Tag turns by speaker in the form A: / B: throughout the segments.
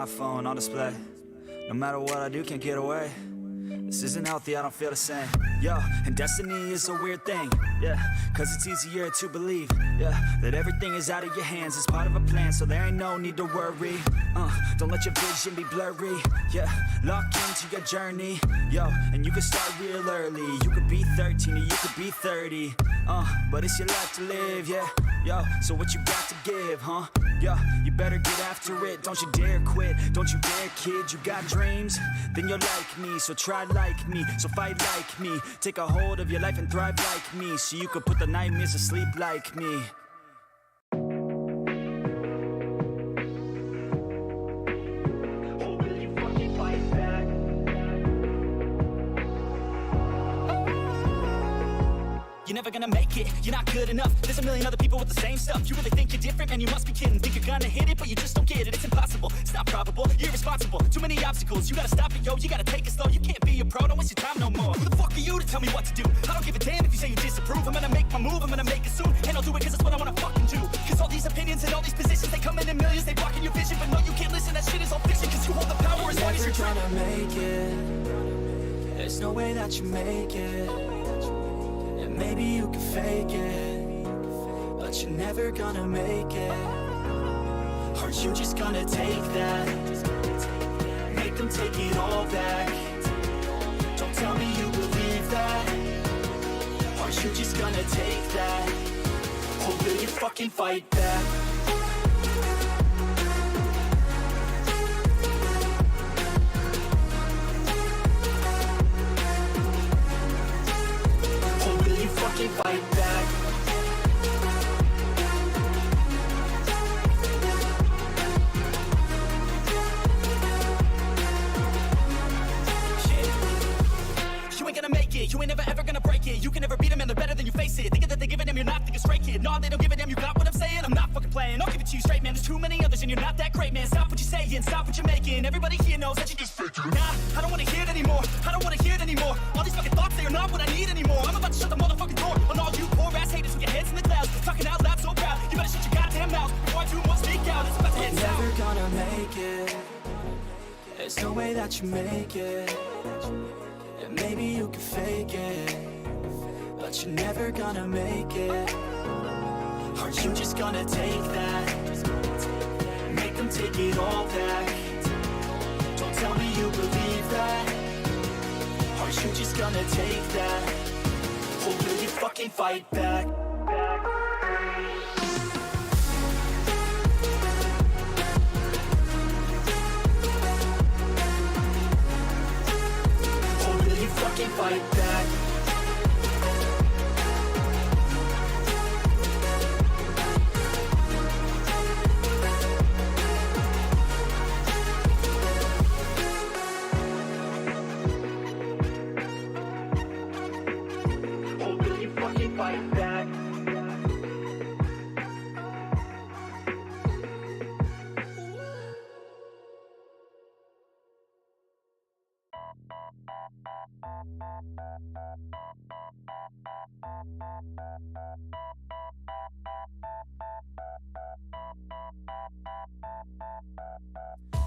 A: My phone on display. No matter what I do, can't get away. This isn't healthy, I don't feel the same. Yo, and destiny is a weird thing. Yeah, cause it's easier to believe. Yeah, that everything is out of your hands. It's part of a plan, so there ain't no need to worry. Don't let your vision be blurry. Yeah, lock into your journey. Yo, and you can start real early. You could be 13 or you could be 30. But it's your life to live, yeah. Yo, so what you got to give, huh? Yo, you better get after it. Don't you dare quit, don't you dare kid. You got dreams, then you're like me. So try like me, so fight like me. Take a hold of your life and thrive like me, so you could put the nightmares to sleep like me.
B: You're never gonna make it, you're not good enough. There's a million other people with the same stuff. You really think you're different? Man, you must be kidding. Think you're gonna hit it, but you just don't get it. It's impossible, it's not probable, you're irresponsible. Too many obstacles, you gotta stop it, yo. You gotta take it slow, you can't be a pro, don't waste your time no more. Who the fuck are you to tell me what to do? I don't give a damn if you say you disapprove. I'm gonna make my move, I'm gonna make it soon. And I'll do it cause it's what I wanna fucking do. Cause all these opinions and all these positions, they come in millions, they blocking your vision. But no, you can't listen, that shit is all fiction. Cause you hold the power as long as you're
A: trying to make it. There's no way that you make it. Maybe you can fake it, but you're never gonna make it. Aren't you just gonna take that? Make them take it all back. Don't tell me you believe that. Aren't you just gonna take that? Or will you fucking fight back? Fight back.
B: You ain't gonna make it, you ain't never ever gonna break it. You can never beat them and they're better than you face it. Thinking that they give a damn, you're not thinking straight, kid. No, they don't give a damn, you got what I'm saying? I'm not fucking playing, I'll give it to you straight, man. There's too many others and you're not that great, man. Stop what you're saying, stop what you're making. Everybody here knows that you just fake it. Nah, I don't wanna hear it anymore, I don't wanna hear it anymore. All these fucking thoughts, they are not what I need anymore. I'm about to shut the motherfucking door on all you poor ass haters with your heads in the clouds. Talking out loud so proud, you better shut your goddamn mouth before I do more speak out. It's about to head south.
A: Never gonna make it. There's no way that you make it. And maybe you can fake it, but you're never gonna make it. Aren't you just gonna take that? Make them take it all back. Don't tell me you believe that. Aren't you just gonna take that? Or will you fucking fight back? Or will you fucking fight back? Fight back.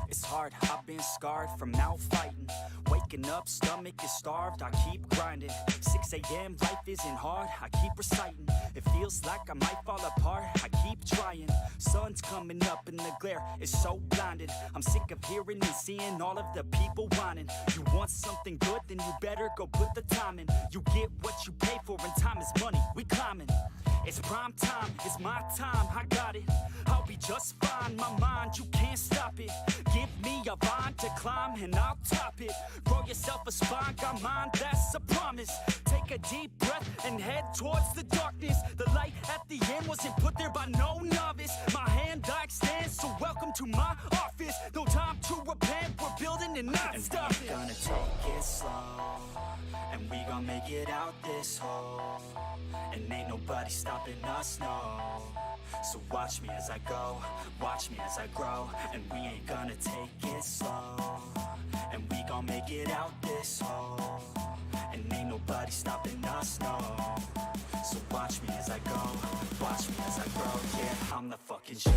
B: It's hard, I've been scarred from out fighting. Waking up, stomach is starved, I keep grinding. 6 a.m, life isn't hard, I keep reciting. It feels like I might fall apart, I keep trying. Sun's coming up and the glare is so blinding. I'm sick of hearing and seeing all of the people whining. You want something good, then you better go put the time in. You get what you pay for and time is money, we climbing. It's prime time, it's my time, I got it. I'll be just fine, my mind, you can't stop it. Give me a vine to climb and I'll top it. Grow yourself a spine, got mine, that's a promise. Take a deep breath and head towards the darkness. The light at the end wasn't put there by no novice. My hand I extend, so welcome to my office. No time to repent, we're building and not stopping.
A: And we're gonna take it slow, and we gon' make it out this hole. And ain't nobody stopping us, no. So watch me as I go, watch me as I grow. And we ain't gonna take it slow, and we gon' make it out this hole. And ain't nobody stopping us, no. So watch me as I go, watch me as I grow. Yeah, I'm the fucking shit.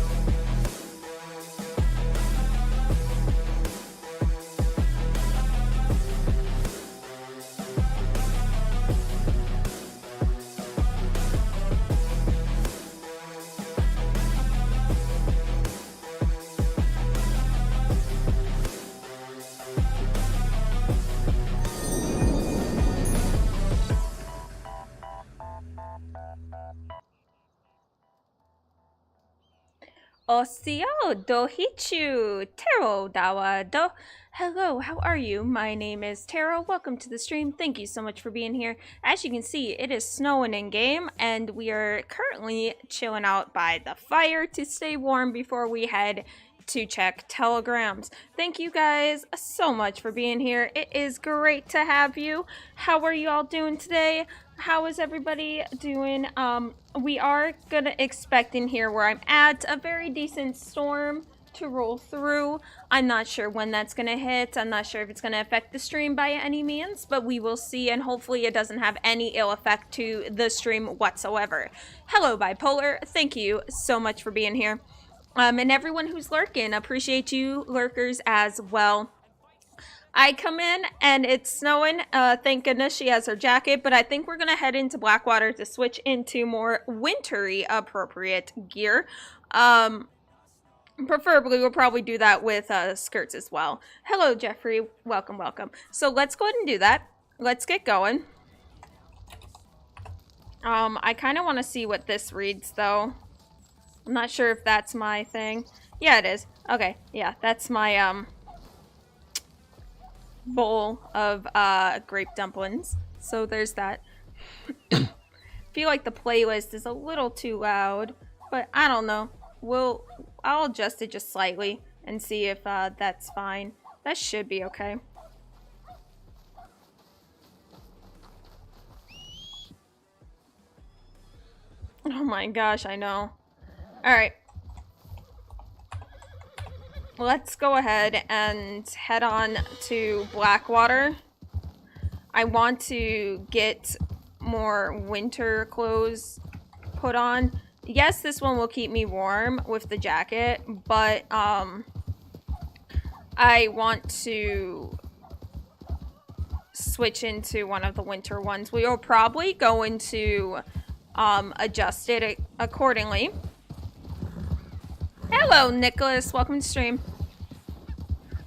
C: Oseo dohichu Taro dawa do. Hello, how are you? My name is Taro. Welcome to the stream. Thank you so much for being here. As you can see, it is snowing in game, and we are currently chilling out by the fire to stay warm before we head to check telegrams. Thank you guys so much for being here. It is great to have you. How are you all doing today? How is everybody doing? We are gonna expect in here where I'm at a very decent storm to roll through. I'm not sure when that's gonna hit. I'm not sure if it's gonna affect the stream by any means, but we will see, and hopefully it doesn't have any ill effect to the stream whatsoever. Hello, Bipolar. Thank you so much for being here. And everyone who's lurking, appreciate you lurkers as well. I come in and it's snowing. Thank goodness she has her jacket, but I think we're gonna head into Blackwater to switch into more wintry appropriate gear. Preferably we'll probably do that with skirts as well. Hello, Jeffrey. Welcome, welcome. So let's go ahead and do that. Let's get going. I kind of want to see what this reads though. I'm not sure if that's my thing. Yeah, it is. Okay, yeah, that's my bowl of grape dumplings. So there's that. Feel like the playlist is a little too loud, but I don't know. I'll adjust it just slightly and see if that's fine. That should be okay. Oh my gosh, I know. Alright. Let's go ahead and head on to Blackwater. I want to get more winter clothes put on. Yes, this one will keep me warm with the jacket, but I want to switch into one of the winter ones. We will probably go into adjust it accordingly. Hello, Nicholas. Welcome to stream.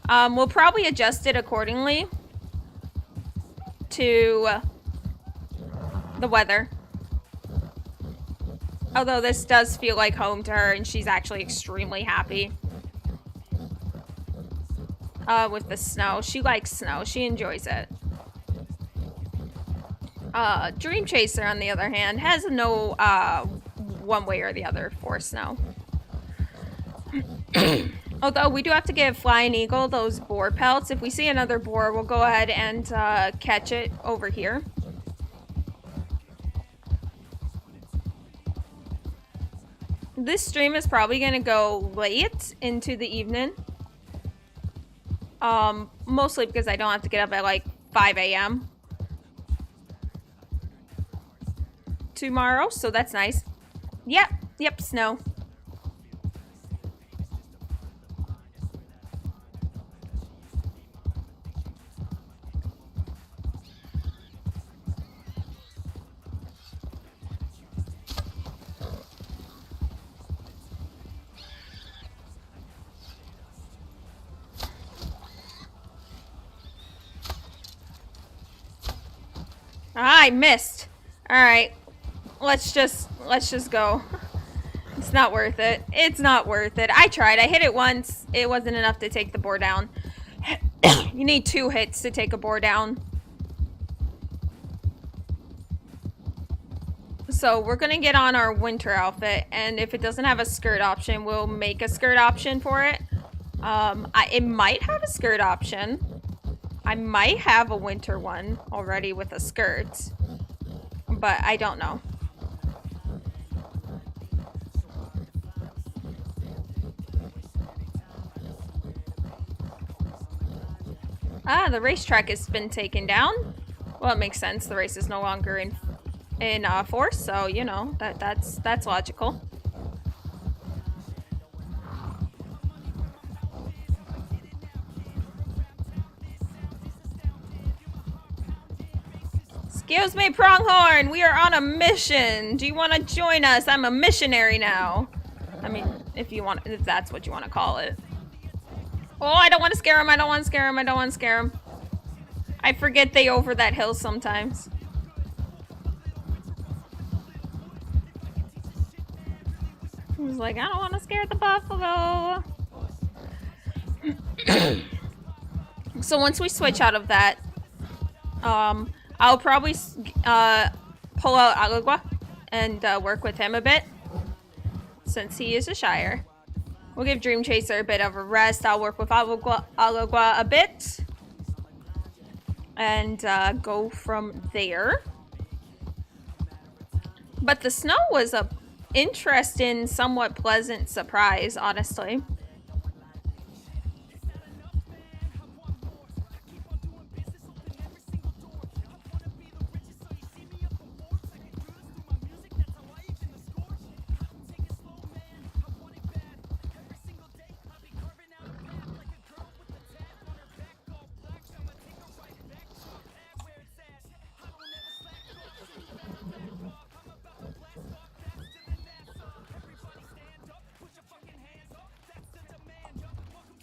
C: We'll probably adjust it accordingly to the weather. Although this does feel like home to her, and she's actually extremely happy with the snow. She likes snow. She enjoys it. Dream Chaser, on the other hand, has no one way or the other for snow. Although we do have to give Flying Eagle those boar pelts. If we see another boar, we'll go ahead and catch it over here. This stream is probably going to go late into the evening. Mostly because I don't have to get up at like 5 a.m. tomorrow, so that's nice. Yep, snow. I missed. Alright. Let's just go. It's not worth it. It's not worth it. I tried. I hit it once. It wasn't enough to take the boar down. You need 2 hits to take a boar down. So we're gonna get on our winter outfit, and if it doesn't have a skirt option, we'll make a skirt option for it. It might have a skirt option. I might have a winter one already with a skirt, but I don't know. The racetrack has been taken down. Well, it makes sense. The race is no longer in force, so you know that's logical. Excuse me, Pronghorn. We are on a mission. Do you want to join us? I'm a missionary now. I mean, if that's what you want to call it. Oh, I don't want to scare him. I don't want to scare him. I don't want to scare him. I forget they over that hill sometimes. He's like, I don't want to scare the buffalo. So once we switch out of that, I'll probably pull out Alagua and work with him a bit, since he is a Shire. We'll give Dream Chaser a bit of a rest. I'll work with Alagua a bit, and go from there. But the snow was a interesting, somewhat pleasant surprise, honestly.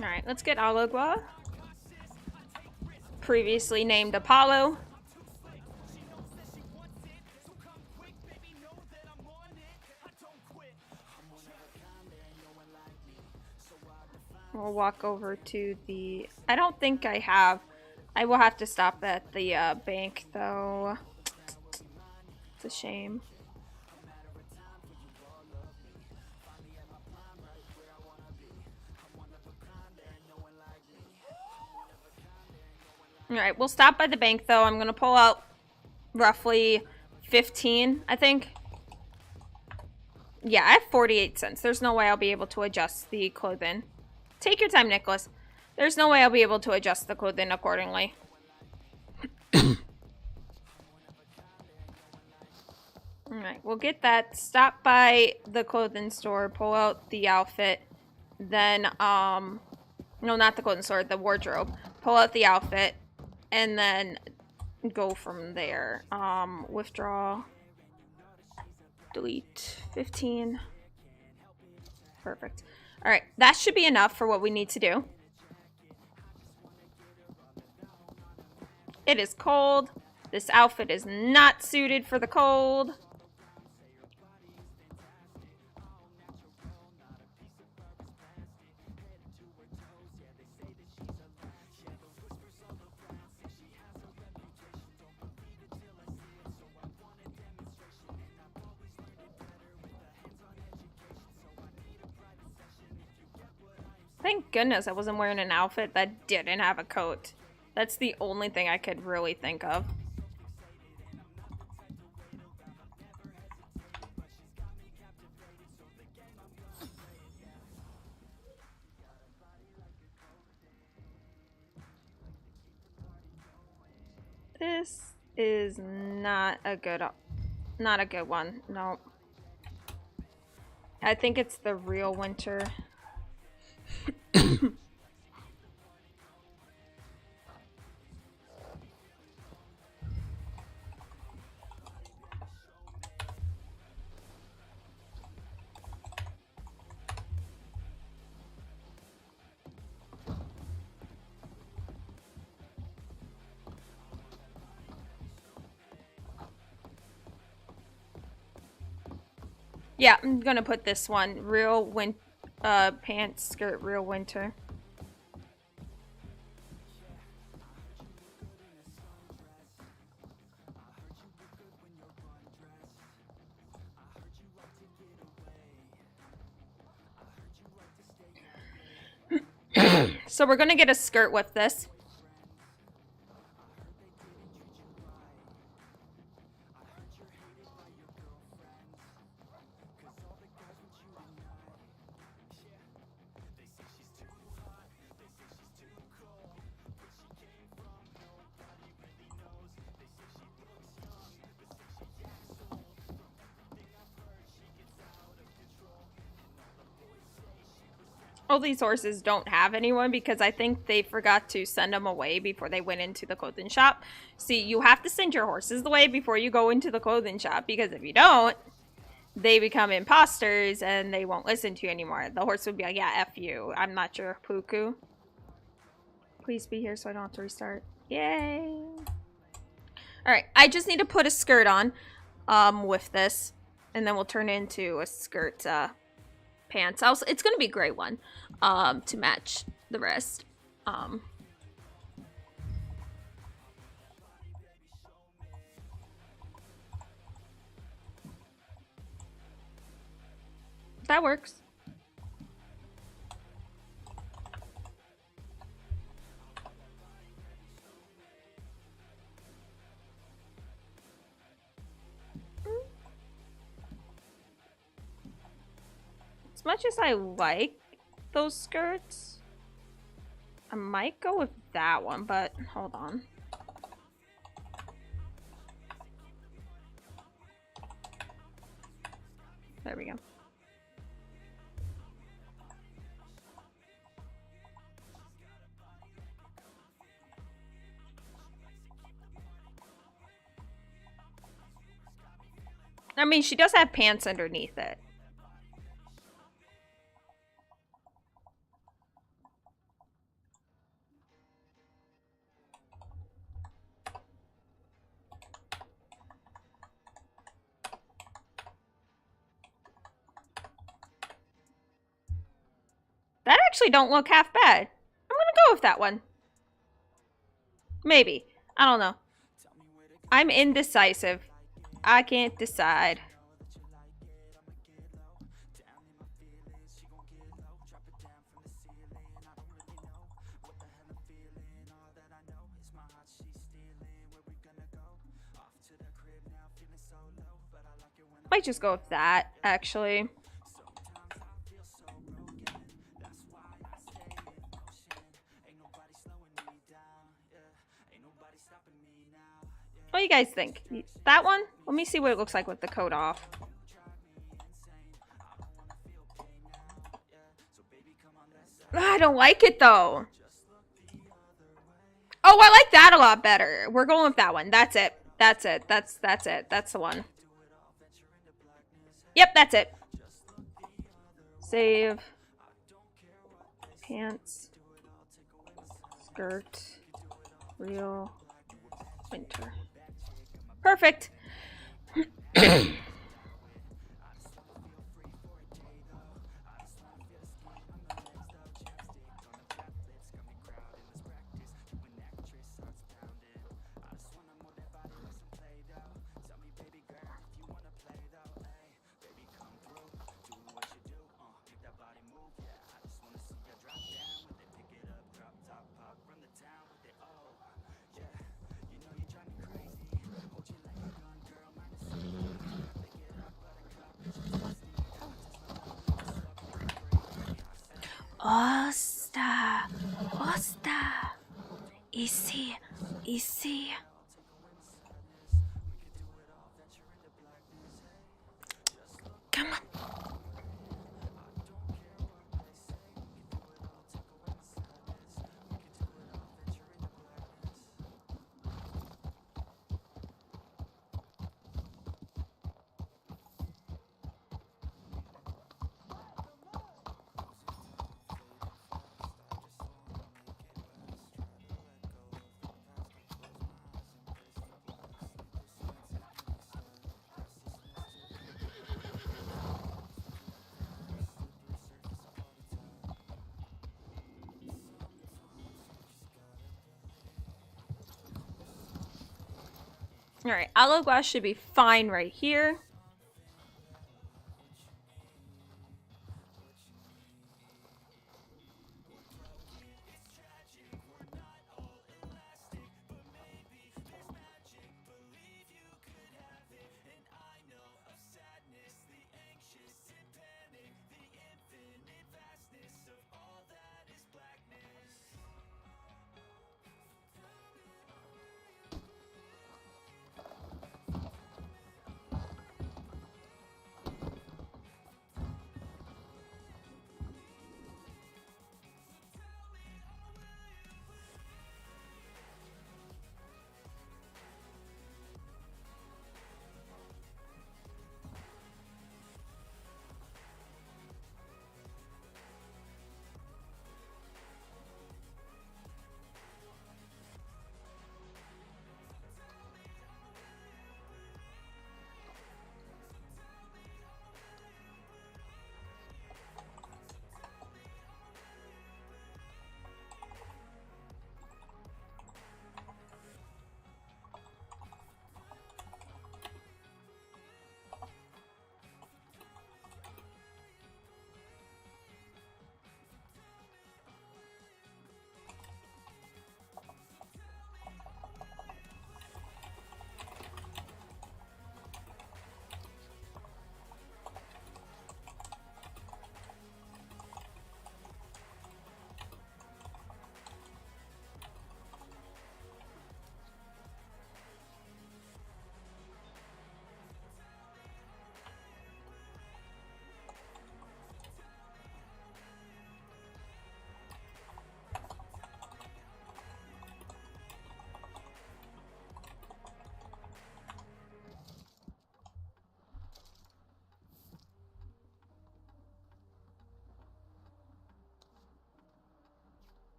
C: Alright, let's get Alagua. Previously named Apollo. We'll walk over to the... I don't think I have... I will have to stop at the bank, though. It's a shame. Alright, we'll stop by the bank, though. I'm going to pull out roughly 15, I think. Yeah, I have 48 cents. There's no way I'll be able to adjust the clothing. Take your time, Nicholas. There's no way I'll be able to adjust the clothing accordingly. Alright, we'll get that. Stop by the clothing store, pull out the outfit. Then, no, not the clothing store, the wardrobe. Pull out the outfit. And then go from there. Withdraw. Delete 15. Perfect. Alright, that should be enough for what we need to do. It is cold. This outfit is not suited for the cold. Thank goodness I wasn't wearing an outfit that didn't have a coat. That's the only thing I could really think of. This is not a good one. No. I think it's the real winter. Yeah, I'm gonna put this one. Real pants, skirt, real winter. So we're gonna get a skirt with this. All these horses don't have anyone because I think they forgot to send them away before they went into the clothing shop. See, you have to send your horses away before you go into the clothing shop, because if you don't, they become imposters and they won't listen to you anymore. The horse would be like, yeah, F you. I'm not your Puku. Please be here so I don't have to restart. Yay. Alright, I just need to put a skirt on with this, and then we'll turn it into a skirt pants. Also, it's gonna be a great one to match the rest. That works. As much as I like those skirts, I might go with that one, but hold on. There we go. I mean, she does have pants underneath it. That actually don't look half bad. I'm gonna go with that one. Maybe. I don't know. I'm indecisive. I can't decide. Might just go with that, actually. What do you guys think? That one? Let me see what it looks like with the coat off. I don't like it though. Oh, I like that a lot better. We're going with that one. That's it. That's it. That's it. That's the one. Yep, that's it. Save. Pants. Skirt. Real. Winter. Perfect. Osta, Osta, easy, easy. Come on. Alright, aloe glass should be fine right here.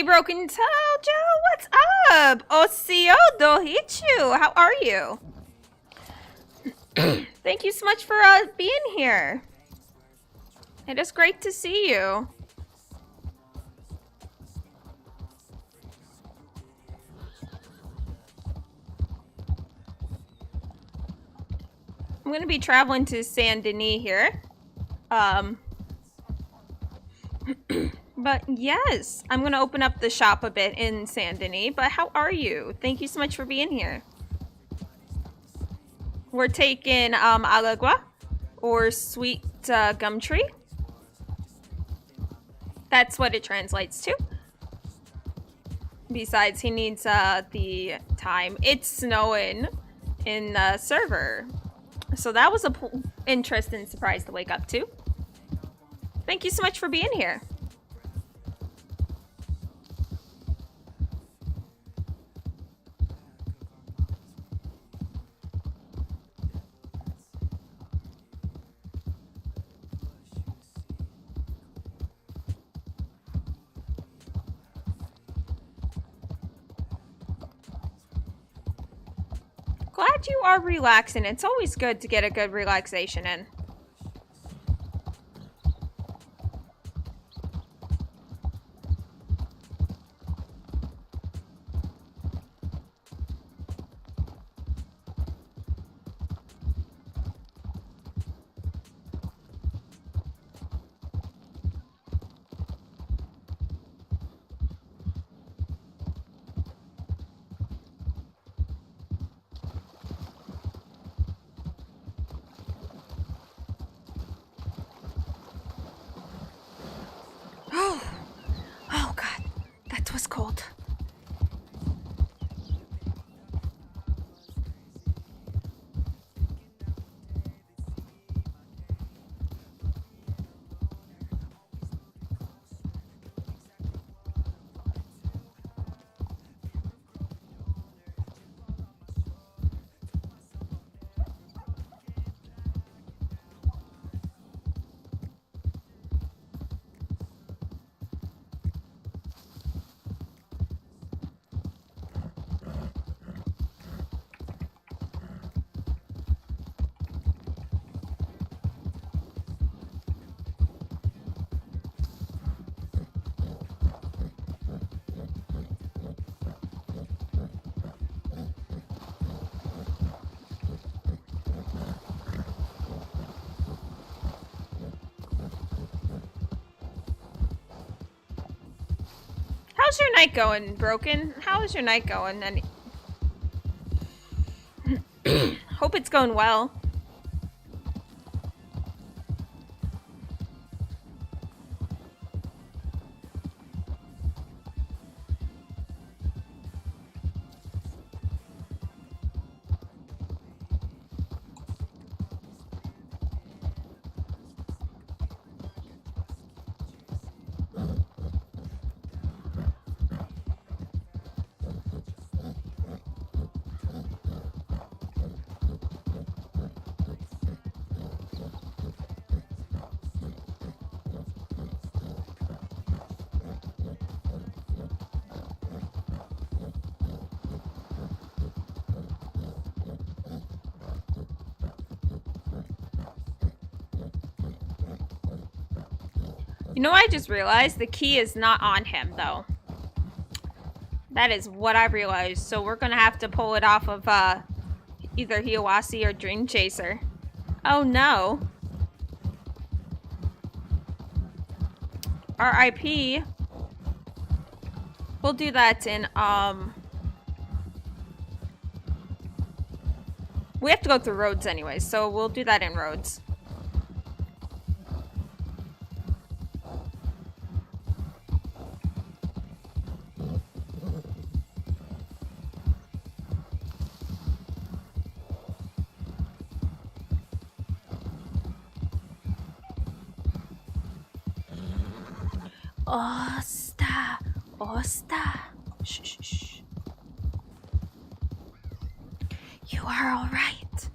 C: Broken Tojo, what's up? Osio Dohichu, how are you? Thank you so much for being here. It is great to see you. I'm gonna be traveling to Saint Denis here. But yes, I'm gonna open up the shop a bit in Saint Denis. But how are you? Thank you so much for being here. We're taking Alagua, or sweet gum tree. That's what it translates to. Besides, he needs the time. It's snowing in the server. So that was a interesting surprise to wake up to. Thank you so much for being here. Glad you are relaxing. It's always good to get a good relaxation in. Oh God, that was cold. How's your night going, Broken? How is your night going? And hope it's going well. You know, I just realized the key is not on him, though. That is what I realized. So we're going to have to pull it off of either Hiawasi or Dream Chaser. Oh, no. RIP. We'll do that in, we have to go through roads anyway, so we'll do that in roads. Osta, Osta. Shh, shh, shh. You are all right.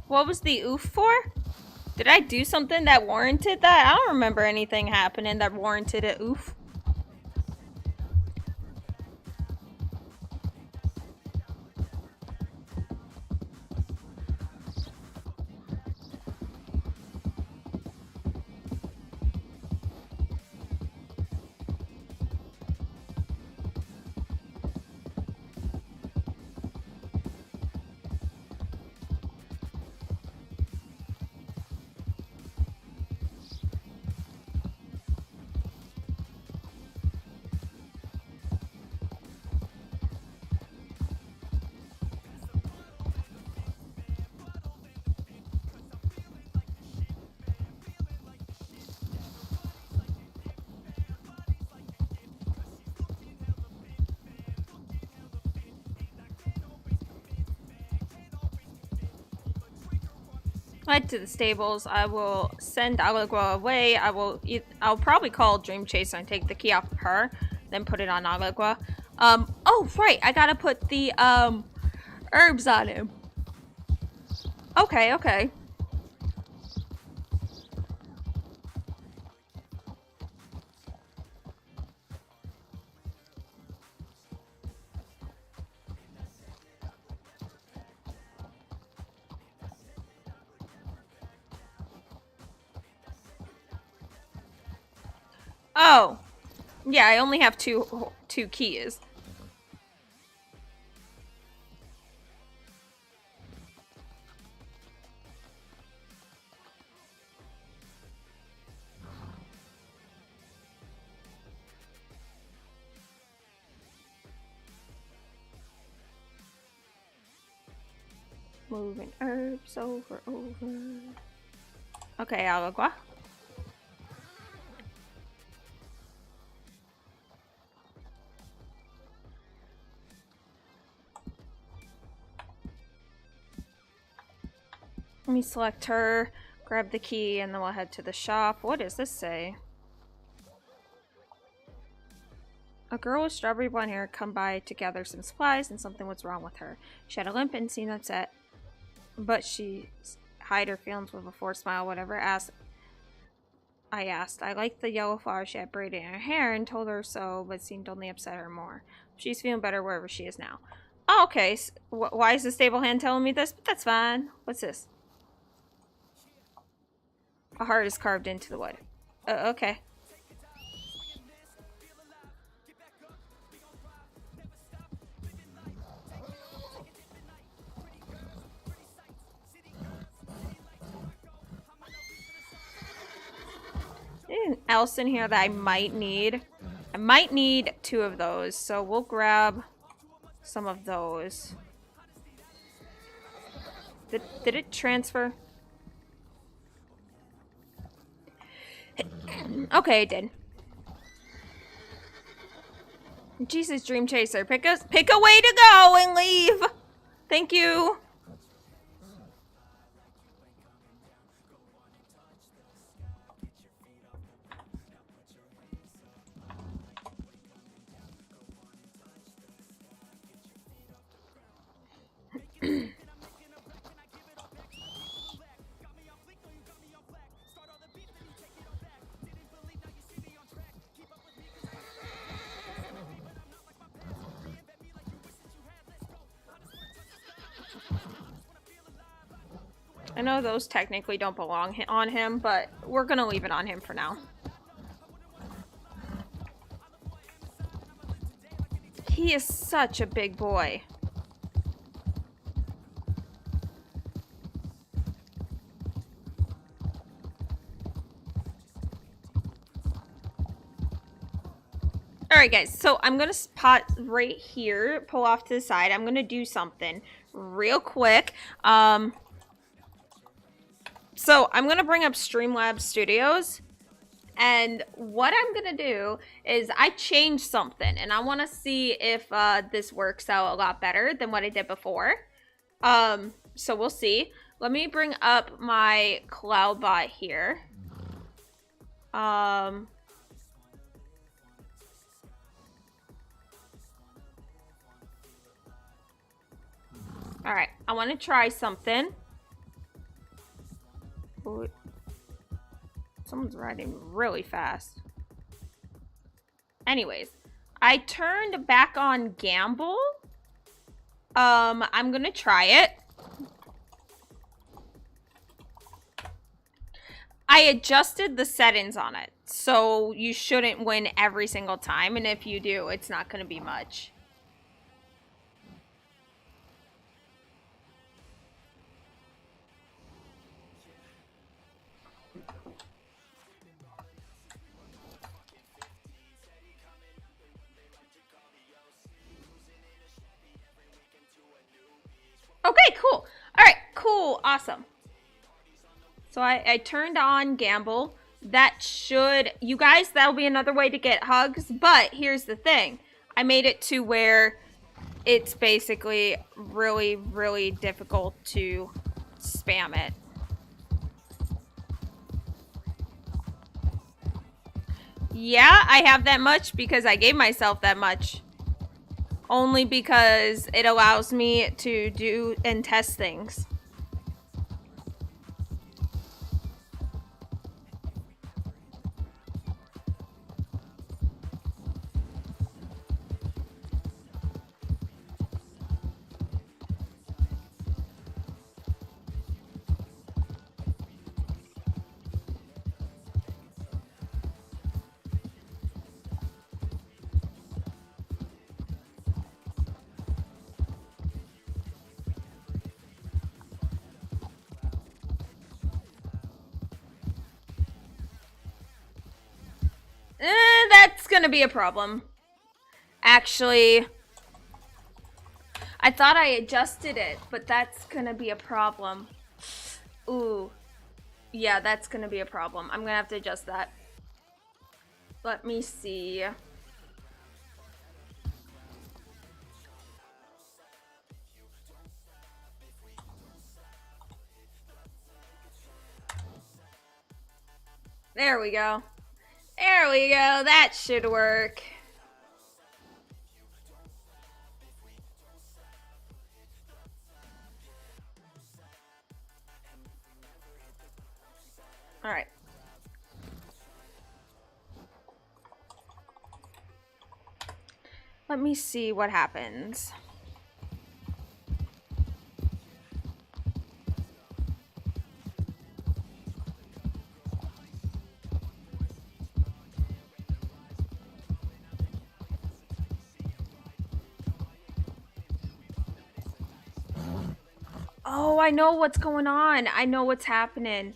C: What was the oof for? Did I do something that warranted that? I don't remember anything happening that warranted a oof. Head to the stables. I will send Allegro away. I'll probably call Dream Chaser and take the key off of her, then put it on Allegro. Oh right, I gotta put the herbs on him. Okay. Oh, yeah, I only have two keys. Moving herbs over. Okay, Allegro. Let me select her, grab the key, and then we'll head to the shop. What does this say? A girl with strawberry blonde hair come by to gather some supplies, and something was wrong with her. She had a limp and seemed upset, but she hid her feelings with a forced smile. Whatever I asked. I liked the yellow flower she had braided in her hair and told her so, but seemed only upset her more. She's feeling better wherever she is now. Oh, okay. Why is the stable hand telling me this? But that's fine. What's this? A heart is carved into the wood. Okay. Anything else in here that I might need? I might need 2 of those, so we'll grab some of those. Did it transfer? Okay, it did. Jesus, Dream Chaser, pick a way to go and leave. Thank you. I know those technically don't belong on him, but we're gonna leave it on him for now. He is such a big boy. Alright guys, so I'm gonna spot right here, pull off to the side. I'm gonna do something real quick. So I'm going to bring up Streamlabs Studios, and what I'm going to do is I changed something, and I want to see if this works out a lot better than what I did before. So we'll see. Let me bring up my Cloudbot here. Alright, I want to try something. Ooh. Someone's riding really fast. Anyways, I turned back on gamble. I'm gonna try it. I adjusted the settings on it, so you shouldn't win every single time, and if you do, it's not gonna be much. Okay, cool. All right, cool, awesome. So I turned on gamble. That should, you guys, that'll be another way to get hugs. But here's the thing. I made it to where it's basically really, really difficult to spam it. Yeah, I have that much because I gave myself that much. Only because it allows me to do and test things. That's gonna be a problem. Actually, I thought I adjusted it, but that's gonna be a problem. Ooh. Yeah, that's gonna be a problem. I'm gonna have to adjust that. Let me see. There we go. There we go. That should work. All right. Let me see what happens. Oh, I know what's going on. I know what's happening.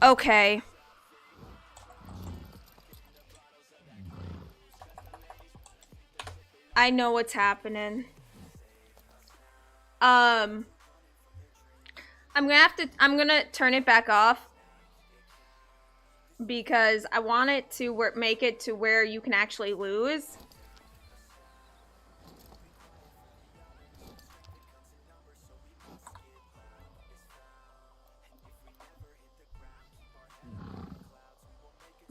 C: Okay. I know what's happening. I'm gonna turn it back off because I want it to make it to where you can actually lose.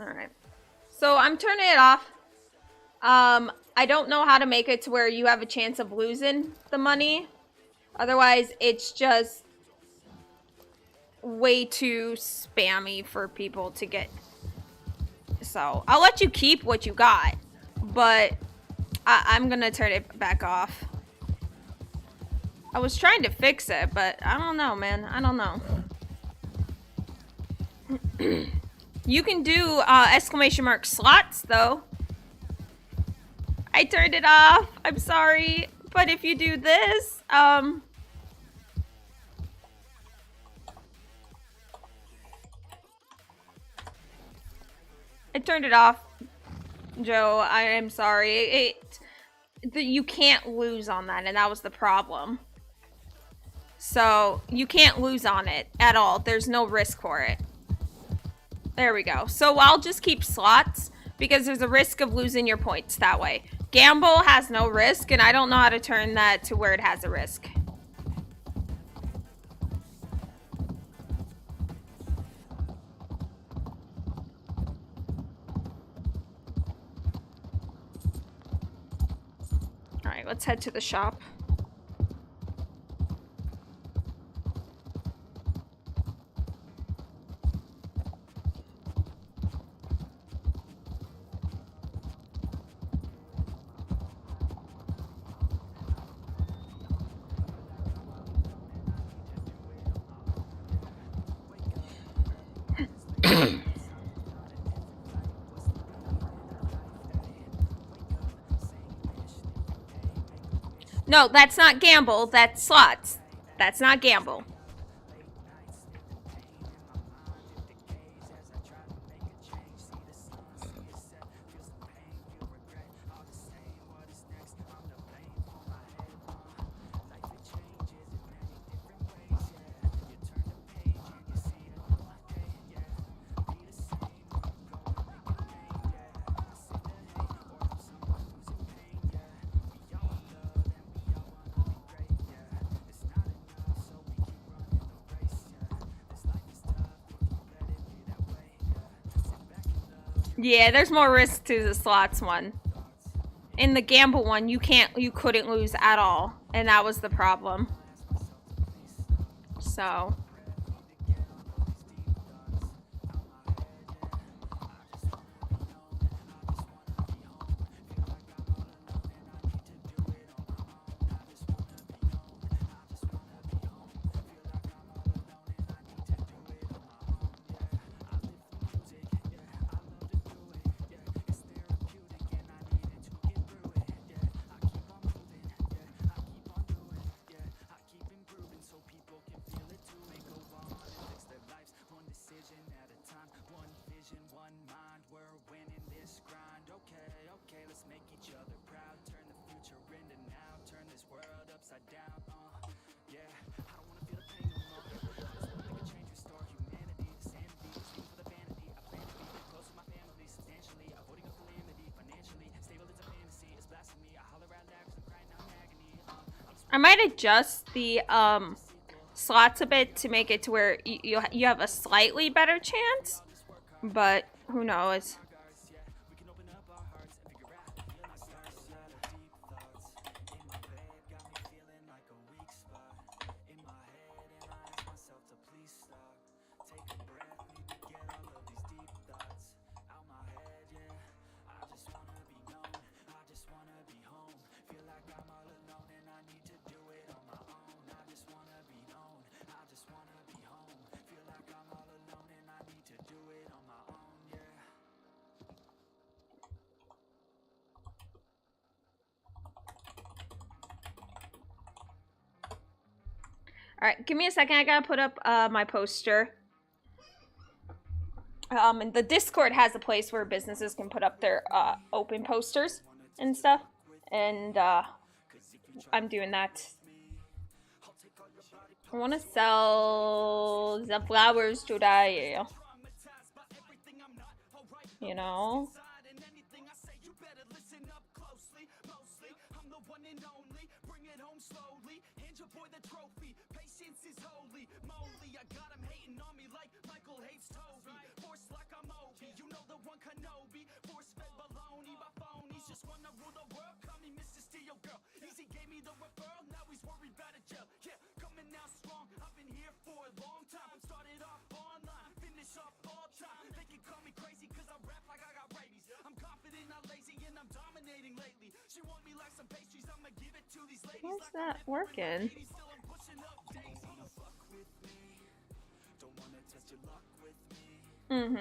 C: Alright. So I'm turning it off. I don't know how to make it to where you have a chance of losing the money. Otherwise, it's just way too spammy for people to get. So I'll let you keep what you got, but I'm gonna turn it back off. I was trying to fix it, but I don't know, man. I don't know. You can do exclamation mark slots, though. I turned it off. I'm sorry. But if you do this, I turned it off, Joe. I am sorry. You can't lose on that, and that was the problem. So, you can't lose on it at all. There's no risk for it. There we go. So I'll just keep slots because there's a risk of losing your points that way. Gamble has no risk, and I don't know how to turn that to where it has a risk. All right, let's head to the shop. No, that's not gamble. That's slots. That's not gamble. Yeah, there's more risk to the slots one. In the gamble one, you couldn't lose at all, and that was the problem. So I might adjust the slots a bit to make it to where you have a slightly better chance, but who knows. Alright, give me a second. I gotta put up my poster. And the Discord has a place where businesses can put up their open posters and stuff. And I'm doing that. I want to sell the flowers today. You know? How's that working? Mm-hmm.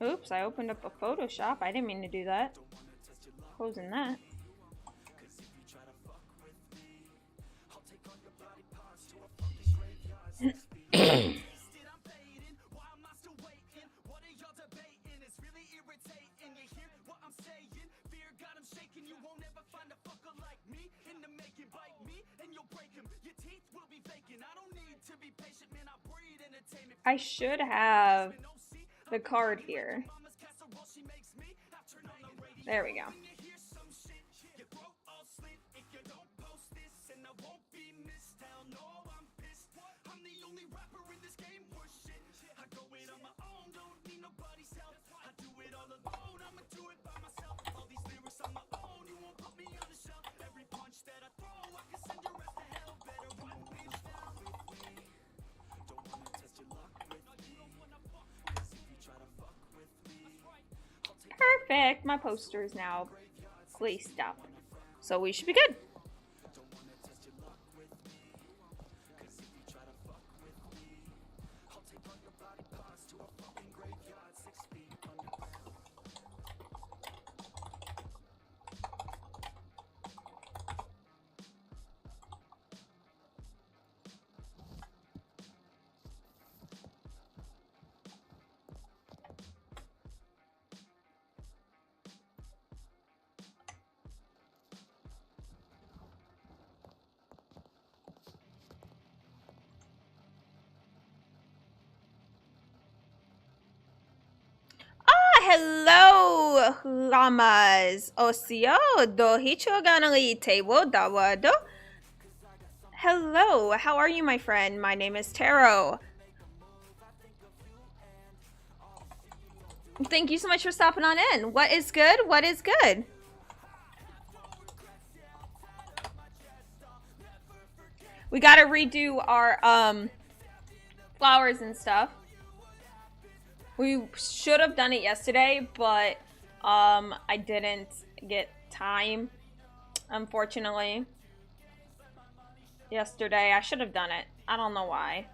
C: Oops, I opened up a Photoshop. I didn't mean to do that. Closing that. I should have the card here. There we go. Perfect. My poster is now placed up. So we should be good. Hello, llamas. Osio do hichoganali table dawado. Hello, how are you, my friend? My name is Taro. Thank you so much for stopping on in. What is good? What is good? We gotta redo our flowers and stuff. We should have done it yesterday, but I didn't get time, unfortunately. Yesterday, I should have done it. I don't know why.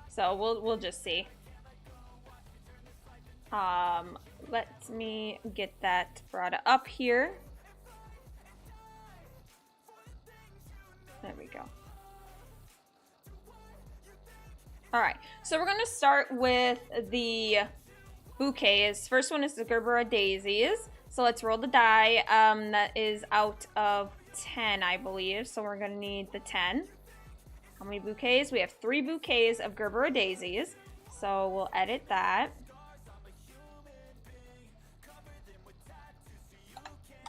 C: So we'll just see. Let me get that brought up here. There we go. All right, so we're gonna start with the bouquets. First one is the Gerbera daisies. So let's roll the die. That is out of 10, I believe. So we're gonna need the 10. How many bouquets? We have 3 bouquets of Gerbera daisies. So we'll edit that.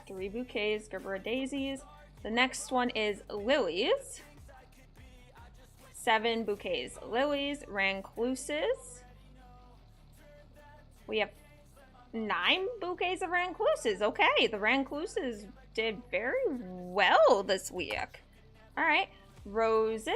C: 3 bouquets, Gerbera daisies. The next one is lilies. 7 bouquets, lilies, rancluses. We have 9 bouquets of rancluses. Okay, the rancluses did very well this week. All right, roses.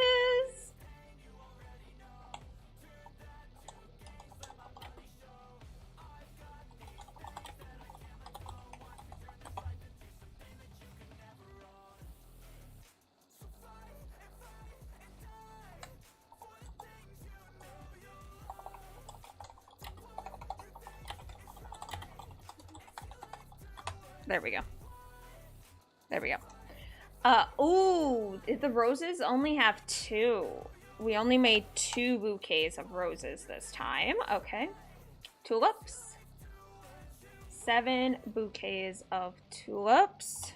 C: There we go. There we go. Ooh, the roses only have 2. We only made 2 bouquets of roses this time. Okay. Tulips. 7 bouquets of tulips.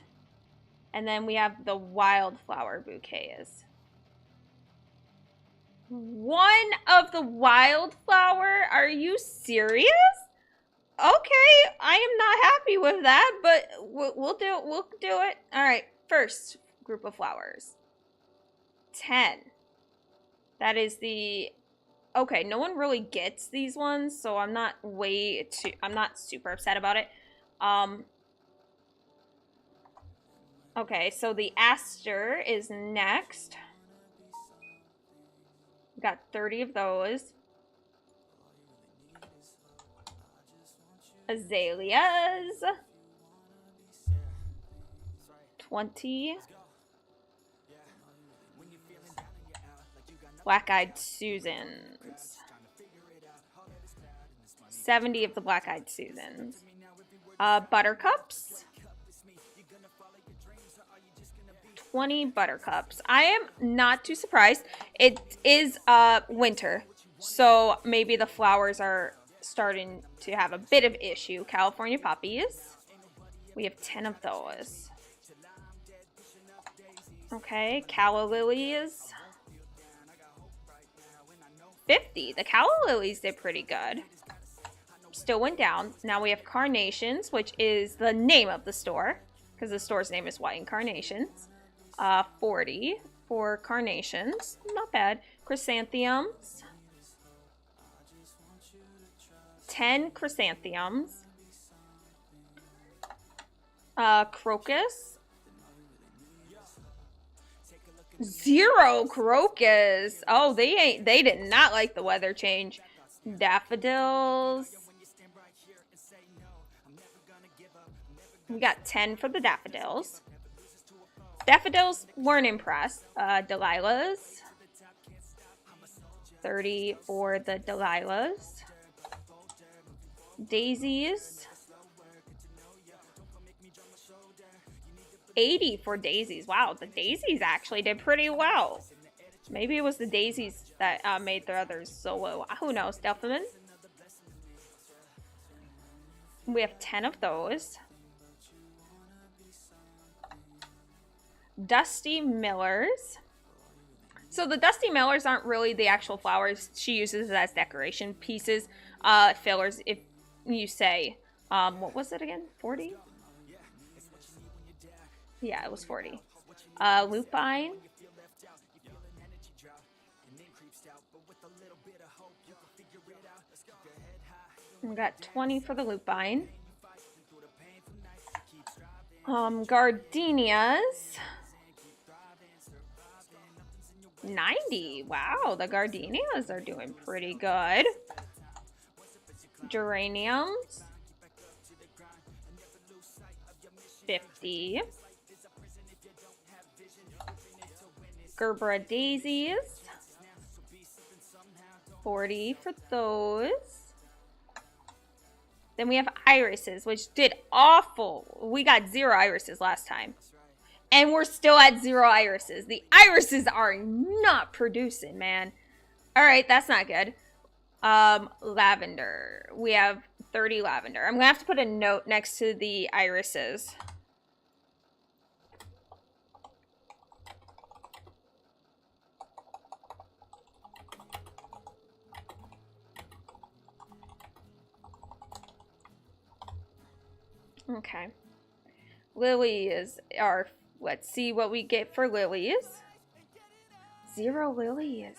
C: And then we have the wildflower bouquets. 1 of the wildflower? Are you serious? Okay, I am not happy with that, but we'll do it. All right, first group of flowers. 10. That is the... Okay, no one really gets these ones, so I'm not super upset about it. Okay, so the aster is next. We got 30 of those. Azaleas. 20. Black-eyed Susans. 70 of the black-eyed Susans. Buttercups. 20 buttercups. I am not too surprised. It is winter, so maybe the flowers are starting to have a bit of issue. California poppies. We have 10 of those. Okay, calla lilies. 50. The calla lilies did pretty good. Still went down. Now we have carnations, which is the name of the store, because the store's name is White and Carnations. 40 for carnations. Not bad. Chrysanthemums. 10 chrysanthemums. Crocus. 0 crocus. Oh, they did not like the weather change. Daffodils. We got 10 for the daffodils. Daffodils weren't impressed. Delilahs. 30 for the Delilahs. Daisies. 80 for daisies. Wow, the daisies actually did pretty well. Maybe it was the daisies that made the others so low. Who knows, Delphin? We have 10 of those. Dusty Millers. So the Dusty Millers aren't really the actual flowers. She uses it as decoration pieces, fillers, if you say. What was it again? 40? Yeah, it was 40. Lupine. We got 20 for the lupine. Gardenias. 90. Wow, the gardenias are doing pretty good. Geraniums. 50. Gerbera daisies. 40 for those. Then we have irises, which did awful. We got 0 irises last time. And we're still at 0 irises. The irises are not producing, man. Alright, that's not good. Lavender. We have 30 lavender. I'm going to have to put a note next to the irises. Okay. Lilies are, let's see what we get for lilies. 0 lilies.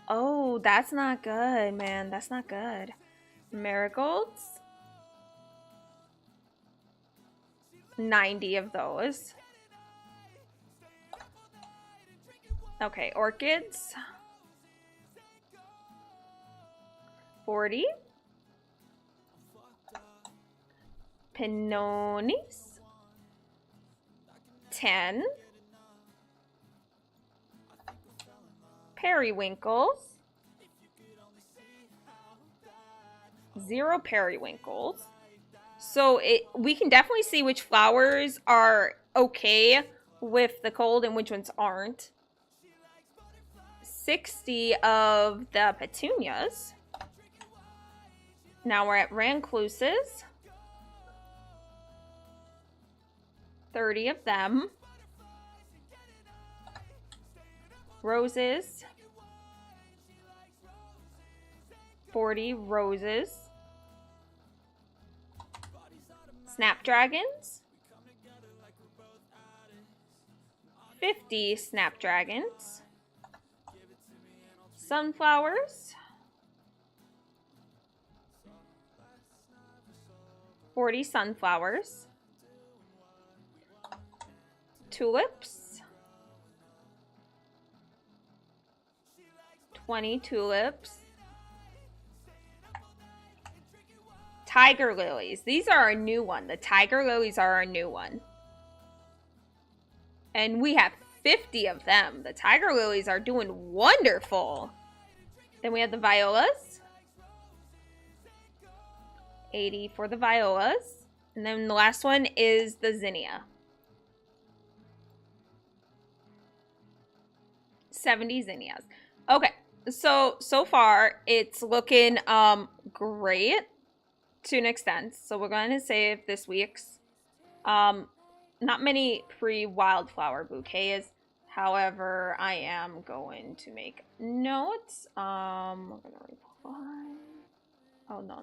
C: Oh, that's not good, man. That's not good. Marigolds. 90 of those. Okay, orchids. 40. Pinonis. 10. Periwinkles. 0 periwinkles. So we can definitely see which flowers are okay with the cold and which ones aren't. 60 of the petunias. Now we're at rancluses. 30 of them. Roses. 40 roses. Snapdragons. 50 snapdragons. Sunflowers. 40 sunflowers. Tulips. 20 tulips. Tiger lilies. These are our new one. The tiger lilies are our new one. And we have 50 of them. The tiger lilies are doing wonderful. Then we have the violas. 80 for the violas. And then the last one is the zinnia. 70 zinnias. Okay, so far it's looking great to an extent. So we're going to save this week's. Not many pre-wildflower bouquets. However, I am going to make notes. We're gonna reply. Oh no,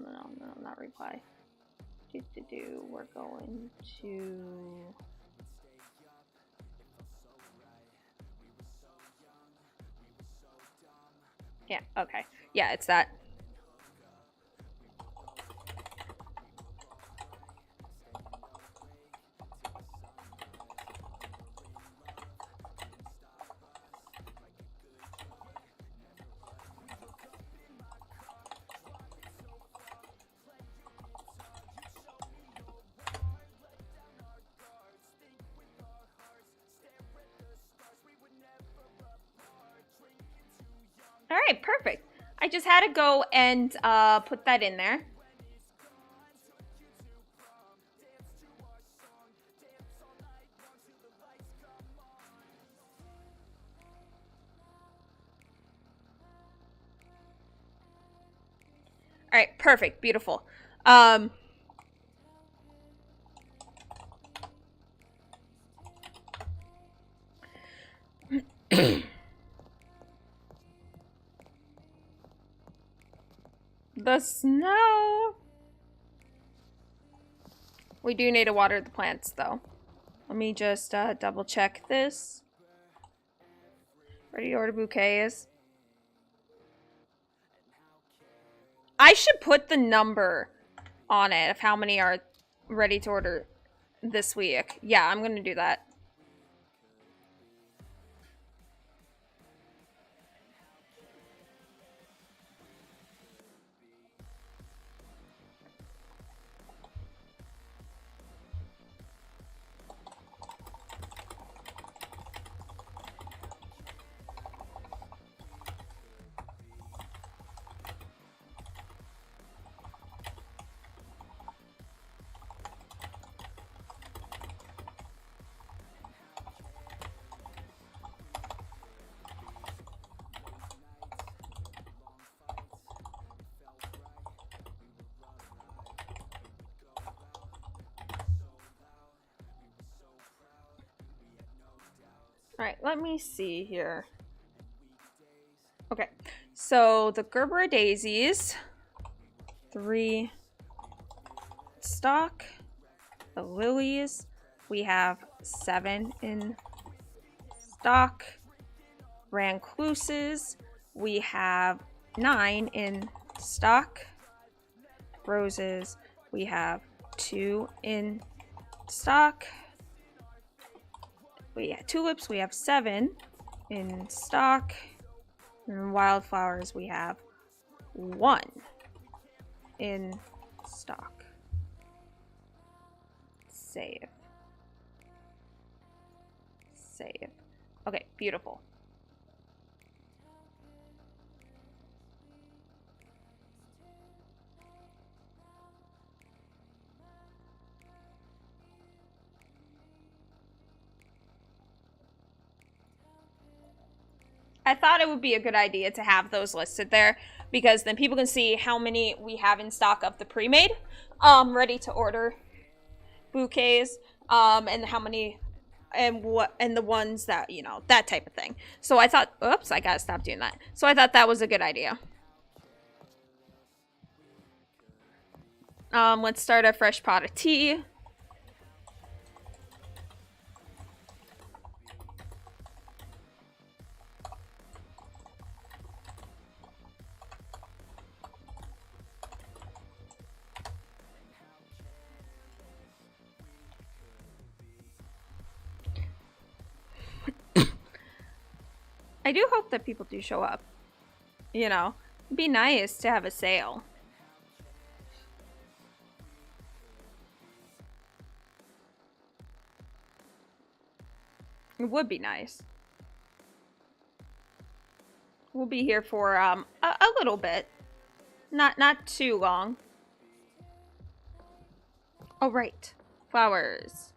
C: not reply. We're going to. Yeah, okay. Yeah, it's that. All right, perfect. I just had to go and put that in there. All right, perfect, beautiful. the snow. We do need to water the plants, though. Let me just double check this. Ready to order bouquets. I should put the number on it of how many are ready to order this week. Yeah, I'm gonna do that. Alright, let me see here. Okay, so the Gerbera daisies, 3 stock. The lilies, we have 7 in stock. Rancluses, we have 9 in stock. Roses, we have 2 in stock. Tulips, we have 7 in stock. And wildflowers, we have 1 in stock. Save. Save. Okay, beautiful. I thought it would be a good idea to have those listed there because then people can see how many we have in stock of the pre-made, ready to order bouquets, and how many and what and the ones that, you know, that type of thing. So I thought, oops, I gotta stop doing that. So I thought that was a good idea. Let's start a fresh pot of tea. I do hope that people do show up. You know, it'd be nice to have a sale. It would be nice. We'll be here for a little bit. Not too long. Oh, right. Flowers.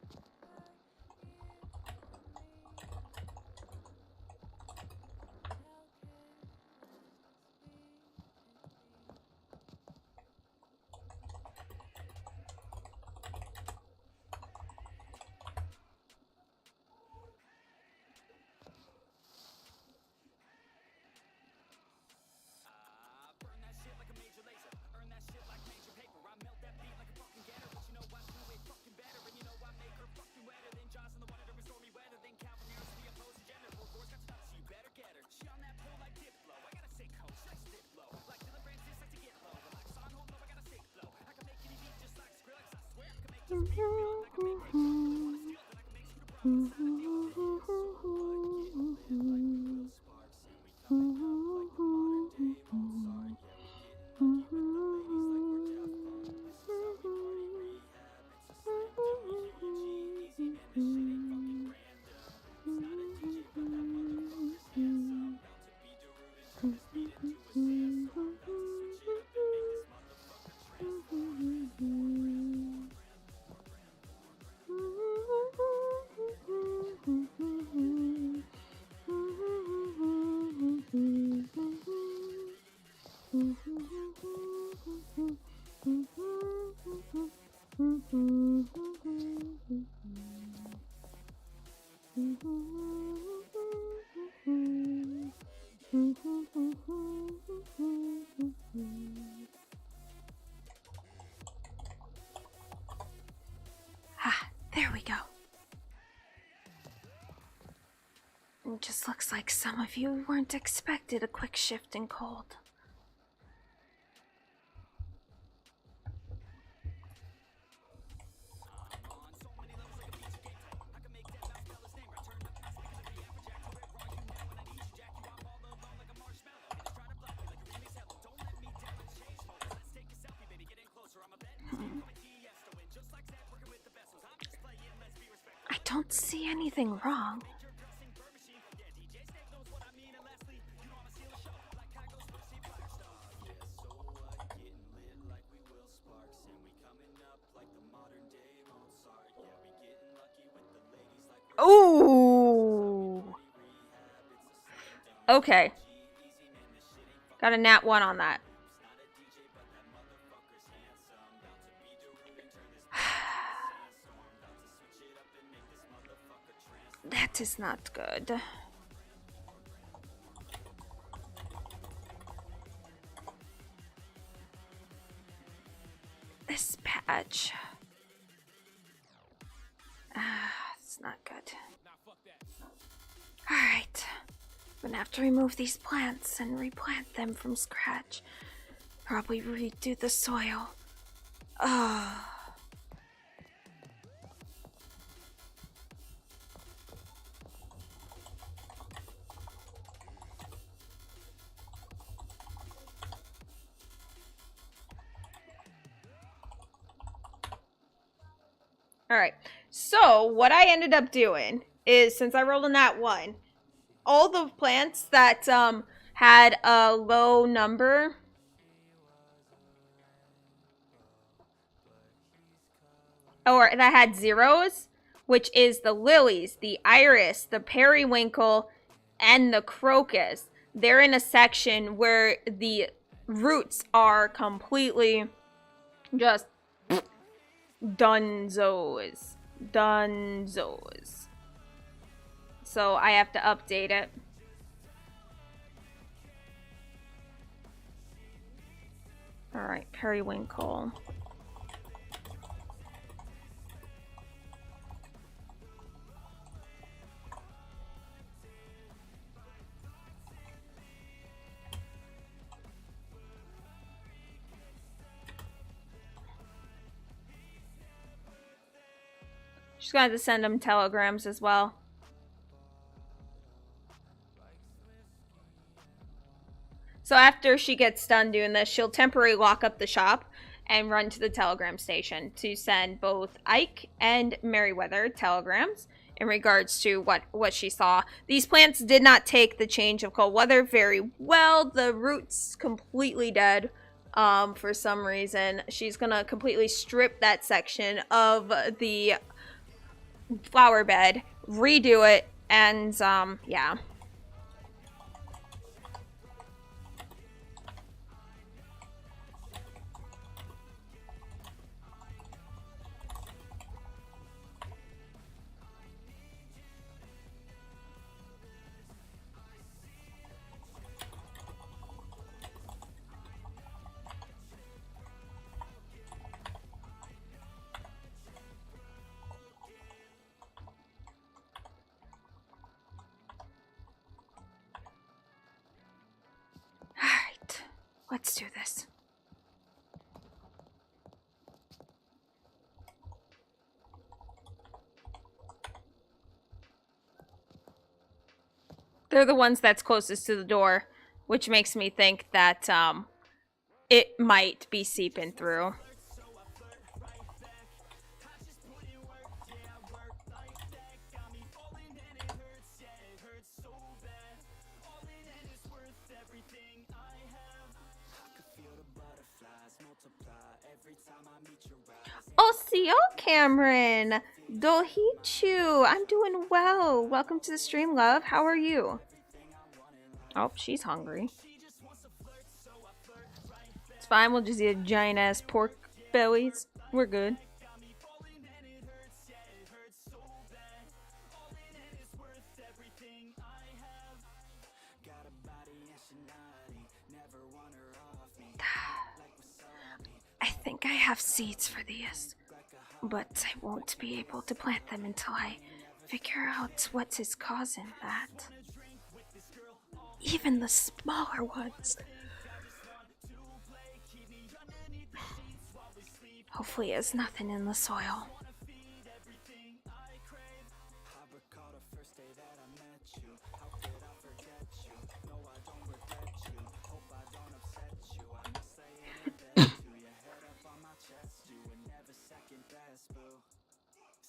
C: It just looks like some of you weren't expected a quick shift in cold. I don't see anything wrong. Ooh. Okay. Got a nat 1 on that. That is not good. This patch. It's not good. Alright. I'm gonna have to remove these plants and replant them from scratch. Probably redo the soil. Alright, so what I ended up doing is, since I rolled a nat 1, all the plants that had a low number or that had zeros, which is the lilies, the iris, the periwinkle, and the crocus, they're in a section where the roots are completely just dunzos. So I have to update it. Alright, periwinkle. She's gonna have to send them telegrams as well. So after she gets done doing this, she'll temporarily lock up the shop and run to the telegram station to send both Ike and Merriweather telegrams in regards to what she saw. These plants did not take the change of cold weather very well. The roots completely dead for some reason. She's gonna completely strip that section of the flower bed, redo it, and yeah. Let's do this. They're the ones that's closest to the door, which makes me think that it might be seeping through. Osio Cameron, Dohichu, I'm doing well. Welcome to the stream, love. How are you? Oh, she's hungry. It's fine. We'll just eat a giant ass pork bellies. We're good. I think I have seeds for these, but I won't be able to plant them until I figure out what is causing that. Even the smaller ones. Hopefully it's nothing in the soil.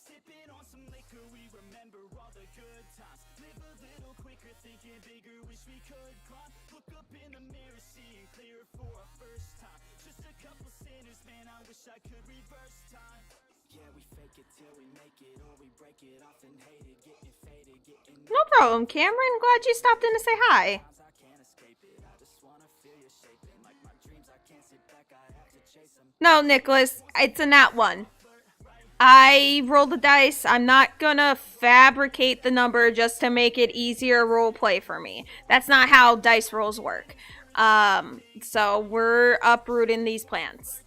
B: Sipping on some liquor, we remember all the good times. Live a little quicker, thinking bigger, wish we could climb. Look up in the mirror, seeing clear for a first time. Just a couple sinners, man, I wish I could reverse time. Yeah, we fake it till we make it, or we break it off and hate it. Getting faded, getting
C: No problem, Cameron. Glad you stopped in to say hi.
B: I can't escape it. I just wanna feel you shaping like my dreams. I can't sit back, I have to chase them.
C: No, Nicholas, it's a nat 1. I roll the dice. I'm not gonna fabricate the number just to make it easier role play for me. That's not how dice rolls work. So we're uprooting these plans.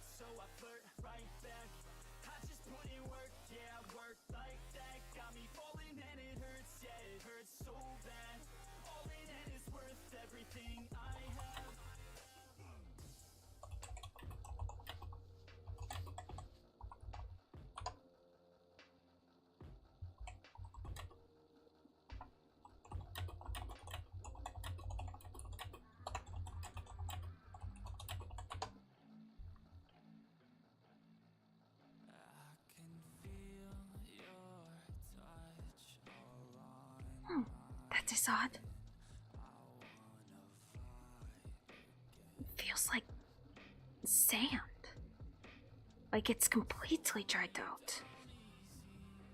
C: That is odd. It feels like sand. Like it's completely dried out.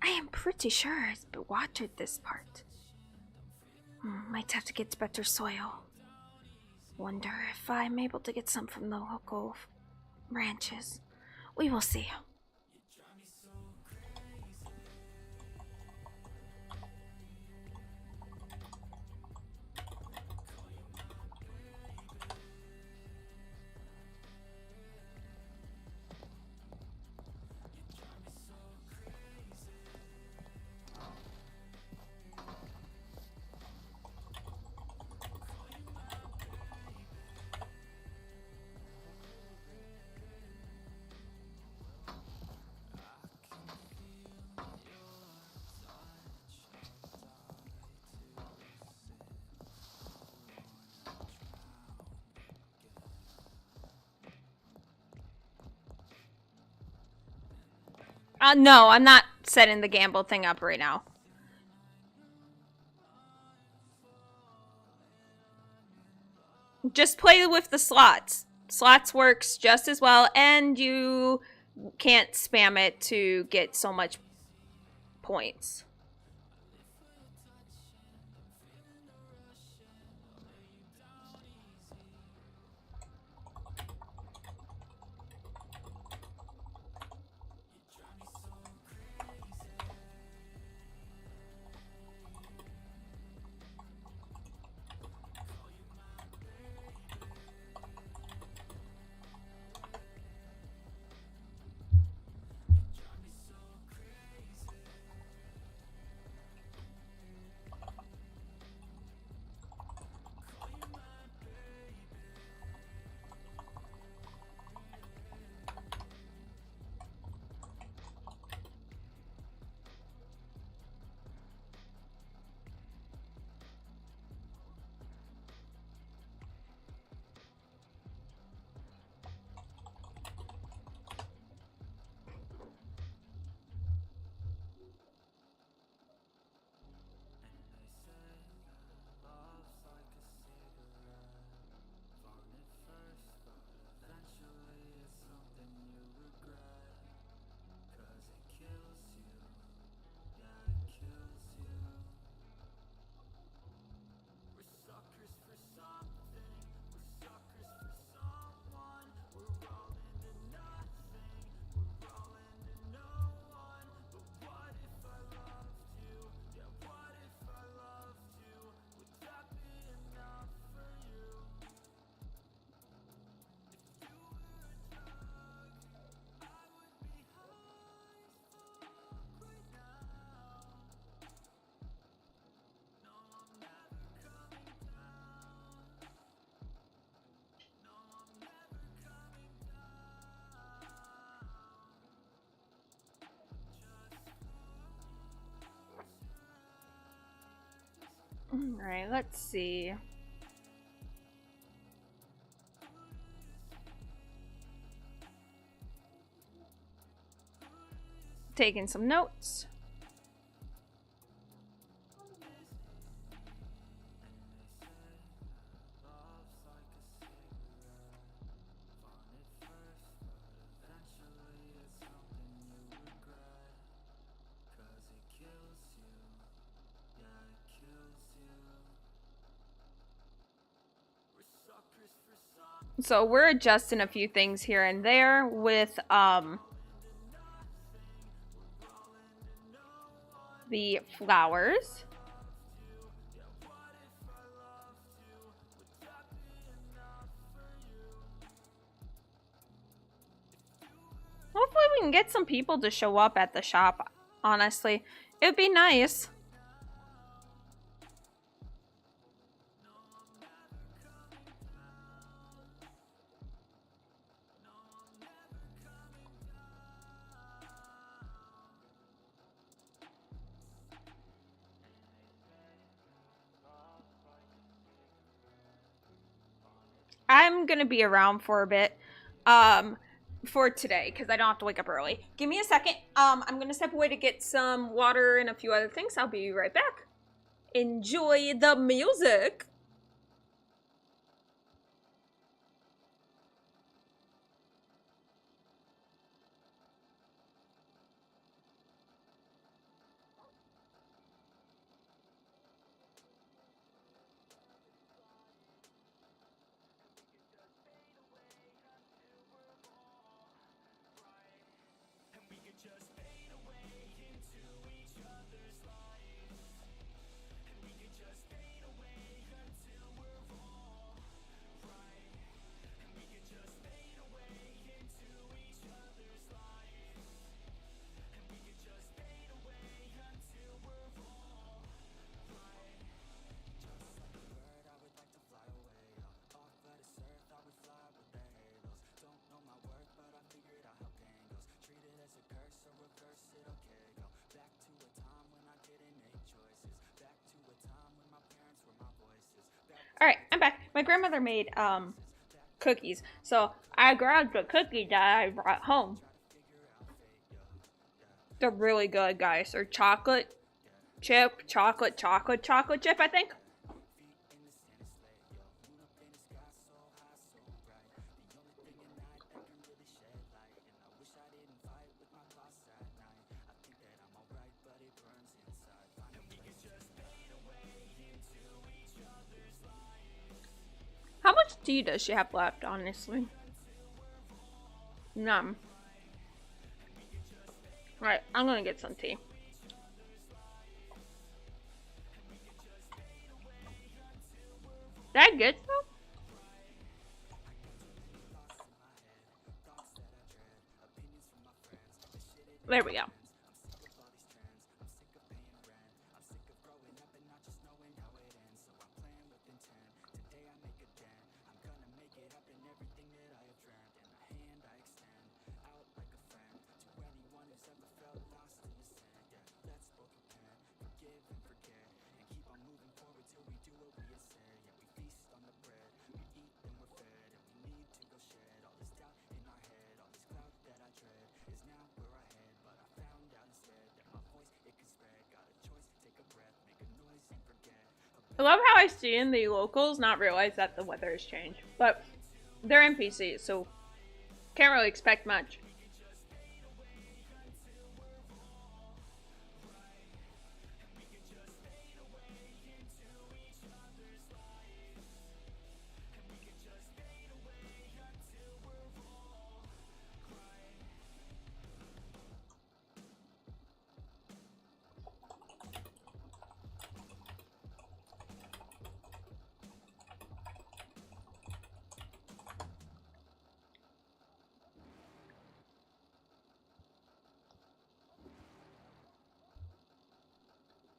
C: I am pretty sure it's been watered this part. Might have to get better soil. Wonder if I'm able to get some from the local ranches. We will see. No, I'm not setting the gamble thing up right now. Just play with the slots. Slots works just as well, and you can't spam it to get so much points. Alright, let's see. Taking some notes. So we're adjusting a few things here and there with the flowers. Hopefully we can get some people to show up at the shop, honestly. It would be nice. I'm gonna be around for a bit for today because I don't have to wake up early. Give me a second. I'm gonna step away to get some water and a few other things. I'll be right back. Enjoy the music. Alright, I'm back. My grandmother made cookies, so I grabbed the cookie that I brought home. They're really good, guys. They're chocolate chip, chocolate chip, I think. How much tea does she have left, honestly? None. Alright, I'm gonna get some tea. That good though? There we go. I love how I see in the locals not realize that the weather has changed. But they're NPCs, so can't really expect much.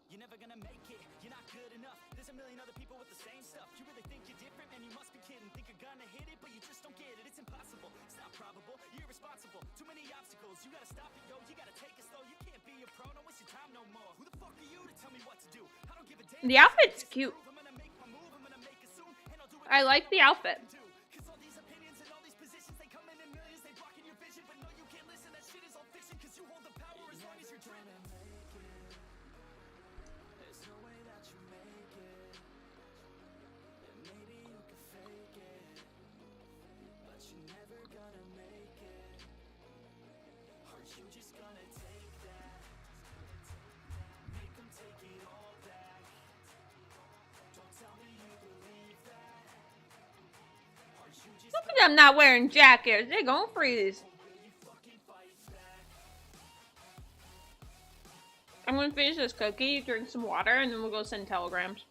B: You're never gonna make it, you're not good enough. There's a million other people with the same stuff. You really think you're different, man, you must be kidding. Think you're gonna hit it, but you just don't get it. It's impossible, it's not probable, you're irresponsible. Too many obstacles, you gotta stop it, yo. You gotta take it slow, you can't be a pro, don't waste your time no more. Who the fuck are you to tell me what to do? I don't give a damn.
C: The outfit's cute. I like the outfit. Look at them not wearing jackets. They're gonna freeze. I'm gonna finish this cookie, drink some water, and then we'll go send telegrams.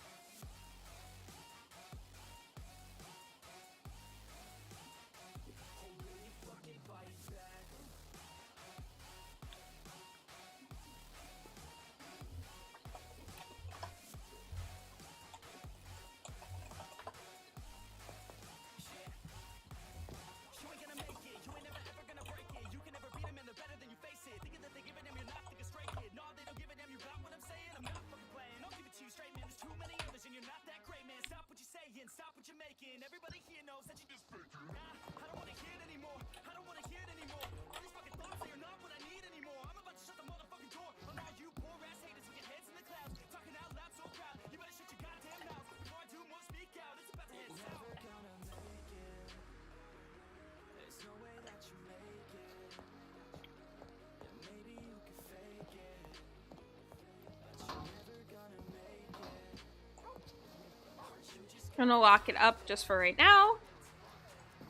C: I'm gonna lock it up just for right now,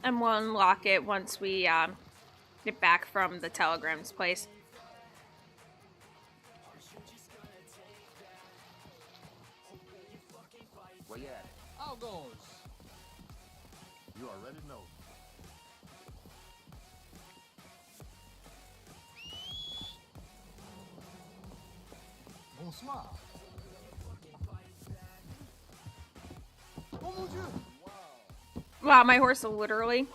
C: and we'll unlock it once we get back from the telegrams place.
D: Where you at? I'll go. You already know. Bonsoir. Oh mon Dieu.
C: Wow, my horse will literally.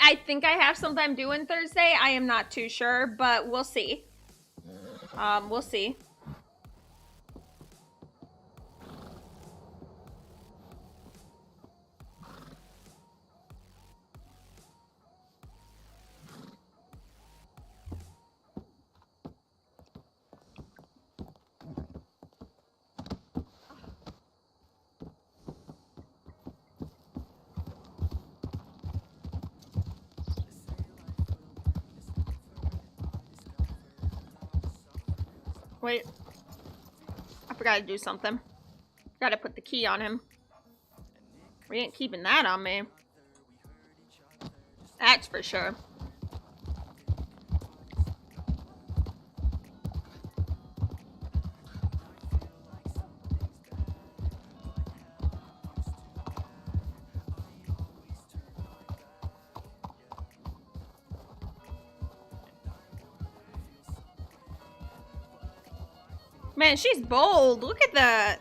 C: I think I have something I'm doing Thursday. I am not too sure, but we'll see. We'll see. Wait. I forgot to do something. Gotta put the key on him. We ain't keeping that on me. That's for sure. Man, she's bold. Look at that.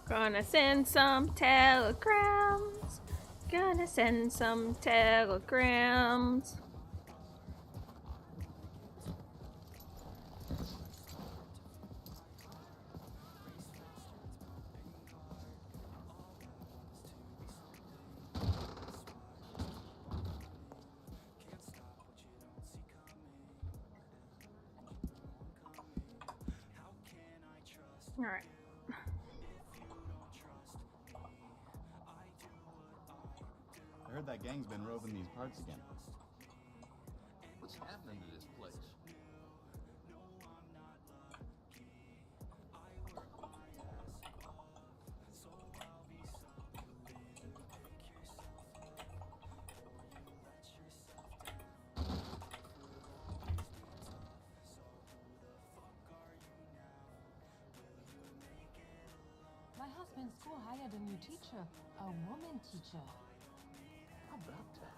C: Gonna send some telegrams. Gonna send some telegrams. All right.
E: heard that gang's been roving these parts again.
D: What's happening to this place?
F: My husband's school hired a new teacher, a woman teacher.
D: How about that?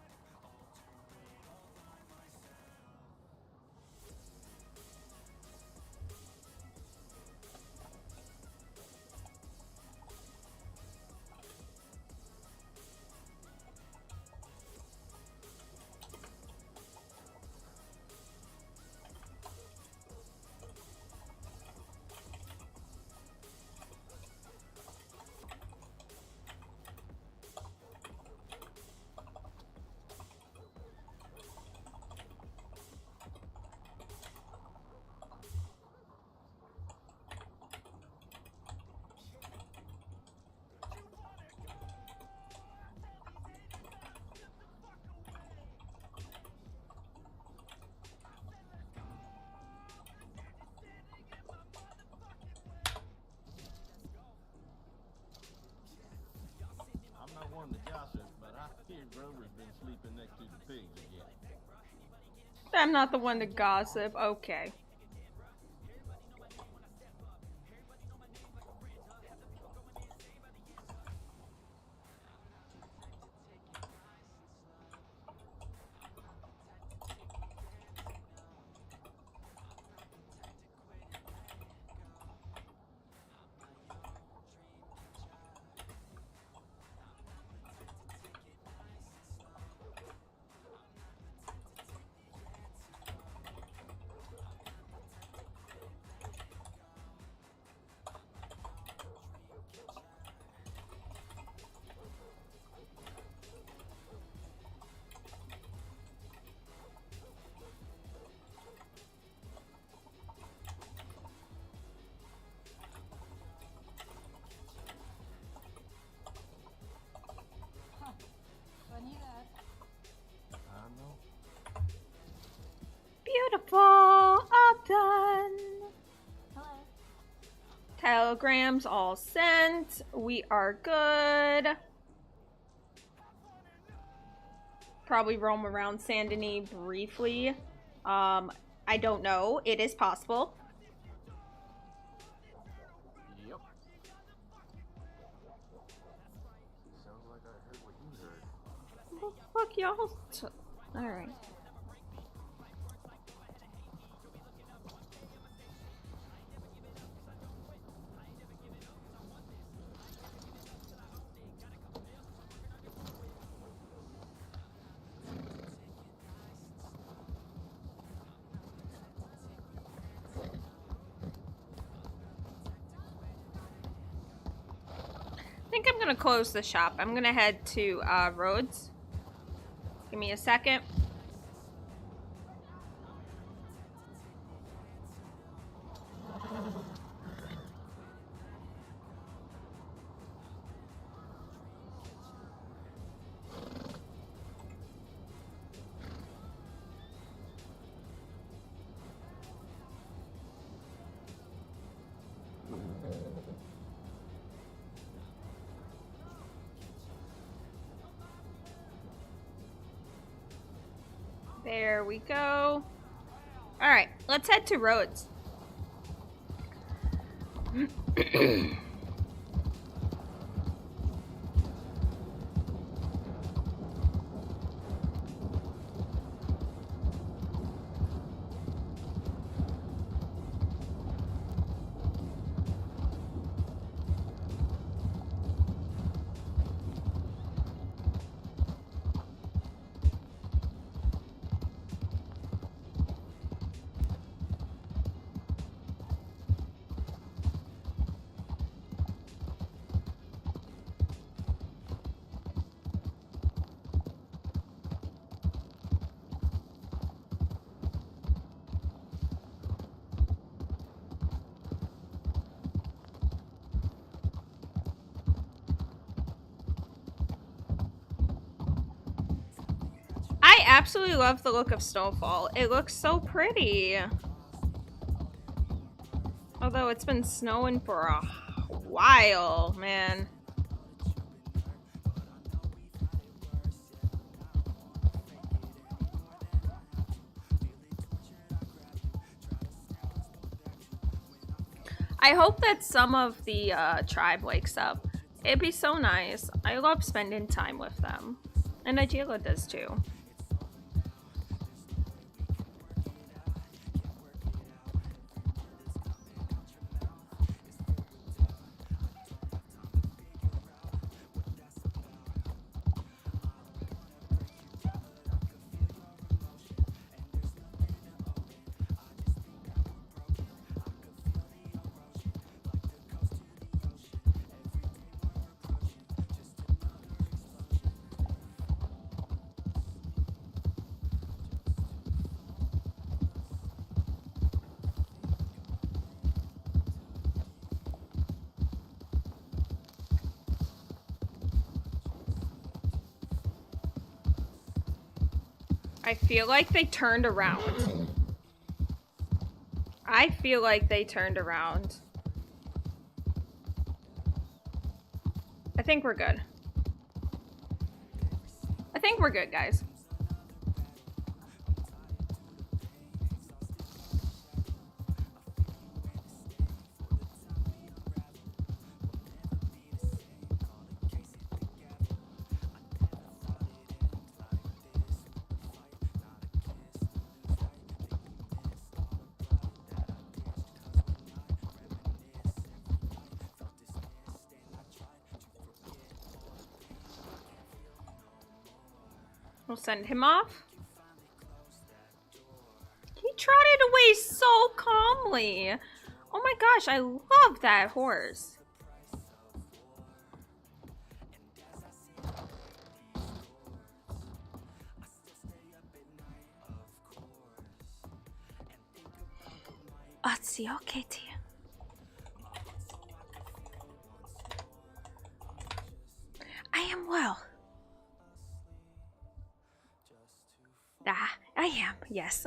D: I'm not one to gossip, but I hear Grover's been sleeping next to the pigs again.
C: I'm not the one to gossip. Okay.
D: I know.
C: Beautiful. All done.
F: Hello.
C: Telegrams all sent. We are good. Probably roam around Saint Denis briefly. I don't know. It is possible.
D: Yep. Sounds like I heard what you heard.
C: Well, fuck y'all. Alright. I think I'm gonna close the shop. I'm gonna head to Rhodes. Give me a second. There we go. All right, let's head to Rhodes. absolutely love the look of snowfall. It looks so pretty. Although it's been snowing for a while, man. I hope that some of the tribe wakes up. It'd be so nice. I love spending time with them. And Atsila does too. I feel like they turned around. I feel like they turned around. I think we're good. I think we're good, guys. We'll send him off. He trotted away so calmly. Oh my gosh, I love that horse. Atsila, Katie. I am well. I am, yes.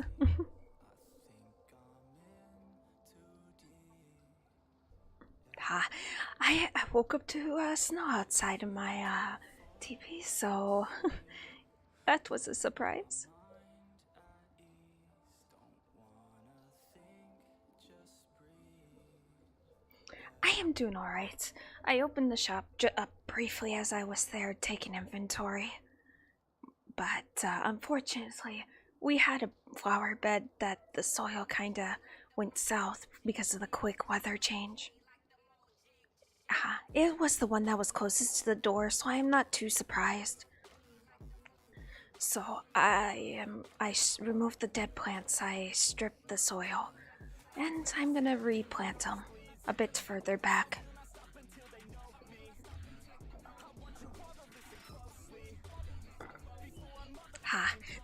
C: I woke up to snow outside of my teepee, so that was a surprise. I am doing alright. I opened the shop briefly as I was there taking inventory. But unfortunately, we had a flower bed that the soil kinda went south because of the quick weather change. It was the one that was closest to the door, so I am not too surprised. So I removed the dead plants, I stripped the soil, and I'm gonna replant them a bit further back.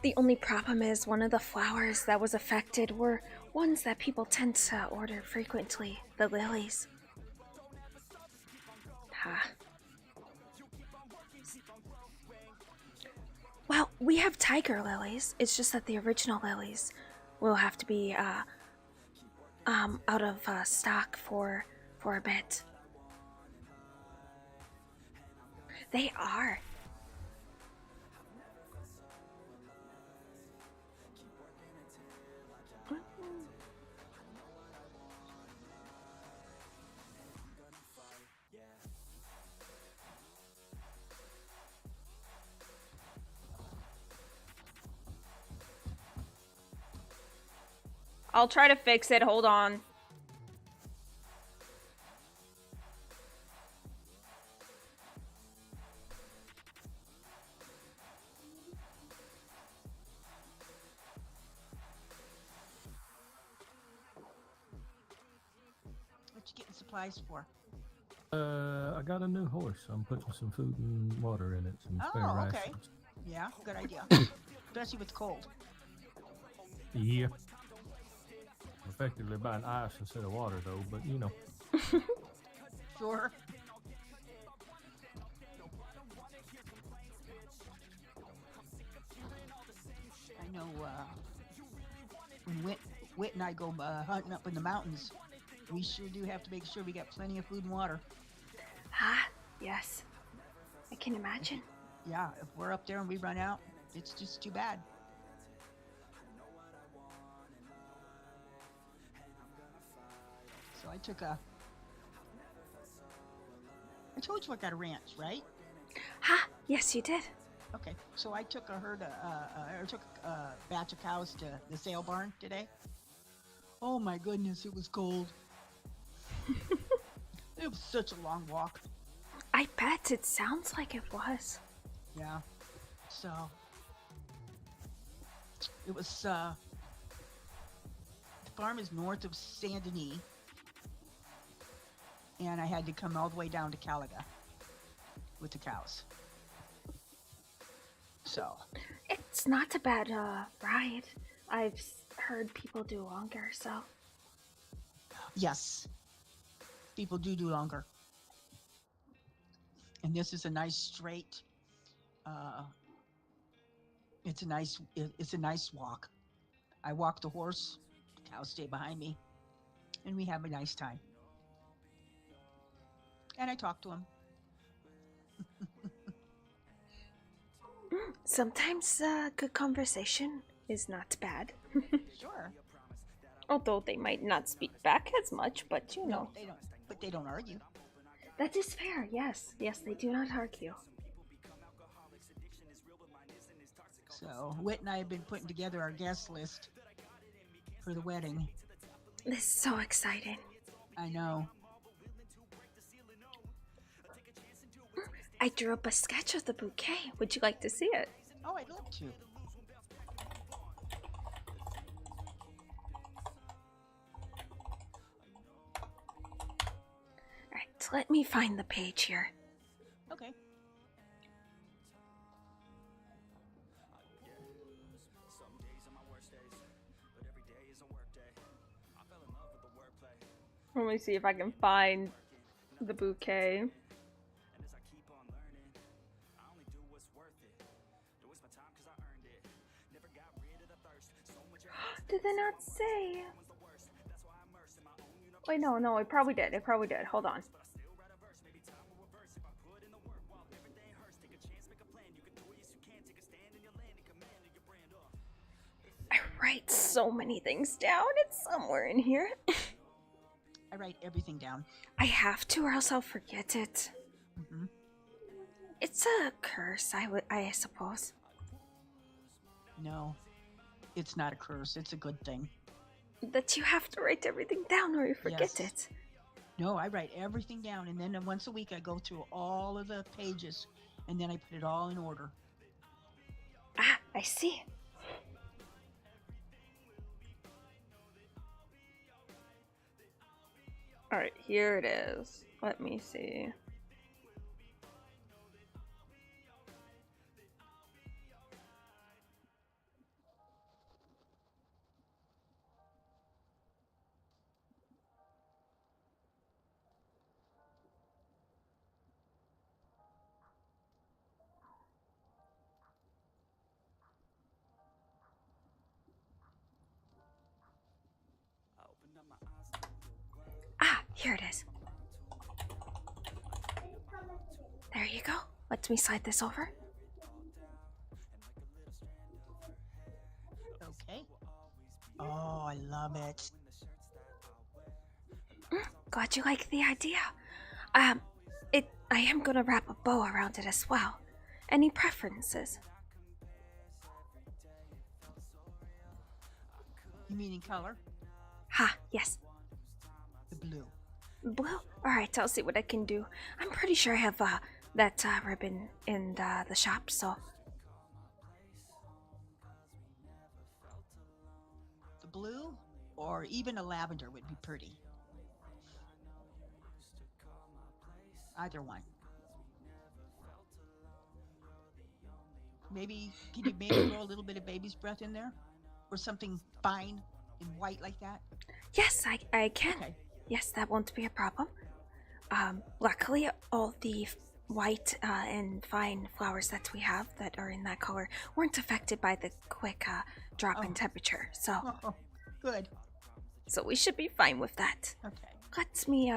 C: The only problem is one of the flowers that was affected were ones that people tend to order frequently, the lilies. Well, we have tiger lilies. It's just that the original lilies will have to be out of stock for a bit. They are. I'll try to fix it. Hold on.
G: What you getting supplies for?
D: I got a new horse. I'm putting some food and water in it, some spare
G: Oh, okay.
D: rations.
G: Yeah, good idea. Especially with cold.
D: Yeah. Effectively buying ice instead of water, though, but you know.
G: Sure. I know when Whit and I go hunting up in the mountains, we sure do have to make sure we got plenty of food and water.
C: Ah, yes. I can imagine.
G: Yeah, if we're up there and we run out, it's just too bad. So I told you I got a ranch, right?
C: Ha! Yes, you did.
G: Okay, so I took a batch of cows to the sale barn today. Oh my goodness, it was cold. It was such a long walk.
C: I bet it sounds like it was.
G: Yeah. So it was the farm is north of Saint Denis, and I had to come all the way down to Calaga with the cows. So
C: It's not a bad ride. I've heard people do longer, so.
G: yes, people do longer. And this is a nice straight. It's a nice walk. I walk the horse, the cows stay behind me, and we have a nice time. And I talk to him.
C: Sometimes good conversation is not bad.
G: Sure.
C: Although they might not speak back as much, but you know.
G: They don't. But they don't argue.
C: That is fair, yes. Yes, they do not argue.
G: So Whit and I have been putting together our guest list for the wedding.
C: This is so exciting.
G: I know.
C: I drew up a sketch of the bouquet. Would you like to see it?
G: Oh, I'd love to.
C: Alright, let me find the page here.
G: Okay.
C: Let me see if I can find the bouquet. Did they not say? Wait, no, it probably did. It probably did. Hold on. I write so many things down. It's somewhere in here.
G: I write everything down.
C: I have to, or else I'll forget it.
G: Mm-hmm.
C: It's a curse, I suppose.
G: No, it's not a curse. It's a good thing.
C: That you have to write everything down or you forget
G: Yes.
C: it.
G: No, I write everything down, and then once a week I go through all of the pages, and then I put it all in order.
C: Ah, I see. Alright, here it is. Let me see. Ah, here it is. There you go. Let me slide this over.
G: Okay. Oh, I love it.
C: Glad you like the idea. I am gonna wrap a bow around it as well. Any preferences?
G: You mean in color?
C: Ha, yes.
G: The blue.
C: Blue? Alright, I'll see what I can do. I'm pretty sure I have that ribbon in the shop, so.
G: The blue, or even a lavender would be pretty. Either one. Maybe, can you maybe throw a little bit of baby's breath in there? Or something fine and white like that?
C: Yes, I can.
G: Okay.
C: Yes, that won't be a problem. Luckily, all the white and fine flowers that we have that are in that color weren't affected by the quick drop in temperature.
G: Oh, good.
C: So we should be fine with that.
G: Okay.
C: Let me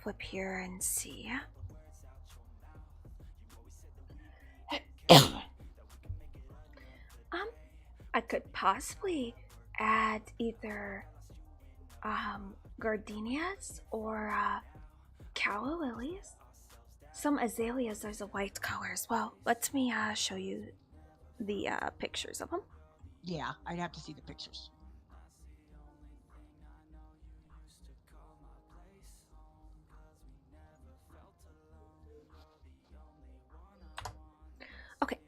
C: flip here and see. I could possibly add either gardenias or calla lilies. Some azaleas, there's a white color as well. Let me show you the pictures of them.
G: Yeah, I'd have to see the pictures.
C: Okay,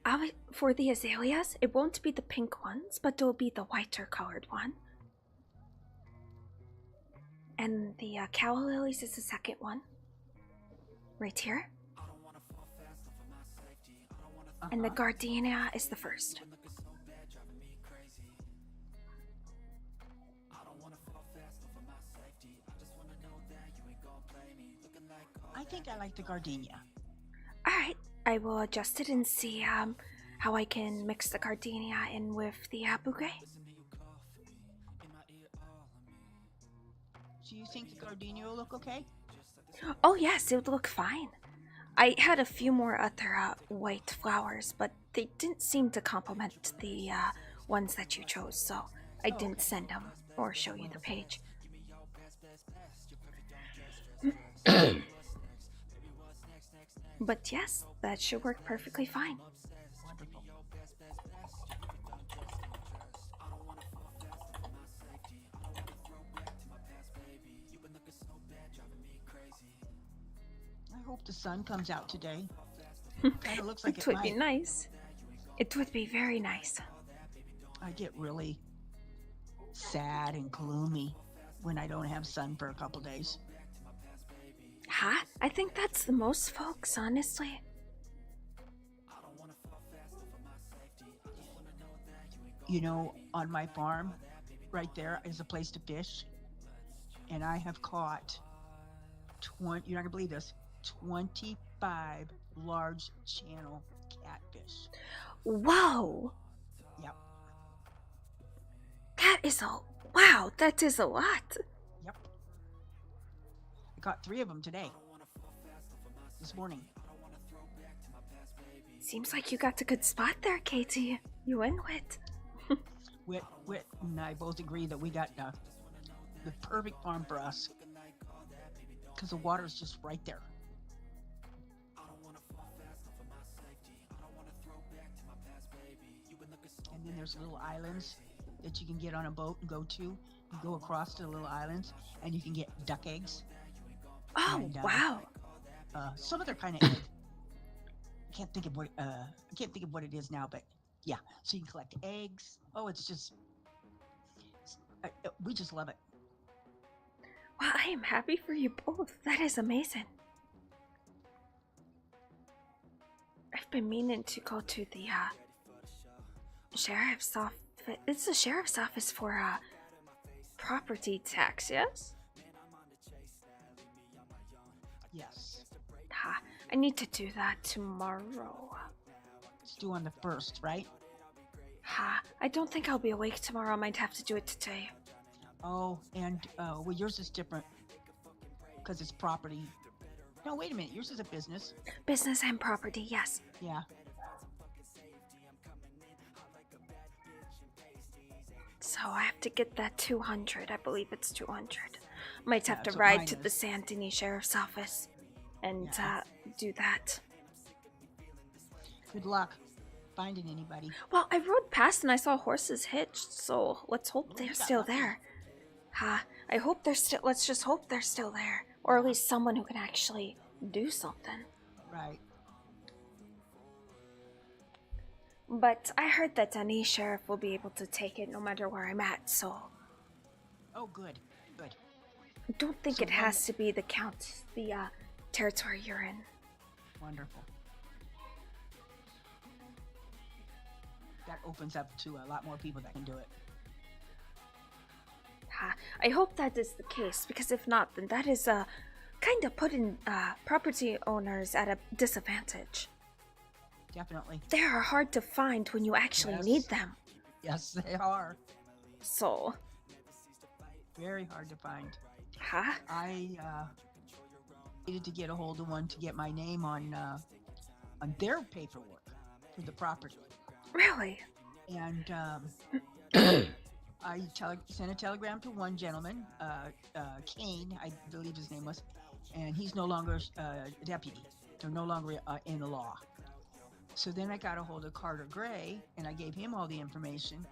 C: for the azaleas, it won't be the pink ones, but it'll be the whiter colored one. And the calla lilies is the second one. Right here. And the gardenia is the first.
G: I think I like the gardenia.
C: Alright, I will adjust it and see how I can mix the gardenia in with the bouquet.
G: Do you think the gardenia will look okay?
C: Oh yes, it would look fine. I had a few more other white flowers, but they didn't seem to complement the ones that you chose, so I didn't send them or show you the page. But yes, that should work perfectly fine.
G: Wonderful. I hope the sun comes out today. Kind of looks like
C: It would be
G: might.
C: nice. It would be very nice.
G: I get really sad and gloomy when I don't have sun for a couple days.
C: Huh? I think that's the most folks, honestly.
G: You know, on my farm, right there is a place to fish, and I have caught 20, you're not gonna believe this, 25 large channel catfish.
C: Whoa!
G: Yep,
C: That is wow, that is a lot.
G: yep. I caught 3 of them today, this morning.
C: Seems like you got a good spot there, Katie. You and Wit.
G: Wit and I both agree that we got the perfect farm for us, because the water is just right there. And then there's little islands that you can get on a boat and go to. You go across to the little islands, and you can get duck eggs.
C: Oh,
G: And,
C: wow.
G: Some other kind of egg. I can't think of what it is now, but yeah. So you can collect eggs. Oh, it's just we just love it.
C: Well, I am happy for you both. That is amazing. I've been meaning to go to the sheriff's office. It's the sheriff's office for property tax, yes?
G: Yes.
C: I need to do that tomorrow.
G: It's due on the 1st, right?
C: I don't think I'll be awake tomorrow. I might have to do it today.
G: Oh, and well, yours is different because it's property. No, wait a minute. Yours is a business.
C: Business and property, yes.
G: Yeah.
C: So I have to get that 200. I believe it's 200. Might have to
G: that's what
C: ride
G: mine
C: to the
G: is.
C: Saint Denis Sheriff's Office and
G: Yeah.
C: do that.
G: Good luck finding anybody.
C: Well, I rode past and I saw horses hitched, so let's hope
G: Well,
C: they're
G: you got
C: still
G: lucky.
C: there. I hope they're still. Let's just hope they're still there, or at least someone who can actually do something.
G: Right.
C: But I heard that any sheriff will be able to take it no matter where I'm at, so
G: Oh, good. Good.
C: I don't think
G: So
C: it has to be the territory you're in.
G: Wonderful. That opens up to a lot more people that can do it.
C: I hope that is the case, because if not, then that is kind of putting property owners at a disadvantage.
G: Definitely.
C: They are hard to find when you actually
G: Yes.
C: need them.
G: Yes, they are.
C: So,
G: Very hard to find.
C: huh?
G: I needed to get a hold of one to get my name on their paperwork for the property.
C: Really?
G: And I sent a telegram to one gentleman, Kane, I believe his name was, and he's no longer a deputy. They're no longer in the law. So then I got a hold of Carter Gray, and I gave him all the information.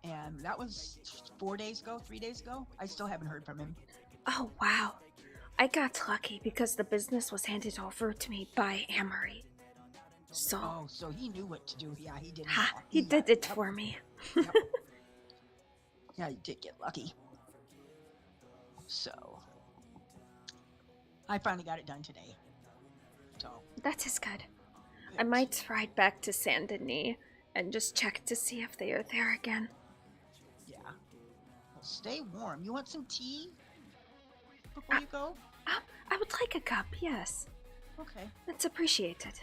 G: And that was 3 days ago. I still haven't heard from him.
C: Oh, wow. I got lucky because the business was handed over to me by Amory. So,
G: Oh, so he knew what to do. Yeah, he did.
C: he did it for me.
G: Yep. Yeah, you did get lucky. So, I finally got it done today. So,
C: That is good. I might ride back to Saint Denis and just check to see if they are there again.
G: yeah. Well, stay warm. You want some tea before you go?
C: I would like a cup, yes.
G: Okay.
C: That's appreciated.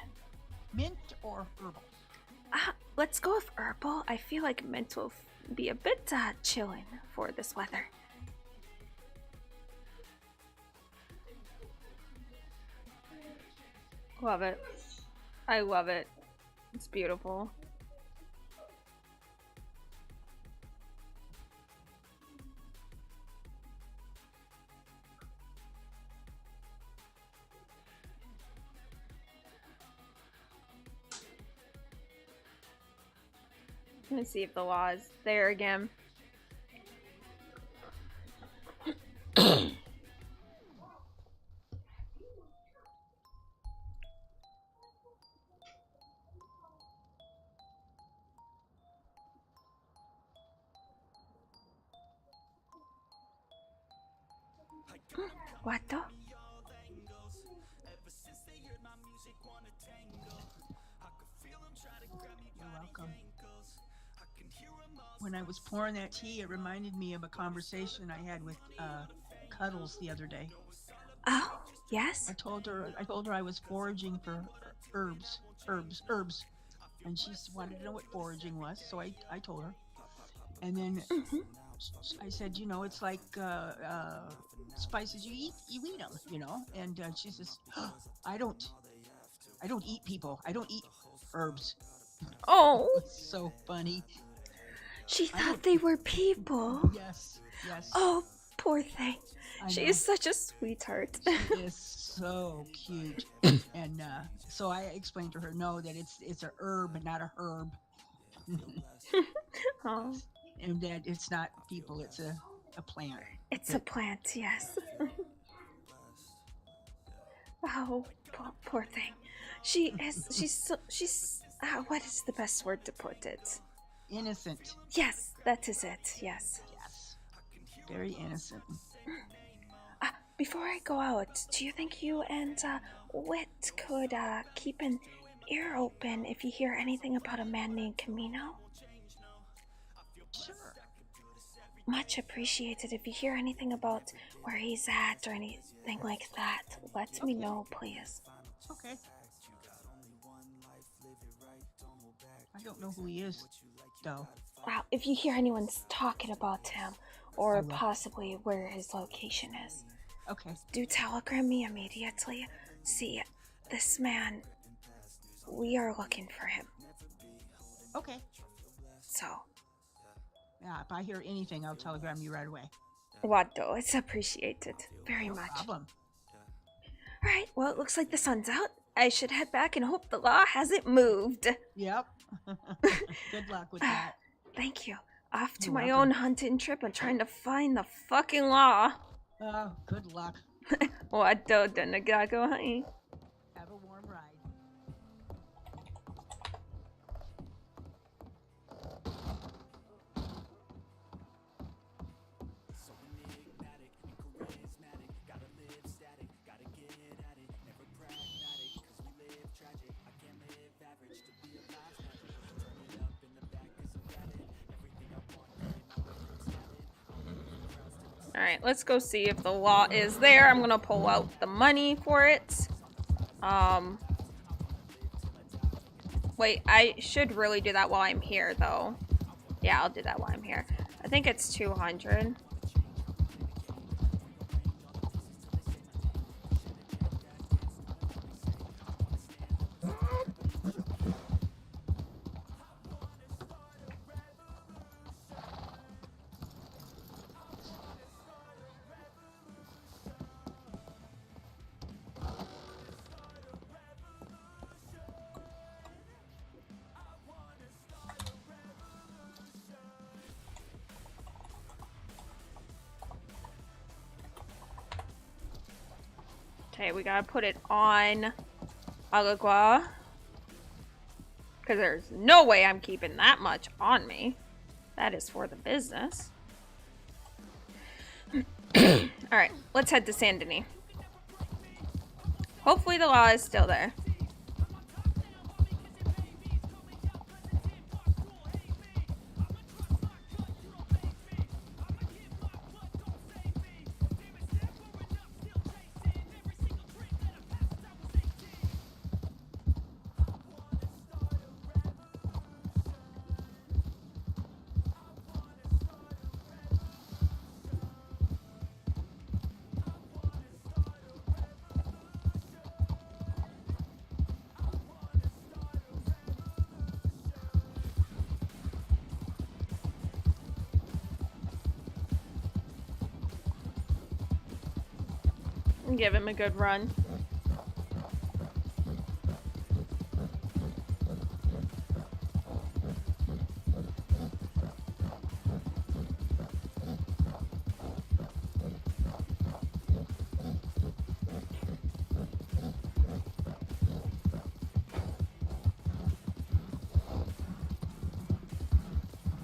G: Mint or herbal?
C: Let's go with herbal. I feel like mint will be a bit chilling for this weather. Love it. I love it. It's beautiful. Let me see if the law is there again. What the?
G: You're welcome. When I was pouring that tea, it reminded me of a conversation I had with Cuddles the other day.
C: Oh, yes?
G: I told her I was foraging for herbs, and she wanted to know what foraging was. So I told her, and then I said, you know, it's like spices. You eat them, you know. And she says, oh, I don't eat people. I don't eat herbs.
C: Oh,
G: It's so funny.
C: she thought they were people.
G: Yes.
C: Oh, poor thing.
G: I
C: She
G: know.
C: is such a sweetheart.
G: She is so cute. And so I explained to her, no, that it's a herb and not a herb.
C: Oh,
G: And that it's not people, it's a plant.
C: it's a plant, yes. Oh, poor thing. She's what is the best word to put it?
G: Innocent.
C: Yes, that is it, yes.
G: Yes. Very innocent.
C: Before I go out, do you think you and Wit could keep an ear open if you hear anything about a man named Camino?
G: Sure.
C: Much appreciated. If you hear anything about where he's at or anything like that, let me know, please.
G: Okay. I don't know who he is, though.
C: Wow, if you hear anyone talking about him, or
G: I will.
C: possibly where his location is,
G: Okay.
C: do telegram me immediately. See, this man, we are looking for him.
G: Okay.
C: So,
G: Yeah, if I hear anything, I'll telegram you right away.
C: what though? It's appreciated very
G: No
C: much.
G: problem.
C: Alright, well, it looks like the sun's out. I should head back and hope the law hasn't moved.
G: Yep. Good luck with that.
C: Thank you. Off to
G: You're
C: my
G: welcome.
C: own hunting trip and trying to find the fucking law.
G: Oh, good luck.
C: What though? Then I gotta go hunting.
G: Have a warm ride.
C: Alright, let's go see if the law is there. I'm gonna pull out the money for it. Wait, I should really do that while I'm here, though. Yeah, I'll do that while I'm here. I think it's 200. Okay, we gotta put it on Alagua. Because there's no way I'm keeping that much on me. That is for the business. Alright, let's head to Saint Denis. Hopefully the law is still there. And give him a good run.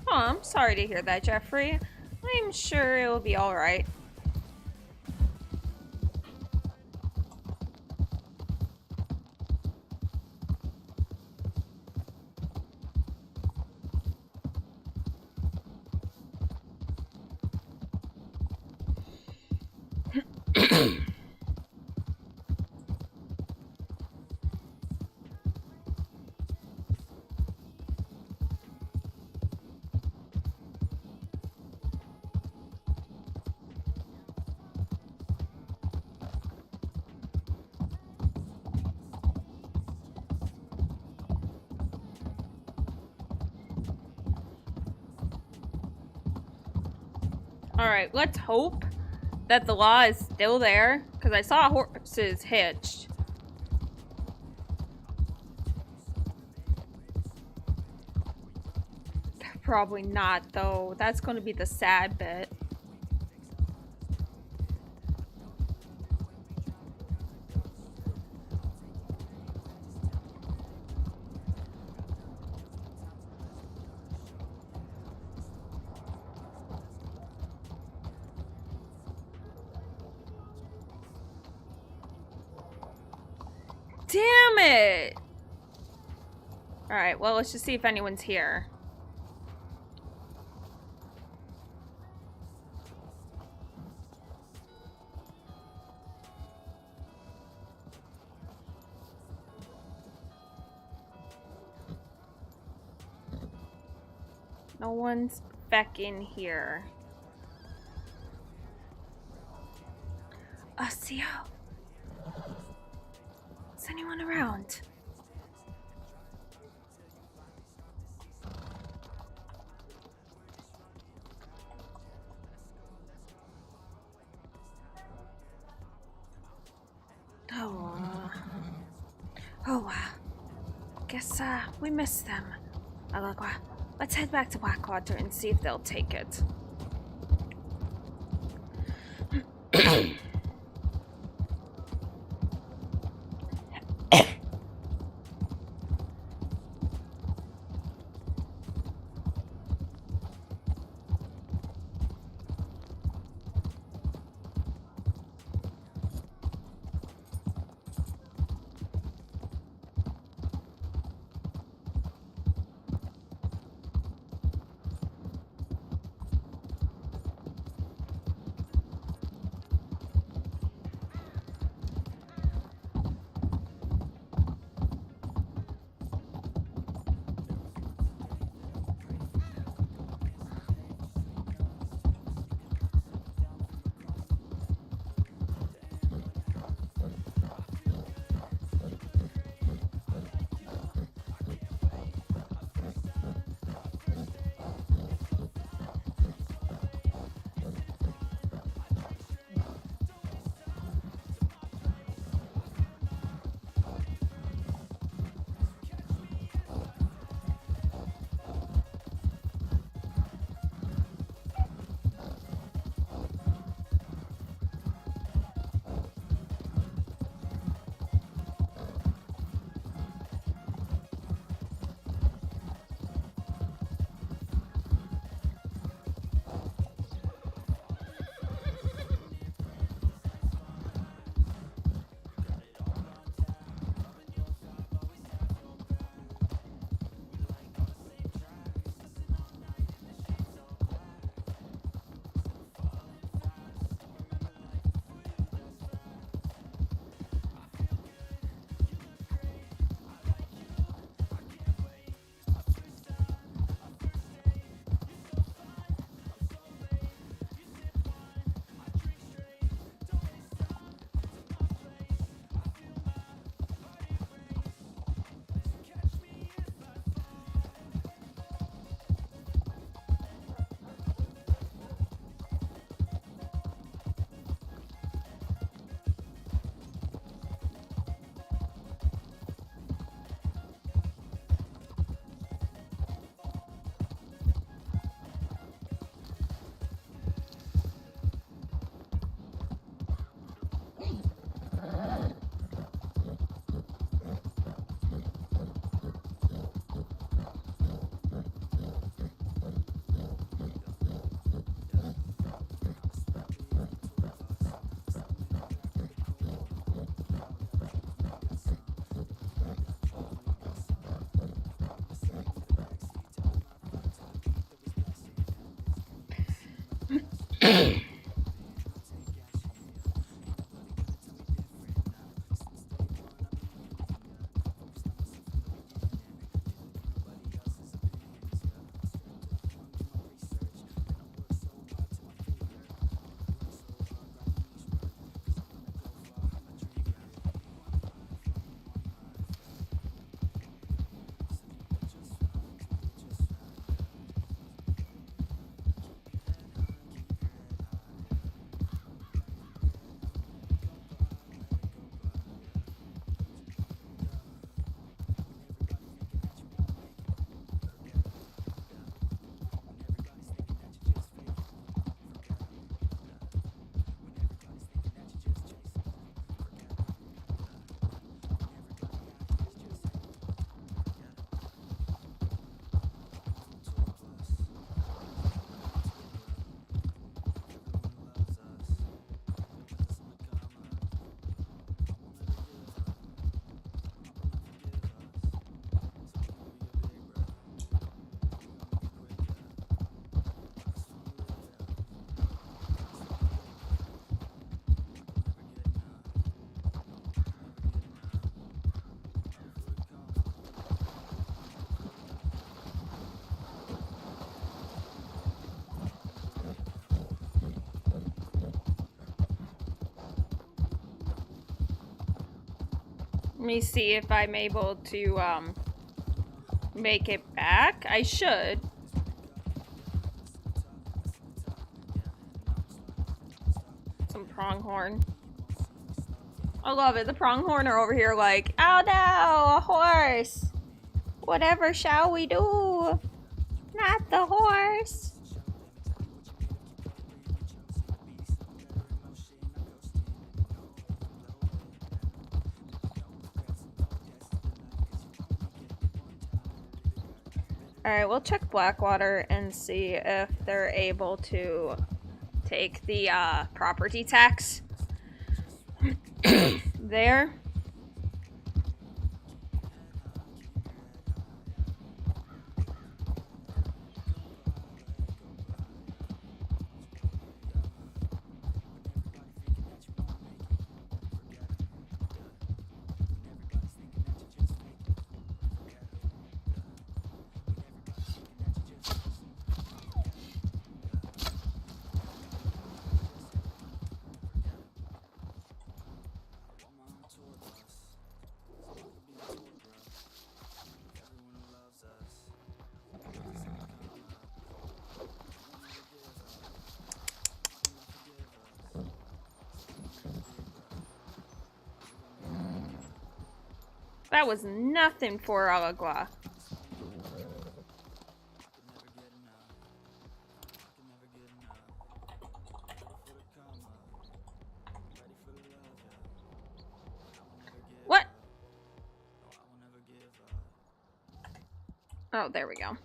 C: Oh, I'm sorry to hear that, Jeffrey. I'm sure it will be alright. Alright, let's hope that the law is still there, because I saw horses hitched. Probably not, though. That's going to be the sad bit. Damn it! Alright, well, let's just see if anyone's here. No one's back in here. Atsila. Is anyone around? Guess we missed them. Alagua, let's head back to Blackwater and see if they'll take it. Let me see if I'm able to make it back. I should. Some pronghorn. I love it. The pronghorn are over here like, oh no, a horse. Whatever shall we do? Not the horse. Alright, we'll check Blackwater and see if they're able to take the property tax there. That was nothing for Alagua. What? Oh, there we go.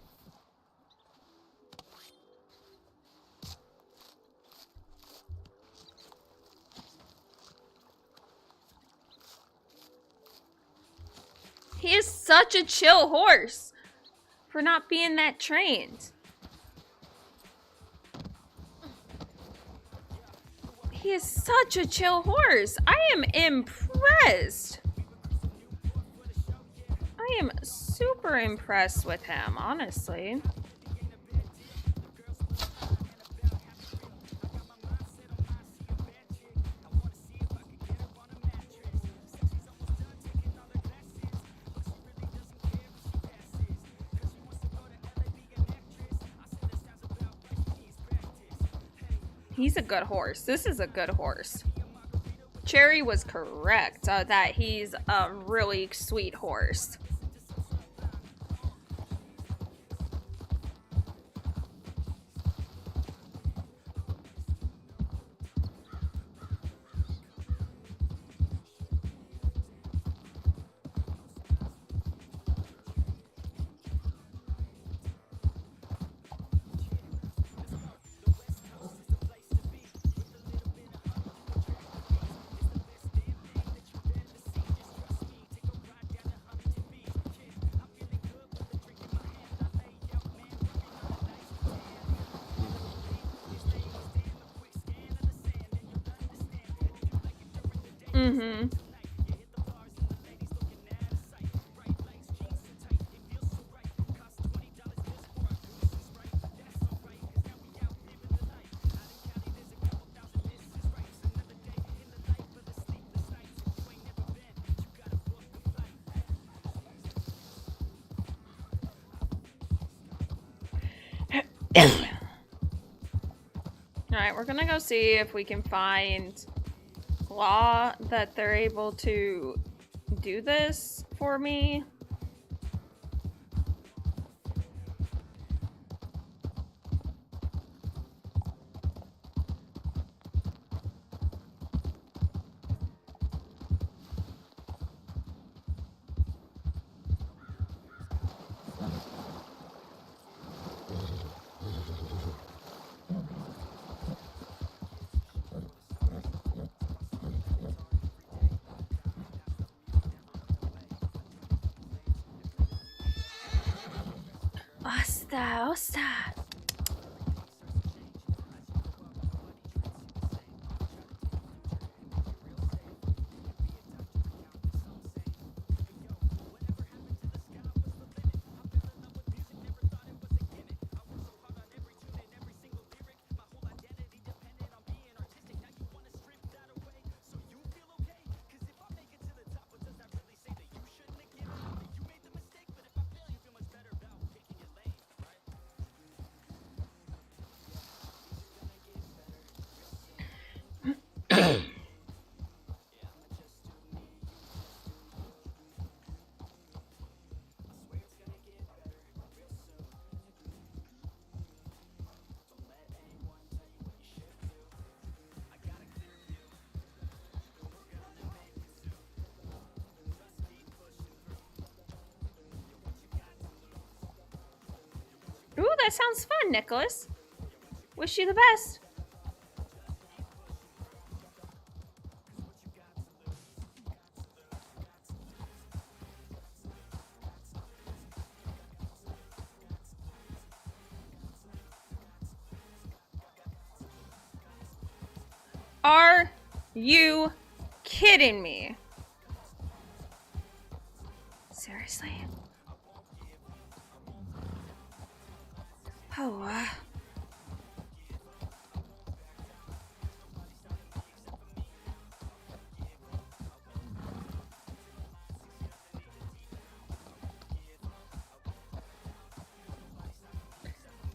C: He is such a chill horse for not being that trained. He is such a chill horse. I am impressed. I am super impressed with him, honestly. He's a good horse. This is a good horse. Cherry was correct that he's a really sweet horse. Mm-hmm. Alright, we're gonna go see if we can find law that they're able to do this for me. Osta, osta. Ooh, that sounds fun, Nicholas. Wish you the best. Are you kidding me? Seriously? Oh,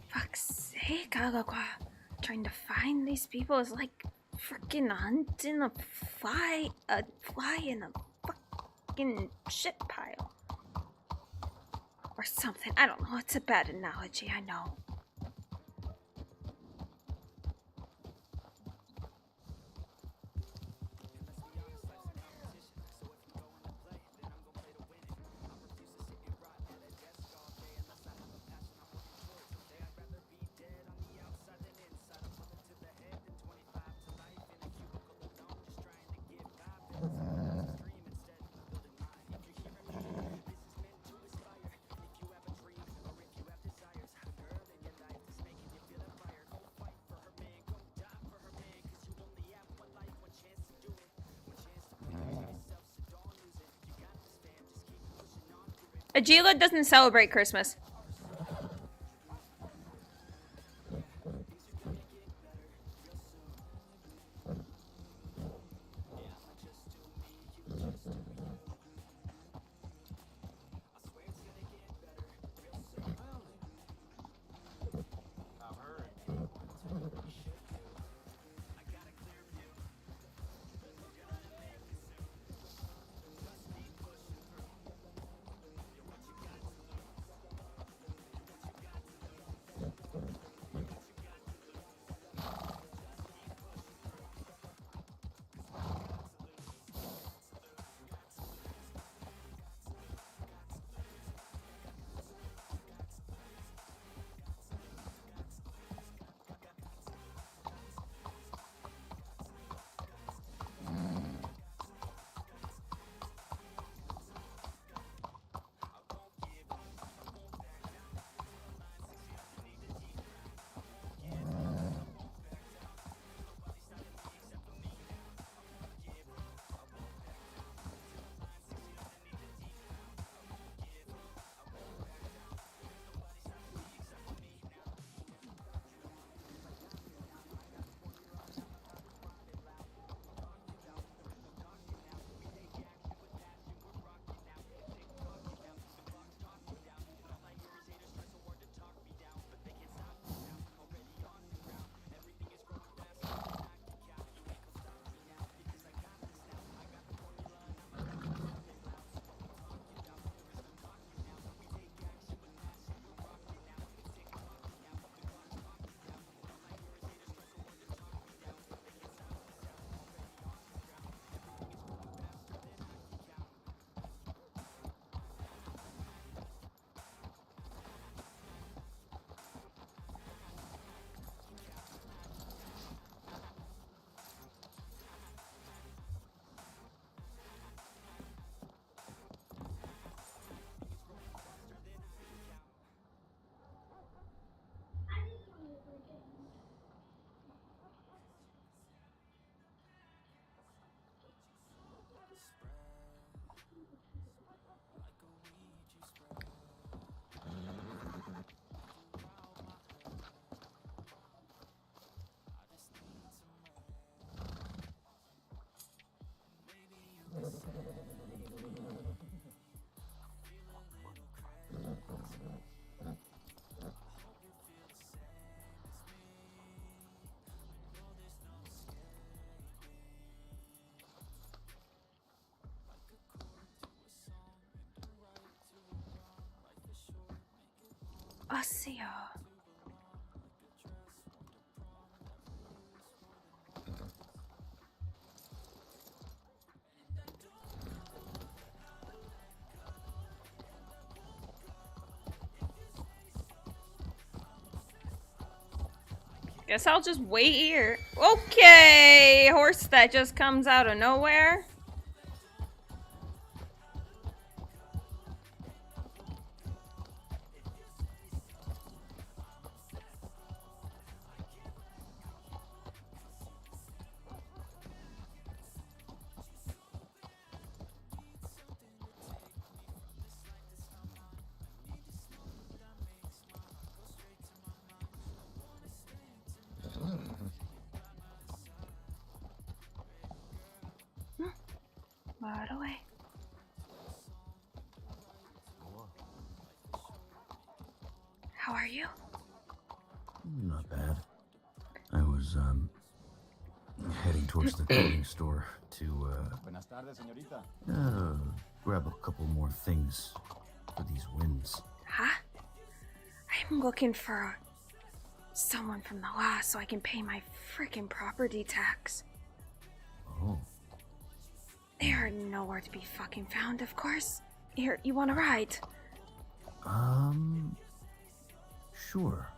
C: fuck's sake, Agua. Trying to find these people is like freaking hunting a fly in a fucking shit pile. Or something. I don't know. It's a bad analogy, I know. Atsila doesn't celebrate Christmas. Atsila. Guess I'll just wait here. Okay, horse that just comes out of nowhere. Right away. How are you?
H: Not bad. I was, heading towards the clothing store to,
E: Buenas tardes, señorita.
H: grab a couple more things for these wins.
C: Huh? I'm looking for someone from the law so I can pay my freaking property tax.
H: Oh.
C: They are nowhere to be fucking found, of course. Here, you want a ride?
H: Sure.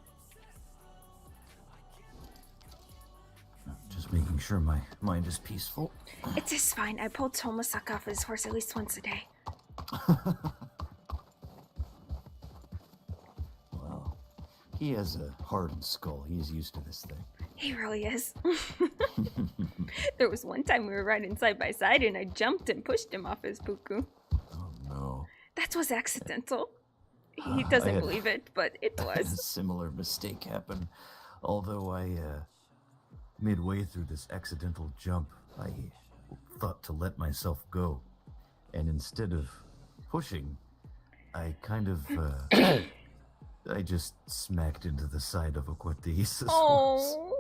H: Just making sure my mind is peaceful.
C: It is fine. I pulled Tomasaka off his horse at least once a day.
H: Well, he has a hardened skull. He is used to this thing.
C: He really is. There was one time we were riding side by side and I jumped and pushed him off his puku.
H: Oh, no.
C: That was accidental. He doesn't believe it, but it
H: I had a
C: was.
H: similar mistake happen. Although midway through this accidental jump, I thought to let myself go. And instead of pushing, I kind of, I just smacked into the side of a Quatis.
C: Oh.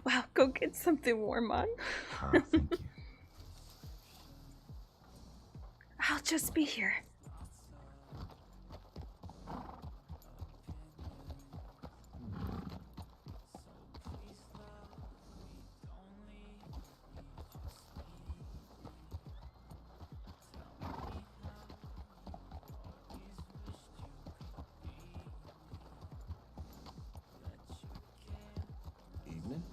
C: Wow, go get something warm on.
H: Thank you.
C: I'll just be here.
E: Evening.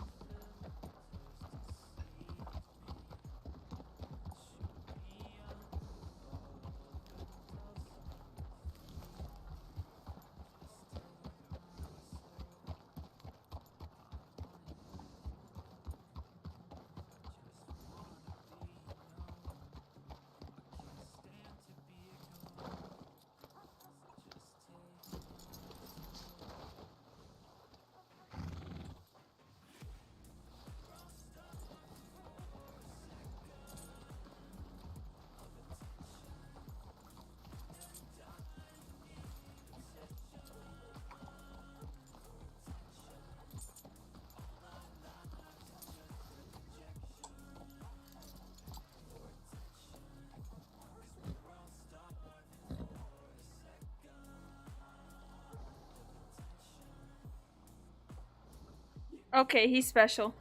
C: Okay, he's special.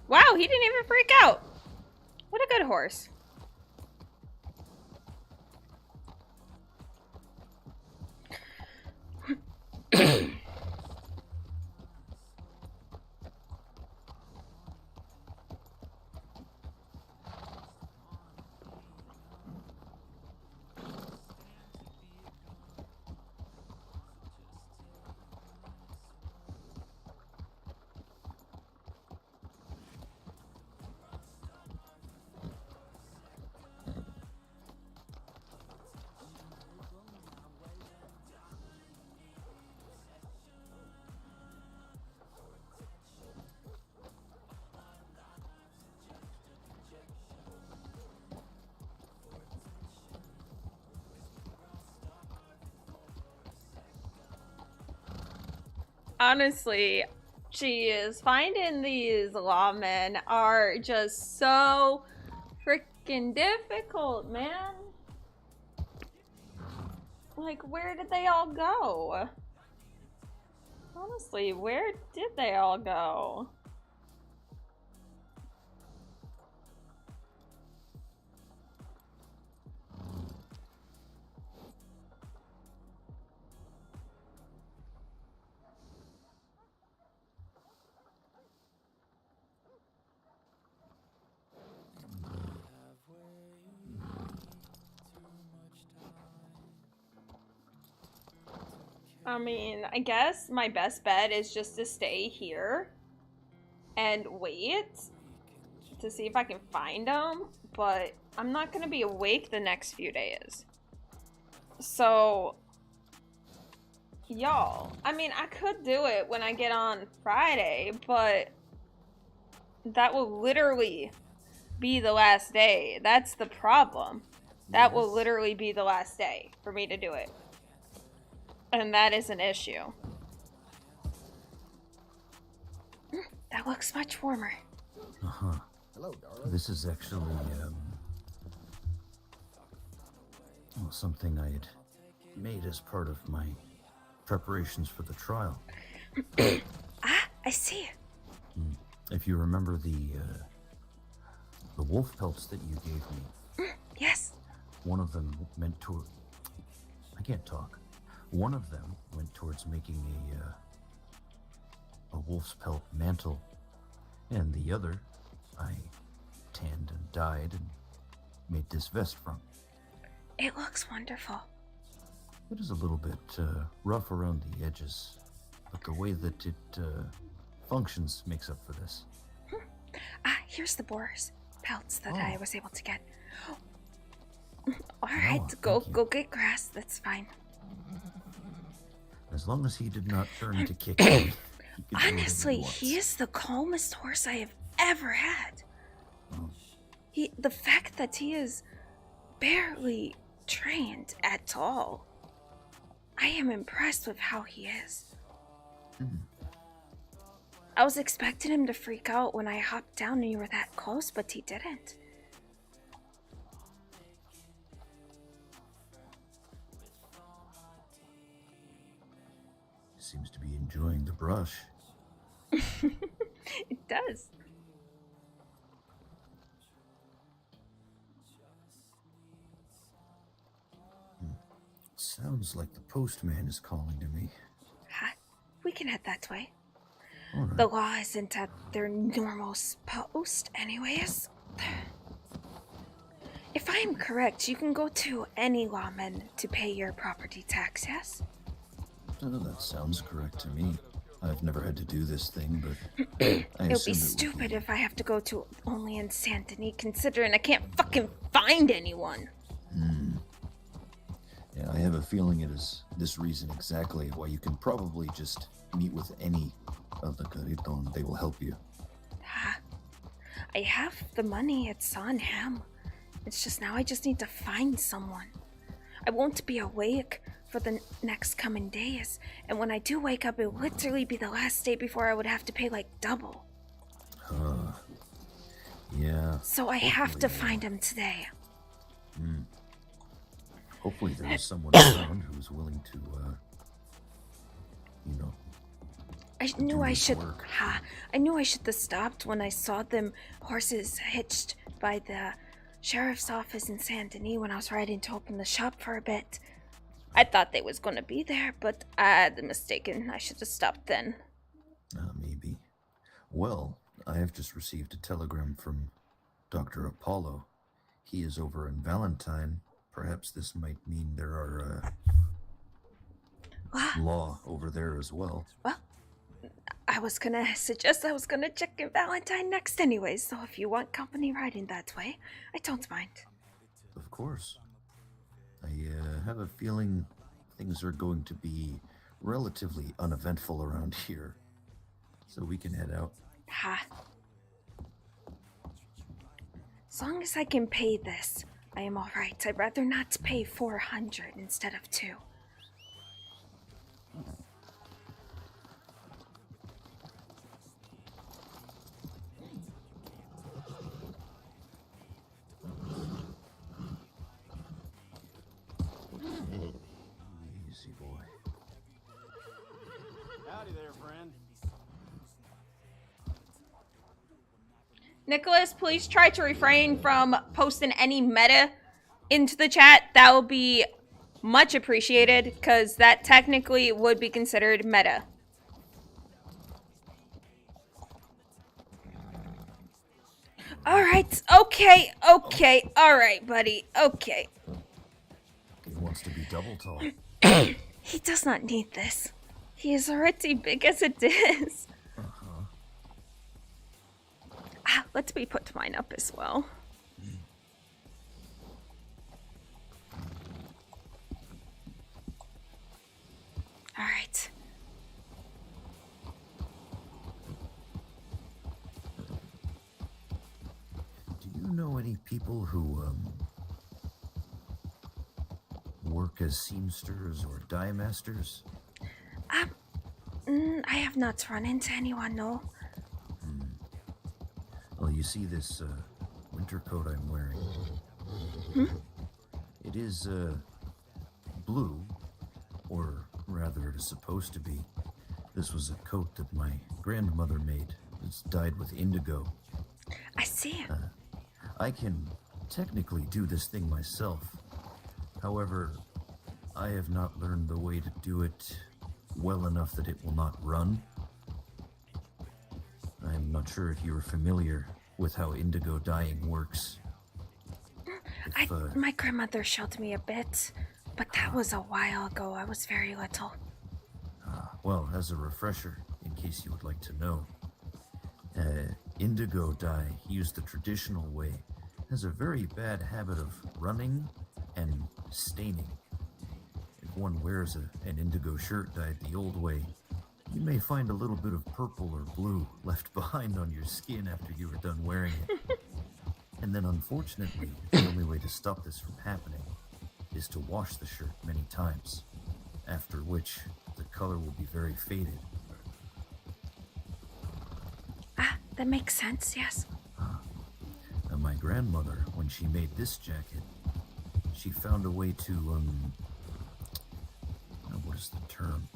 C: Wow, he didn't even freak out. What a good horse. Honestly, geez, finding these lawmen are just so freaking difficult, man. Like, where did they all go? Honestly, where did they all go? I mean, I guess my best bet is just to stay here and wait to see if I can find them, but I'm not gonna be awake the next few days. So, y'all, I mean, I could do it when I get on Friday, but that will literally be the last day. That's the problem. That will literally be the last day for me to do it. And that is an issue. That looks much warmer.
H: Uh-huh.
E: Hello, darling.
H: This is actually, well, something I had made as part of my preparations for the trial.
C: Ah, I see.
H: If you remember the wolf pelts that you gave me,
C: Yes.
H: one of them went toward... I can't talk. One of them went towards making a wolf's pelt mantle, and the other I tanned and dyed and made this vest from.
C: It looks wonderful.
H: It is a little bit rough around the edges, but the way that it functions makes up for this.
C: Ah, here's the boar's pelts that I was able to get. Alright, go get grass, that's fine.
H: As long as he did not turn to kick me.
C: Honestly, he is the calmest horse I have ever had. The fact that he is barely trained at all. I am impressed with how he is. I was expecting him to freak out when I hopped down and you were that close, but he didn't.
H: Seems to be enjoying the brush.
C: It does.
H: Sounds like the postman is calling to me.
C: Ha, we can head that way.
H: All right.
C: The law isn't at their normal post anyways. If I am correct, you can go to any lawman to pay your property tax, yes?
H: That sounds correct to me. I've never had to do this thing, but
C: It'll be stupid if I have to go to only in Saint Denis, considering I can't fucking find anyone.
H: Yeah, I have a feeling it is this reason exactly why you can probably just meet with any of the Cariton. They will help you.
C: I have the money, it's on him. It's just now I just need to find someone. I won't be awake for the next coming days, and when I do wake up, it will literally be the last day before I would have to pay like double.
H: Yeah.
C: So I have to find him today.
H: Hopefully there is someone around who's willing to, you know.
C: I knew I
H: his
C: should.
H: work.
C: I knew I should have stopped when I saw them horses hitched by the sheriff's office in Saint Denis when I was riding to open the shop for a bit. I thought they was gonna be there, but I had mistaken. I should have stopped then.
H: Maybe. Well, I have just received a telegram from Dr. Apollo. He is over in Valentine. Perhaps this might mean there are, law over there as well.
C: Well, I was gonna suggest I was gonna check in Valentine next anyway, so if you want company riding that way, I don't mind.
H: Of course. I have a feeling things are going to be relatively uneventful around here. So we can head out.
C: As long as I can pay this, I am alright. I'd rather not pay 400 instead of 2.
D: Howdy there, friend.
C: Nicholas, please try to refrain from posting any meta into the chat. That will be much appreciated, because that technically would be considered meta. Alright, okay, alright, buddy, okay.
H: He wants to be double tall.
C: He does not need this. He is already big as it is. Let me put mine up as well. Alright.
H: Do you know any people who, work as seamsters or dye masters?
C: I have not run into anyone, no.
H: Well, you see this, winter coat I'm wearing? It is, blue, or rather it is supposed to be. This was a coat that my grandmother made. It's dyed with indigo.
C: I see.
H: I can technically do this thing myself. However, I have not learned the way to do it well enough that it will not run. I'm not sure if you're familiar with how indigo dyeing works.
C: My grandmother showed me a bit, but that was a while ago. I was very little.
H: Well, as a refresher, in case you would like to know, indigo dye, used the traditional way, has a very bad habit of running and staining. If one wears an indigo shirt dyed the old way, you may find a little bit of purple or blue left behind on your skin after you are done wearing it. And then unfortunately, the only way to stop this from happening is to wash the shirt many times, after which the color will be very faded.
C: That makes sense, yes.
H: And my grandmother, when she made this jacket, she found a way to, what is the term?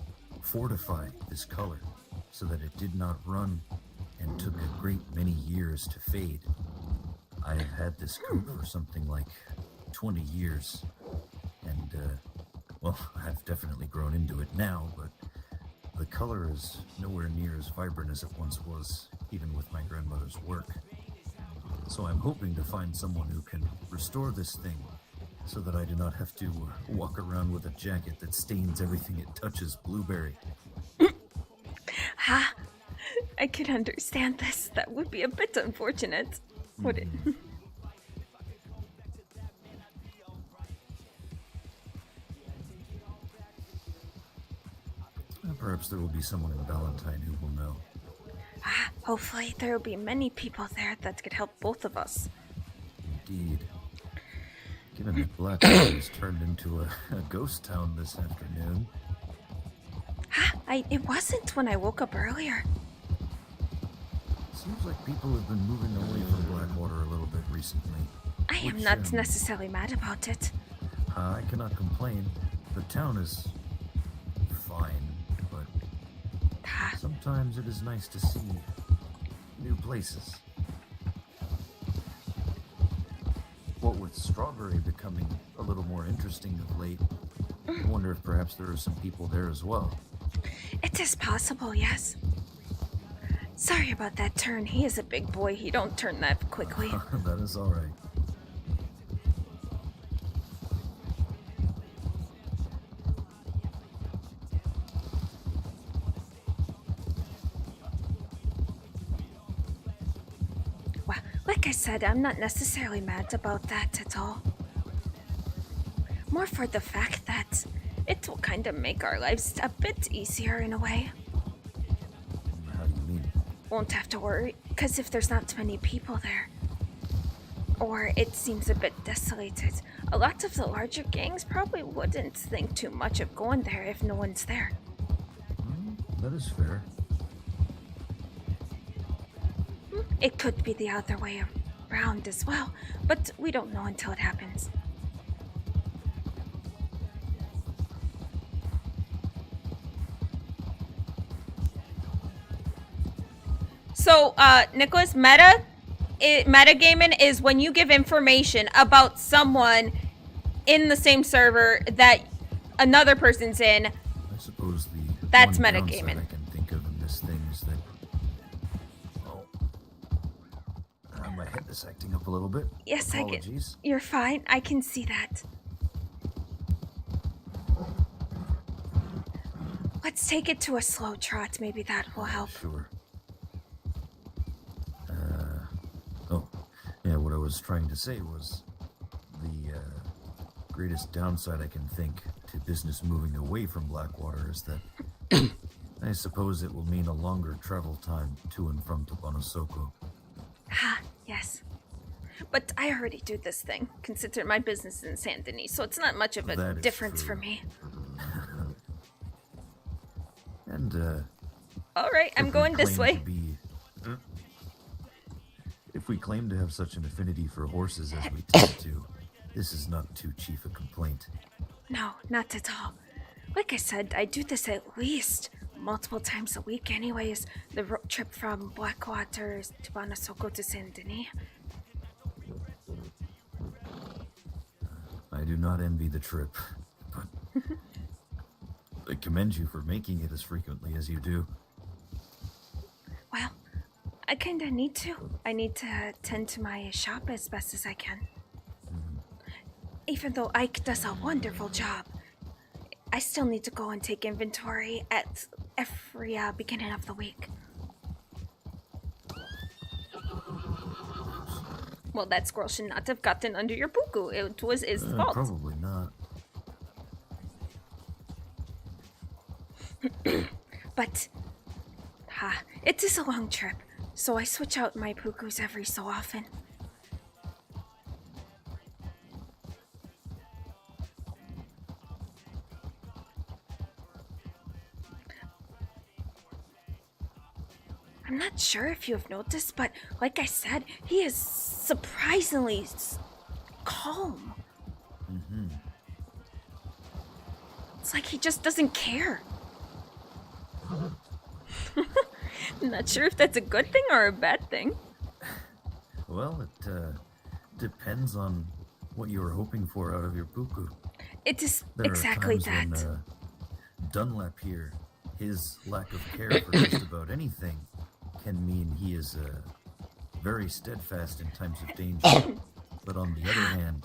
H: Fortify this color so that it did not run and took a great many years to fade. I have had this coat for something like 20 years, and, well, I've definitely grown into it now, but the color is nowhere near as vibrant as it once was, even with my grandmother's work. So I'm hoping to find someone who can restore this thing so that I do not have to walk around with a jacket that stains everything it touches blueberry.
C: I can understand this. That would be a bit unfortunate, would it?
H: Perhaps there will be someone in Valentine who will know.
C: Hopefully there will be many people there that could help both of us.
H: Indeed. Given that Blackwater has turned into a ghost town this afternoon.
C: It wasn't when I woke up earlier.
H: Seems like people have been moving away from Blackwater a little bit recently.
C: I am not necessarily mad about it.
H: I cannot complain. The town is fine, but sometimes it is nice to see new places. What with Strawberry becoming a little more interesting of late, I wonder if perhaps there are some people there as well.
C: It is possible, yes. Sorry about that turn. He is a big boy. He don't turn that quickly.
H: That is all right.
C: Well, like I said, I'm not necessarily mad about that at all. More for the fact that it will kind of make our lives a bit easier in a way.
H: How do you mean?
C: Won't have to worry, because if there's not many people there, or it seems a bit desolated, a lot of the larger gangs probably wouldn't think too much of going there if no one's there.
H: That is fair.
C: It could be the other way around as well, but we don't know until it happens. So, Nicholas, metagaming is when you give information about someone in the same server that another person's in.
H: I suppose the
C: That's
H: one
C: metagaming.
H: downside I can think of in this thing is that, well, my head is acting up a little bit.
C: Yes,
H: Apologies.
C: You're fine. I can see that. Let's take it to a slow trot. Maybe that will help.
H: Sure. Oh, yeah, what I was trying to say was the greatest downside I can think to business moving away from Blackwater is that I suppose it will mean a longer travel time to and from Tabanosoko.
C: Ah, yes. But I already do this thing. Consider my business in San Denis, so it's not much of a
H: That is
C: difference
H: true.
C: for me.
H: And,
C: All right, I'm
H: if we
C: going this
H: claim
C: way.
H: to be- If we claim to have such an affinity for horses as we tend to, this is not too chief a complaint.
C: No, not at all. Like I said, I do this at least multiple times a week anyways. The road trip from Blackwater to Banasoko to San Denis.
H: I do not envy the trip, but I commend you for making it as frequently as you do.
C: Well, I kinda need to. I need to tend to my shop as best as I can. Even though Ike does a wonderful job, I still need to go and take inventory at every beginning of the week. Well, that squirrel should not have gotten under your puku. It was his fault.
H: Probably not.
C: But, it is a long trip, so I switch out my pukus every so often. I'm not sure if you have noticed, but like I said, he is surprisingly calm. It's like he just doesn't care. I'm not sure if that's a good thing or a bad thing.
H: Well, it depends on what you were hoping for out of your puku.
C: It is
H: There
C: exactly
H: are times
C: that.
H: when Dunlap here, his lack of care for just about anything can mean he is very steadfast in times of danger. But on the other hand,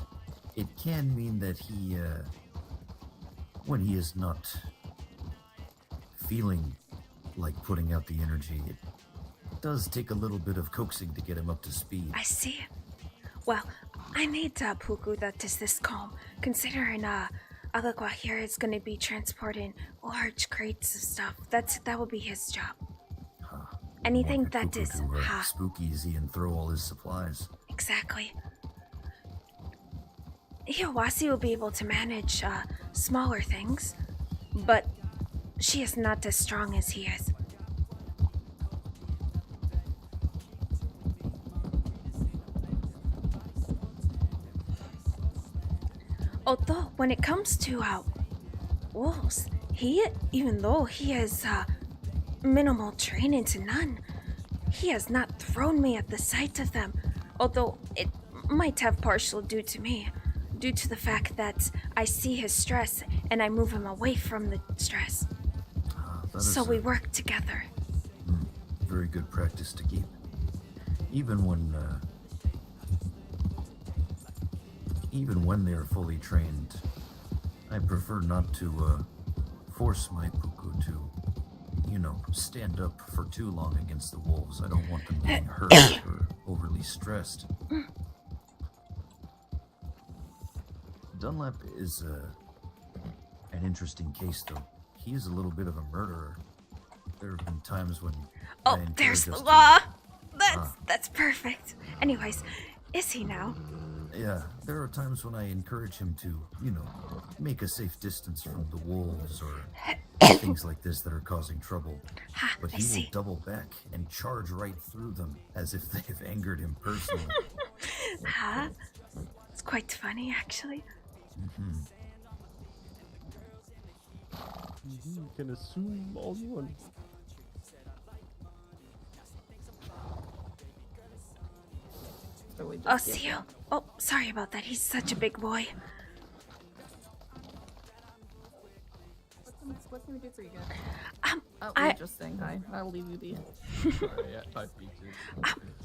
H: it can mean that he, when he is not feeling like putting out the energy, it does take a little bit of coaxing to get him up to speed.
C: I see. Well, I need a puku that is this calm, considering Alagua here is going to be transporting large crates of stuff. That will be his job. Anything
H: Want your
C: that
H: puku
C: is
H: to, spook easy and throw all his supplies.
C: exactly. Hiawasi will be able to manage smaller things, but she is not as strong as he is. Although, when it comes to wolves, even though he has minimal training to none, he has not thrown me at the sight of them, although it might have partial due to me, due to the fact that I see his stress and I move him away from the stress. So we work together.
H: Very good practice to keep. Even when they are fully trained, I prefer not to force my puku to, stand up for too long against the wolves. I don't want them being hurt or overly stressed. Dunlap is an interesting case, though. He is a little bit of a murderer. There have been times when I encourage
C: There's the
H: us to-
C: law. That's perfect. Anyways, is he now?
H: Yeah, there are times when I encourage him to, make a safe distance from the wolves or things like this that are causing trouble. But
C: I
H: he
C: see.
H: will double back and charge right through them as if they have angered him personally.
C: It's quite funny, actually.
D: You can assume all you want.
I: so we just
C: Oh,
I: get
C: see you.
I: him.
C: Oh, sorry about that. He's such a big boy.
I: What can we do for you guys?
C: I-
I: we're just saying hi. I'll leave you be.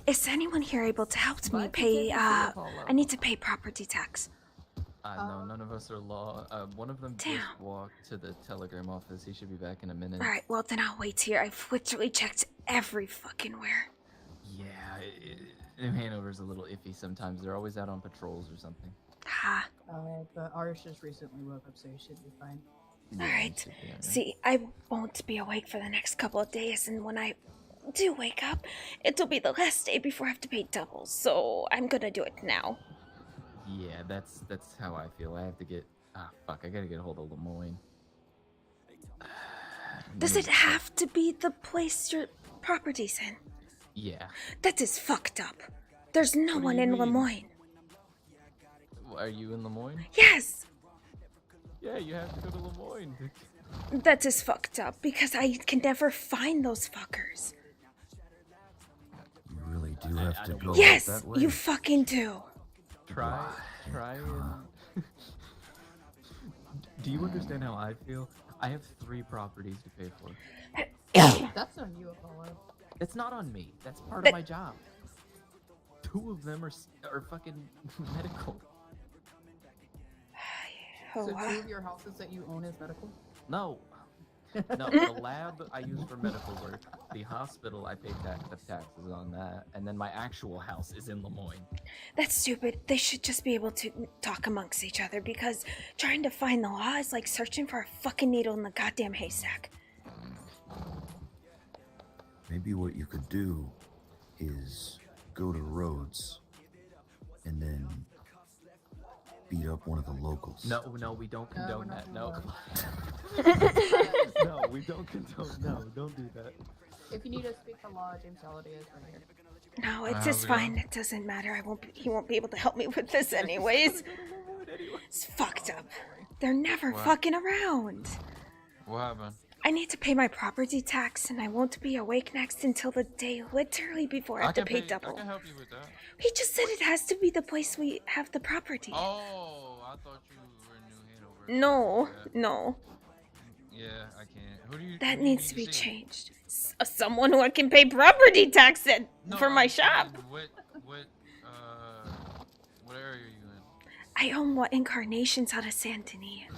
C: Is anyone here able to help me
I: Bye,
C: pay,
I: Peter. See you, Paula.
C: I need to pay property tax.
J: No, none of us are law. One of them
C: Damn.
J: just walked to the telegram office. He should be back in a minute.
C: Alright, well then I'll wait here. I've literally checked every fucking where.
J: Yeah, New Hanover's a little iffy sometimes. They're always out on patrols or something.
C: Ha.
K: But ours just recently woke up, so you should be fine.
C: Alright. See, I won't be awake for the next couple of days, and when I do wake up, it'll be the last day before I have to pay double, so I'm gonna do it now.
J: Yeah, that's how I feel. I have to get... fuck, I gotta get a hold of Lemoyne.
C: Does it have to be the place your property's in?
J: Yeah.
C: That is fucked up. There's no one in Lemoyne.
J: Are you in Lemoyne?
C: Yes!
J: Yeah, you have to go to Lemoyne.
C: That is fucked up, because I can never find those fuckers.
H: You really do have to go out
C: Yes,
H: that way.
C: you fucking do.
J: Try and... Do you understand how I feel? I have 3 properties to pay for.
K: That's on you, Apollo.
J: It's not on me. That's part of my job. 2 of them are fucking medical.
K: So 2 of your houses that you own is medical?
J: No. No, the lab I use for medical work. The hospital I pay the taxes on that. And then my actual house is in Lemoyne.
C: That's stupid. They should just be able to talk amongst each other, because trying to find the law is like searching for a fucking needle in the goddamn haystack.
H: Maybe what you could do is go to Rhodes and then beat up one of the locals.
J: No, we don't condone that. No. No, we don't condone. No, don't do that.
K: If you need to speak the law, James Holiday is right here.
C: No, it's just fine. It doesn't matter. He won't be able to help me with this anyways. It's fucked up. They're never fucking around.
L: What happened?
C: I need to pay my property tax, and I won't be awake next until the day literally before I have to pay double.
L: I can help you with that.
C: He just said it has to be the place we have the property.
L: Oh, I thought you were in New Hanover.
C: No, no.
L: Yeah, I can't. Who do you?
C: That
L: who do you
C: needs
L: need
C: to be
L: see?
C: changed. Someone who I can pay property tax at for my
L: I'm
C: shop.
L: saying, what area are you in?
C: I own what incarnations out of Saint Denis.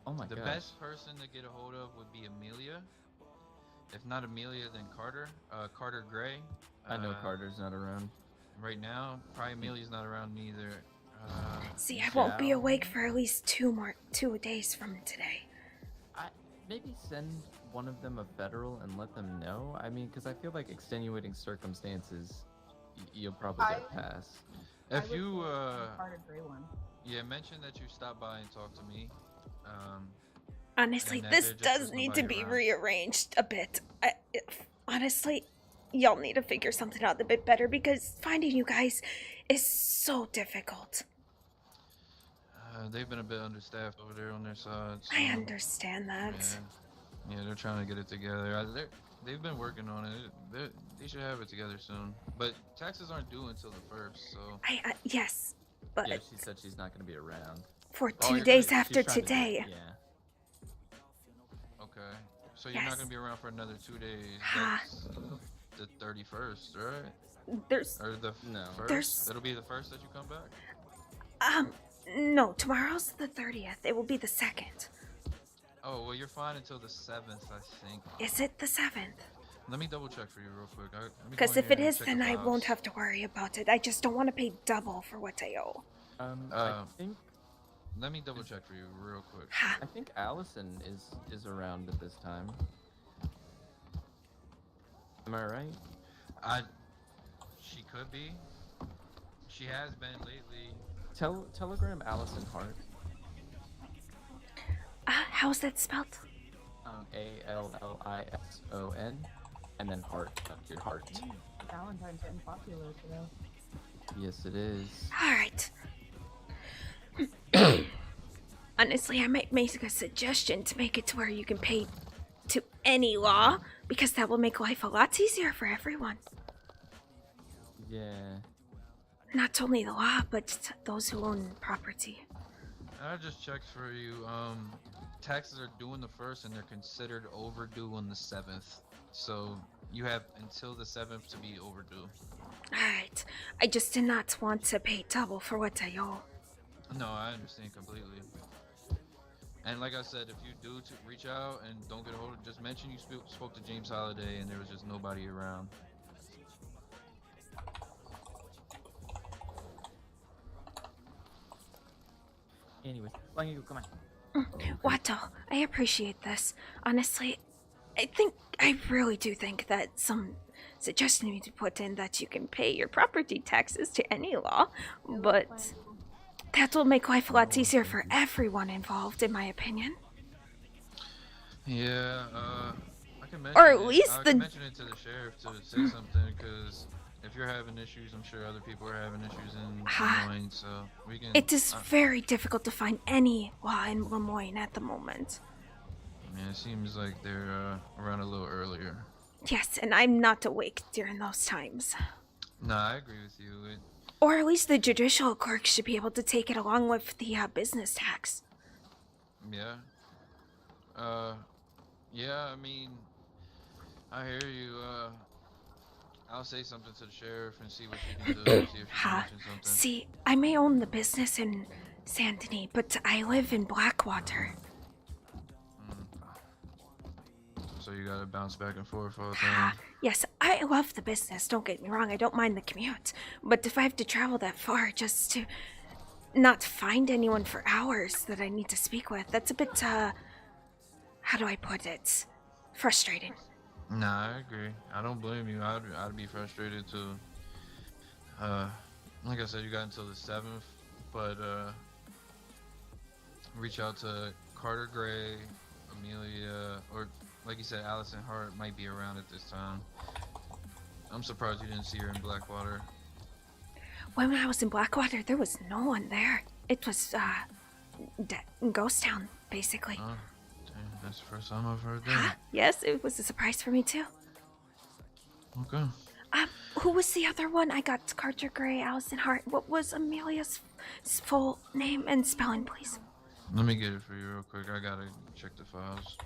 J: Oh my
L: The
J: gosh.
L: best person to get a hold of would be Amelia. If not Amelia, then Carter. Carter Gray.
J: I know Carter's not around.
L: Right now, probably Amelia's not around neither.
C: See, I won't be awake for at least 2 days from today.
J: Maybe send one of them a federal and let them know. I mean, because I feel like extenuating circumstances, you'll probably get a pass.
L: If you
K: Carter Gray one.
L: yeah, mention that you stopped by and talked to me.
C: Honestly,
L: and that
C: this
L: there just
C: does
L: was
C: need to
L: nobody
C: be
L: around.
C: rearranged a bit. Honestly, y'all need to figure something out a bit better, because finding you guys is so difficult.
L: They've been a bit understaffed over there on their side. So,
C: I understand that.
L: Yeah, they're trying to get it together. They've been working on it. They should have it together soon. But taxes aren't due until the 1st, so.
C: Yes, but
J: Yeah, she said she's not going to be around.
C: for
L: Oh,
C: 2
L: you're
C: days
L: gonna-
C: after
J: She's trying to get-
C: today.
J: Yeah.
L: Okay. So you're
C: Yes.
L: not gonna be around for another 2 days.
C: Ah.
L: That's the 31st, right?
C: There's
L: Or the
J: No.
L: 1st?
C: There's-
L: It'll be the 1st that you come back?
C: no, tomorrow's the 30th. It will be the 2nd.
L: Oh, well, you're fine until the 7th, I think.
C: Is it the 7th?
L: Let me double check for you real quick.
C: Because if it is, then I won't have to worry about it. I just don't want to pay double for what I owe.
J: I think
L: Let me double check for you real quick.
J: I think Allison is around at this time. Am I right?
L: She could be. She has been lately.
J: Telegram Allison Hart.
C: How's that spelled?
J: Allison, and then Hart. Your heart.
K: Valentine's getting popular today.
J: Yes, it is.
C: Alright. Honestly, I might make a suggestion to make it to where you can pay to any law, because that will make life a lot easier for everyone.
J: Yeah.
C: Not only the law, but those who own property.
L: I just checked for you. Taxes are due on the 1st, and they're considered overdue on the 7th. So you have until the 7th to be overdue.
C: Alright. I just did not want to pay double for what I owe.
L: No, I understand completely. And like I said, if you do reach out and don't get a hold of, just mention you spoke to James Holiday and there was just nobody around.
J: Anyways, Wangyou, come on.
C: Watto, I appreciate this. Honestly, I really do think that some suggestion needs to be put in that you can pay your property taxes to any law, but that will make life a lot easier for everyone involved, in my opinion.
L: Yeah, I can mention
C: Or at least
L: I can mention it to the sheriff to say something, because if you're having issues, I'm sure other people are having issues in Lemoyne, so we can...
C: It is very difficult to find any law in Lemoyne at the moment.
L: Yeah, it seems like they're around a little earlier.
C: Yes, and I'm not awake during those times.
L: No, I agree with you.
C: Or at least the judicial clerk should be able to take it along with the business tax.
L: Yeah. Yeah, I mean, I hear you. I'll say something to the sheriff and see what she can do, see if she can mention something.
C: See, I may own the business in Saint Denis, but I live in Blackwater.
L: So you gotta bounce back and forth all the time.
C: Yes, I love the business, don't get me wrong, I don't mind the commute. But if I have to travel that far just to not find anyone for hours that I need to speak with, that's a bit, how do I put it? Frustrating.
L: Nah, I agree. I don't blame you. I'd be frustrated too. Like I said, you got until the 7th, but reach out to Carter Gray, Amelia, or like you said, Allison Hart might be around at this time. I'm surprised you didn't see her in Blackwater.
C: When I was in Blackwater, there was no one there. It was, ghost town, basically.
L: Oh, dang, that's the first time I've heard that.
C: Yes, it was a surprise for me, too.
L: Okay.
C: Who was the other one? I got Carter Gray, Allison Hart. What was Amelia's full name and spelling, please?
L: Let me get it for you real quick. I gotta check the files.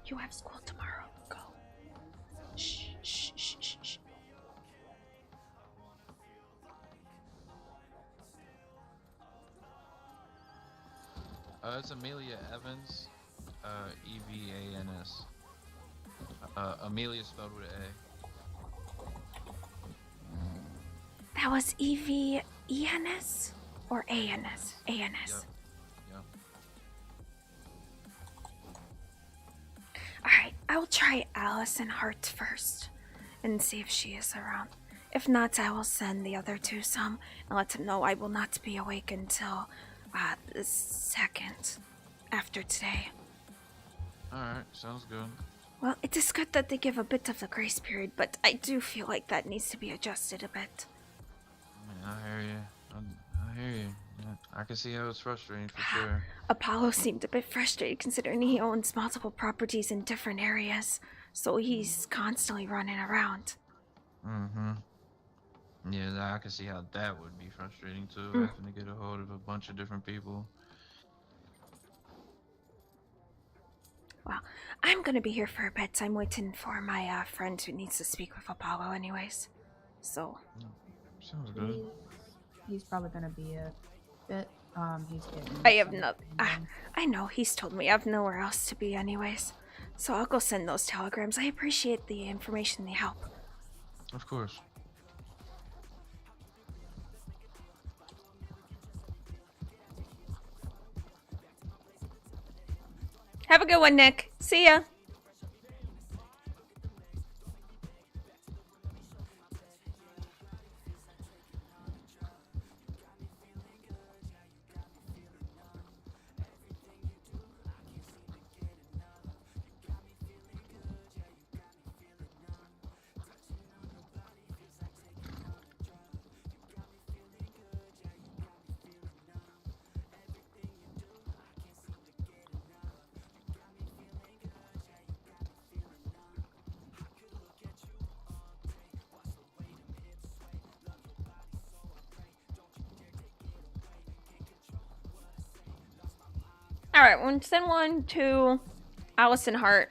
C: You have school tomorrow. Go. Shh, shh, shh, shh, shh.
L: It's Amelia Evans, E-V-A-N-S. Amelia spelled with an A.
C: That was E-V-E-N-S? Or A-N-S? A-N-S.
L: Yep.
C: Alright, I will try Allison Hart first and see if she is around. If not, I will send the other two some and let them know I will not be awake until the 2nd after today.
L: Alright, sounds good.
C: Well, it is good that they give a bit of the grace period, but I do feel like that needs to be adjusted a bit.
L: I hear you. I hear you. Yeah, I can see how it's frustrating for sure.
C: Apollo seemed a bit frustrated considering he owns multiple properties in different areas, so he's constantly running around.
L: Mm-hmm. Yeah, I can see how that would be frustrating too, having to get a hold of a bunch of different people.
C: Well, I'm gonna be here for a bit. I'm waiting for my friend who needs to speak with Apollo anyways. So...
L: Sounds good.
K: He's probably gonna be a bit, he's getting...
C: I have no... I know, he's told me I have nowhere else to be anyways. So I'll go send those telegrams. I appreciate the information, the help.
L: Of course.
C: Have a good one, Nick. See ya. Alright, we'll send one to Allison Hart.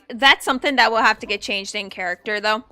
C: That's something that will have to get changed in character, though.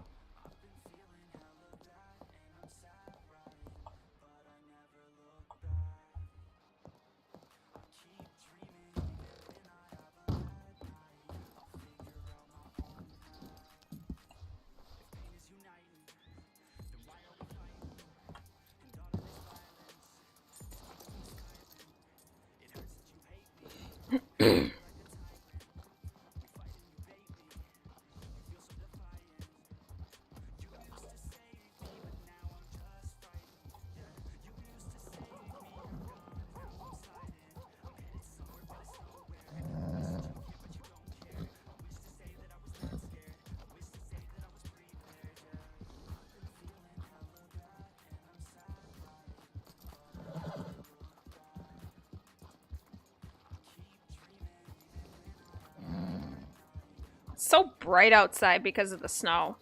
C: So bright outside because of the snow.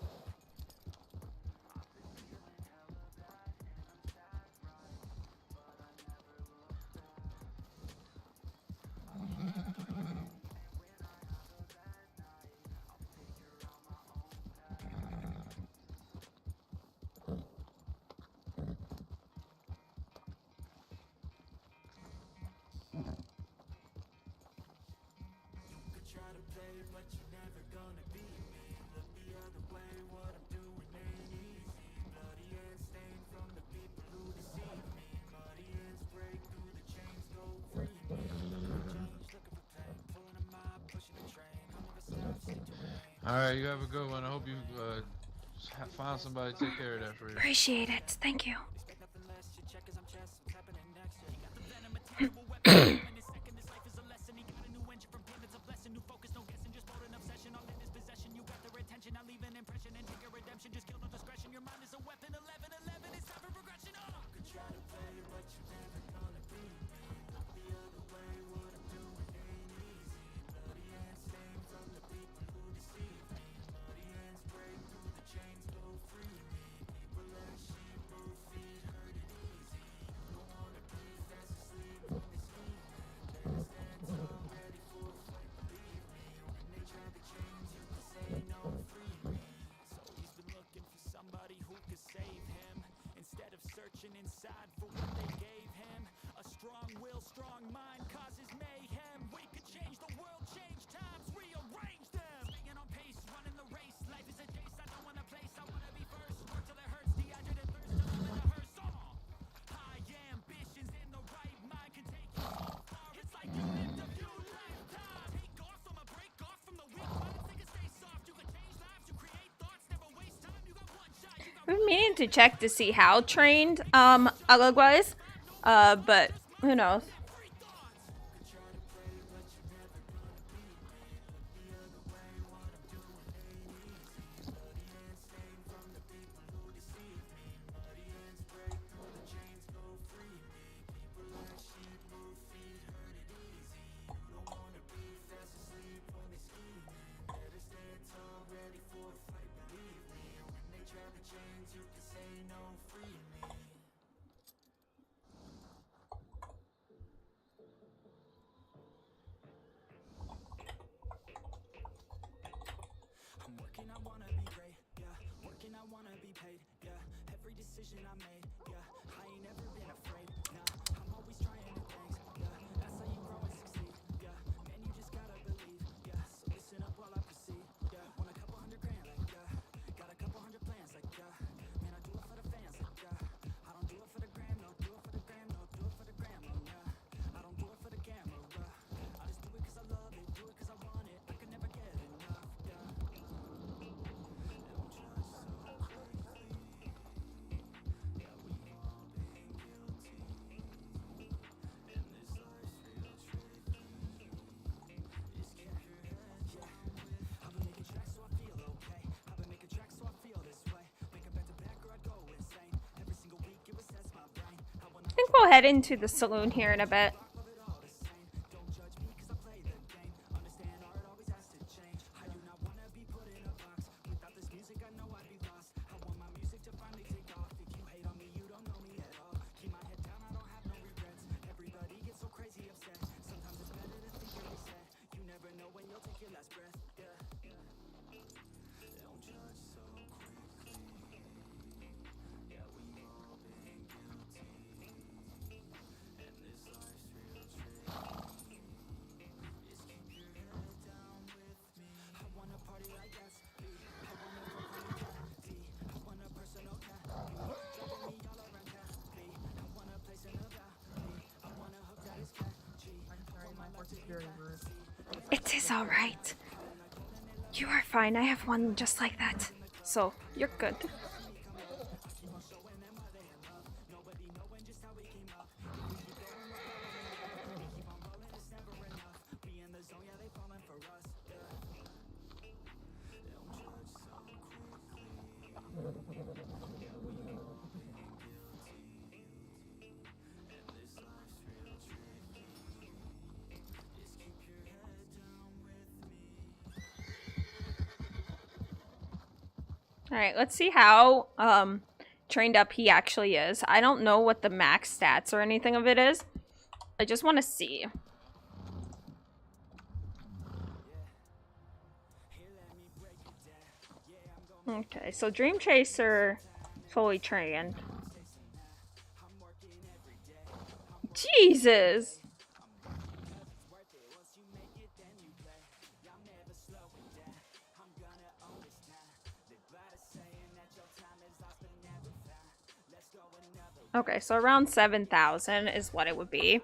L: Alright, you have a good one. I hope you find somebody to take care of that for you.
C: Appreciate it. Thank you.
B: Inside for what they gave him. A strong will, strong mind causes mayhem. We could change the world, change times, rearrange them. Staying on pace, running the race. Life is a chase, I don't want a place, I wanna be first. Work till it hurts, dehydrated thirst till I'm in a hearse. High ambitions in the right mind can take you so far. It's like you lived a few lifetimes. Take off from a break off from the weak minds. They can stay soft, you can change lives, you create thoughts, never waste time. You got one shot, you got
C: We've been meaning to check to see how trained Alagua is, but who knows? I think we'll head into the saloon here in a bit. It is alright. You are fine. I have one just like that. So, you're good. Alright, let's see how trained up he actually is. I don't know what the max stats or anything of it is. I just want to see. Okay, so Dream Chaser fully trained. Jesus! Okay, so around 7,000 is what it would be.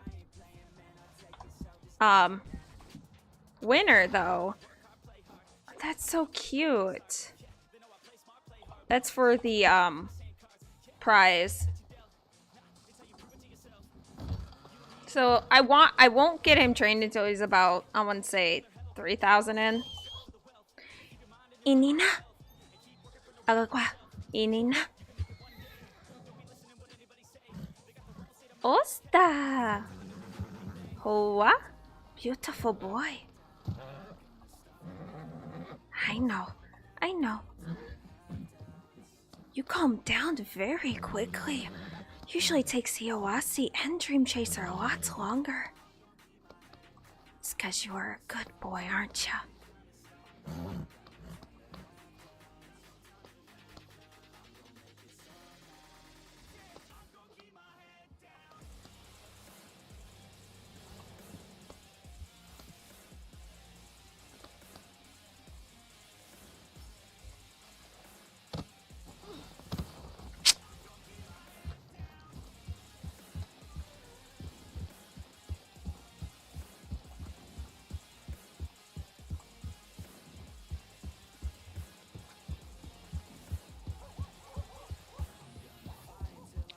C: Winner, though. That's so cute. That's for the, prize. So, I won't get him trained until he's about, I want to say, 3,000 in. Inina. Agakwa. Inina. Osta! Hoa? Beautiful boy. I know. You calm down very quickly. Usually takes Iowasi and Dream Chaser a lot longer. It's because you are a good boy, aren't you?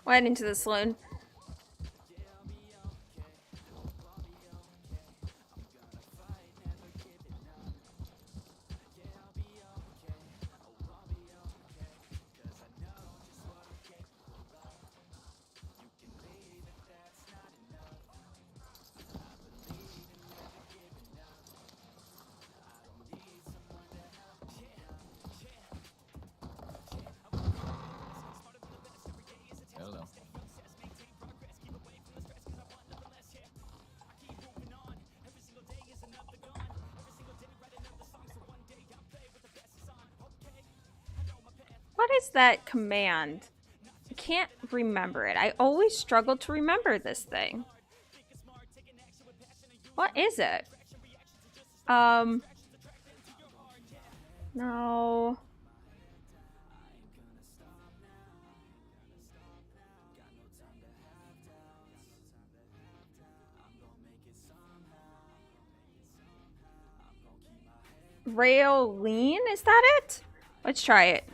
C: Went into the saloon. What is that command? I can't remember it. I always struggle to remember this thing. What is it? No. Rayoline, is that it? Let's try it.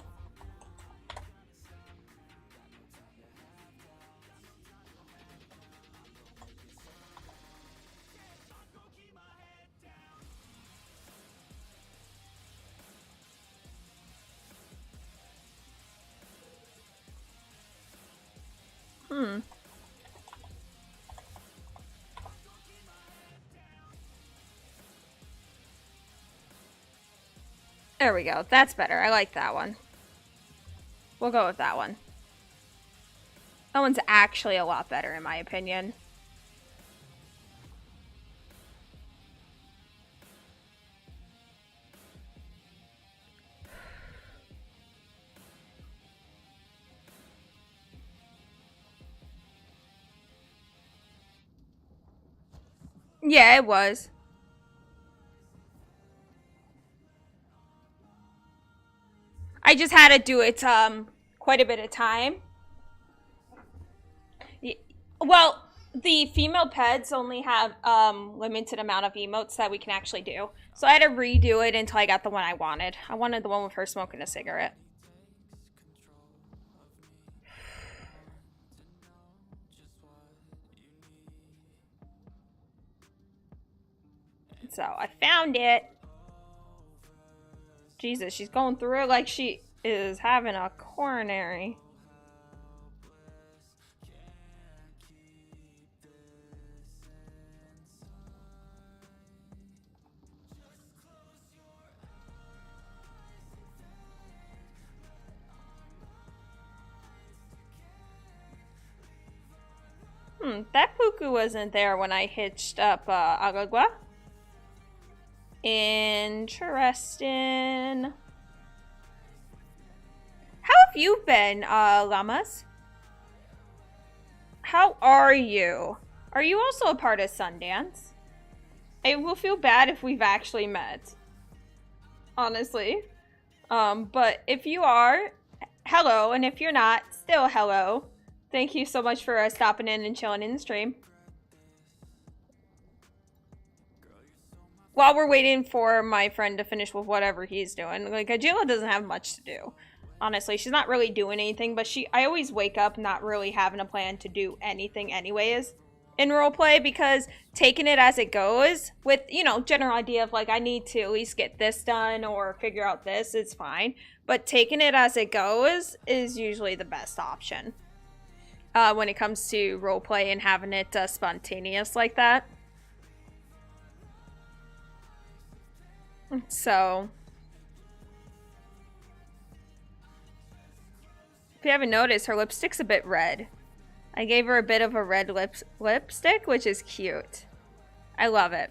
C: There we go. That's better. I like that one. We'll go with that one. That one's actually a lot better in my opinion. Yeah, it was. I just had to do it quite a bit of time. Well, the female pets only have limited amount of emotes that we can actually do. So I had to redo it until I got the one I wanted. I wanted the one with her smoking a cigarette. So I found it. Jesus, she's going through it like she is having a coronary. That Puku wasn't there when I hitched up Agagua. Interesting. How have you been, Llamas? How are you? Are you also a part of Sundance? I will feel bad if we've actually met. Honestly. But if you are, hello. And if you're not, still hello. Thank you so much for stopping in and chilling in the stream. While we're waiting for my friend to finish with whatever he's doing. Like, Atsila doesn't have much to do. Honestly, she's not really doing anything, but I always wake up not really having a plan to do anything anyways in roleplay, because taking it as it goes with, you know, general idea of like, I need to at least get this done or figure out this, is fine. But taking it as it goes is usually the best option when it comes to roleplay and having it spontaneous like that. So, if you haven't noticed, her lipstick's a bit red. I gave her a bit of a red lipstick, which is cute. I love it.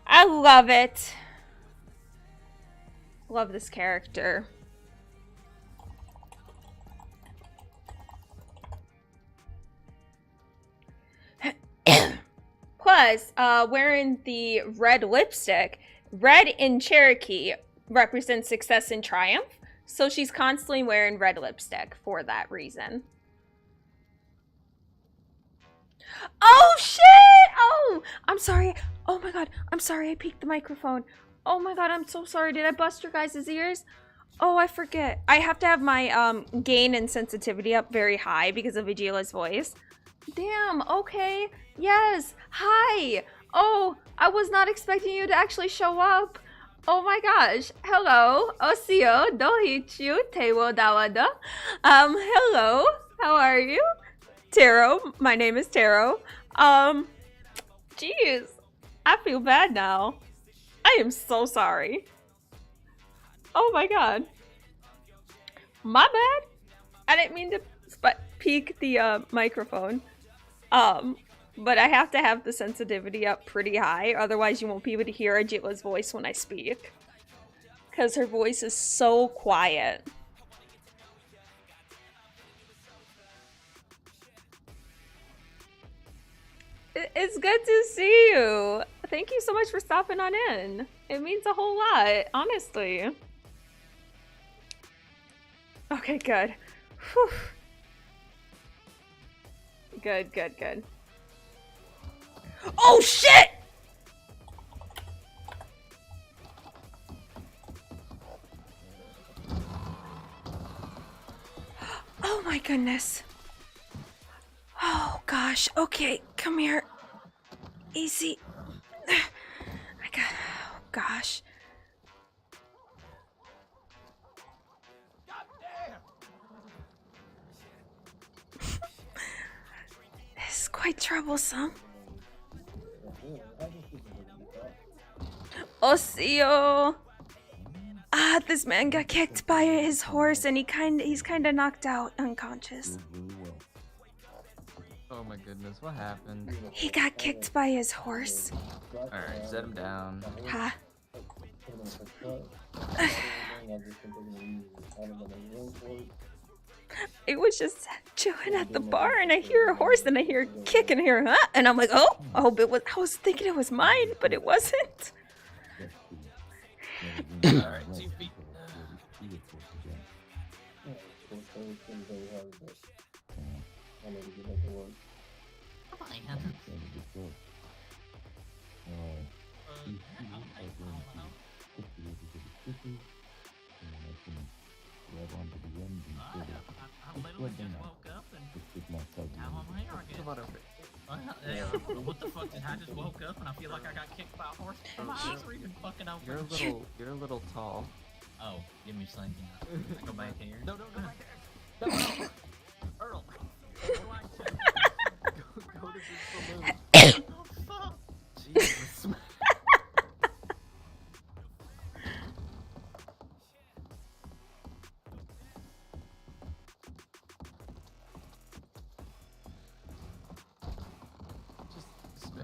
C: I love it. Love this character. Plus, wearing the red lipstick, red in Cherokee represents success and triumph. So she's constantly wearing red lipstick for that reason. Oh, shit! Oh, I'm sorry. Oh, my God. I'm sorry. I peeked the microphone. Oh, my God. I'm so sorry. Did I bust your guys' ears? Oh, I forget. I have to have my gain and sensitivity up very high because of Atsila's voice. Damn. Okay. Yes. Hi. Oh, I was not expecting you to actually show up. Oh my gosh. Hello. Osio dohichu tewo dawada. Hello. How are you? Taro. My name is Taro. Jeez. I feel bad now. I am so sorry. Oh my God. My bad. I didn't mean to peek the microphone. But I have to have the sensitivity up pretty high, otherwise you won't be able to hear Atsila's voice when I speak. Because her voice is so quiet. It's good to see you. Thank you so much for stopping on in. It means a whole lot, honestly. Okay, good. Whew. Good, good, good. Oh, shit! Oh my goodness. Oh gosh. Okay, come here. Easy. I got. Oh gosh. This is quite troublesome. Osio. Ah, this man got kicked by his horse, and he's kind of knocked out, unconscious.
J: Oh my goodness, what happened?
C: He got kicked by his horse.
J: Alright, set him down.
C: Ha. I was just chilling at the bar, and I hear a horse, and I hear a kick, and I hear, huh? And I'm like, oh, I hope it was. I was thinking it was mine, but it wasn't.
J: Alright, 2 feet.
M: What the fuck? Did I just woke up and I feel like I got kicked by a horse? My eyes are even fucking open.
J: You're a little tall.
M: Oh, give me something. I go back here.
J: No, back there. No. Earl. Go to this balloon.
M: Oh fuck.
J: Jesus.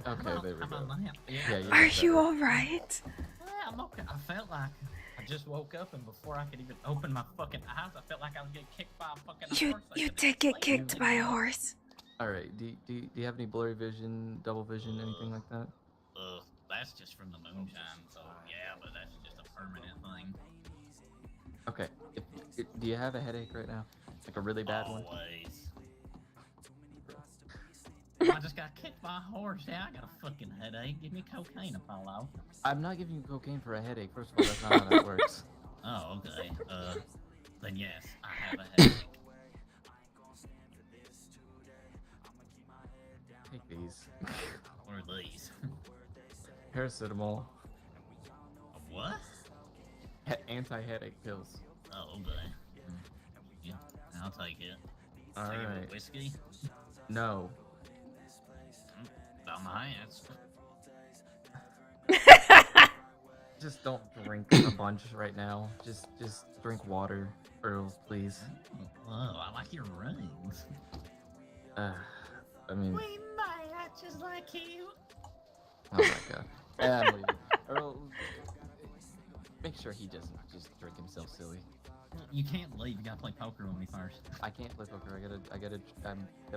J: Okay, there we go. Yeah,
C: Are you alright?
M: Yeah, I'm okay. I felt like I just woke up, and before I could even open my fucking eyes, I felt like I was getting kicked by a fucking horse.
C: You did get kicked by a horse.
J: Alright, do you have any blurry vision, double vision, anything like that?
M: That's just from the moonshine, so yeah, but that's just a permanent thing.
J: Okay, do you have a headache right now? Like a really bad one?
M: Always. I just got kicked by a horse. Yeah, I got a fucking headache. Give me cocaine, Apollo.
J: I'm not giving you cocaine for a headache. First of all, that's not how that works.
M: Oh, okay. Then yes, I have a headache.
J: Take these.
M: What are these?
J: Paracetamol.
M: What?
J: Anti-headache pills.
M: Oh, okay. Yeah, I'll take it.
J: All
M: Take it
J: right.
M: with whiskey?
J: No.
M: About my hands.
J: Just don't drink a bunch right now. Just drink water, Earl, please.
M: Oh, I like your rings.
J: I mean.
M: We might act just like you.
J: Oh my god. I'm leaving. Earl, make sure he doesn't just drink himself silly.
M: You can't leave. You gotta play poker with me first. I
J: can't play poker. I gotta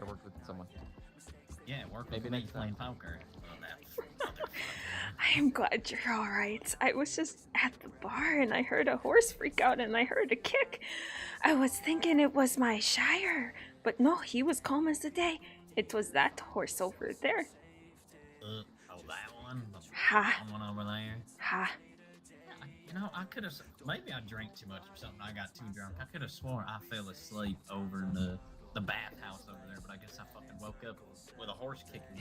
J: work with someone.
M: Yeah, work with
J: Maybe
M: me
J: next
M: playing
J: time.
M: poker.
C: I am glad you're alright. I was just at the bar and I heard a horse freak out and I heard a kick. I was thinking it was my Shire, but no, he was calm as the day. It was that horse over there.
M: Oh, that one?
C: Ha.
M: That one over there?
C: Ha.
M: You know, I could have. Maybe I drank too much or something. I got too drunk. I could have sworn I fell asleep over in the bathhouse over there, but I guess I fucking woke up with a horse kicking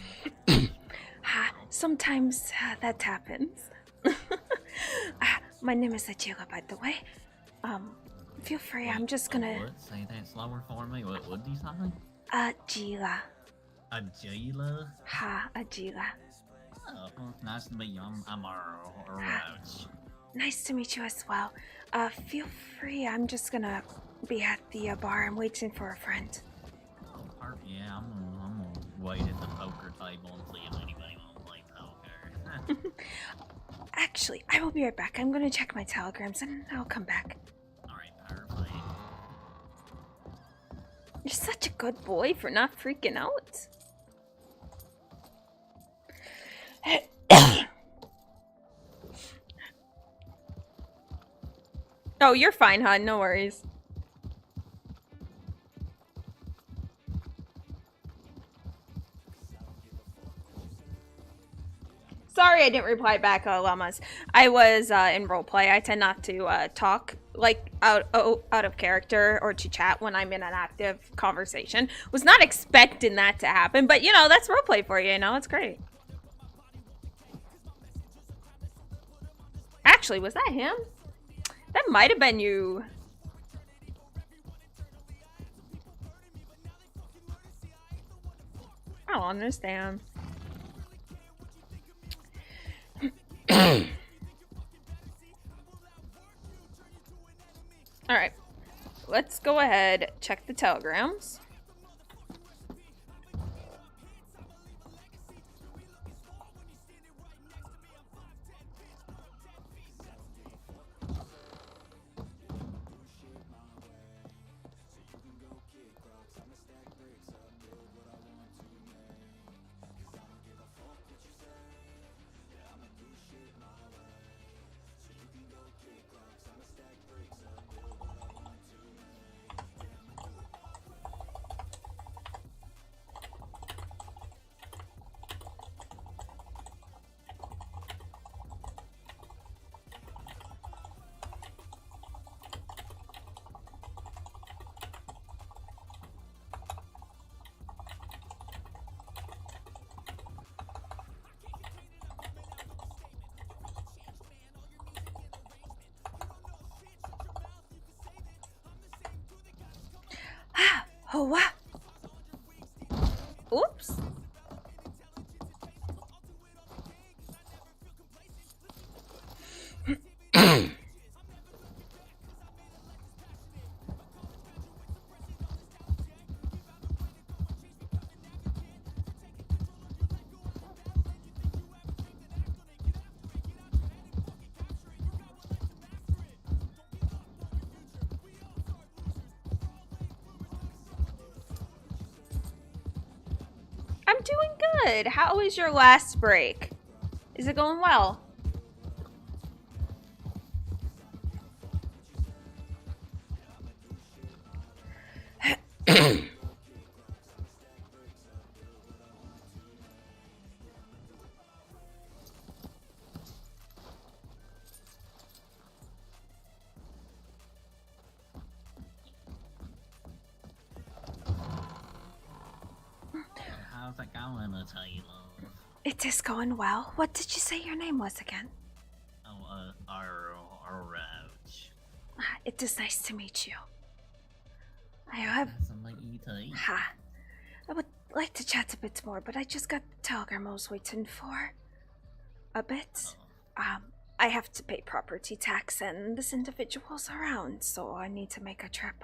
M: me.
C: Ha. Sometimes that happens. My name is Atsila, by the way. Feel free. I'm just gonna.
M: What? Say that slower for me. What do you say?
C: Atsila.
M: Atsila?
C: Ha. Atsila.
M: Oh, well, nice to meet you. I'm Earl. Roach.
C: Nice to meet you as well. Feel free. I'm just gonna be at the bar. I'm waiting for a friend.
M: Oh, yeah, I'm gonna wait at the poker table and see if anybody wants to play poker.
C: Actually, I will be right back. I'm gonna check my telegrams and I'll come back.
M: Alright, perfect.
C: You're such a good boy for not freaking out. Oh, you're fine, hon. No worries. Sorry I didn't reply back, llamas. I was in roleplay. I tend not to talk like out of character or to chat when I'm in an active conversation. Was not expecting that to happen, but you know, that's roleplay for you, you know? It's great. Actually, was that him? That might have been you. I don't understand. Alright. Let's go ahead, check the telegrams. Oh, wow. Oops. I'm doing good. How was your last break? Is it going well?
M: How's it going, Atsila?
C: It is going well. What did you say your name was again?
M: Oh, Roach.
C: It is nice to meet you. I have... Ha. I would like to chat a bit more, but I just got the telegram I was waiting for. A bit. I have to pay property tax, and this individual's around, so I need to make a trip.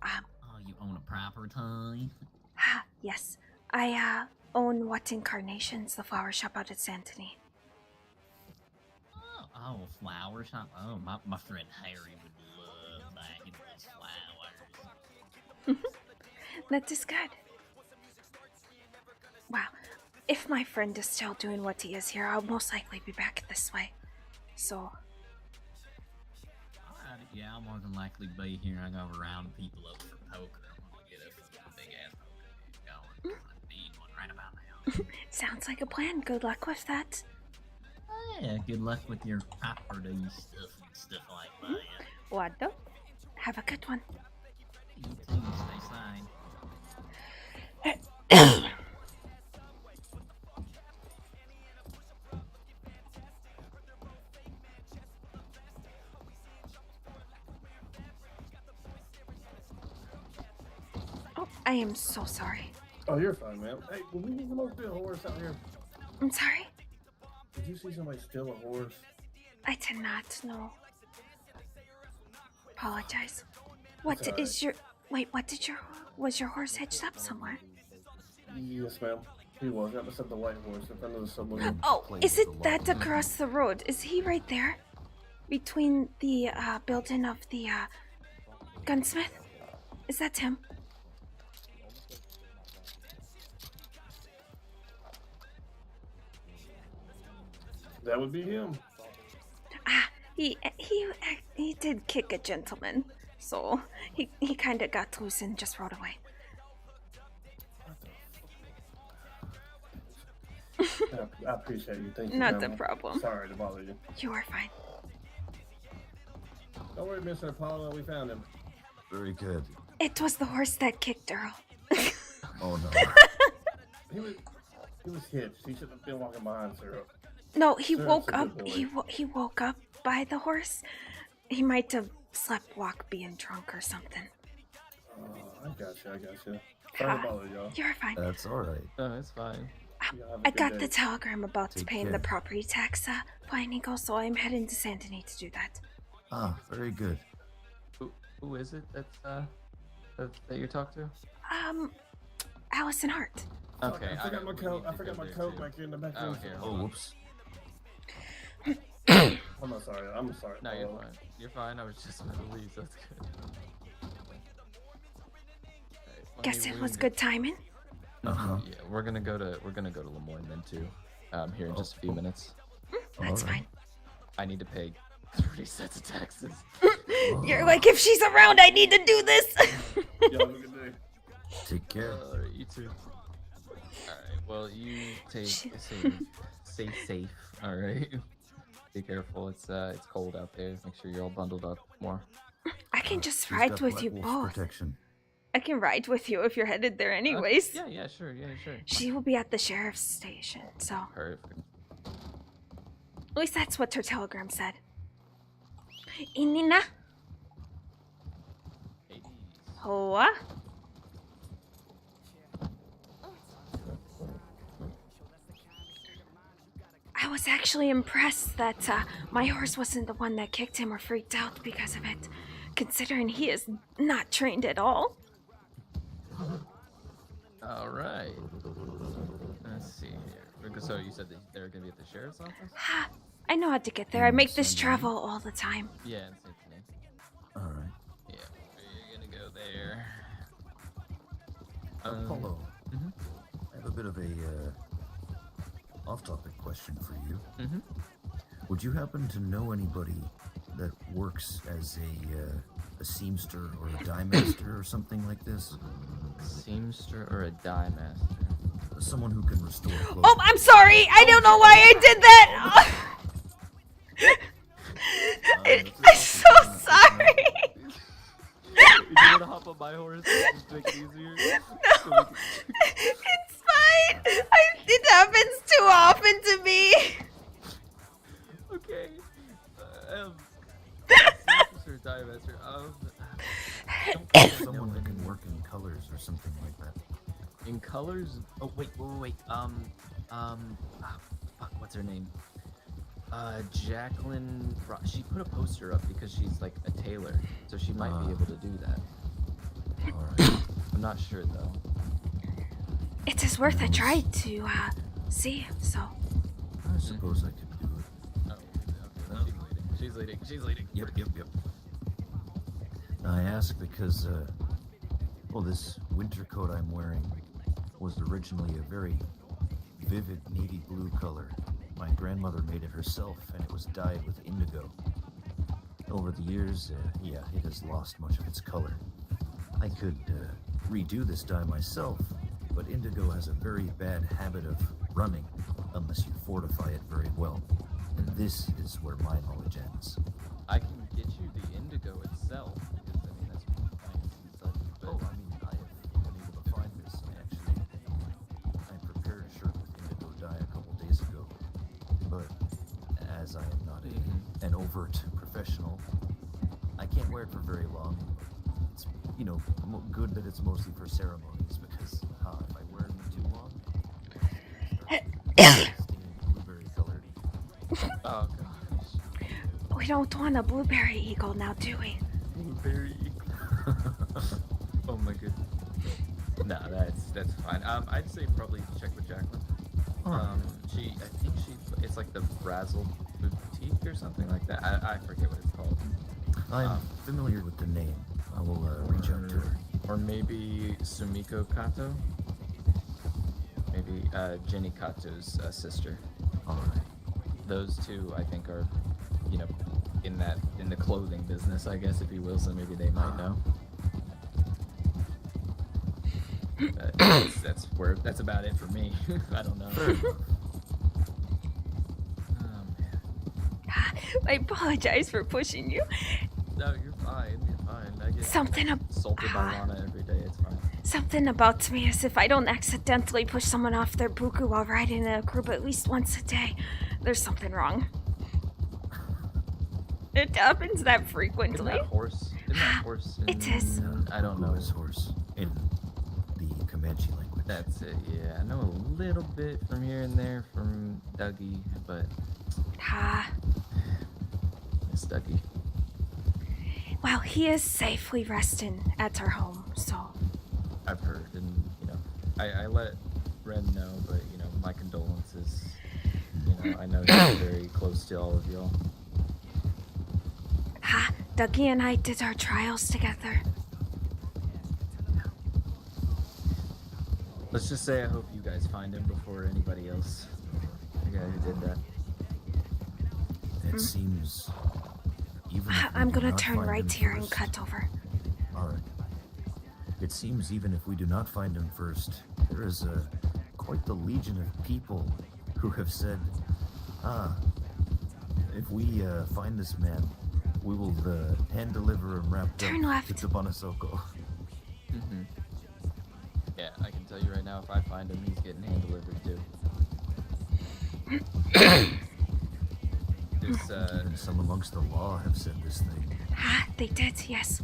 M: Oh, you own a property?
C: Yes. I, own What Incarnations, the flower shop out at Santony.
M: Oh, flower shop? Oh, my friend Harry would love that. He loves flowers.
C: That is good. Wow. If my friend is still doing what he is here, I'll most likely be back this way. So...
M: Alright, yeah, I'll more than likely be here. I go around people up for poker. I'm gonna get a big ass poker going. I need one right about now.
C: Sounds like a plan. Good luck with that.
M: Yeah, good luck with your property stuff and stuff like that.
C: What though? Have a good one.
M: You too, stay sane.
C: Oh, I am so sorry.
D: Oh, you're fine, man. Hey, will we need to look through a horse out here?
C: I'm sorry?
D: Did you see somebody steal a horse?
C: I did not know. Apologize. What
D: It's
C: is your... Wait, what did your... Was your horse hitched up somewhere?
D: Yes, ma'am. He was. Right beside the white horse in front of the subway.
C: Oh, is it that across the road? Is he right there? Between the, building of the, gunsmith? Is that him?
D: That would be him.
C: He did kick a gentleman, so he kind of got loose and just rode away.
D: I appreciate you. Thank you.
C: Not
D: Grandma.
C: the problem.
D: Sorry to bother you.
C: You are fine.
D: Don't worry, Mr. Apollo. We found him.
H: Very good.
C: It was the horse that kicked Earl.
H: Oh no.
D: He was hitched. He shouldn't have been walking behind Syrup.
C: No, he
D: Syrup's
C: woke
D: a
C: up.
D: good boy.
C: He woke up by the horse. He might have slept walk being drunk or something.
D: I got you. Sorry to bother y'all.
C: You're fine.
H: That's all right.
J: No, it's fine.
C: I got the telegram about
H: Take
C: paying
H: care.
C: the property tax, Flying Eagle, so I'm heading to Santa Ana to do that.
H: Ah, very good.
J: Who is it that's that you talked to?
C: Allison Hart.
J: Okay,
D: I forgot my coat. I forgot my coat back here in the back room.
J: here.
H: Oh, whoops.
D: I'm not sorry. I'm sorry.
J: No, you're fine. You're fine. I was just about to leave. So that's good.
C: Guess it was good timing.
H: Uh-huh.
J: Yeah, we're gonna go to Lemoyne then too. Here in just a few minutes.
C: That's fine.
J: I need to pay 30 sets of taxes.
C: You're like, if she's around, I need to do this.
D: Y'all have a good day.
H: Take care.
J: Alright, you too. Alright, well, you stay safe. Alright. Be careful. It's cold out there. Make sure you're all bundled up more.
C: I can just
H: She's
C: ride
H: got
C: with
H: Black
C: you
H: Wolf
C: both.
H: Protection.
C: I can ride with you if you're headed there anyways.
J: Yeah, sure.
C: She will be at the sheriff's station, so.
J: Perfect.
C: At least that's what her telegram said. Inina? Hoa? I was actually impressed that my horse wasn't the one that kicked him or freaked out because of it, considering he is not trained at all.
J: Alright. Let's see here. So you said that they're gonna be at the sheriff's office?
C: Ha! I know how to get there. I make this travel all the time.
J: Yeah, in Cincinnati.
H: Alright.
J: Yeah, we're gonna go there.
H: Apollo. I have a bit of a off-topic question for you. Would you happen to know anybody that works as a seamster or a dye master or something like this?
J: Seamster or a dye master?
H: Someone who can restore clothes.
C: Oh, I'm sorry. I don't know why I did that. I'm so sorry.
J: You wanna hop on my horse? Just to make it easier?
C: No, it's fine. It happens too often to me.
J: Okay. Seamster or dye master?
H: Someone that can work in colors or something like that.
J: In colors? Oh, wait. Fuck, what's her name? Jacqueline. She put a poster up because she's like a tailor, so she might be able to do that.
H: Alright.
J: I'm not sure though.
C: It is worth a try to see, so.
H: I suppose I could do it.
J: Oh, okay. She's leading.
H: Yep. I ask because, this winter coat I'm wearing was originally a very vivid navy blue color. My grandmother made it herself, and it was dyed with indigo. Over the years, it has lost much of its color. I could redo this dye myself, but indigo has a very bad habit of running unless you fortify it very well. And this is where my knowledge ends.
J: I can get you the indigo itself, because I mean that's what you find and such. But
H: I have been able to find this. I prepared a shirt with indigo dye a couple days ago, but as I am not an overt professional, I can't wear it for very long. It's good that it's mostly for ceremonies, because if I wear it too long, it's blueberry colored.
J: Oh gosh.
C: We don't want a blueberry eagle now, do we?
J: Blueberry eagle. Oh my goodness. No, that's fine. I'd say probably check with Jacqueline. It's like the Razzle Boutique or something like that. I forget what it's called.
H: I'm familiar with the name. I will reach out to her.
J: Or maybe Sumiko Kato. Maybe Jenny Kato's sister.
H: Alright.
J: those two, I think, are, you know, in the clothing business, I guess, if you will. So maybe they might know. That's about it for me. I don't know. Oh man.
C: I apologize for pushing you.
J: No, you're fine. You're fine. I get
C: Something
J: assaulted by Lana every day. It's fine.
C: Something about me is if I don't accidentally push someone off their buku while riding in a group at least once a day, there's something wrong. It happens that frequently.
J: Isn't that horse?
C: It is.
J: I don't know.
H: Is horse in the Comanche language.
J: That's it, yeah. I know a little bit from here and there from Dougie, but... It's Dougie.
C: Well, he is safely resting at our home, so...
J: I've heard, and, you know, I let Ren know, but, you know, my condolences. You know, I know he's very close to all of y'all.
C: Dougie and I did our trials together.
J: Let's just say I hope you guys find him before anybody else. The guy who did that.
H: It seems... Even if we
C: I'm
H: do
C: gonna
H: not
C: turn
H: find
C: right
H: him
C: here and
H: first-
C: cut over.
H: Alright. It seems even if we do not find him first, there is quite the legion of people who have said, if we find this man, we will hand deliver him wrapped
C: Turn
H: up
C: left.
H: to Tabanesoko.
J: Mm-hmm. Yeah, I can tell you right now, if I find him, he's getting hand delivered too.
H: Even some amongst the law have said this thing.
C: They did, yes.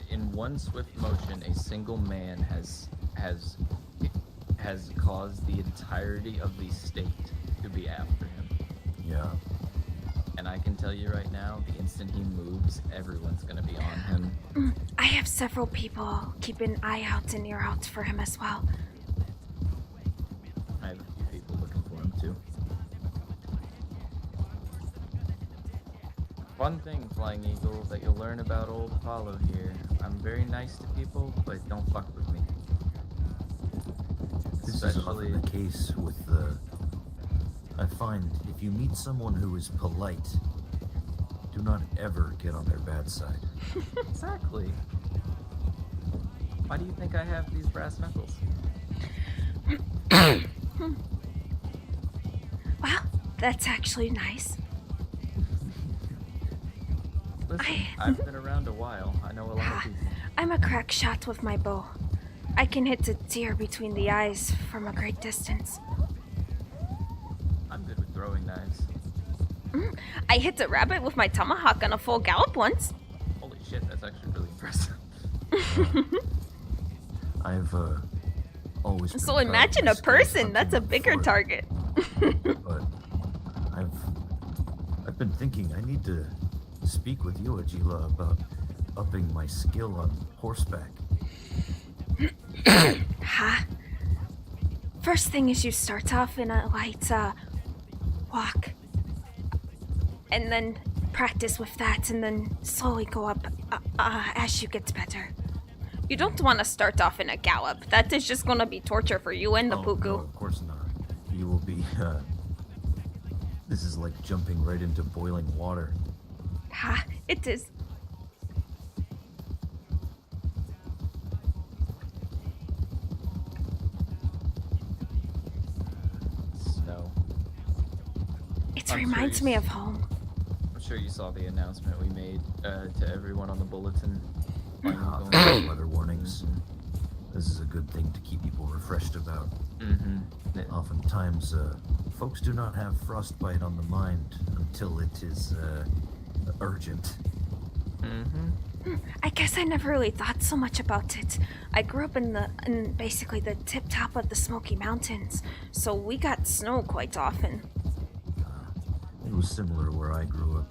J: In one swift motion, a single man has caused the entirety of the state to be after him.
H: Yeah.
J: And I can tell you right now, the instant he moves, everyone's gonna be on him.
C: I have several people keep an eye out and ear out for him as well.
J: I have a few people looking for him too. Fun thing, Flying Eagle, that you'll learn about old Apollo here. I'm very nice to people, but don't fuck with me.
H: This is often the case with I find if you meet someone who is polite, do not ever get on their bad side.
J: Exactly. Why do you think I have these brass knuckles?
C: Well, that's actually nice.
J: Listen, I've been around a while. I know a lot of people.
C: I'm a crack shot with my bow. I can hit a deer between the eyes from a great distance.
J: I'm good with throwing knives.
C: I hit a rabbit with my tomahawk on a full gallop once.
J: Holy shit, that's actually really impressive.
H: I've always been
C: So
H: proud of
C: imagine
H: my
C: a
H: skills
C: person,
H: hunting
C: that's a
H: on
C: bigger
H: foot,
C: target.
H: But I've been thinking I need to speak with you, Atsila, about upping my skill on horseback.
C: First thing is you start off in a light walk. And then practice with that and then slowly go up as you get better. You don't want to start off in a gallop. That is just going to be torture for you and the puku.
H: No, of course not. You will be, this is like jumping right into boiling water.
C: It is.
J: Snow.
C: It reminds me of home.
J: I'm sure you saw the announcement we made to everyone on the bulletin.
H: Weather warnings. This is a good thing to keep people refreshed about. Oftentimes, folks do not have frostbite on the mind until it is urgent.
C: I guess I never really thought so much about it. I grew up in basically the tip top of the Smoky Mountains, so we got snow quite often.
H: It was similar where I grew up.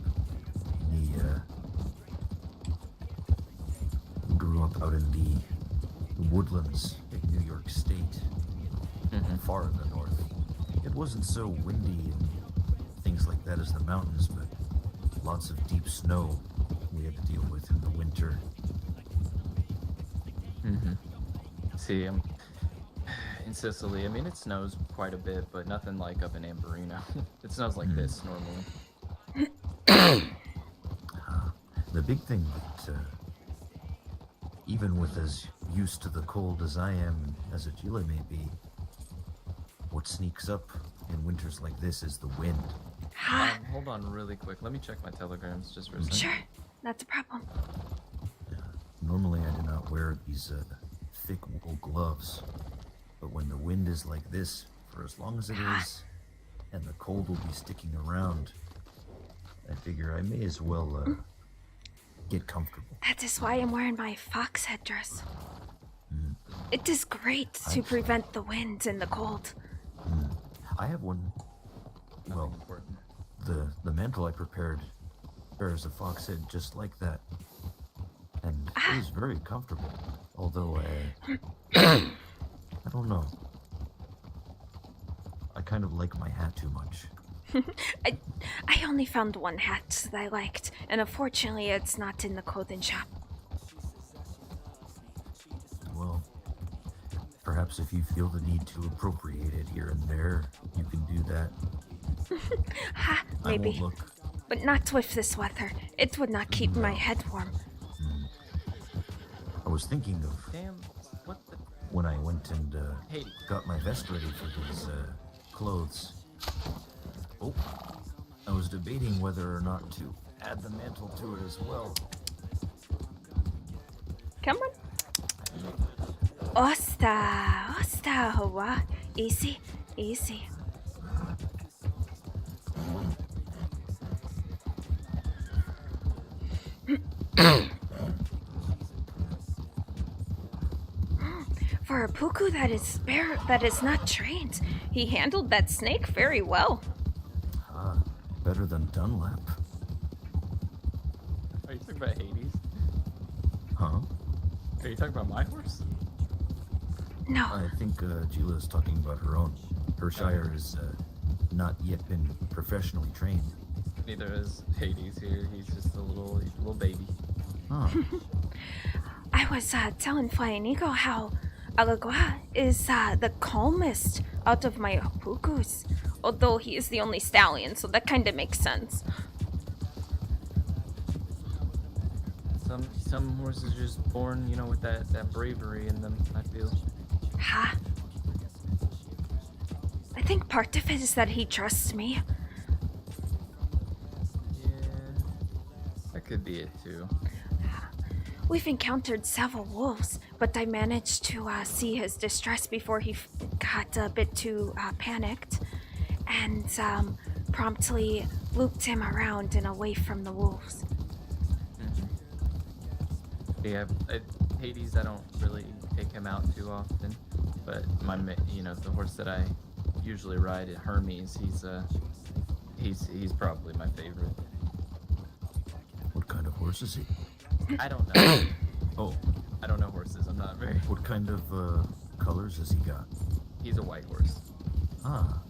H: Grew up out in the woodlands in New York State, far in the north. It wasn't so windy and things like that as the mountains, but lots of deep snow we had to deal with in the winter.
J: See, in Sicily, I mean, it snows quite a bit, but nothing like up in Amberino. It snows like this normally.
H: The big thing that, even with as used to the cold as I am, as Atsila may be, what sneaks up in winters like this is the wind.
J: Hold on really quick. Let me check my telegrams just for a second.
C: Sure, that's a problem.
H: Normally I do not wear these thick wool gloves, but when the wind is like this, for as long as it is, and the cold will be sticking around, I figure I may as well get comfortable.
C: That is why I'm wearing my fox headdress. It is great to prevent the wind and the cold.
H: I have one. Well, the mantle I prepared bears a fox head just like that, and it is very comfortable. Although I don't know. I kind of like my hat too much.
C: I only found one hat that I liked, and unfortunately it's not in the clothing shop.
H: Well, perhaps if you feel the need to appropriate it here and there, you can do that.
C: Maybe.
H: I won't look.
C: But not with this weather. It would not keep my head warm.
H: I was thinking of when I went and got my vest ready for these clothes. Oh, I was debating whether or not to add the mantle to it as well.
C: Come on. Osta, hoa. Easy, easy. For a puku that is not trained, he handled that snake very well.
H: Better than Dunlap.
J: Are you talking about Hades?
H: Huh?
J: Are you talking about my horse?
C: No.
H: I think Gila is talking about her own. Her Shire has not yet been professionally trained.
J: Neither is Hades here. He's just a little baby.
H: Huh.
C: I was telling Flying Eagle how Alagua is the calmest out of my pukus. Although he is the only stallion, so that kind of makes sense.
J: Some horses are just born, you know, with that bravery in them, I feel.
C: Ha. I think part of it is that he trusts me.
J: Yeah, that could be it too.
C: We've encountered several wolves, but I managed to see his distress before he got a bit too panicked, and promptly looped him around and away from the wolves.
J: Yeah, Hades, I don't really take him out too often, but the horse that I usually ride, Hermes, he's probably my favorite.
H: What kind of horse is he?
J: I don't know.
H: Oh.
J: I don't know horses. I'm not very...
H: What kind of colors has he got?
J: He's a white horse.
H: Ah.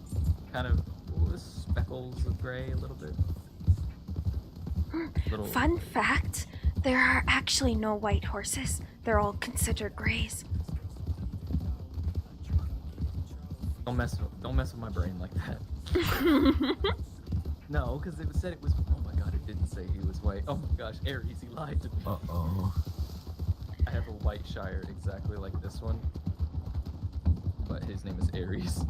J: Kind of with speckles of gray a little bit.
C: Fun fact, there are actually no white horses. They're all considered grays.
J: Don't mess with my brain like that. No, because it said it was... Oh my god, it didn't say he was white. Oh my gosh, Aries, he lied to me.
H: Uh-oh.
J: I have a white Shire exactly like this one, but his name is Aries.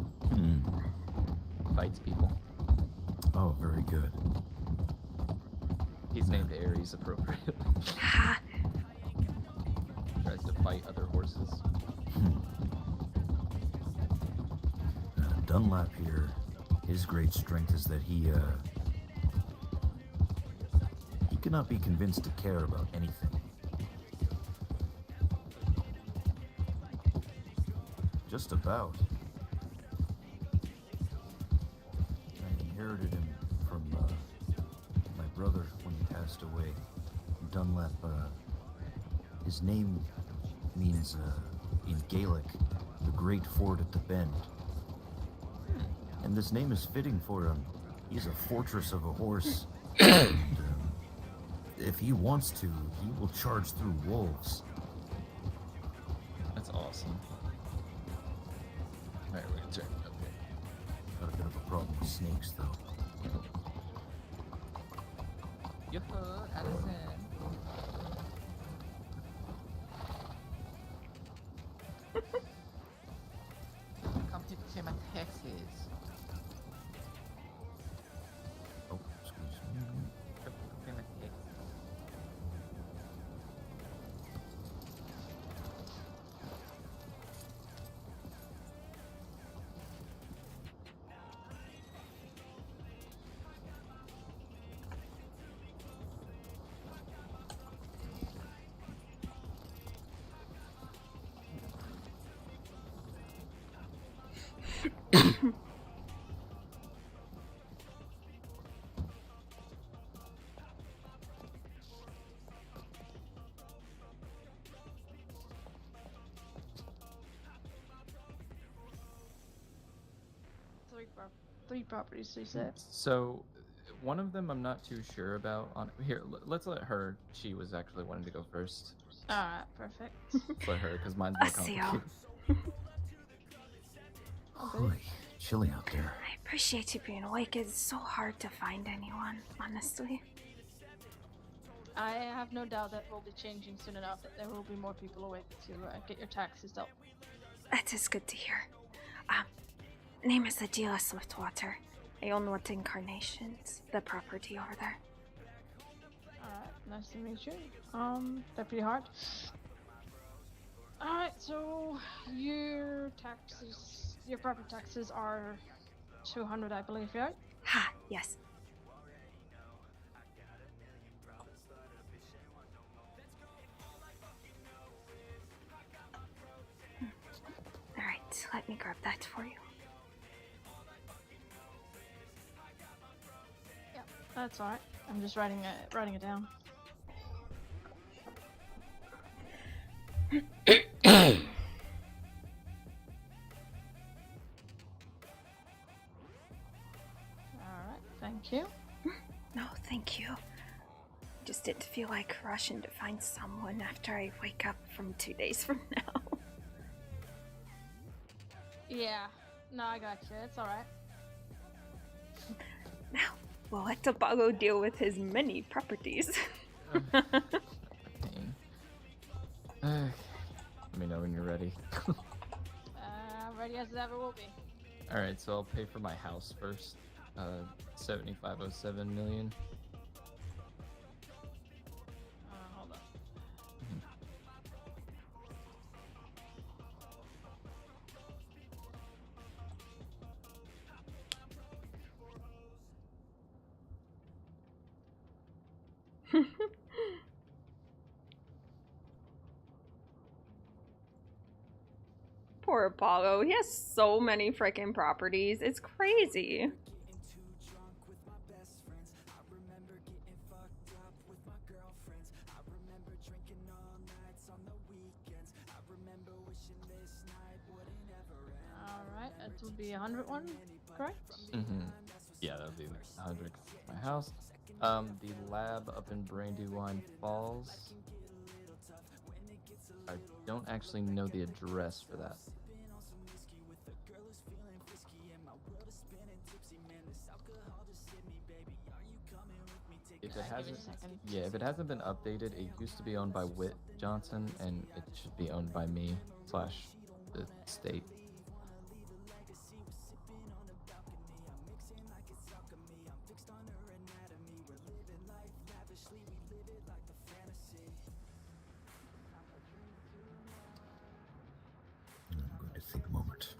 J: Fights people.
H: Oh, very good.
J: He's named Aries appropriately. Tries to fight other horses.
H: Dunlap here, his great strength is that he cannot be convinced to care about anything. Just about. I inherited him from my brother when he passed away. Dunlap, his name means, in Gaelic, the Great Ford at the Bend. And this name is fitting for him. He's a fortress of a horse. And, if he wants to, he will charge through wolves.
J: That's awesome. Okay.
H: Got a bit of a problem with snakes, though.
J: Yoo-hoo, Allison. Come here to pay my taxes.
H: Oh, excuse me.
J: Come pay my taxes.
I: Three properties, you said.
J: So, one of them I'm not too sure about. On here, let's let her. She was actually wanting to go first.
I: Alright, perfect.
J: Let's let her, because mine's more complicated.
H: Holy, chilly out there.
C: I appreciate you being awake. It's so hard to find anyone, honestly.
I: I have no doubt that will be changing soon enough, that there will be more people awake to get your taxes dealt.
C: That is good to hear. Name is Atsila Swiftwater. I own what incarnations, the property over there.
I: Alright, nice to meet you. Deputy Hart. Alright, so your taxes, your property taxes are 200, I believe, right?
C: Ha, yes. Alright, let me grab that for you.
I: Yeah, that's alright. I'm just writing it down. Alright, thank you.
C: No, thank you. Just didn't feel like rushing to find someone after I wake up from 2 days from now.
I: Yeah, no, I got you. It's alright.
C: Now, we'll let Tobago deal with his many properties.
J: Let me know when you're ready.
I: Ready as it ever will be.
J: Alright, so I'll pay for my house first. 7507 million.
I: Hold on.
C: Poor Apollo. He has so many freaking properties. It's crazy.
I: Alright, it will be 101, correct?
J: Yeah, that'll be 100 my house. The lab up in Brandywine Falls. I don't actually know the address for that. If it hasn't, yeah, if it hasn't been updated, it used to be owned by Whit Johnson, and it should be owned by me / the state.
H: I'm going to think a moment.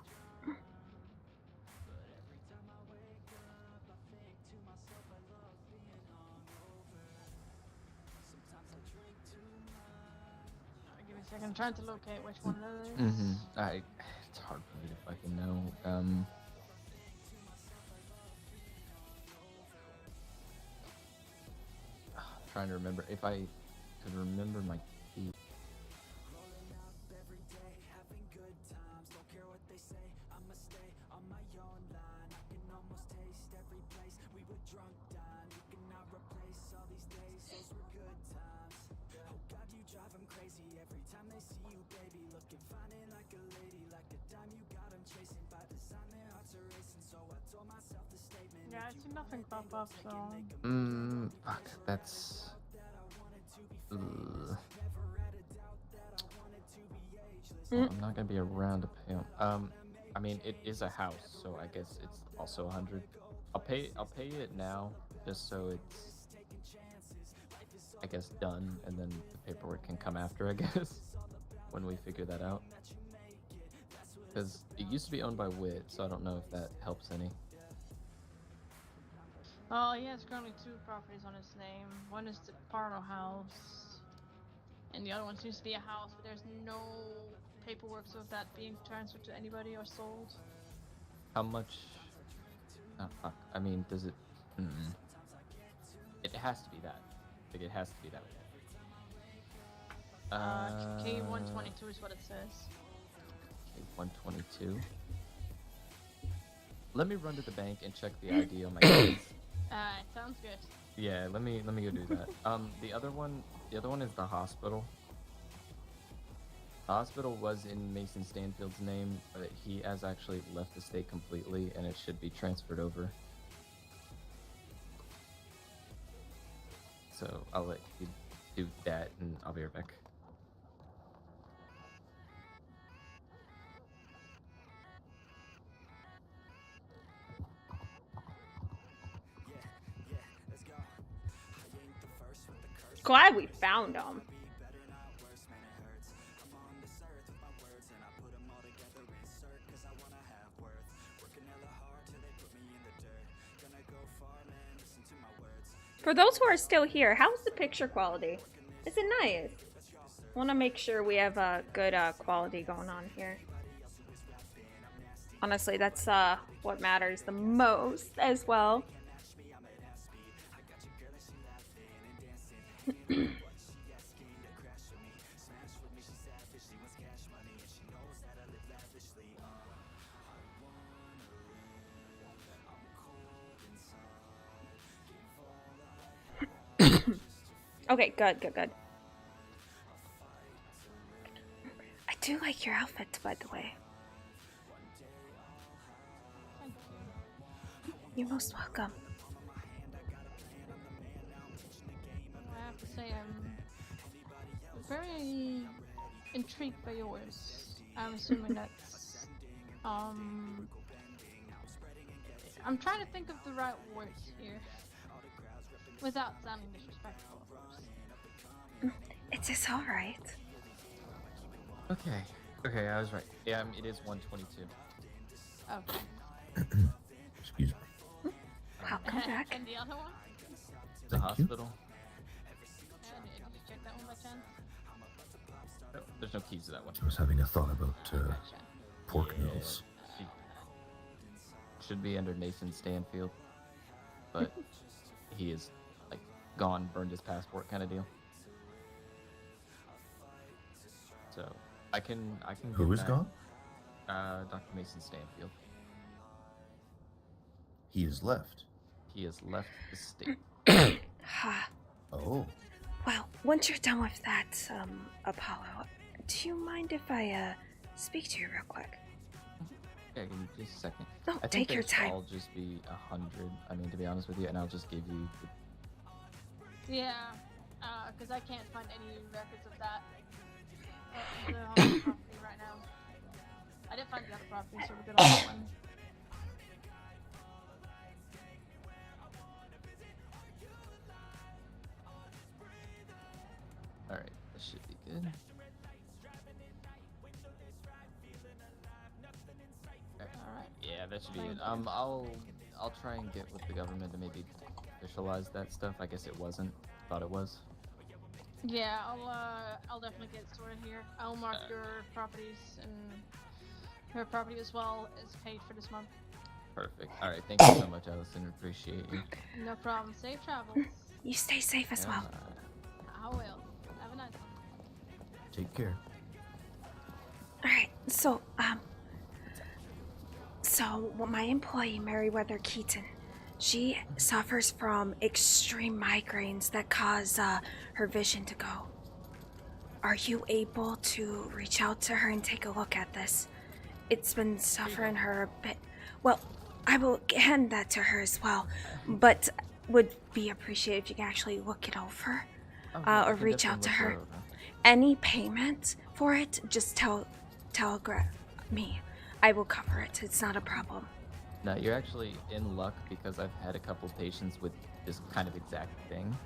I: Give me a second. I'm trying to locate which one it is.
J: It's hard for me to fucking know. Trying to remember if I could remember my key.
B: Every time they see you, baby, looking fine and like a lady, like a dime you got 'em chasing by design.
I: Yeah, I see nothing pop up, so.
J: Fuck, that's. Well, I'm not gonna be around to pay him. I mean, it is a house, so I guess it's also 100. I'll pay it now, just so it's, I guess, done, and then the paperwork can come after, I guess, when we figure that out. Because it used to be owned by Wit, so I don't know if that helps any.
I: Oh, he has currently 2 properties on his name. One is the Parno house, and the other one seems to be a house, but there's no paperwork of that being transferred to anybody or sold.
J: How much? Oh, fuck. I mean, does it? It has to be that. Like, it has to be that.
I: K122 is what it says.
J: K122. Let me run to the bank and check the ID on my keys.
I: Sounds good.
J: Yeah, let me go do that. The other one is the hospital. The hospital was in Mason Stanfield's name, but he has actually left the state completely, and it should be transferred over. So I'll let you do that, and I'll be right back.
C: Glad we found him. For those who are still here, how's the picture quality? Is it nice? I want to make sure we have a good quality going on here. Honestly, that's what matters the most as well. Okay, good. I do like your outfit, by the way. You're most welcome.
I: I have to say, I'm very intrigued by yours. I'm assuming that's, I'm trying to think of the right words here. Without sounding disrespectful, of course.
C: It is alright.
J: Okay, I was right. Yeah, it is 122.
I: Okay.
H: Excuse me.
C: Welcome back.
I: And the other one?
J: The hospital.
I: Did you check that one by chance?
J: No, there's no keys to that one.
H: I was having a thought about pork noodles.
J: Should be under Nathan Stanfield, but he is like gone, burned his passport kind of deal. So I can.
H: Who is gone?
J: Dr. Mason Stanfield.
H: He has left.
J: He has left the state.
H: Oh.
C: Well, once you're done with that, Apollo, do you mind if I speak to you real quick?
J: Yeah, give me just a second.
C: No,
J: I think
C: take your time.
J: I'll just be 100. I mean, to be honest with you, and I'll just give you.
I: Yeah, because I can't find any records of that. The property right now. I didn't find the other property, so we're good on that one.
J: Alright, that should be good.
I: Alright.
J: Yeah, that should be it. I'll try and get with the government to maybe officialize that stuff. I guess it wasn't. Thought it was.
I: Yeah, I'll definitely get it sorted here. I'll mark your properties and her property as well as paid for this month.
J: Perfect. Alright, thank you so much, Allison. Appreciate you.
I: No problem. Safe travels.
C: You stay safe as well.
I: I will. Have a nice one.
H: Take care.
C: Alright, so my employee, Meriwether Keaton, she suffers from extreme migraines that cause her vision to go. Are you able to reach out to her and take a look at this? It's been suffering her a bit. Well, I will hand that to her as well, but would be appreciated if you can actually look it over, or reach out to her. Any payment for it, just telegraph me. I will cover it. It's not a problem.
J: No, you're actually in luck because I've had a couple patients with this kind of exact thing,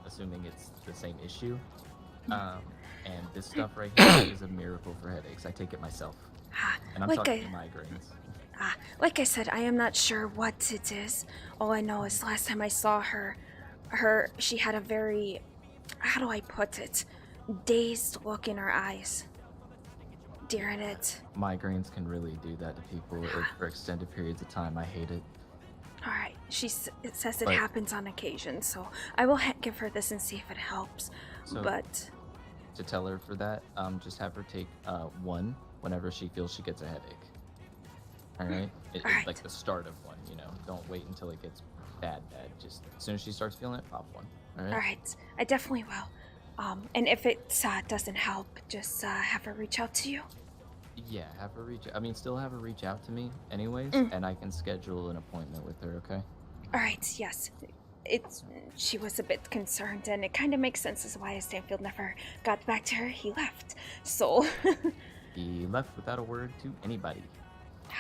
J: assuming it's the same issue. And this stuff right here is a miracle for headaches. I take it myself. And I'm talking migraines.
C: Like I said, I am not sure what it is. All I know is last time I saw her, she had a very, how do I put it, dazed look in her eyes. During it.
J: Migraines can really do that to people for extended periods of time. I hate it.
C: Alright, it says it happens on occasion, so I will give her this and see if it helps.
J: So
C: but
J: to tell her for that, just have her take one whenever she feels she gets a headache. Alright? It's like the start of one, you know. Don't wait until it gets bad. Just as soon as she starts feeling it, pop one.
C: Alright, I definitely will. And if it doesn't help, just have her reach out to you.
J: Yeah, have her still have her reach out to me anyways, and I can schedule an appointment with her, okay?
C: Alright, yes. She was a bit concerned, and it kind of makes sense as to why Stanfield never got back to her. He left, so...
J: He left without a word to anybody.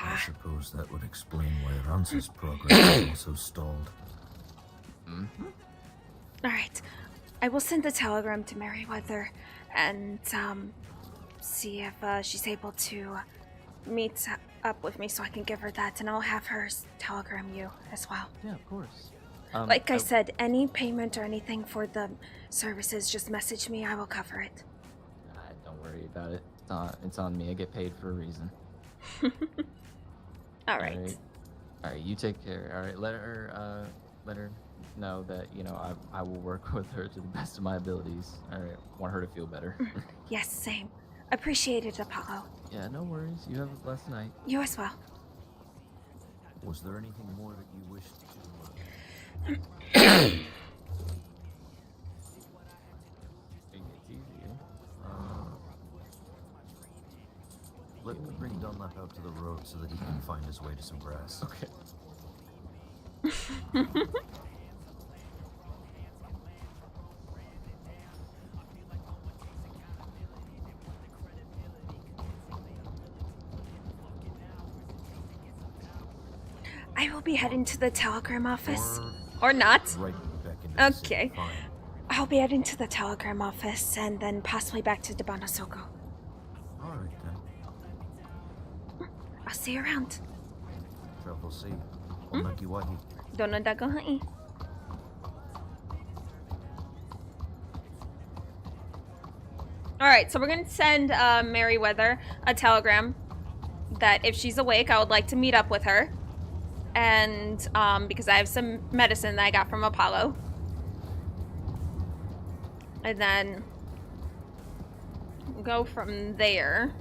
H: I suppose that would explain why Rance's progress also stalled.
C: Alright, I will send the telegram to Merryweather, and, see if she's able to meet up with me so I can give her that, and I'll have her telegram you as well.
J: Yeah, of course.
C: Like I said, any payment or anything for the services, just message me. I will cover it.
J: Don't worry about it. It's on me. I get paid for a reason.
C: All right.
J: All right. You take care. All right. Let her know that I will work with her to the best of my abilities. All right. Want her to feel better.
C: Yes, same. Appreciate it, Apollo.
J: Yeah, no worries. You have a blessed night.
C: You as well.
H: Was there anything more that you wished to...
J: It's easier.
H: Let me bring Dunlap out to the road so that he can find his way to some grass.
J: Okay.
C: I will be heading to the telegram office. Or not.
H: Right back into
C: okay. I'll be heading to the telegram office and then possibly back to Debanosoko.
H: Alright then.
C: I'll see you around.
H: Travel safe. Onakiwahi.
C: Donodagahai. Alright, so we're going to send Merryweather a telegram that if she's awake, I would like to meet up with her. And because I have some medicine that I got from Apollo. And then go from there.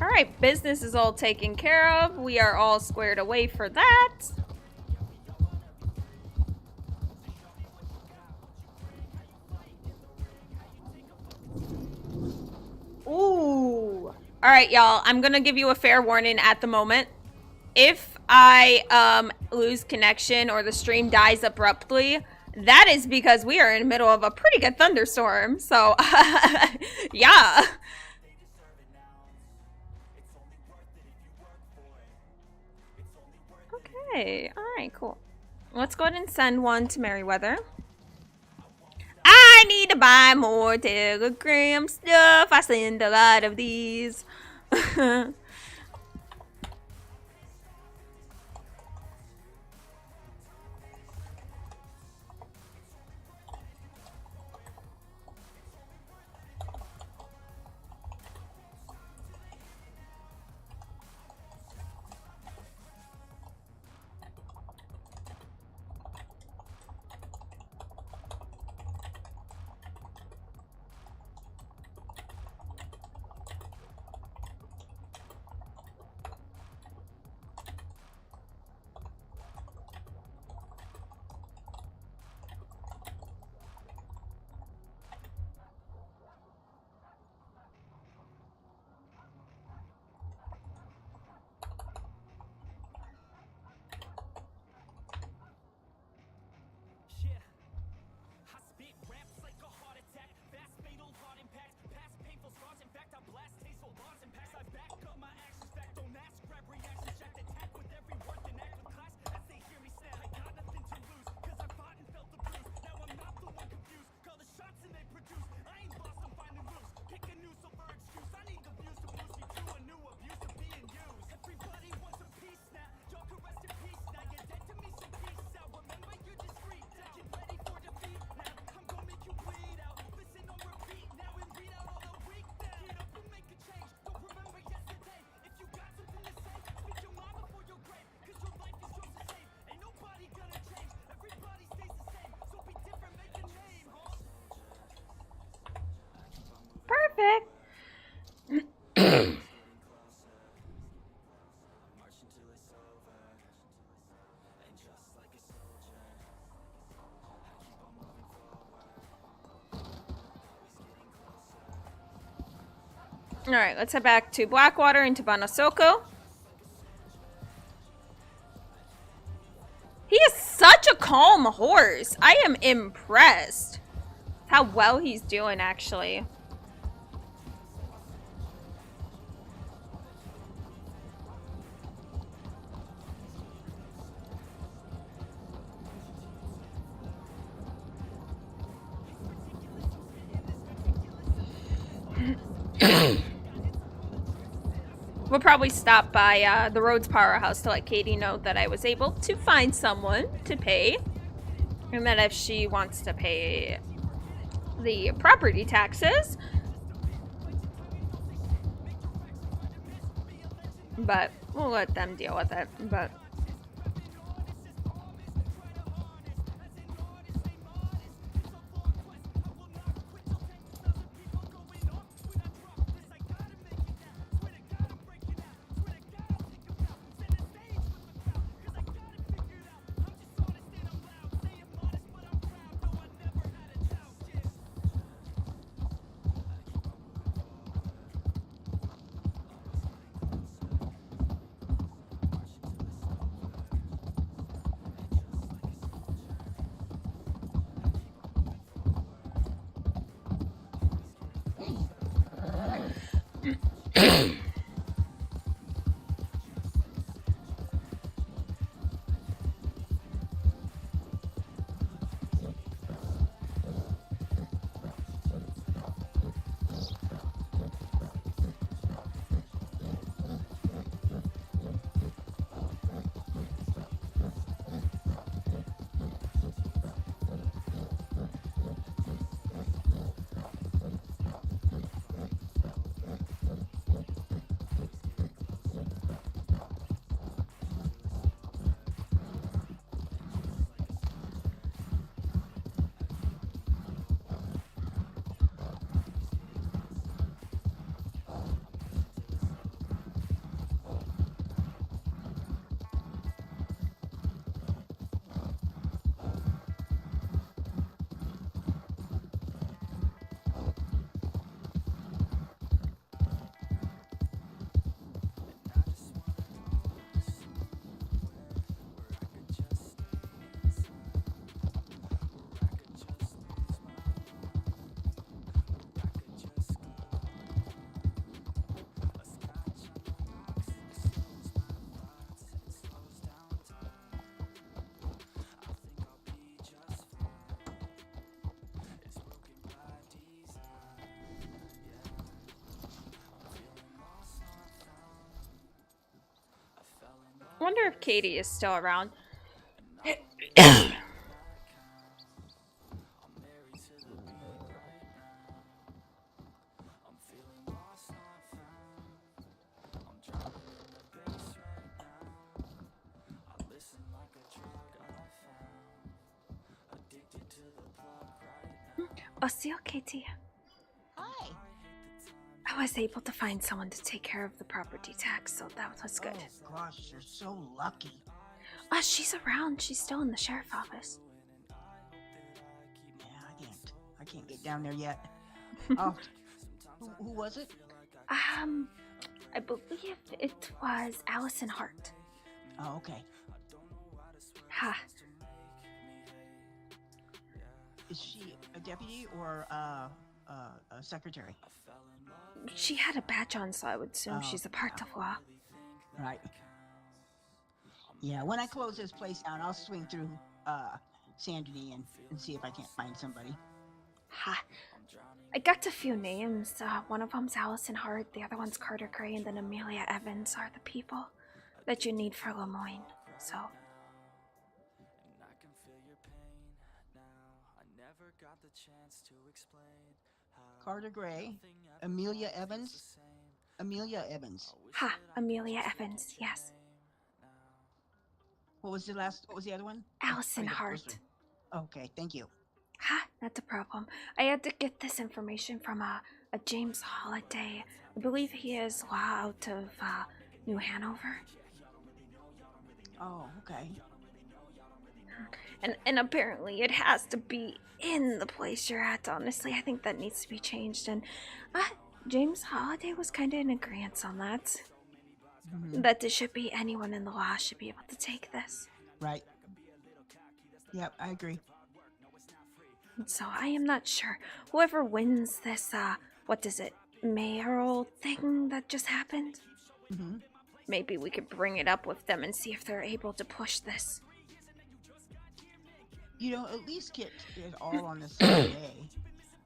C: Alright, business is all taken care of. We are all squared away for that. Ooh. Alright, y'all. I'm gonna give you a fair warning at the moment. If I lose connection or the stream dies abruptly, that is because we are in the middle of a pretty good thunderstorm. So, yeah. Okay, alright, cool. Let's go ahead and send one to Merryweather. I need to buy more Telegram stuff. I send a lot of these. perfect. Alright, let's head back to Blackwater and to Banasoko. He is such a calm horse. I am impressed. How well he's doing, actually. We'll probably stop by the Rhodes Powerhouse to let Katie know that I was able to find someone to pay. And that if she wants to pay the property taxes. But we'll let them deal with it. But I wonder if Katie is still around. Oh, see, Katie.
G: Hi.
C: I was able to find someone to take care of the property tax, so that was good.
G: Oh gosh, you're so lucky.
C: She's around. She's still in the sheriff's office.
G: Yeah, I can't get down there yet. Oh, who was it?
C: I believe it was Allison Hart.
G: Oh, okay.
C: Ha.
G: Is she a deputy or a secretary?
C: She had a badge on, so I would assume she's a part of law.
G: Right. Yeah, when I close this place down, I'll swing through Sandony and see if I can't find somebody.
C: Ha. I got a few names. One of them's Allison Hart, the other one's Carter Gray, and then Amelia Evans are the people that you need for Lemoyne. So.
G: Carter Gray, Amelia Evans. Amelia Evans.
C: Ha, Amelia Evans, yes.
G: What was the other one?
C: Allison Hart.
G: Okay, thank you.
C: Ha, not a problem. I had to get this information from a James Holiday. I believe he is law out of New Hanover.
G: Oh, okay.
C: And apparently it has to be in the place you're at. Honestly, I think that needs to be changed. And James Holiday was kind of in agreement on that. That there should be anyone in the law should be able to take this.
G: Right. Yep, I agree.
C: So I am not sure. Whoever wins this, what is it, mayoral thing that just happened? Maybe we could bring it up with them and see if they're able to push this.
G: You know, at least get it all on the same day.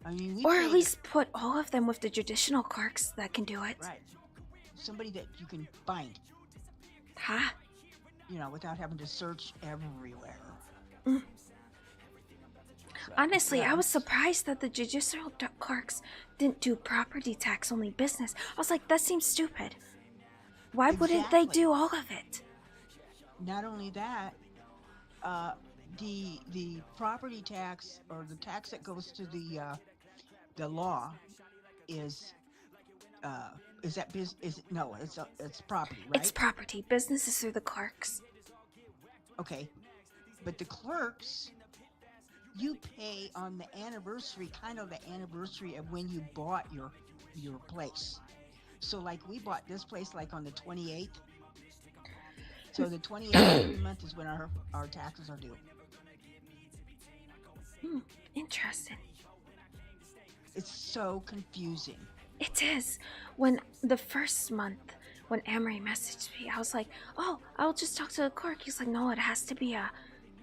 G: I mean,
C: or at least put all of them with the judicial clerks that can do it.
G: Right. Somebody that you can find.
C: Huh?
G: You know, without having to search everywhere.
C: So, honestly, I was surprised that the judicial clerks didn't do property tax, only business. I was like, that seems stupid. Why wouldn't they do all of it?
G: Not only that, the property tax or the tax that goes to the law is that it's property, right?
C: It's property. Business is through the clerks.
G: Okay, but the clerks, you pay on the anniversary, kind of the anniversary of when you bought your place. So like we bought this place like on the 28th. So the 28th every month is when our taxes are due.
C: Interesting.
G: It's so confusing.
C: It is. When the first month, when Amory messaged me, I was like, oh, I'll just talk to the clerk. He's like, no, it has to be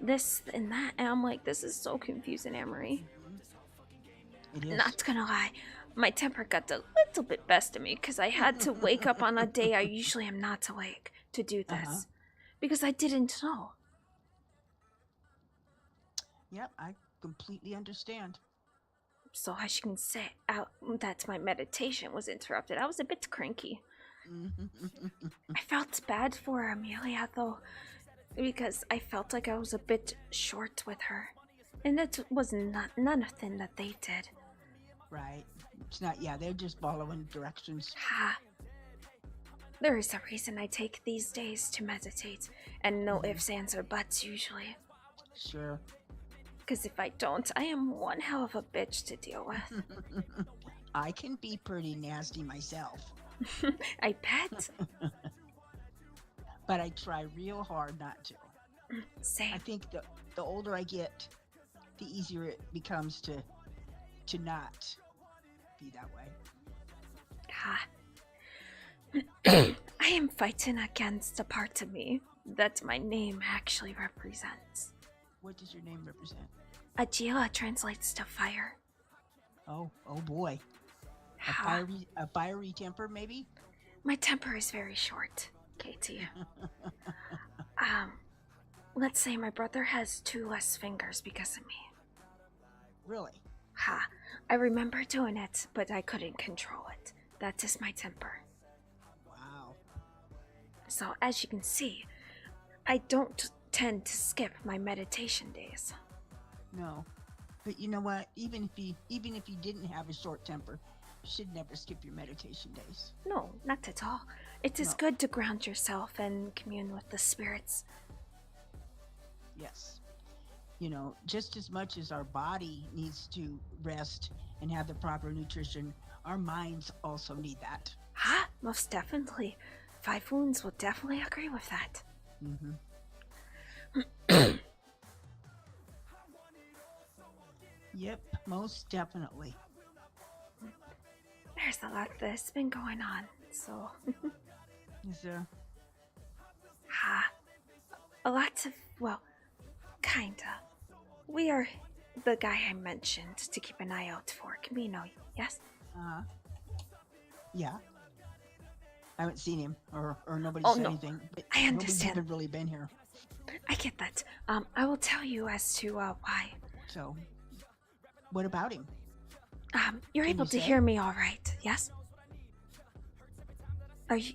C: this and that. And I'm like, this is so confusing, Amory.
G: It is.
C: Not gonna lie, my temper got a little bit best of me because I had to wake up on a day I usually am not awake to do this. Because I didn't know.
G: Yep, I completely understand.
C: So as you can say, that my meditation was interrupted. I was a bit cranky. I felt bad for Amelia though, because I felt like I was a bit short with her, and it was nothing that they did.
G: Right. It's not. Yeah, they're just following directions.
C: Ha. There is a reason I take these days to meditate, and no ifs, ands, or buts usually.
G: Sure.
C: Because if I don't, I am one hell of a bitch to deal with.
G: I can be pretty nasty myself.
C: I bet.
G: But I try real hard not to.
C: Same.
G: I think the older I get, the easier it becomes to not be that way.
C: Ha. I am fighting against a part of me that my name actually represents.
G: What does your name represent?
C: Atsila translates to fire.
G: Oh boy. A fiery temper, maybe?
C: My temper is very short, Katie. Let's say my brother has 2 less fingers because of me.
G: Really?
C: Ha. I remember doing it, but I couldn't control it. That is my temper.
G: Wow.
C: So, as you can see, I don't tend to skip my meditation days.
G: No. But you know what? Even if you didn't have a short temper, you should never skip your meditation days.
C: No, not at all. It is good to ground yourself and commune with the spirits.
G: Yes. You know, just as much as our body needs to rest and have the proper nutrition, our minds also need that.
C: Ha! Most definitely. 5 Wounds will definitely agree with that.
G: Yep, most definitely.
C: There's a lot that's been going on, so...
G: Is there?
C: Ha. A lot of, well, kinda. We are the guy I mentioned to keep an eye out for. Camino, yes?
G: Yeah. I haven't seen him, or nobody said anything. But
C: I understand.
G: Nobody's even really been here.
C: I get that. I will tell you as to why.
G: So, what about him?
C: You're able to hear me all right, yes? Are you...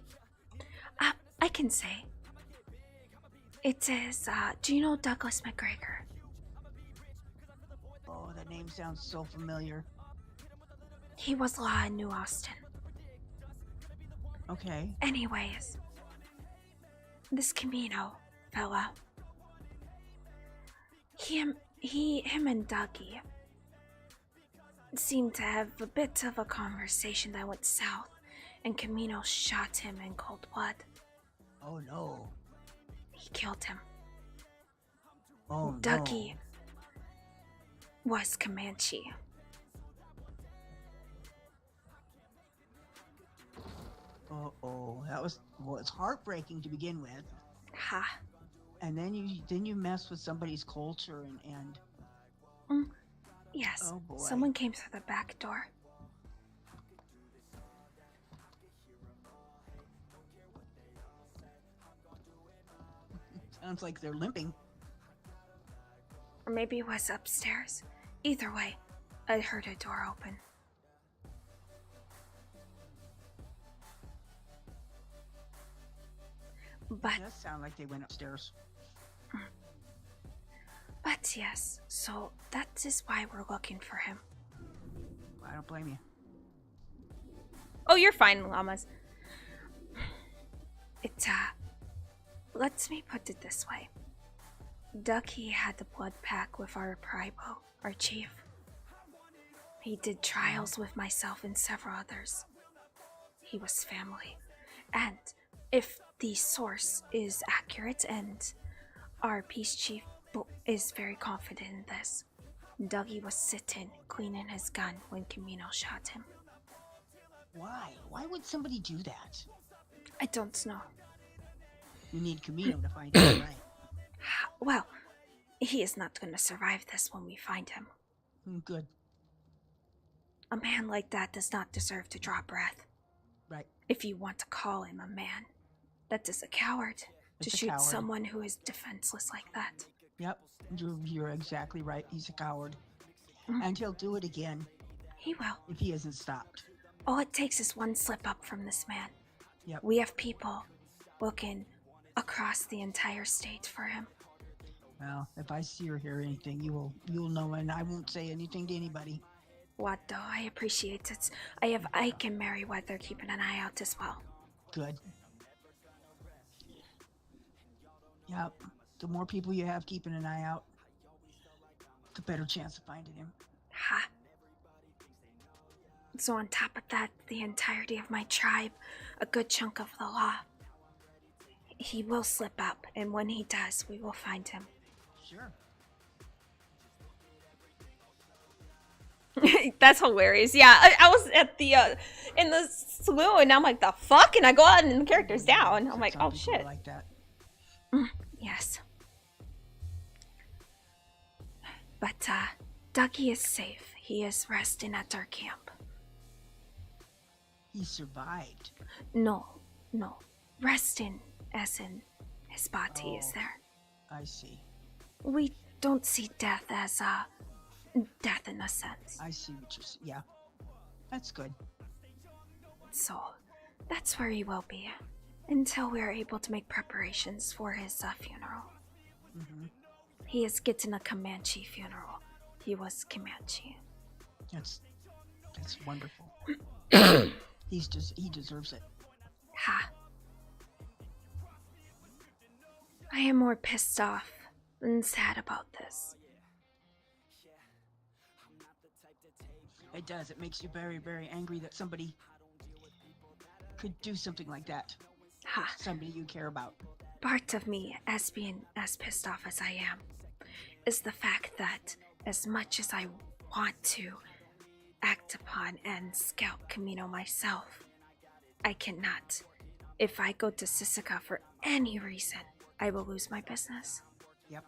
C: I can say. It is, do you know Douglas McGregor?
G: Oh, that name sounds so familiar.
C: He was law in New Austin.
G: Okay.
C: Anyways, this Camino fella, him and Dougie seemed to have a bit of a conversation that went south, and Camino shot him in cold blood.
G: Oh no.
C: He killed him.
G: Oh
C: Dougie was Comanche.
G: Uh-oh. That was, well, it's heartbreaking to begin with.
C: Ha.
G: And then you mess with somebody's culture and
C: Yes.
G: Oh boy.
C: Someone came through the back door.
G: Sounds like they're limping.
C: Or maybe it was upstairs. Either way, I heard a door open. But
G: It does sound like they went upstairs.
C: But yes, so that is why we're looking for him.
G: I don't blame you.
C: Oh, you're fine, llamas. Let me put it this way. Ducky had the blood pact with our Pribo, our chief. He did trials with myself and several others. He was family. And if the source is accurate and our peace chief is very confident in this, Dougie was sitting, cleaning his gun when Camino shot him.
G: Why? Why would somebody do that?
C: I don't know.
G: You need Camino to find out, right?
C: Well, he is not going to survive this when we find him.
G: Good.
C: A man like that does not deserve to draw breath.
G: Right.
C: If you want to call him a man, that is a coward to shoot someone who is defenseless like that.
G: Yep, you're exactly right. He's a coward. And he'll do it again.
C: He will.
G: If he isn't stopped.
C: All it takes is one slip up from this man.
G: Yep.
C: We have people looking across the entire state for him.
G: Well, if I see or hear anything, you'll know, and I won't say anything to anybody.
C: What though? I appreciate it. I have Ike and Merriweather keeping an eye out as well.
G: Good. Yep. The more people you have keeping an eye out, the better chance of finding him.
C: Ha. So on top of that, the entirety of my tribe, a good chunk of the law. He will slip up, and when he does, we will find him.
G: Sure.
C: That's hilarious. Yeah, I was at the in the saloon, and I'm like, the fuck? And I go out and the character's down. I'm like, oh shit.
G: Like that.
C: Yes. But Dougie is safe. He is resting at our camp.
G: He survived.
C: No. Resting, as in his body is there.
G: I see.
C: We don't see death as death in a sense.
G: I see what you're saying. Yeah. That's good.
C: So, that's where he will be. Until we are able to make preparations for his funeral.
G: Mm-hmm.
C: He is getting a Comanche funeral. He was Comanche.
G: That's wonderful. He deserves it.
C: Ha. I am more pissed off than sad about this.
G: It does. It makes you very, very angry that somebody could do something like that.
C: Ha.
G: Somebody you care about.
C: Part of me, as being as pissed off as I am, is the fact that as much as I want to act upon and scout Camino myself, I cannot. If I go to Sisika for any reason, I will lose my business.
G: Yep.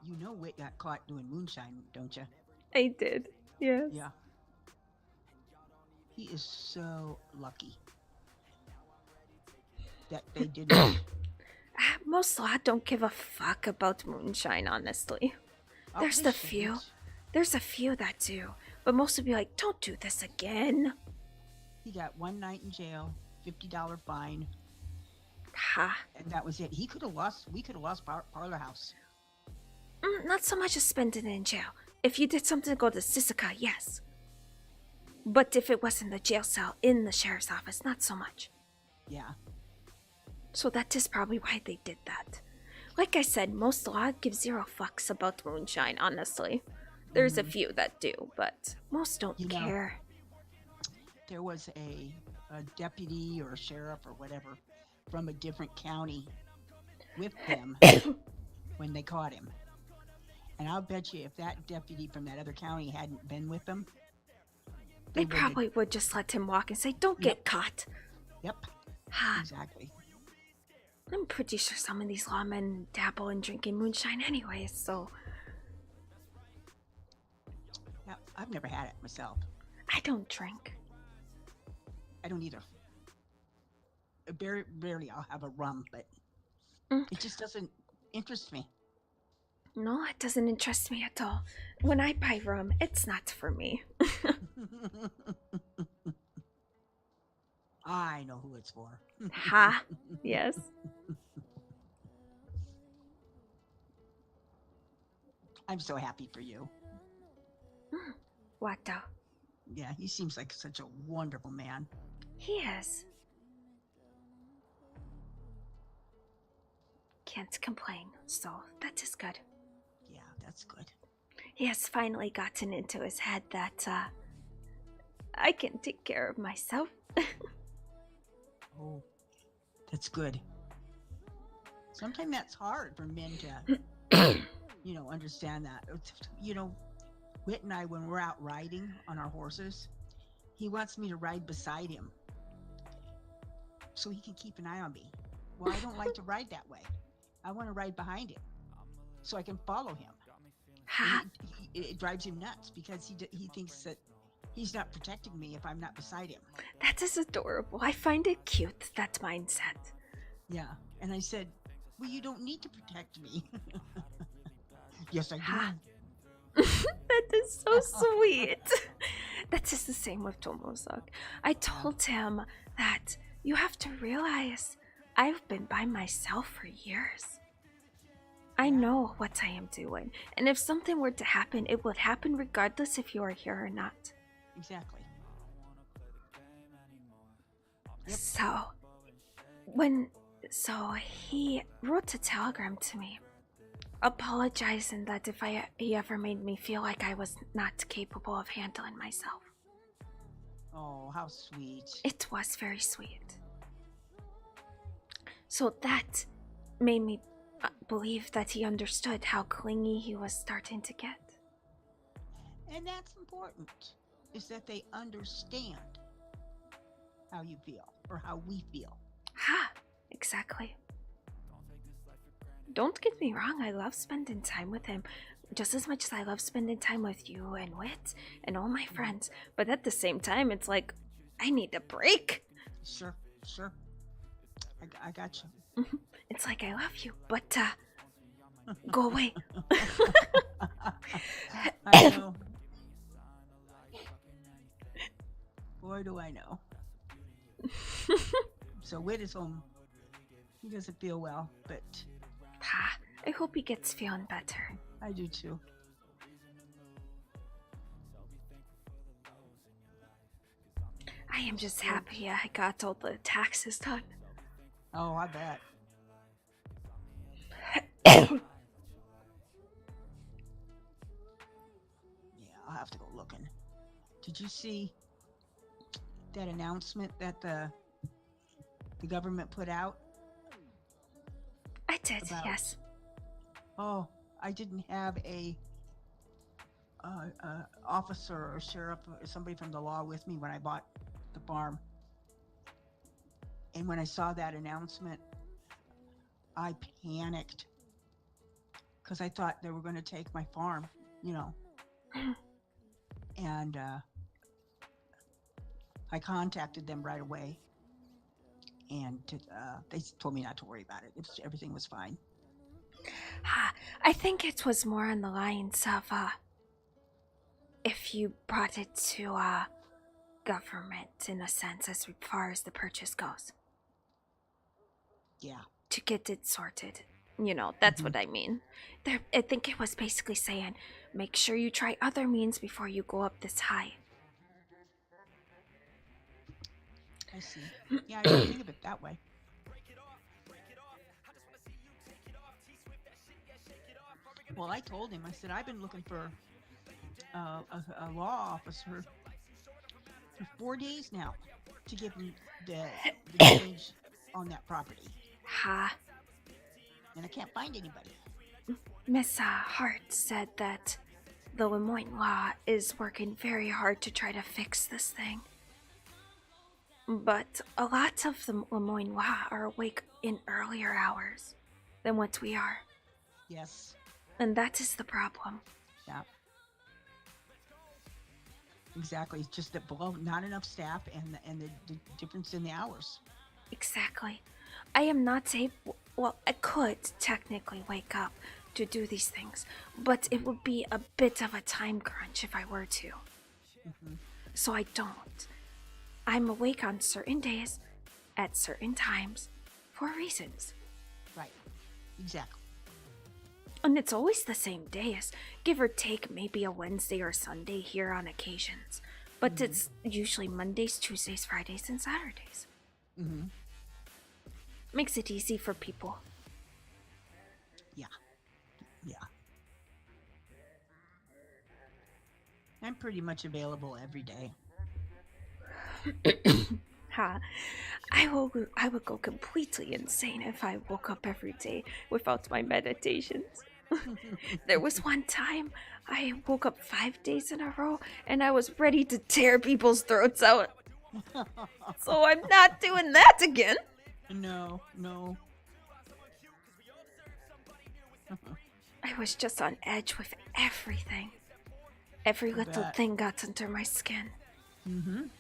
G: You know Whit got caught doing moonshine, don't you?
C: I did, yes.
G: Yeah. He is so lucky that they didn't.
C: Most law don't give a fuck about moonshine, honestly. There's the few. There's a few that do, but most would be like, don't do this again.
G: He got 1 night in jail, $50 fine.
C: Ha.
G: And that was it. We could have lost Parlor House.
C: Not so much as spending it in jail. If you did something to go to Sisika, yes. But if it was in the jail cell in the sheriff's office, not so much.
G: Yeah.
C: So that is probably why they did that. Like I said, most law give zero fucks about moonshine, honestly. There's a few that do, but most don't care.
G: There was a deputy or a sheriff or whatever from a different county with them when they caught him. And I'll bet you if that deputy from that other county hadn't been with them,
C: they probably would just let him walk and say, don't get caught.
G: Yep. Exactly.
C: I'm pretty sure some of these lawmen dabble in drinking moonshine anyway, so...
G: Yeah, I've never had it myself.
C: I don't drink.
G: I don't either. Very rarely I'll have a rum, but it just doesn't interest me.
C: No, it doesn't interest me at all. When I buy rum, it's not for me.
G: I know who it's for.
C: Ha! Yes.
G: I'm so happy for you.
C: What though?
G: Yeah, he seems like such a wonderful man.
C: He is. Can't complain, so that is good.
G: Yeah, that's good.
C: He has finally gotten into his head that, I can take care of myself.
G: Oh, that's good. Sometimes that's hard for men to, understand that. Whit and I, when we're out riding on our horses, he wants me to ride beside him so he can keep an eye on me. Well, I don't like to ride that way. I want to ride behind him so I can follow him. It drives him nuts because he thinks that he's not protecting me if I'm not beside him.
C: That is adorable. I find it cute, that mindset.
G: Yeah, and I said, well, you don't need to protect me. Yes, I do.
C: That is so sweet. That is the same with Tomozak. I told him that you have to realize I've been by myself for years. I know what I am doing, and if something were to happen, it would happen regardless if you are here or not.
G: Exactly.
C: Yep. So he wrote a telegram to me, apologizing that if he ever made me feel like I was not capable of handling myself.
G: Oh, how sweet.
C: It was very sweet. So that made me believe that he understood how clingy he was starting to get.
G: And that's important, is that they understand how you feel, or how we feel.
C: Exactly. Don't get me wrong, I love spending time with him just as much as I love spending time with you and Wit and all my friends, but at the same time, it's like, I need a break.
G: Sure. I got
C: you. It's like, I love you, but go away.
G: I know. Boy, do I know. So Wit is home. He doesn't feel well, but...
C: I hope he gets feeling better.
G: I do too.
C: I am just happy I got all the taxes done.
G: Oh, I bet. Yeah, I'll have to go looking. Did you see that announcement that the government put out?
C: I did, yes.
G: Oh, I didn't have a officer or sheriff or somebody from the law with me when I bought the farm. And when I saw that announcement, I panicked because I thought they were going to take my farm, and I contacted them right away, and they told me not to worry about it. Everything was fine.
C: I think it was more on the lines of if you brought it to government, in a sense, as far as the purchase goes.
G: Yeah.
C: To get it sorted. You know, that's what I mean. I think it was basically saying, make sure you try other means before you go up this high.
G: I see. Yeah, I didn't think of it that way. Well, I told him, I said, I've been looking for a law officer for 4 days now to give me the change on that property.
C: Ha.
G: And I can't find anybody.
C: Miss Hart said that the Lemoyne Law is working very hard to try to fix this thing. But a lot of the Lemoyne Law are awake in earlier hours than what we are.
G: Yes.
C: And that is the problem.
G: Yeah. Exactly. It's just that below, not enough staff and the difference in the hours.
C: Exactly. I am not able... Well, I could technically wake up to do these things, but it would be a bit of a time crunch if I were to. So I don't. I'm awake on certain days, at certain times, for reasons.
G: Right. Exactly.
C: And it's always the same days, give or take maybe a Wednesday or Sunday here on occasions. But it's usually Mondays, Tuesdays, Fridays, and Saturdays. Makes it easy for people.
G: Yeah. Yeah. I'm pretty much available every day.
C: Ha. I would go completely insane if I woke up every day without my meditations. There was one time I woke up 5 days in a row and I was ready to tear people's throats out. So I'm not doing that again.
G: No.
C: I was just on edge with everything. Every little thing got under my skin.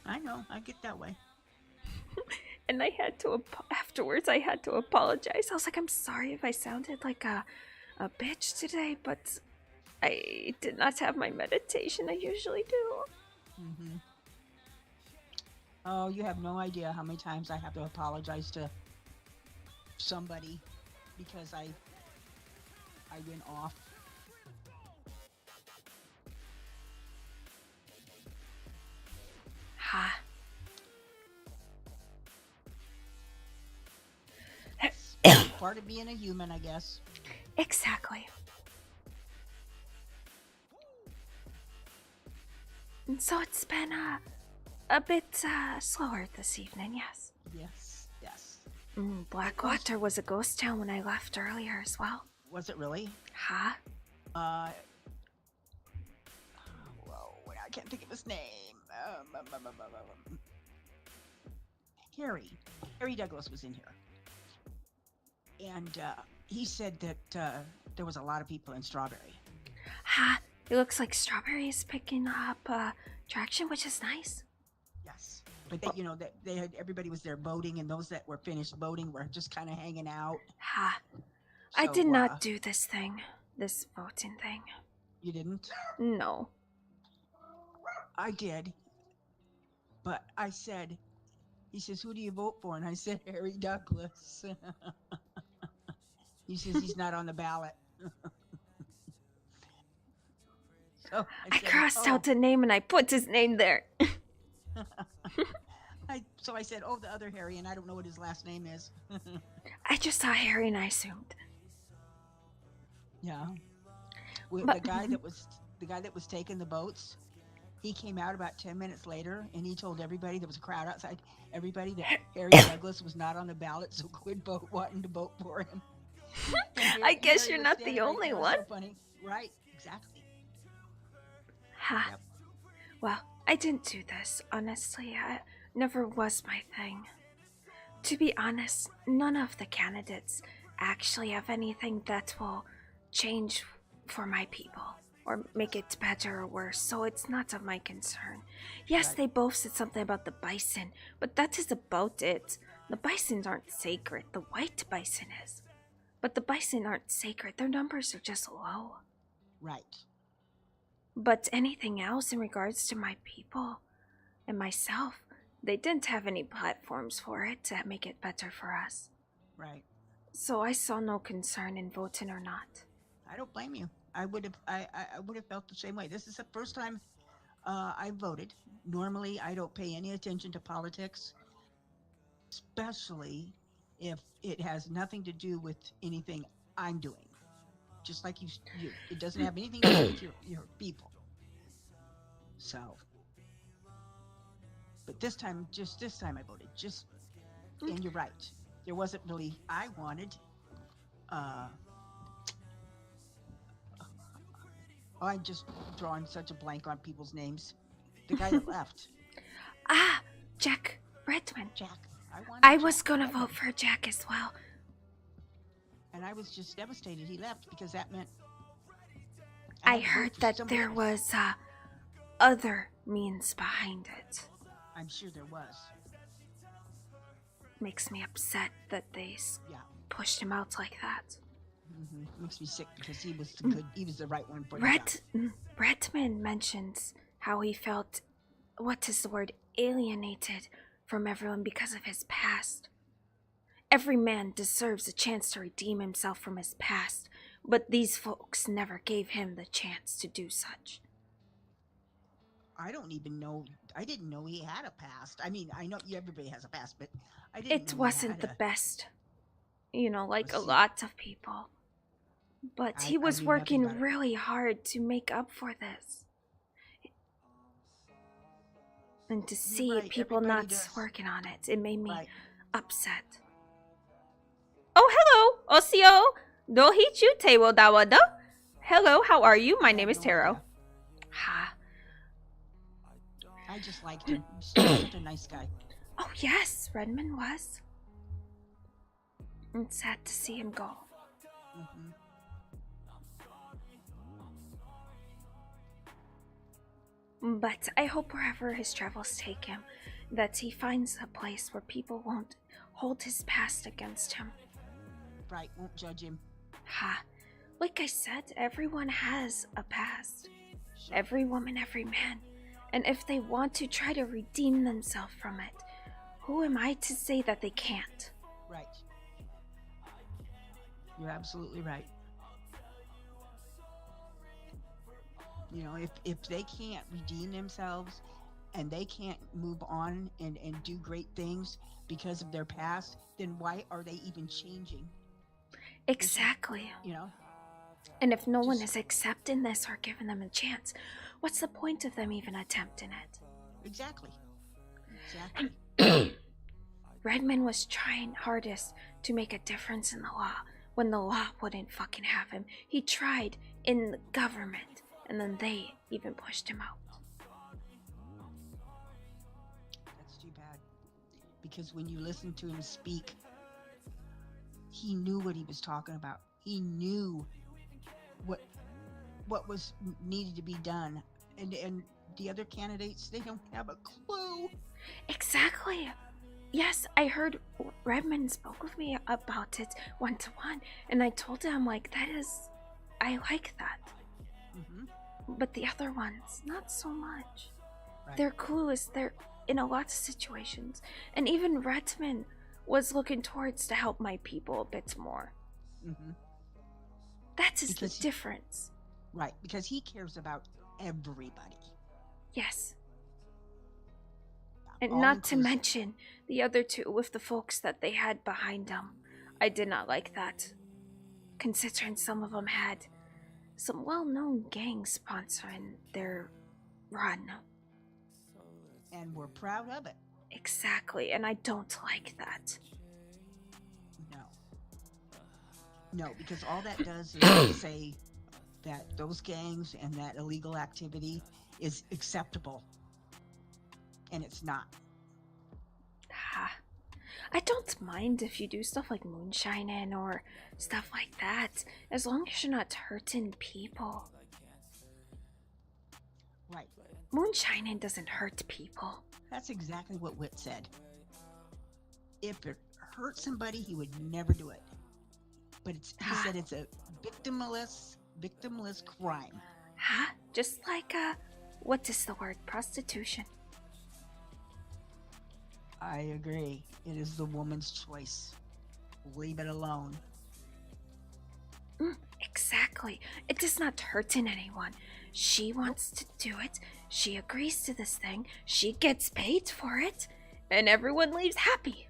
G: I know. I get that way.
C: And I had to, afterwards, I had to apologize. I was like, I'm sorry if I sounded like a bitch today, but I did not have my meditation I usually do.
G: Oh, you have no idea how many times I have to apologize to somebody because I went off.
C: Ha.
G: Part of being a human, I guess.
C: Exactly. And so it's been a bit slower this evening, yes.
G: Yes.
C: Blackwater was a ghost town when I left earlier as well.
G: Was it really?
C: Ha.
G: Whoa, I can't think of his name. Harry Douglas was in here. And he said that there was a lot of people in Strawberry.
C: Ha. It looks like Strawberry is picking up traction, which is nice.
G: Yes. But they, that they had, everybody was there boating, and those that were finished boating were just kind of hanging out.
C: Ha. I did not do this voting thing.
G: You didn't?
C: No.
G: I did. But I said, he says, who do you vote for? And I said, Harry Douglas. He says he's not on the ballot. So
C: I crossed out the name and I put his name there.
G: So I said, the other Harry, and I don't know what his last name is.
C: I just saw Harry and I assumed.
G: Yeah. The guy that was taking the votes, he came out about 10 minutes later, and he told everybody, there was a crowd outside, everybody that Harry Douglas was not on the ballot, so quit wanting to vote for him.
C: I guess you're not the only one.
G: So funny. Right, exactly.
C: Ha.
G: Yep.
C: Well, I didn't do this, honestly. It never was my thing. To be honest, none of the candidates actually have anything that will change for my people or make it better or worse, so it's not of my concern. Yes, They both said something about the bison, but that is about it. The bisons aren't sacred. The white bison is. But the bison aren't sacred. Their numbers are just low.
G: Right.
C: But anything else in regards to my people and myself, they didn't have any platforms for it to make it better for us.
G: Right.
C: So I saw no concern in voting or not.
G: I don't blame you. I would have felt the same way. This is the first time I voted. Normally, I don't pay any attention to politics, especially if it has nothing to do with anything I'm doing. Just like you, it doesn't have anything to do with your people. So, but this time I voted. And you're right. There wasn't really. I wanted. I'm just drawing such a blank on people's names. The guy that left.
C: Ah, Jack Redmond.
G: Jack.
C: I was gonna vote for Jack as well.
G: And I was just devastated he left because that meant...
C: I heard that there was other means behind it.
G: I'm sure there was.
C: Makes me upset that they pushed him out like that.
G: Makes me sick because he was the right one for the job.
C: Redmond mentions how he felt, what is the word, alienated from everyone because of his past. Every man deserves a chance to redeem himself from his past, but these folks never gave him the chance to do such.
G: I didn't know he had a past. I mean, I know everybody has a past, but I didn't know
C: It wasn't the best, like a lot of people. But he was working really hard to make up for this. And to see people not working on it, it made me upset. Oh, hello! Osio! Dohichu Teiwo Dawado. Hello, how are you? My name is Taro. Ha.
G: I just liked him. Such a nice guy.
C: Oh, yes, Redmond was. It's sad to see him go. But I hope wherever his travels take him, that he finds a place where people won't hold his past against him.
G: Right, won't judge him.
C: Ha. Like I said, everyone has a past. Every woman, every man. And if they want to try to redeem themselves from it, who am I to say that they can't?
G: Right. You're absolutely right. If they can't redeem themselves and they can't move on and do great things because of their past, then why are they even changing?
C: Exactly. And if no one is accepting this or giving them a chance, what's the point of them even attempting it?
G: Exactly.
C: Redmond was trying hardest to make a difference in the law when the law wouldn't fucking have him. He tried in the government, and then they even pushed him out.
G: That's too bad. Because when you listen to him speak, he knew what he was talking about. He knew what was needed to be done. And the other candidates, they don't have a clue.
C: Exactly. Yes, I heard Redmond spoke with me about it one-to-one, and I told him, I like that. But the other ones, not so much.
G: Right.
C: They're clueless. They're in a lot of situations. And even Redmond was looking towards to help my people a bit more. That is the difference.
G: Right, because he cares about everybody.
C: Yes. And not to mention the other two with the folks that they had behind them. I did not like that. Considering some of them had some well-known gangs sponsoring their run.
G: And we're proud of it.
C: Exactly, and I don't like that.
G: No, because all that does is say that those gangs and that illegal activity is acceptable. And it's not.
C: I don't mind if you do stuff like moonshining or stuff like that, as long as you're not hurting people.
G: Right.
C: Moonshining doesn't hurt people.
G: That's exactly what Whit said. If it hurt somebody, he would never do it. But he said it's a victimless crime.
C: Just like, what is the word? Prostitution.
G: I agree. It is the woman's choice. Leave it alone.
C: Exactly. It does not hurt anyone. She wants to do it. She agrees to this thing. She gets paid for it. And everyone leaves happy.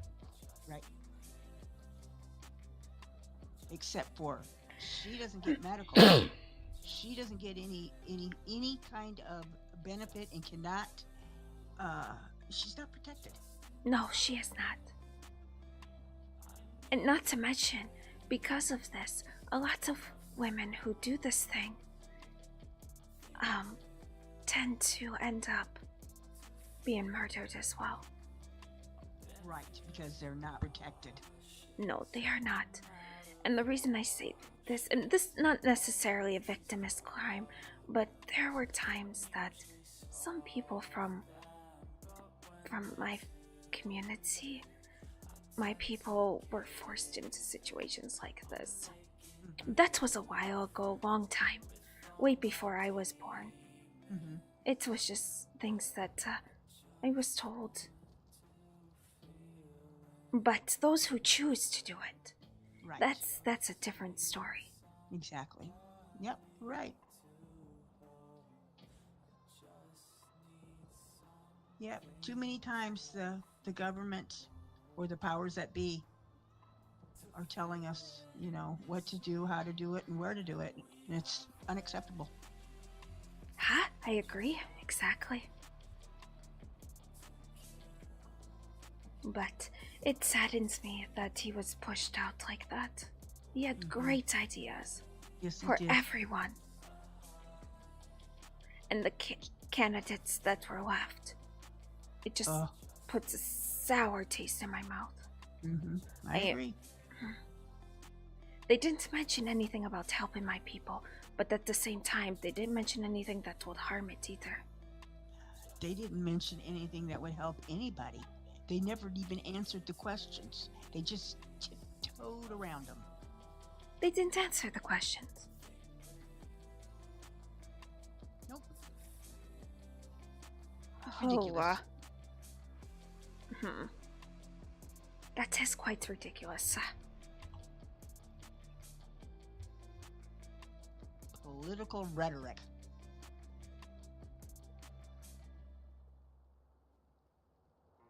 G: Right. Except for she doesn't get medical. She doesn't get any kind of benefit and cannot. She's not protected.
C: No, she is not. And not to mention, because of this, a lot of women who do this thing tend to end up being murdered as well.
G: Right, because they're not protected.
C: No, they are not. And the reason I say this, and this is not necessarily a victimist crime, but there were times that some people from my community, my people, were forced into situations like this. That was a while ago, a long time, way before I was born. It was just things that I was told. But those who choose to do it,
G: Right.
C: that's a different story.
G: Exactly. Yep, right. Yep, too many times the government or the powers that be are telling us, what to do, how to do it, and where to do it. And it's unacceptable.
C: I agree, exactly. But it saddens me that he was pushed out like that. He had great ideas for everyone. And the candidates that were left, it just puts a sour taste in my mouth.
G: I agree.
C: They didn't mention anything about helping my people, but at the same time, they didn't mention anything that would harm it either.
G: They didn't mention anything that would help anybody. They never even answered the questions. They just tiptoed around them.
C: They didn't answer the questions.
G: Nope. It's ridiculous.
C: That is quite ridiculous.
G: Political rhetoric.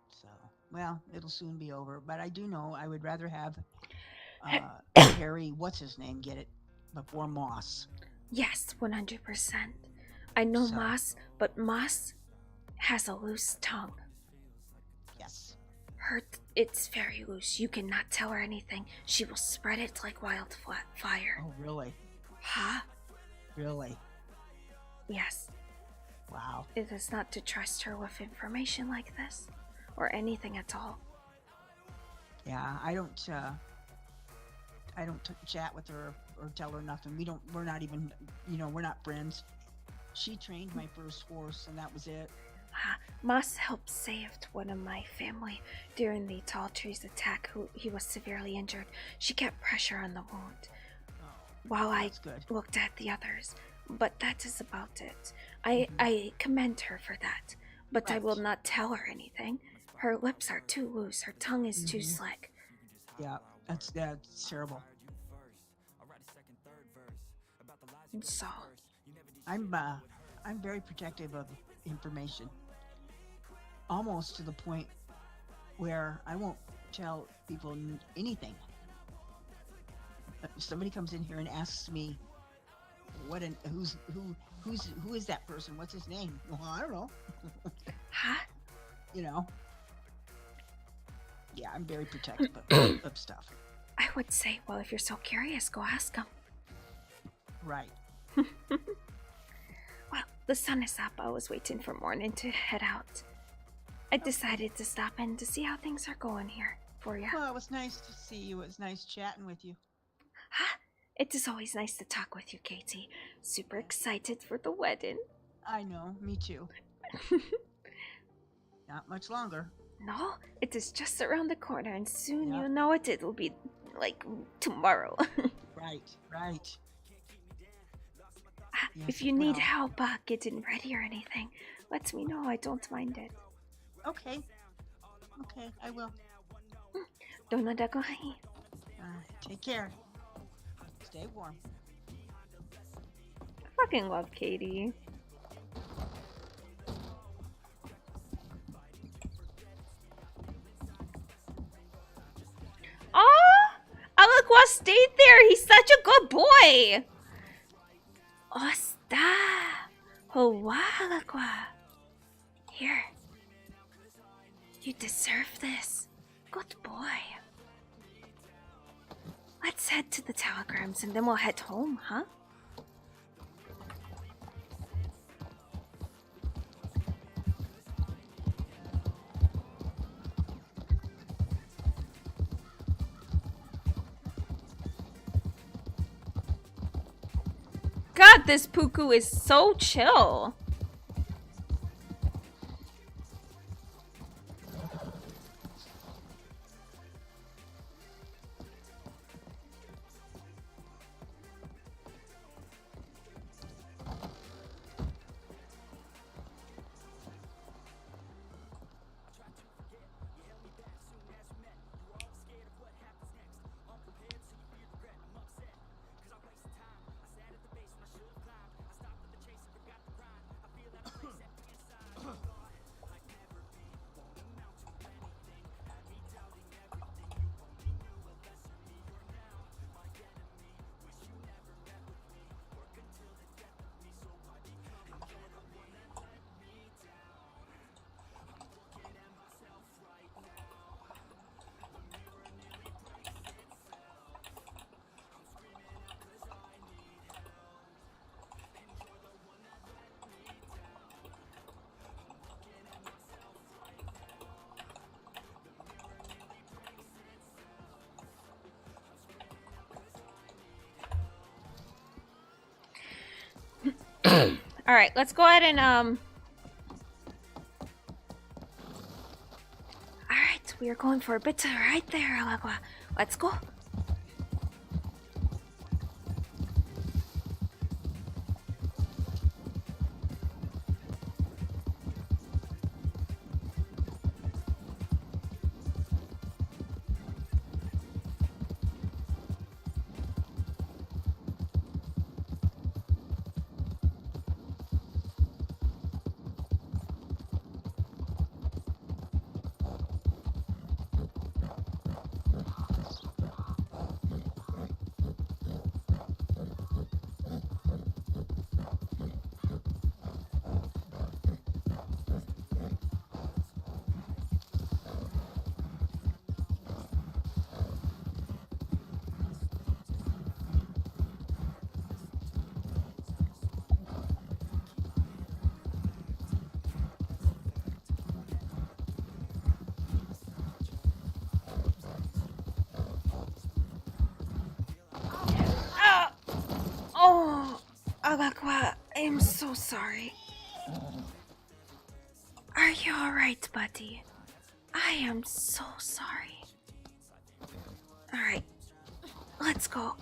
G: So, well, it'll soon be over. But I do know I would rather have Harry, what's his name, get it before Moss.
C: Yes, 100%. I know Moss, but Moss has a loose tongue.
G: Yes.
C: It's very loose. You cannot tell her anything. She will spread it like wildfire.
G: Oh, really?
C: Huh?
G: Really?
C: Yes.
G: Wow.
C: It is not to trust her with information like this, or anything at all.
G: Yeah, I don't chat with her or tell her nothing. We're not even, we're not friends. She trained my first horse, and that was it.
C: Moss helped save one of my family during the tall trees attack. He was severely injured. She kept pressure on the wound while I looked at the others. But that is about it. I commend her for that, but I will not tell her anything. Her lips are too loose. Her tongue is too slick.
G: Yeah, that's terrible.
C: So,
G: I'm very protective of information. Almost to the point where I won't tell people anything. If somebody comes in here and asks me, who is that person? What's his name? Well, I don't know.
C: Huh?
G: Yeah, I'm very protective of stuff.
C: I would say, well, if you're so curious, go ask him.
G: Right.
C: Well, the sun is up. I was waiting for morning to head out. I decided to stop in to see how things are going here for you.
G: Well, it was nice to see you. It was nice chatting with you.
C: It is always nice to talk with you, Katie. Super excited for the wedding.
G: I know, me too. Not much longer.
C: No, it is just around the corner, and soon you'll know it. It will be like tomorrow.
G: Right. Yes,
C: if you need help getting ready or anything, let me know. I don't mind it.
G: Okay, I will.
C: Take care.
G: Stay warm.
C: I fucking love Katie. Oh, Alakwa stayed there. He's such a good boy. Oh, está. Oh, wow, Alakwa. Here. You deserve this. Good boy. Let's head to the telegrams and then we'll head home, huh? God, this Puku is so chill. All right, let's go ahead and All right, we are going for a bit to the right there, Alagua. Let's go. Oh, Alagua, I am so sorry. Are you alright, buddy? I am so sorry. Alright, let's go.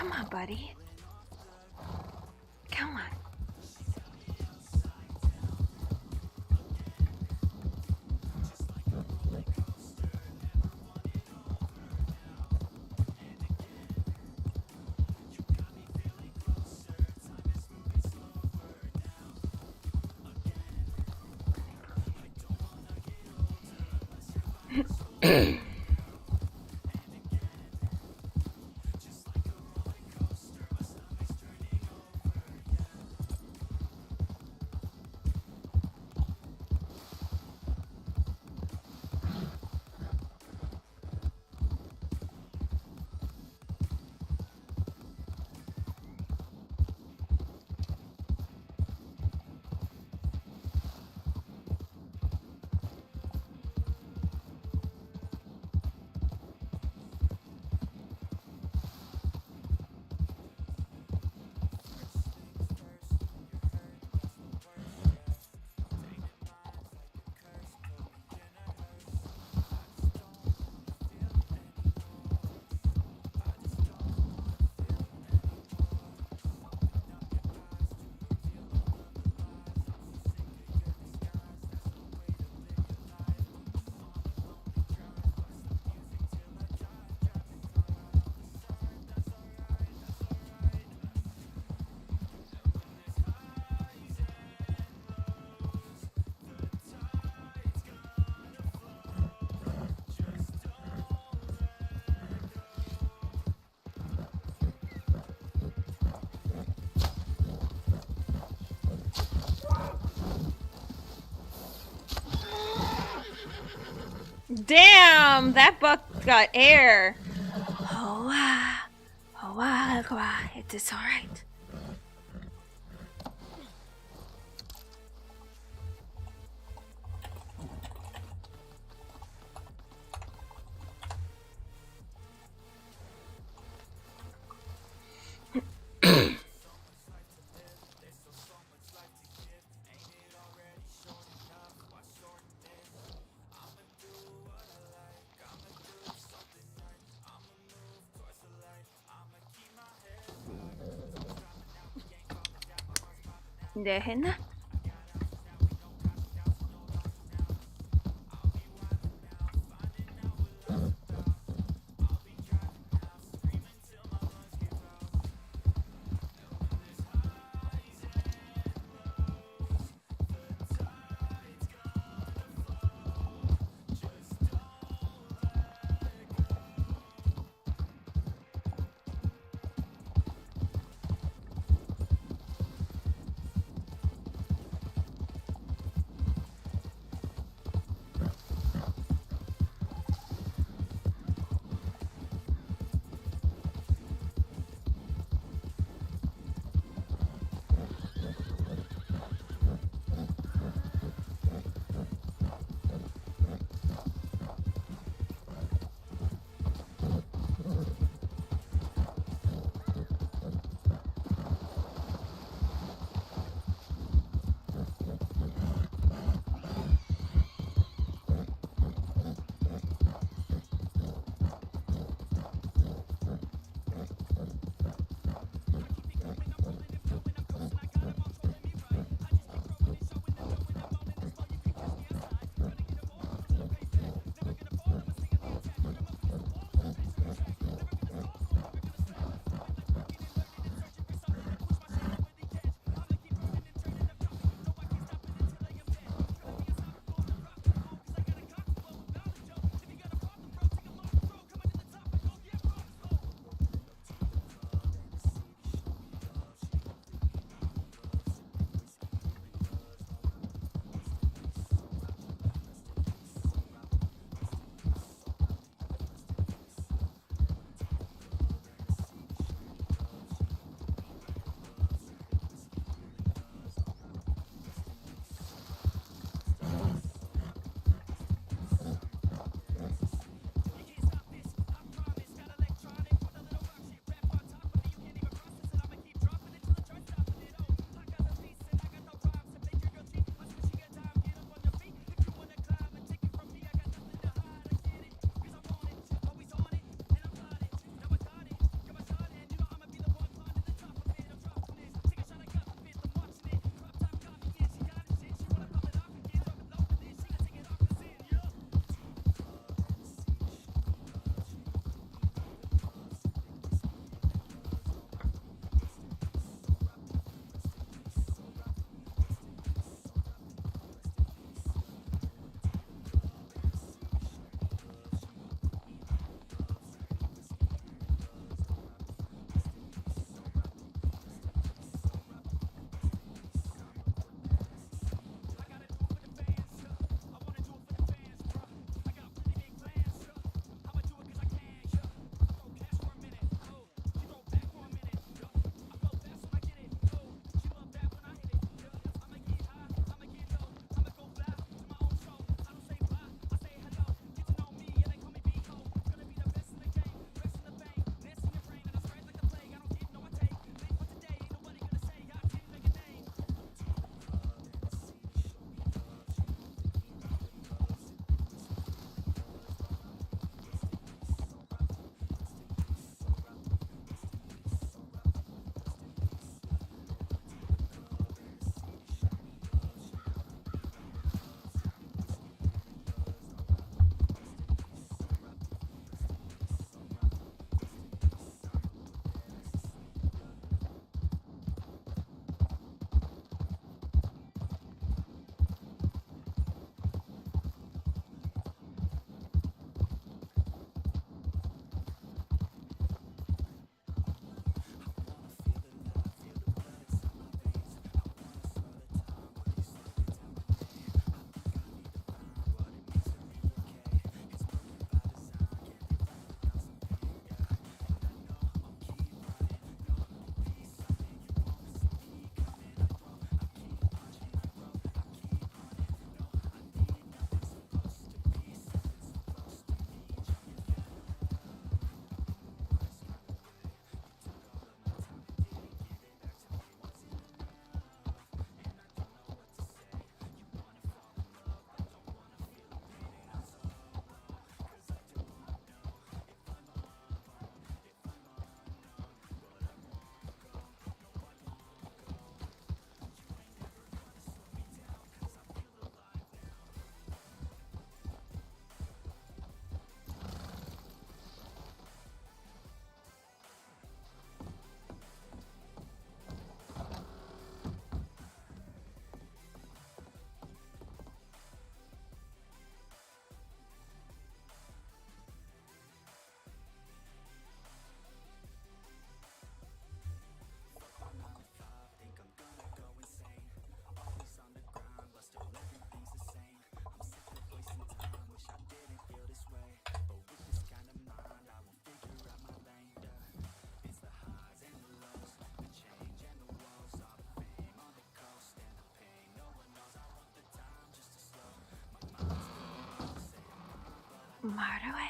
C: Come on, buddy. Come on. Damn, that buck got air. It is alright. Dejen. Marue.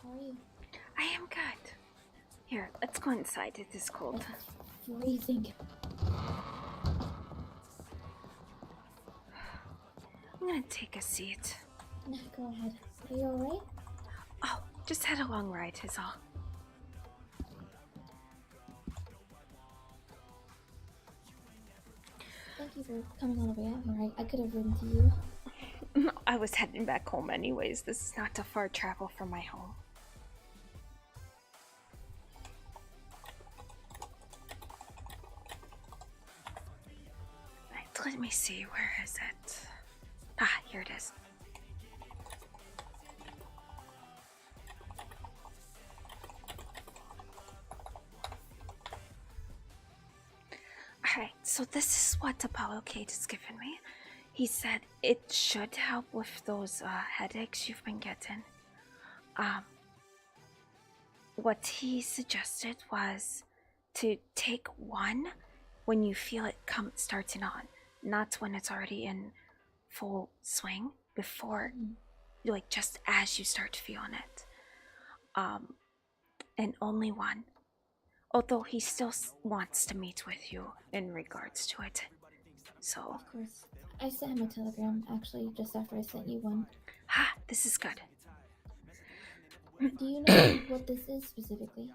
N: How are you?
C: I am good. Here, let's go inside. It is cold.
N: It's freezing.
C: I'm gonna take a seat.
N: No, go ahead. Are you alright?
C: Oh, just had a long ride, is all.
N: Thank you for coming all the way out here. I could have ridden to you.
C: I was heading back home anyways. This is not a far travel from my home. Right, let me see. Where is it? Ah, here it is. Alright, so this is what Apollo Kate has given me. He said it should help with those headaches you've been getting. What he suggested was to take one when you feel it starting on, not when it's already in full swing, before, like just as you start feeling it. And only one. Although he still wants to meet with you in regards to it. So.
N: Of course. I sent him a telegram, actually, just after I sent you one.
C: Ah, this is good.
N: Do you know what this is specifically?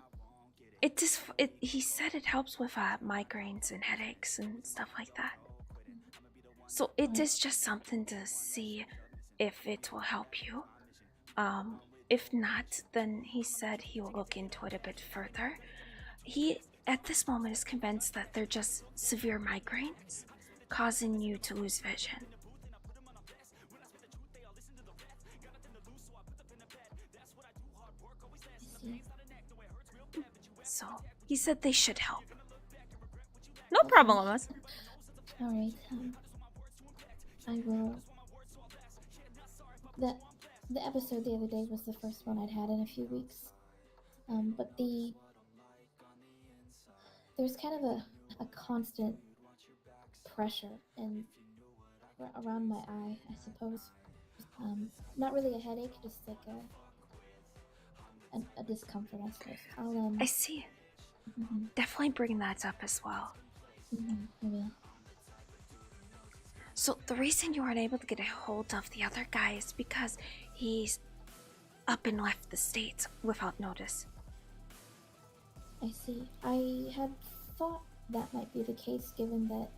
C: He said it helps with migraines and headaches and stuff like that. So it is just something to see if it will help you. If not, then he said he will look into it a bit further. He, at this moment, is convinced that they're just severe migraines, causing you to lose vision. So, he said they should help. No problem, Almost.
N: Alright, I will... The episode the other day was the first one I'd had in a few weeks. But there's kind of a constant pressure around my eye, I suppose. Not really a headache, just like a discomfort, I suppose.
C: I see. Definitely bring that up as well.
N: I will.
C: So the reason you weren't able to get a hold of the other guy is because he's up and left the state without notice.
N: I see. I had thought that might be the case given that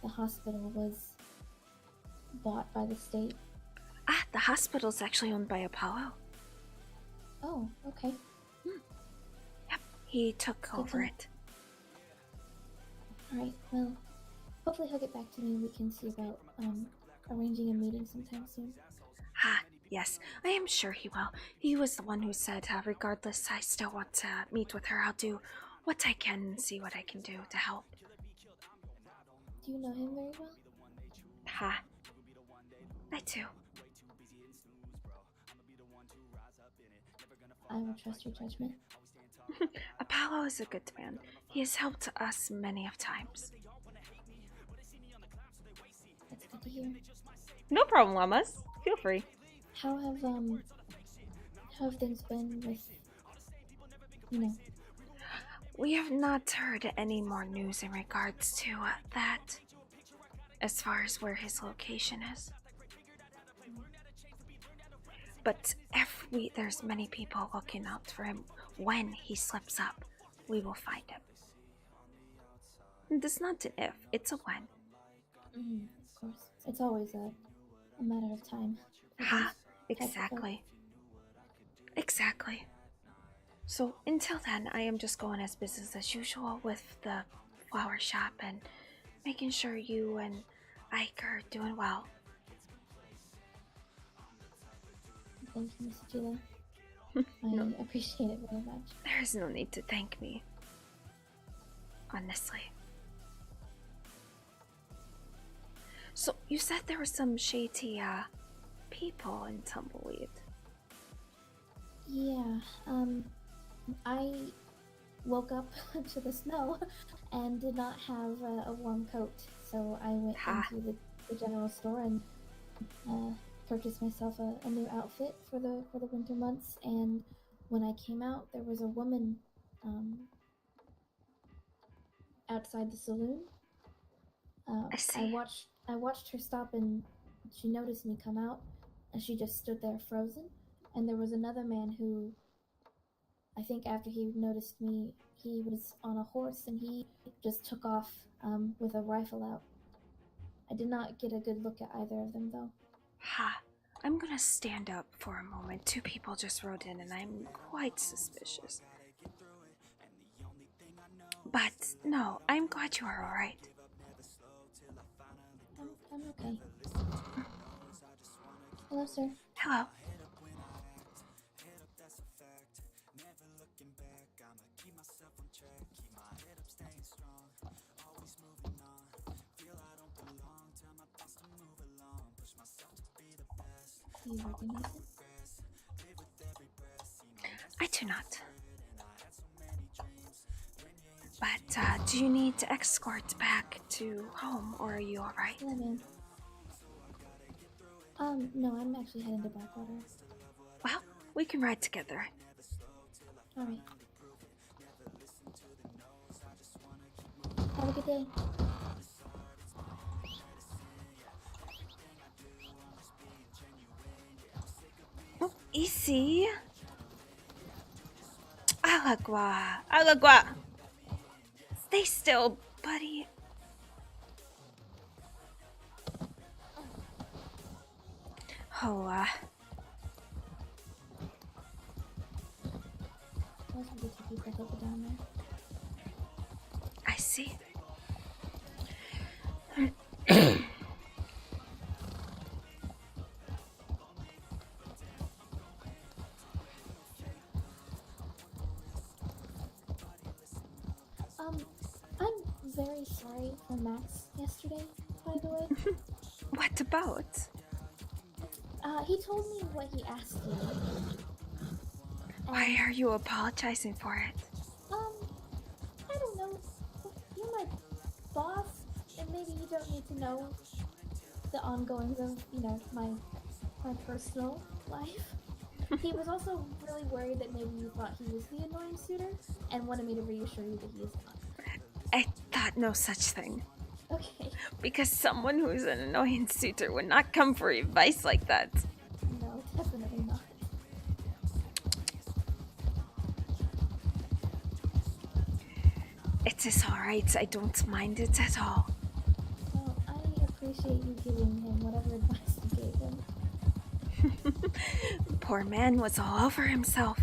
N: the hospital was bought by the state.
C: Ah, the hospital's actually owned by Apollo.
N: Oh, okay.
C: Yep, he took over it.
N: Alright, well, hopefully he'll get back to me and we can see about arranging a meeting sometime soon.
C: Ah, yes, I am sure he will. He was the one who said, regardless, I still want to meet with her. I'll do what I can and see what I can do to help.
N: Do you know him very well?
C: Ha. I do.
N: I will trust your judgment.
C: Apollo is a good man. He has helped us many of times.
N: That's good to hear.
C: No problem, Llamas. Feel free.
N: How have things been with,
C: We have not heard any more news in regards to that, as far as where his location is. But there's many people looking out for him. When he slips up, we will find him. It's not an if, it's a when.
N: Of course. It's always a matter of time.
C: Ha, exactly. Exactly. So until then, I am just going as business as usual with the flower shop and making sure you and Ike are doing well.
N: Thank you, Miss Atsila. I appreciate it very much.
C: There is no need to thank me. Honestly. So, you said there were some shady, people in Tumbleweed.
N: Yeah, I woke up to the snow and did not have a warm coat, so I went into the general store and purchased myself a new outfit for the winter months, and when I came out, there was a woman outside the saloon.
C: I see.
N: I watched her stop, and she noticed me come out, and she just stood there frozen. And there was another man who, I think after he noticed me, he was on a horse, and he just took off with a rifle out. I did not get a good look at either of them, though.
C: Ha. I'm gonna stand up for a moment. 2 people just rode in and I'm quite suspicious. But no, I'm glad you are alright.
N: I'm okay. Hello, sir.
C: Hello.
N: Do you recognize it?
C: I do not. But do you need escort back to home, or are you alright?
N: Yeah, man. No, I'm actually heading to Blackwater.
C: Well, we can ride together.
N: Alright. Have a good day.
C: Oh, easy. Alagua. Alagua. Stay still, buddy. Oh,
N: Most of the people go down there.
C: I see.
N: I'm very sorry for Max yesterday, by the way.
C: What about?
N: He told me what he asked you.
C: Why are you apologizing for it?
N: I don't know. You're my boss, and maybe you don't need to know the ongoings of, my personal life. He was also really worried that maybe you thought he was the annoying suitor, and wanted me to reassure you that he is not.
C: I thought no such thing.
N: Okay.
C: Because someone who's an annoying suitor would not come for advice like that.
N: No, definitely not.
C: It is alright, I don't mind it at all.
N: Well, I appreciate you giving him whatever advice you gave him.
C: Poor man was all over himself.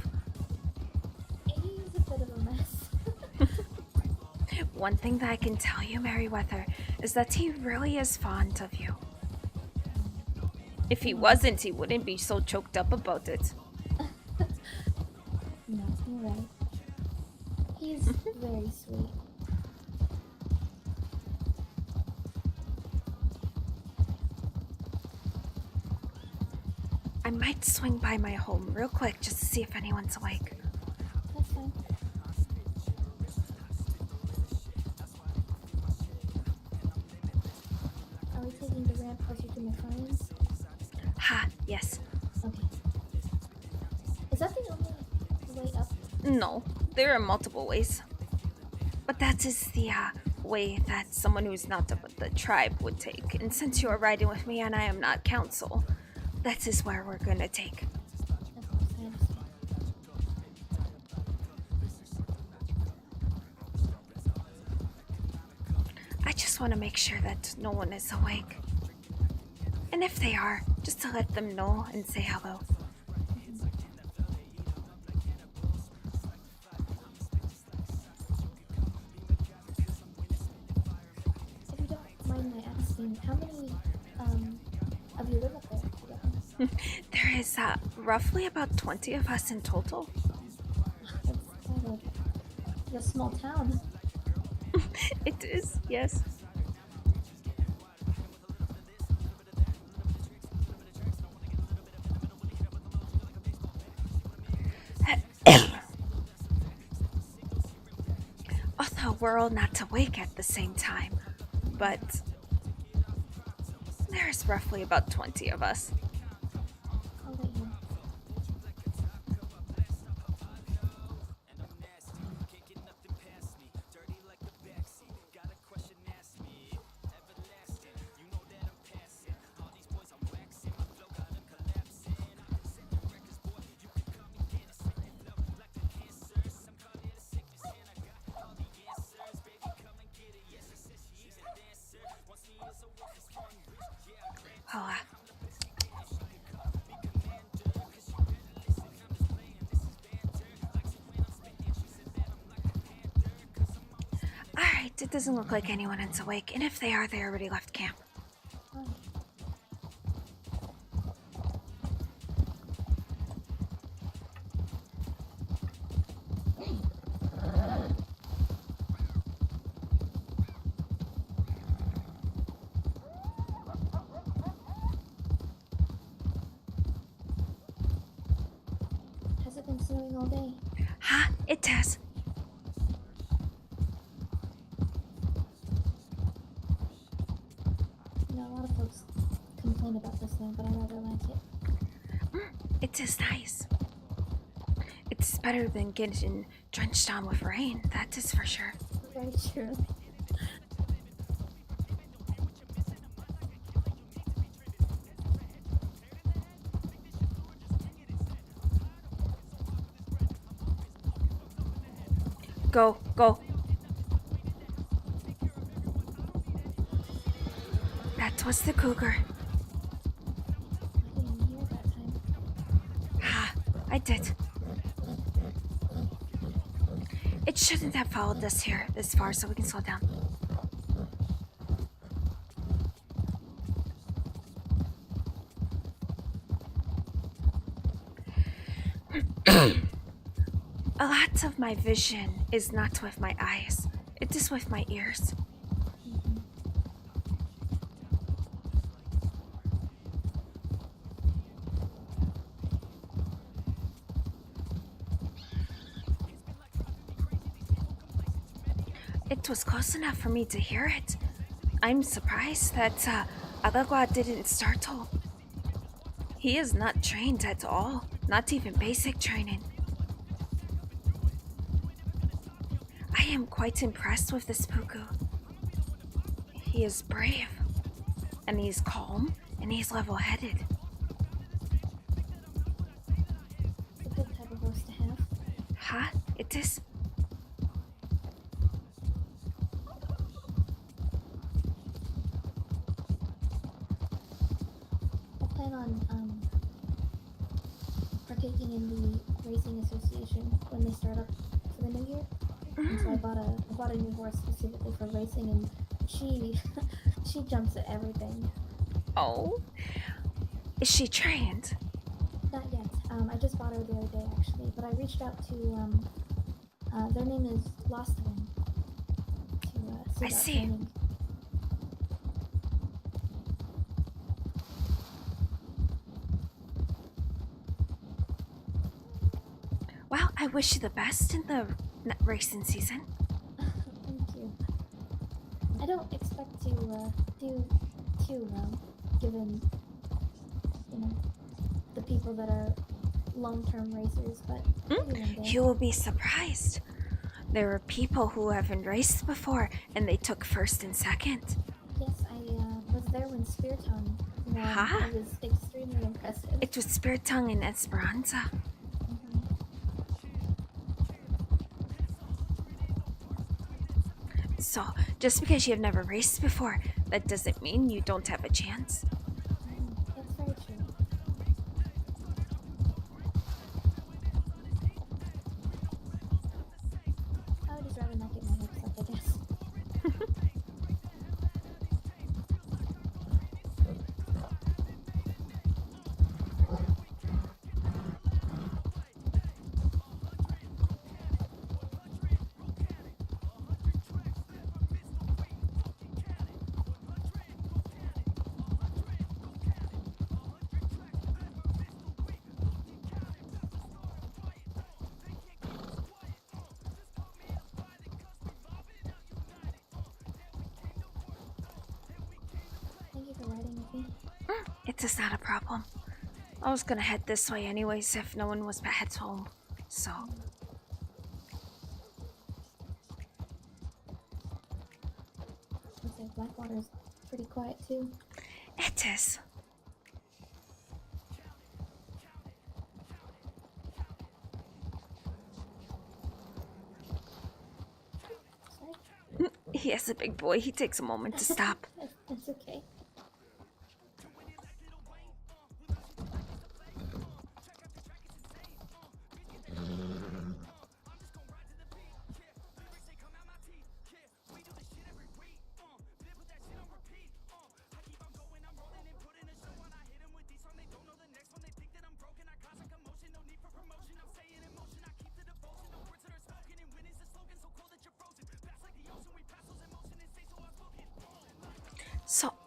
N: He's a bit of a mess.
C: One thing that I can tell you, Merryweather, is that he really is fond of you. If he wasn't, he wouldn't be so choked up about it.
N: No, you're right. He's very sweet.
C: I might swing by my home real quick just to see if anyone's awake.
N: That's fine. Are we taking the ramp closer to my friends?
C: Ha, yes.
N: Okay. Is that the only way up?
C: No, there are multiple ways. But that is the way that someone who's not of the tribe would take. And since you are riding with me and I am not council, that is where we're gonna take.
N: Of course, I understand.
C: I just want to make sure that no one is awake. And if they are, just to let them know and say hello.
N: If you don't mind my asking, how many of you live up there together?
C: There is roughly about 20 of us in total.
N: That's kind of a small town.
C: It is, yes. Although we're all not awake at the same time, but there's roughly about 20 of us. Coca-Cola. Alright, it doesn't look like anyone is awake, and if they are, they already left camp.
N: Has it been snowing all day?
C: Huh? It does.
N: You know, a lot of folks complain about the snow, but I rather like it.
C: It is nice. It's better than getting drenched on with rain, that is for sure.
N: Very true.
C: Go, go. That was the cougar.
N: I didn't hear that time.
C: Ha, I did. It shouldn't have followed us here this far, so we can slow down. A lot of my vision is not with my eyes, it is with my ears. It was close enough for me to hear it. I'm surprised that Aragua didn't startle. He is not trained at all, not even basic training. I am quite impressed with this Puku. He is brave, and he's calm, and he's level-headed.
N: It's a good type of horse to have.
C: Huh? It is?
N: I plan on partaking in the racing association when they start up for the new year. And so I bought a new horse specifically for racing, and she jumps at everything.
C: Oh? Is she trained?
N: Not yet. I just bought her the other day actually, but I reached out to their name is Lost One to see
C: I
N: about
C: see.
N: training.
C: Well, I wish you the best in the racing season.
N: Thank you. I don't expect to do too well, given, you know, the people that are long-term racers, but maybe one day.
C: You will be surprised. There are people who haven't raced before, and they took first and second.
N: Yes, I was there when Spear Tongue won.
C: Huh?
N: It was extremely impressive.
C: It was Spirit Tongue and Esperanza. So, just because you have never raced before, that doesn't mean you don't have a chance.
N: That's very true. I would just rather not get my hopes up, I guess. Thank you for riding with me.
C: It is not a problem. I was gonna head this way anyways if no one was head home, so...
N: Looks like Blackwater's pretty quiet too.
C: It is. He is a big boy. He takes a moment to stop.
N: That's okay.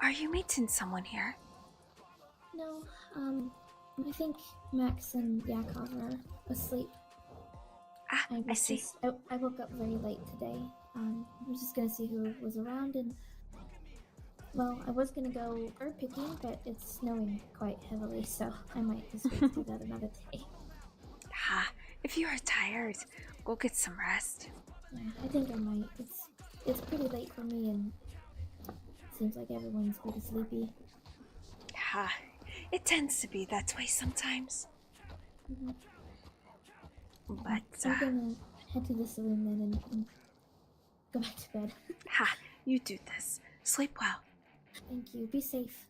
C: Are you meeting someone here?
N: No, I think Max and Yakov are asleep.
C: Ah, I see.
N: I woke up very late today. I was just gonna see who was around and... Well, I was gonna go herb picking, but it's snowing quite heavily, so I might just wait to do that another day.
C: Ah, if you are tired, go get some rest.
N: Yeah, I think I might. It's pretty late for me, and seems like everyone's pretty sleepy.
C: Ah, it tends to be that way sometimes.
N: Mm-hmm.
C: But
N: I'm gonna head to the saloon then and go back to bed.
C: Ha, you do this. Sleep well.
N: Thank you. Be safe.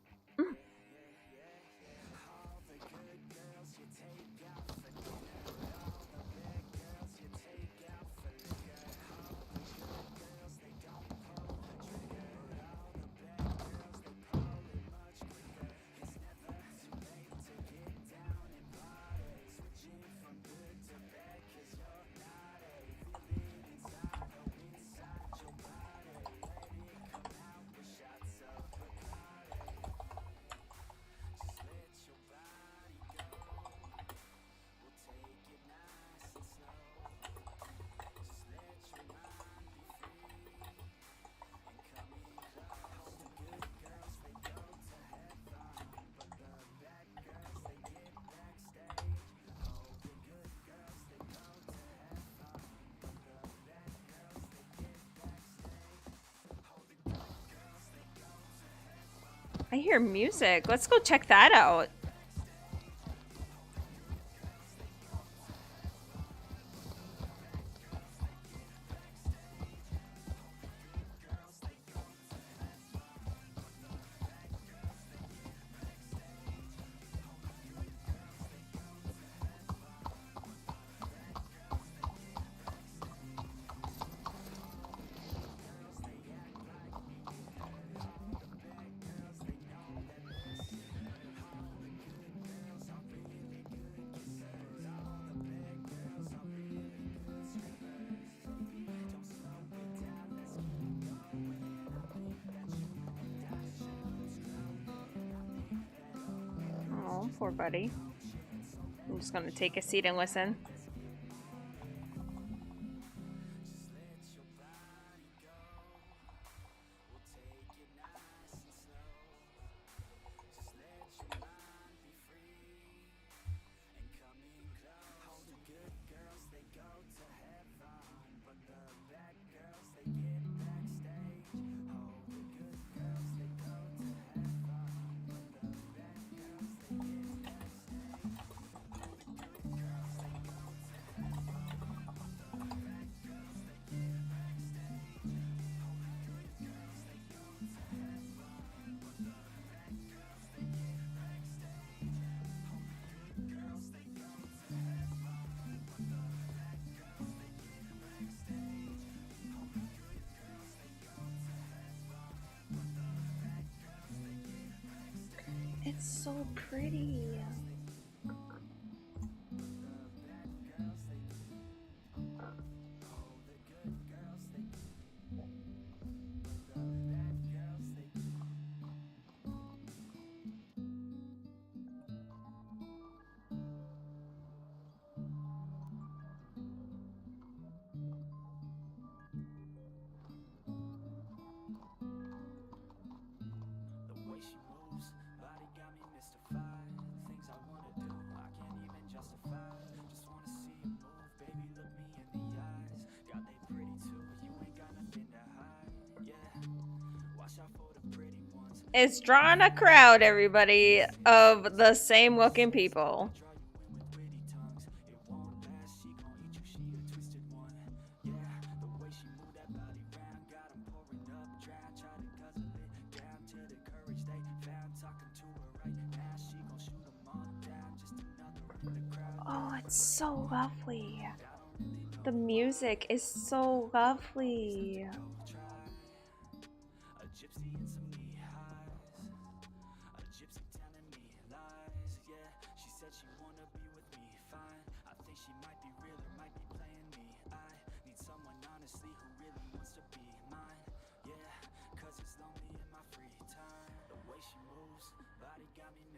C: I hear music. Let's go check that out. Oh, poor buddy. I'm just gonna take a seat and listen. It's so pretty. It's drawing a crowd, everybody, of the same looking people. Oh, it's so lovely. The music is so lovely.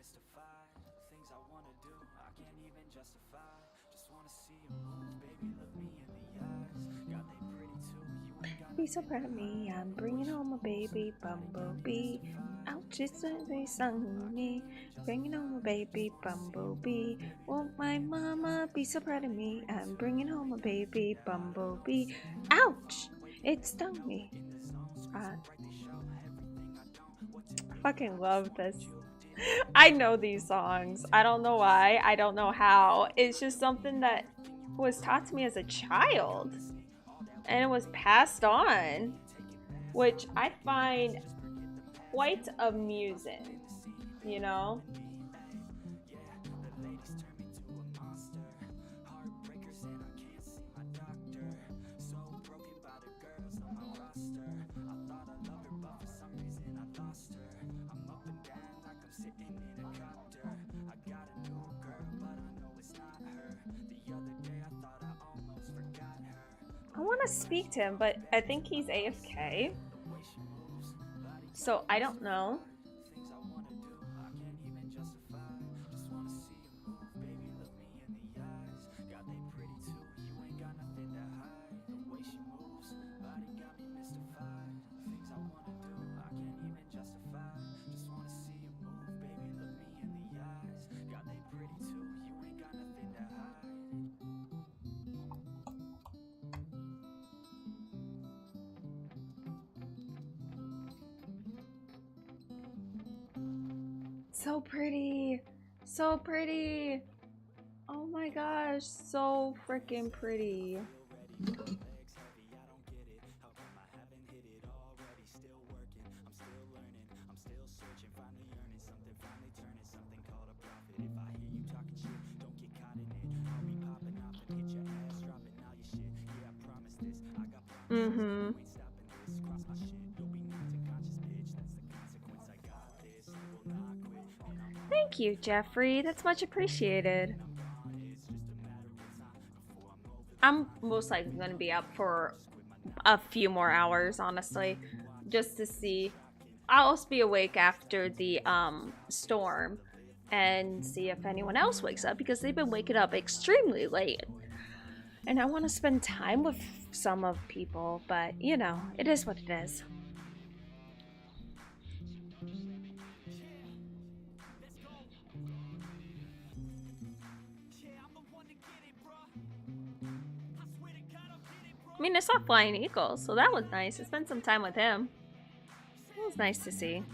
B: mystified. Things I wanna do, I can't even justify. Just wanna see you move, baby, look me in the eyes. God, they pretty too, you ain't got
C: Be so proud of me, I'm bringing home a baby bumblebee. Ouch, it's they sung me. Bringing home a baby bumblebee. Won't my mama be so proud of me? I'm bringing home a baby bumblebee. Ouch, it stung me. I fucking love this. I know these songs. I don't know why. I don't know how. It's just something that was taught to me as a child. And it was passed on, which I find quite amusing, you know? I want to speak to him, but I think he's AFK. So I don't know. So pretty. So pretty. Oh my gosh, so freaking pretty. Mm-hmm. Thank you, Jeffrey. That's much appreciated. I'm most likely going to be up for a few more hours, honestly, just to see. I'll also be awake after the storm and see if anyone else wakes up, because they've been waking up extremely late. And I want to spend time with some of people, but you know, it is what it is. I mean, I saw Flying Eagle, so that was nice. I spent some time with him. It was nice to see.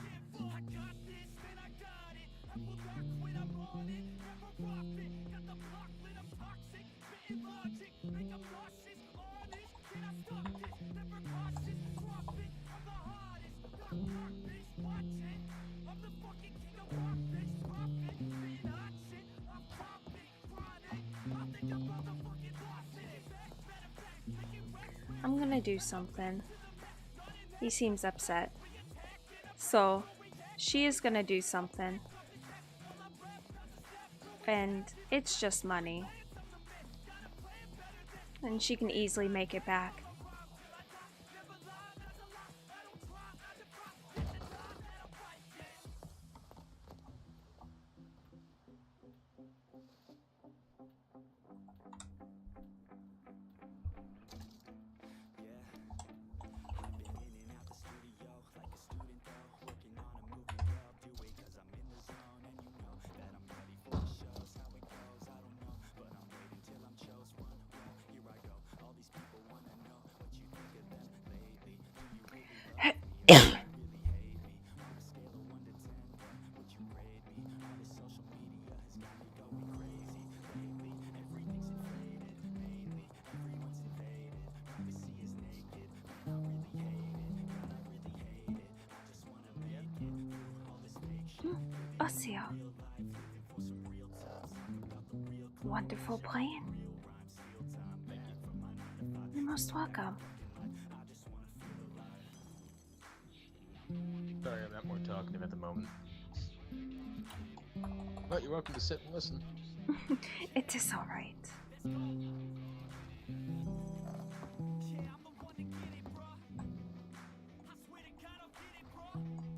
C: I'm gonna do something. He seems upset. So, she is gonna do something. And it's just money. And she can easily make it back. Atsila. Wonderful plan. You're most welcome.
O: Sorry, I'm not more talkative at the moment. But you're welcome to sit and listen.
C: It is alright.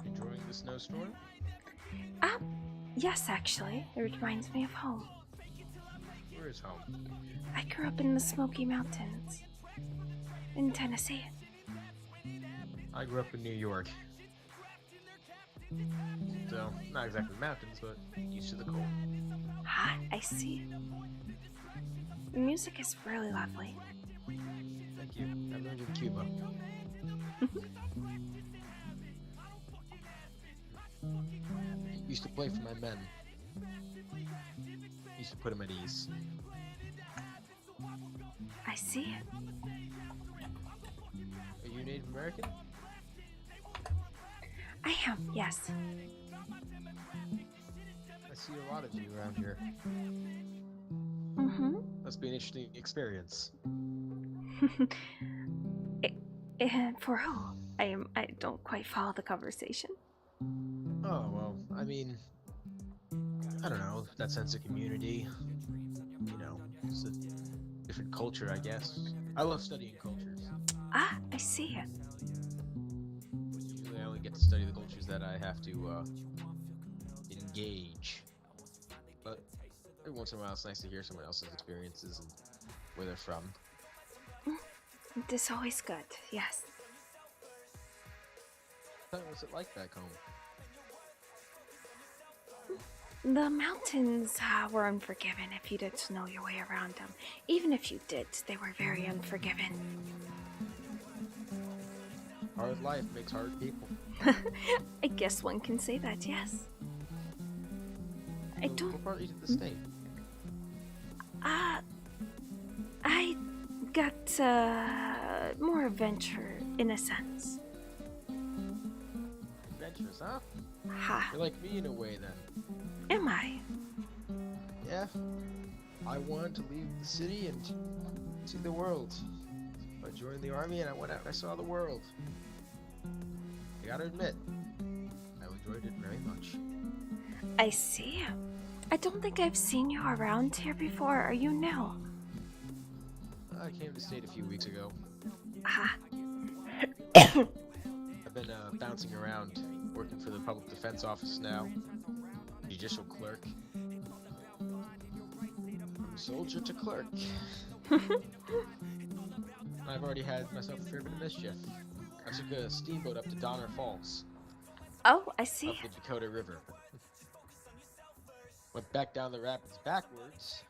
O: Enjoying the snowstorm?
C: Yes, actually. It reminds me of home.
O: Where is home?
C: I grew up in the Smoky Mountains. In Tennessee.
O: I grew up in New York. So, not exactly mountains, but used to the cold.
C: Ah, I see. The music is really lovely.
O: Thank you. I learned in Cuba. Used to play for my men. Used to put them at ease.
C: I see.
O: Are you Native American?
C: I am, yes.
O: I see a lot of you around here.
C: Mm-hmm.
O: Must be an interesting experience.
C: And for who? I don't quite follow the conversation.
O: Oh, well, I mean, I don't know, that sense of community. You know, it's a different culture, I guess. I love studying cultures.
C: Ah, I see it.
O: Usually I only get to study the cultures that I have to, engage. But every once in a while it's nice to hear someone else's experiences and where they're from.
C: It is always good, yes.
O: What's it like back home?
C: The mountains were unforgiving if you didn't know your way around them. Even if you did, they were very unforgiving.
O: Hard life makes hard people.
C: I guess one can say that, yes. I don't...
O: What brought you to the state?
C: I got, more adventure, in a sense.
O: Adventurous, huh?
C: Ha.
O: You're like me in a way, then.
C: Am I?
O: Yeah. I wanted to leave the city and see the world. I joined the army and I went out and I saw the world. I gotta admit, I enjoyed it very much.
C: I see. I don't think I've seen you around here before. Are you new?
O: I came to the state a few weeks ago.
C: Ah.
O: I've been bouncing around, working for the public defense office now. Judicial clerk. From soldier to clerk. I've already had myself a fair bit of mischief. I took a steamboat up to Donner Falls.
C: Oh, I see.
O: Up the Dakota River. Went back down the rapids backwards.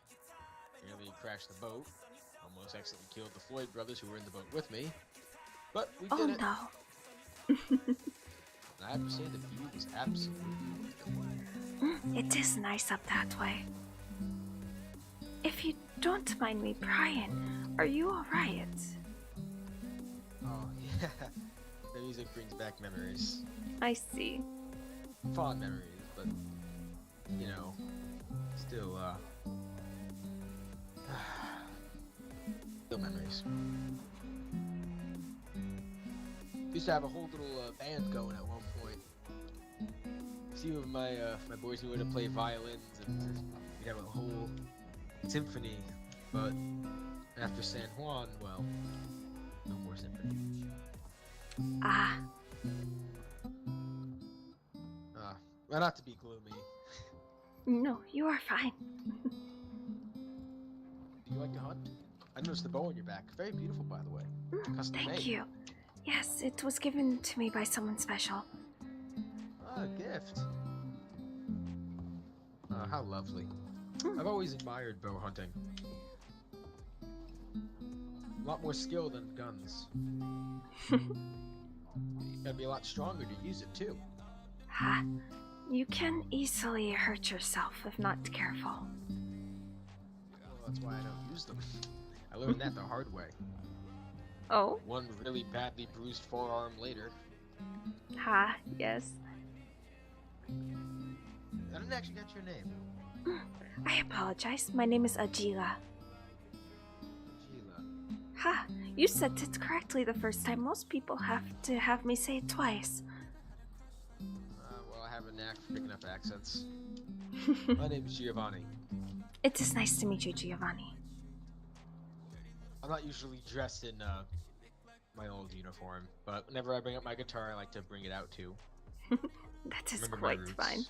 O: Nearly crashed the boat. Almost accidentally killed the Floyd brothers who were in the boat with me. But we did it.
C: No.
O: I have to say the view was absolutely beautiful.
C: It is nice up that way. If you don't mind me prying, are you alright?
O: Oh, yeah. The music brings back memories.
C: I see.
O: Fond memories, but, you know, still, still memories. Used to have a whole little band going at one point. A few of my my boys knew how to play violins, and we'd have a whole symphony. But after San Juan, well, no more symphony.
C: Ah.
O: Well, not to be gloomy.
C: No, you are fine.
O: Do you like to hunt? I noticed the bow on your back. Very beautiful, by the way. Custom
C: Thank
O: made.
C: you. Yes, it was given to me by someone special.
O: Ah, a gift. How lovely. I've always admired bow hunting. A lot more skill than guns. Gotta be a lot stronger to use it, too.
C: Ha. You can easily hurt yourself if not careful.
O: Well, that's why I don't use them. I learned that the hard way.
C: Oh?
O: One really badly bruised forearm later.
C: Ha, yes.
O: I didn't actually get your name.
C: I apologize. My name is Atsila.
O: Atsila.
C: Ha! You said it correctly the first time. Most people have to have me say it twice.
O: Well, I have a knack for picking up accents. My name is Giovanni.
C: It is nice to meet you, Giovanni.
O: I'm not usually dressed in my old uniform, but whenever I bring up my guitar, I like to bring it out too.
C: That is
O: Remember
C: quite
O: my roots.
C: fine.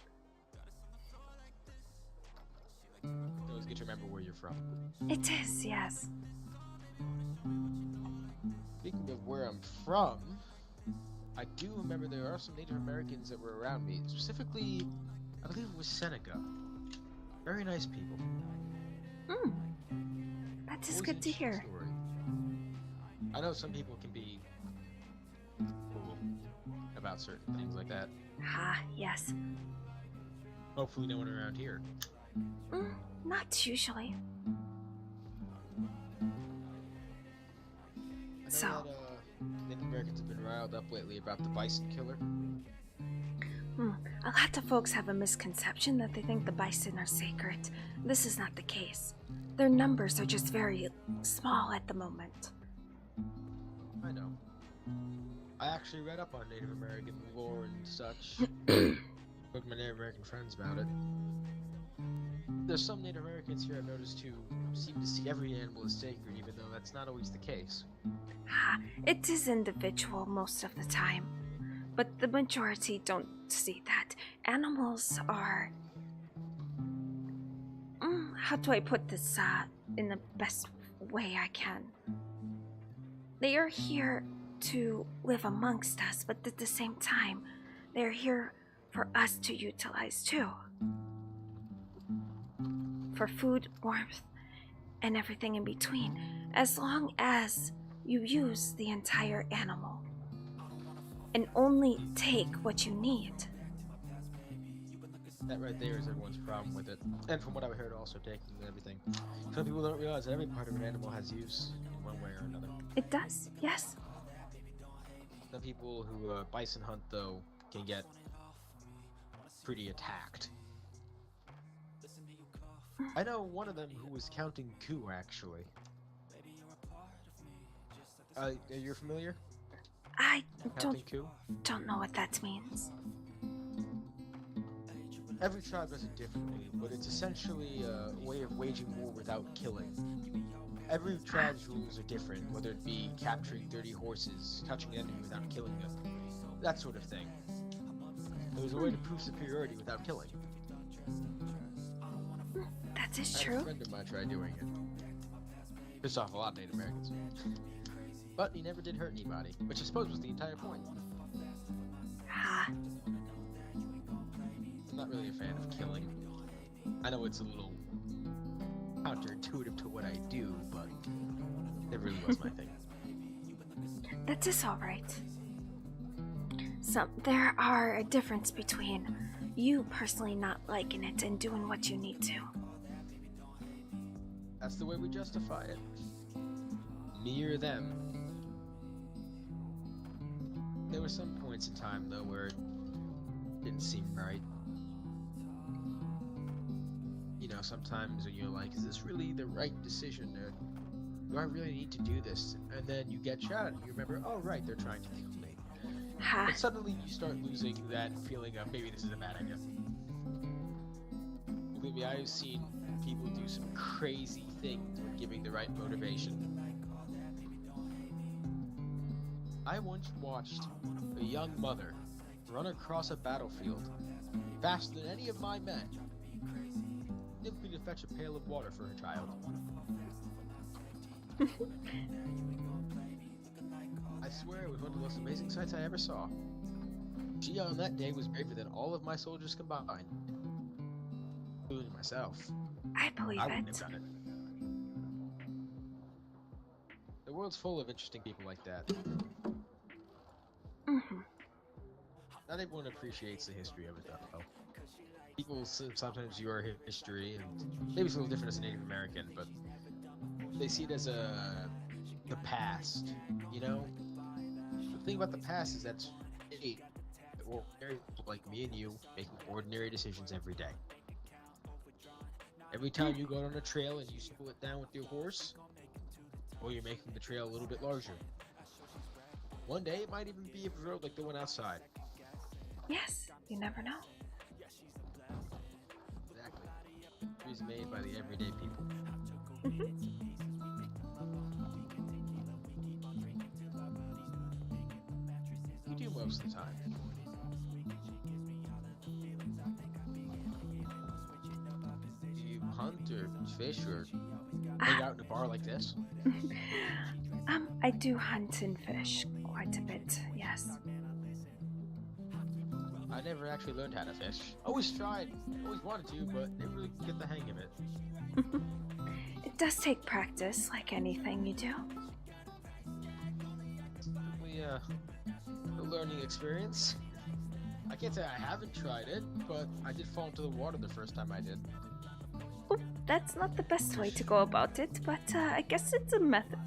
O: from.
C: It is, yes.
O: Speaking of where I'm from, I do remember there are some Native Americans that were around me. Specifically, I believe it was Seneca. Very nice people.
C: That is good to hear.
O: Story. I know some people can be cruel about certain things like that.
C: Ah, yes.
O: Hopefully no one around here.
C: Not usually.
O: I know that, Native Americans have been riled up lately about the bison killer.
C: A lot of folks have a misconception that they think the bison are sacred. This is not the case. Their numbers are just very small at the moment.
O: I know. I actually read up on Native American lore and such. Spoke to my Native American friends about it. There's some Native Americans here I've noticed who seem to see every animal as sacred, even though that's not always the case.
C: It is individual most of the time, but the majority don't see that. Animals are... how do I put this in the best way I can? They are here to live amongst us, but at the same time, they are here for us to utilize too. For food, warmth, and everything in between, as long as you use the entire animal and only take what you need.
O: That right there is everyone's problem with it. And from what I heard, also taking everything. Some people don't realize that every part of an animal has use in one way or another.
C: It does, yes.
O: Some people who bison hunt, though, can get pretty attacked. I know one of them who was counting coup, actually. You're familiar?
C: I
O: Counting coup?
C: don't know what that means.
O: Every tribe does it differently, but it's essentially a way of waging war without killing. Every tribe's rules are different, whether it be capturing dirty horses, touching an enemy without killing them, that sort of thing. There's a way to prove superiority without killing.
C: That is
O: I had
C: true.
O: a friend of mine tried doing it. Pissed off a lot of Native Americans. But he never did hurt anybody, which I suppose was the entire point. I'm not really a fan of killing. I know it's a little counterintuitive to what I do, but it really was my thing.
C: That is alright. There are a difference between you personally not liking it and doing what you need to.
O: That's the way we justify it. Me or them. There were some points in time, though, where it didn't seem right. You know, sometimes when you're like, is this really the right decision? Or do I really need to do this? And then you get shot and you remember, oh, right, they're trying to kill me. But suddenly you start losing that feeling of maybe this is a bad idea. Believe me, I've seen people do some crazy things when giving the right motivation. I once watched a young mother run across a battlefield faster than any of my men, simply to fetch a pail of water for her child. I swear it was one of the most amazing sights I ever saw. She on that day was braver than all of my soldiers combined, including myself.
C: I believe
O: I wouldn't
C: it.
O: have done it. The world's full of interesting people like that. Not everyone appreciates the history of it, though. People sometimes view our history, and maybe it's a little different as a Native American, but they see it as the past, you know? The thing about the past is that ordinary people like me and you making ordinary decisions every day. Every time you go on a trail and you slow it down with your horse, or you're making the trail a little bit larger. One day it might even be a road like the one outside.
C: Yes, you never know.
O: Exactly. History is made by the everyday people. You do most of the time. Do you hunt? hunt or fish or hang out in a bar like this?
C: I do hunt and fish quite a bit, yes.
O: I never actually learned how to fish. Always tried, always wanted to, but never really get the hang of it.
C: It does take practice, like anything you do.
O: Definitely a learning experience. I can't say I haven't tried it, but I did fall into the water the first time I did.
C: Oop, that's not the best way to go about it, but I guess it's a method.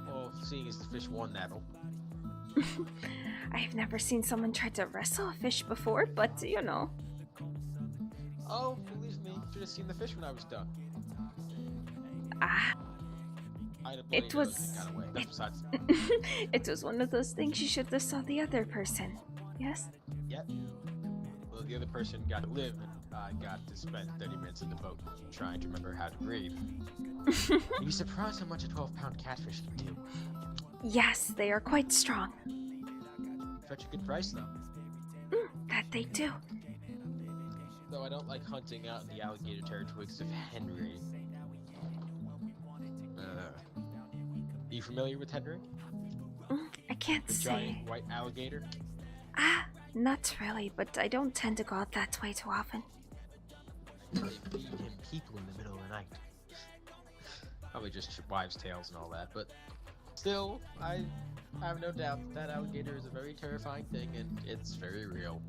O: Well, seeing as the fish won that'll.
C: I've never seen someone try to wrestle a fish before, but you know.
O: Oh, believe me, should have seen the fish when I was done.
C: It was. It was one of those things you should have saw the other person. Yes.
O: Yep. Well, the other person got to live, and I got to spend 30 minutes in the boat trying to remember how to breathe. You'd be surprised how much a 12-pound catfish can do.
C: Yes, they are quite strong.
O: Fetch a good price, though.
C: That they do.
O: Though I don't like hunting out in the alligator territory because of Henry. Are you familiar with Henry?
C: I can't
O: the
C: say.
O: Giant white alligator?
C: Not really, but I don't tend to go out that way too often.
O: They feed him people in the middle of the night. Probably just wives' tales and all that, but still, I have no doubt that alligator is a very terrifying thing, and it's very real.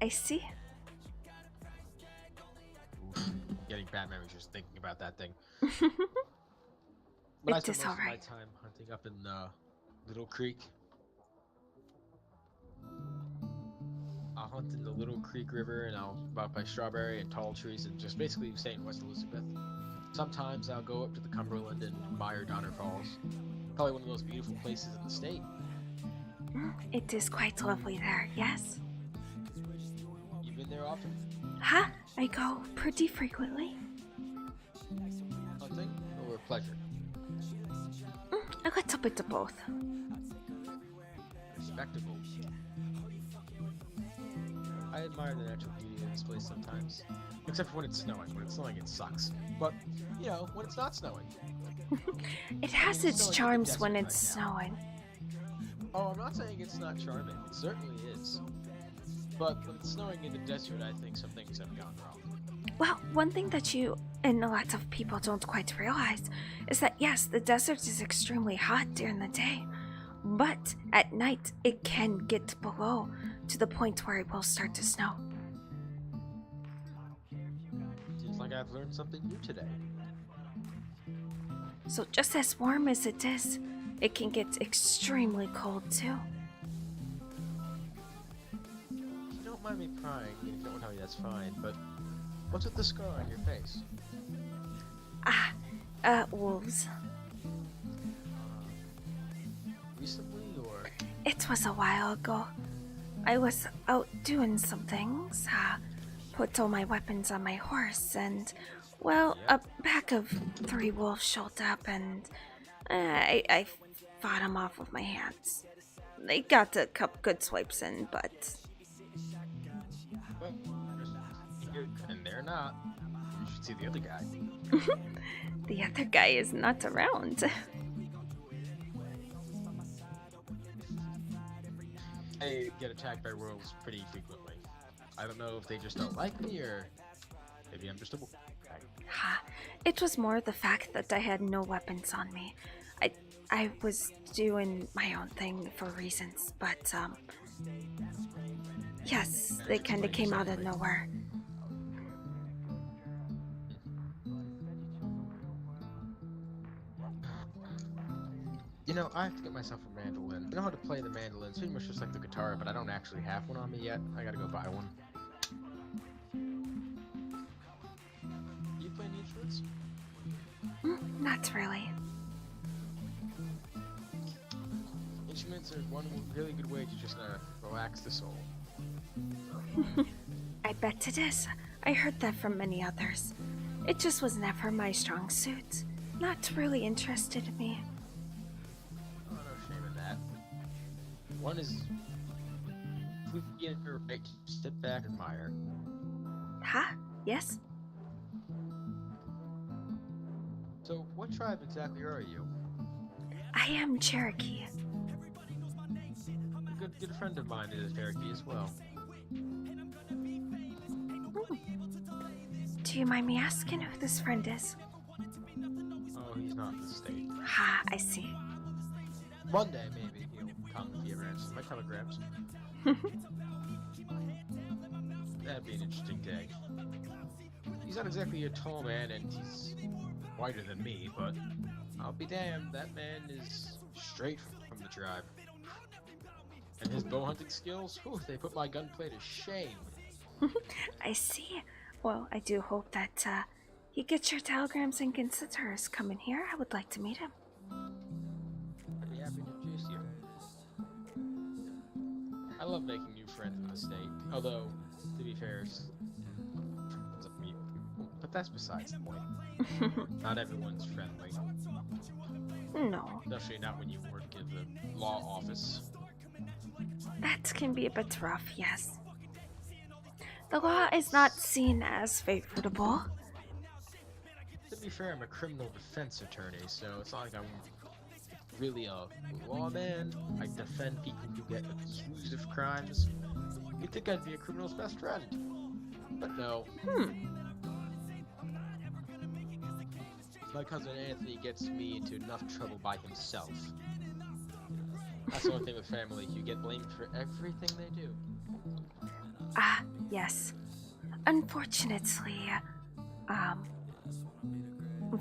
C: I see.
O: Oof, getting bad memories just thinking about that thing. But I spend most of my time hunting up in Little Creek. I'll hunt in the Little Creek River, and I'll out by Strawberry and Tall Trees, and just basically stay in West Elizabeth. Sometimes I'll go up to the Cumberland and Meyer Donner Falls. Probably one of those beautiful places in the state.
C: It is quite lovely there, yes.
O: You been there often?
C: I go pretty frequently.
O: Hunting or pleasure?
C: A little bit of both.
O: Respectable. I admire the natural beauty of this place sometimes. Except for when it's snowing. When it's snowing, it sucks. But, you know, when it's not snowing.
C: It has its charms when it's snowing.
O: Oh, I'm not saying it's not charming. It certainly is. But when it's snowing in the desert, I think some things have gone wrong.
C: Well, one thing that you and a lot of people don't quite realize is that yes, the desert is extremely hot during the day, but at night it can get below to the point where it will start to snow.
O: Seems like I've learned something new today.
C: So just as warm as it is, it can get extremely cold too.
O: If you don't mind me prying, if you don't want to tell me that's fine, but what's with the scar on your face?
C: Wolves.
O: Recently, or?
C: It was a while ago. I was out doing some things, put all my weapons on my horse, and, well, a pack of 3 wolves showed up, and I fought them off with my hands. They got a couple good swipes in, but...
O: Well, and they're not. You should see the other guy.
C: The other guy is not around.
O: I get attacked by wolves pretty frequently. I don't know if they just don't like me, or maybe I'm just a wolf.
C: It was more the fact that I had no weapons on me. I was doing my own thing for reasons, but yes, they kind of came out of nowhere.
O: You know, I have to get myself a mandolin. I know how to play the mandolin. It's pretty much just like the guitar, but I don't actually have one on me yet. I gotta go buy one. You play any instruments?
C: Not really.
O: Instruments are one really good way to just relax the soul.
C: I bet it is. I heard that from many others. It just was never my strong suit. Not really interested in me.
O: Oh, no shame in that. One is, if we get it right, sit back and admire.
C: Yes?
O: So, what tribe exactly are you?
C: I am Cherokee.
O: A good friend of mine is Cherokee as well.
C: Do you mind me asking who this friend is?
O: Oh, he's not in the state.
C: Ha, I see.
O: One day, maybe, he'll come if he ever answers my telegrams. That'd be an interesting day. He's not exactly a tall man, and he's whiter than me, but I'll be damned, that man is straight from the tribe. And his bow hunting skills, whew, they put my gunplay to shame.
C: I see. Well, I do hope that he gets your telegrams and considers coming here. I would like to meet him.
O: I'd be happy to introduce you. I love making new friends in the state, although, to be fair, but that's besides the point. Not everyone's friendly.
C: No.
O: Especially not when you work at the law office.
C: That can be a bit rough, yes. The law is not seen as favorable.
O: To be fair, I'm a criminal defense attorney, so it's not like I'm really a lawman. I defend people who get accused of crimes. You'd think I'd be a criminal's best friend. But no. My cousin Anthony gets me into enough trouble by himself. That's the only thing with family. You get blamed for everything they do.
C: Ah, yes. Unfortunately,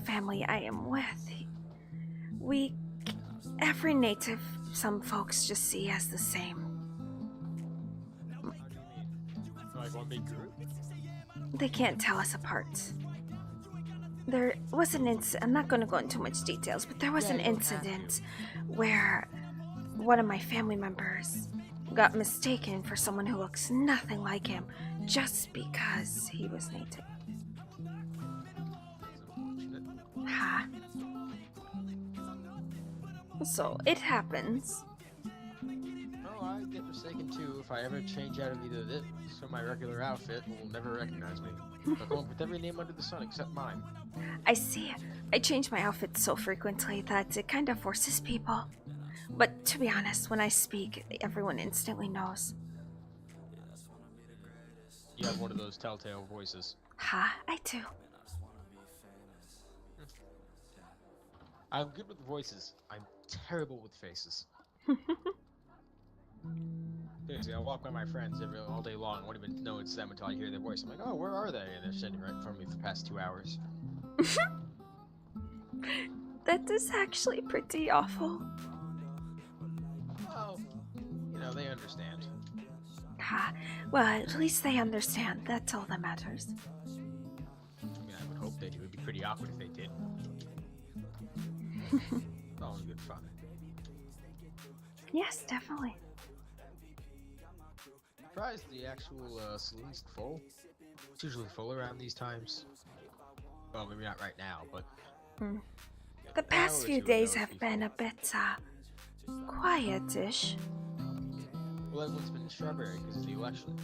C: family I am with, every native, some folks just see as the same.
O: Like one big group?
C: They can't tell us apart. There was an incident, I'm not going to go into much details, but there was an incident where one of my family members got mistaken for someone who looks nothing like him just because he was native. Ha. So, it happens.
O: Oh, I get mistaken too. If I ever change out of either this or my regular outfit, will never recognize me. I'll go with every name under the sun except mine.
C: I see. I change my outfit so frequently that it kind of forces people. But to be honest, when I speak, everyone instantly knows.
O: You have one of those telltale voices.
C: Ha, I do.
O: I'm good with voices. I'm terrible with faces. Seriously, I walk by my friends all day long. I won't even know it's them until I hear their voice. I'm like, oh, where are they? And they're sitting right in front of me for the past 2 hours.
C: That is actually pretty awful.
O: Well, you know, they understand.
C: Ha, well, at least they understand. That's all that matters.
O: I mean, I would hope they do. It would be pretty awkward if they did. It's all in good fun.
C: Yes, definitely.
O: Surprised the actual saloon's full. It's usually full around these times. Well, maybe not right now, but...
C: The past few days have been a bit, quietish.
O: Well, everyone's been in Strawberry because of the election.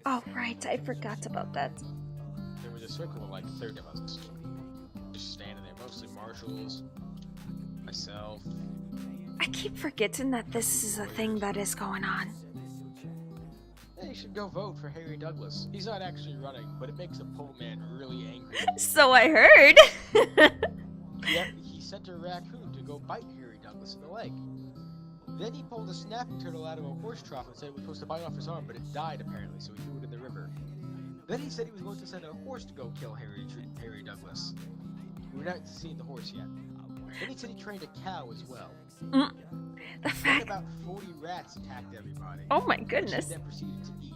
C: Oh, right, I forgot about that.
O: There was a circle of like 30 of us. Just standing there, mostly marshals, myself.
C: I keep forgetting that this is a thing that is going on.
O: Hey, you should go vote for Harry Douglas. He's not actually running, but it makes a poll man really angry.
C: So I heard.
O: Yep, he sent a raccoon to go bite Harry Douglas in the leg. Then he pulled a snapping turtle out of a horse trough and said it was supposed to bite off his arm, but it died apparently, so he threw it in the river. Then he said he was going to send a horse to go kill Harry Douglas. We're not seeing the horse yet. Then he said he trained a cow as well.
C: The fact
O: about 40 rats attacked everybody.
C: Oh my goodness.
O: Which he then proceeded to eat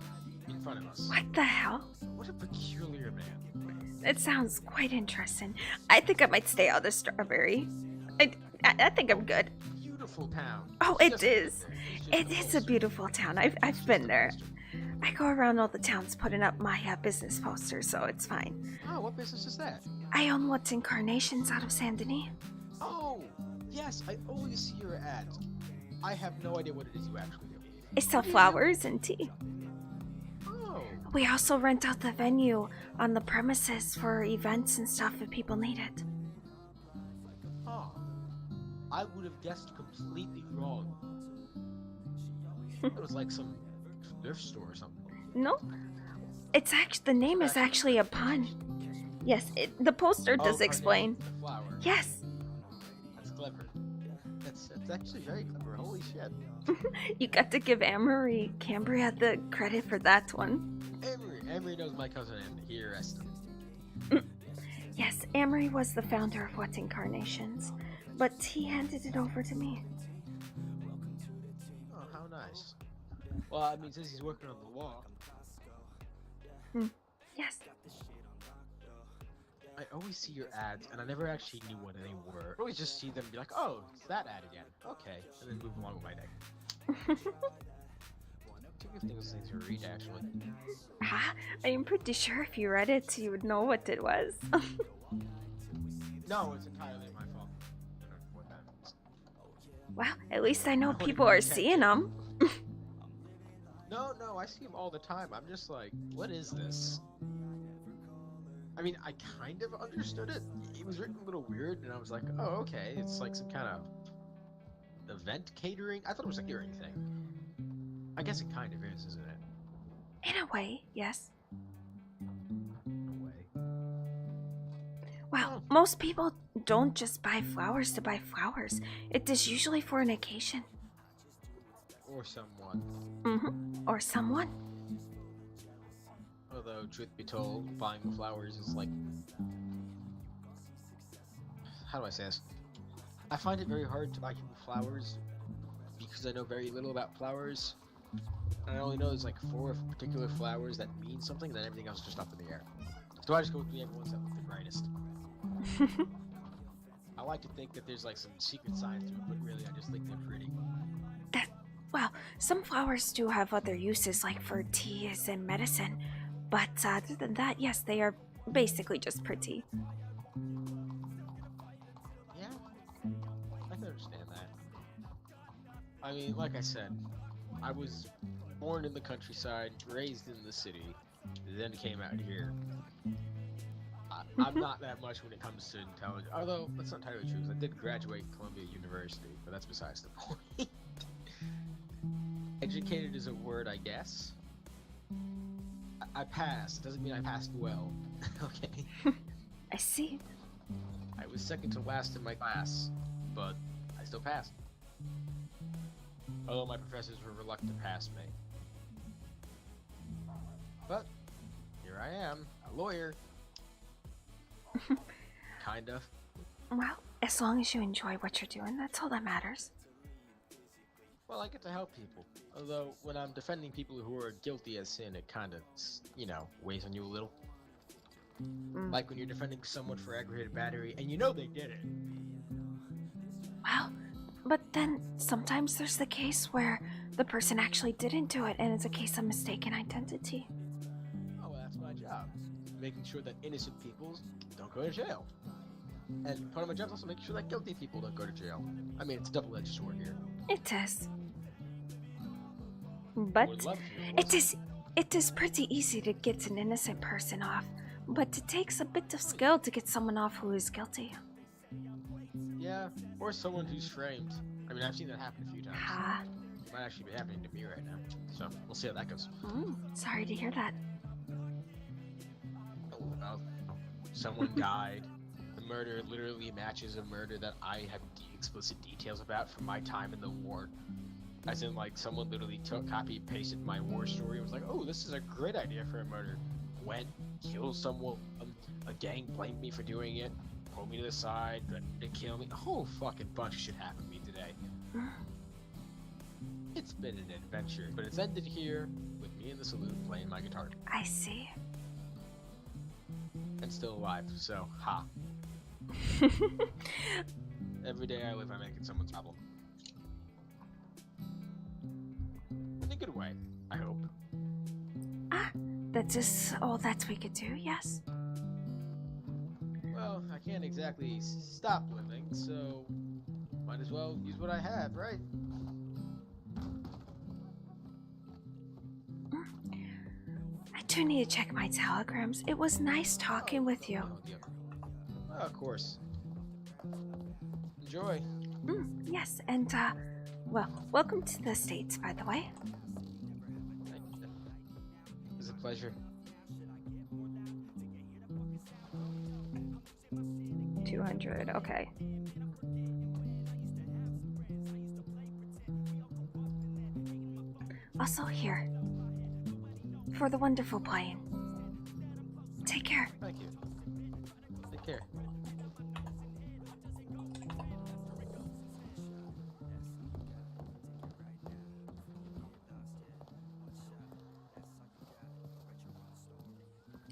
O: in front of us.
C: What the hell?
O: What a peculiar man.
C: It sounds quite interesting. I think I might stay out of Strawberry. I think I'm good.
O: Beautiful town.
C: Oh, it is. It is a beautiful town. I've been there. I go around all the towns putting up my business posters, so it's fine.
O: Oh, what business is that?
C: I own what's Incarnations out of Saint Denis.
O: Oh, yes, I always see your ads. I have no idea what it is you actually do.
C: I sell flowers and tea.
O: Oh.
C: We also rent out the venue on the premises for events and stuff if people need it.
O: I would have guessed completely wrong. It was like some thrift store or something.
C: No, it's actually the name is actually a pun. Yes, the poster does explain.
O: The flower.
C: Yes.
O: That's clever. That's actually very clever. Holy shit.
C: You got to give Amory Cambria the credit for that one.
O: Amory knows my cousin and he arrested him.
C: Yes, Amory was the founder of What's Incarnations, but he handed it over to me.
O: Oh, how nice. Well, I mean, since he's working on the law.
C: Yes.
O: I always see your ads, and I never actually knew what they were. I always just see them and be like, oh, it's that ad again. Okay, and then move along with my day. Two good things to read, actually.
C: I am pretty sure if you read it, you would know what it was.
O: No, it's entirely my fault. I don't know what that means.
C: Well, at least I know people are seeing them.
O: No, I see them all the time. I'm just like, what is this? I mean, I kind of understood it. It was written a little weird, and I was like, oh, okay. It's like some kind of event catering. I thought it was a catering thing. I guess it kind of is, isn't it?
C: In a way, yes.
O: In a way.
C: Well, most people don't just buy flowers to buy flowers. It is usually for an occasion.
O: Or someone.
C: Or someone.
O: Although, truth be told, buying flowers is like... How do I say this? I find it very hard to buy people flowers because I know very little about flowers. And I only know there's like 4 particular flowers that mean something, then everything else is just up in the air. So I just go with the ones that look the brightest. I like to think that there's like some secret science to it, but really I just think they're pretty.
C: Well, some flowers do have other uses, like for teas and medicine. But other than that, yes, they are basically just pretty.
O: Yeah, I can understand that. I mean, like I said, I was born in the countryside, raised in the city, then came out here. I'm not that much when it comes to intelligence, although that's not entirely true, because I did graduate Columbia University, but that's besides the point. Educated is a word, I guess. I passed. Doesn't mean I passed well. Okay.
C: I see.
O: I was second to last in my class, but I still passed. Although my professors were reluctant to pass me. But here I am, a lawyer. Kind of.
C: Well, as long as you enjoy what you're doing, that's all that matters.
O: Well, I get to help people. Although, when I'm defending people who are guilty as sin, it kind of, weighs on you a little. Like when you're defending someone for aggravated battery, and you know they did it.
C: Well, but then sometimes there's the case where the person actually didn't do it, and it's a case of mistaken identity.
O: Oh, well, that's my job. Making sure that innocent people don't go to jail. And part of my job is also making sure that guilty people don't go to jail. I mean, it's a double-edged sword here.
C: It is. But it is pretty easy to get an innocent person off, but it takes a bit of skill to get someone off who is guilty.
O: Yeah, or someone who's framed. I mean, I've seen that happen a few times. It might actually be happening to me right now, so we'll see how that goes.
C: Sorry to hear that.
O: Well, someone died. The murder literally matches a murder that I have explicit details about from my time in the war. As in, like, someone literally copy pasted my war story and was like, oh, this is a great idea for a murder. Went, killed someone, a gang blamed me for doing it, pulled me to the side, threatened to kill me. A whole fucking bunch of shit happened to me today. It's been an adventure, but it's ended here with me in the saloon playing my guitar.
C: I see.
O: And still alive, so, ha. Every day I live, I make it someone's problem. In a good way, I hope.
C: That is all that we could do, yes?
O: Well, I can't exactly stop living, so might as well use what I have, right?
C: I do need to check my telegrams. It was nice talking with you.
O: Of course. Enjoy.
C: Yes, and, well, welcome to the States, by the way.
O: It was a pleasure.
C: 200, okay. Also here, for the wonderful plane. Take care.
O: Thank you. Take care.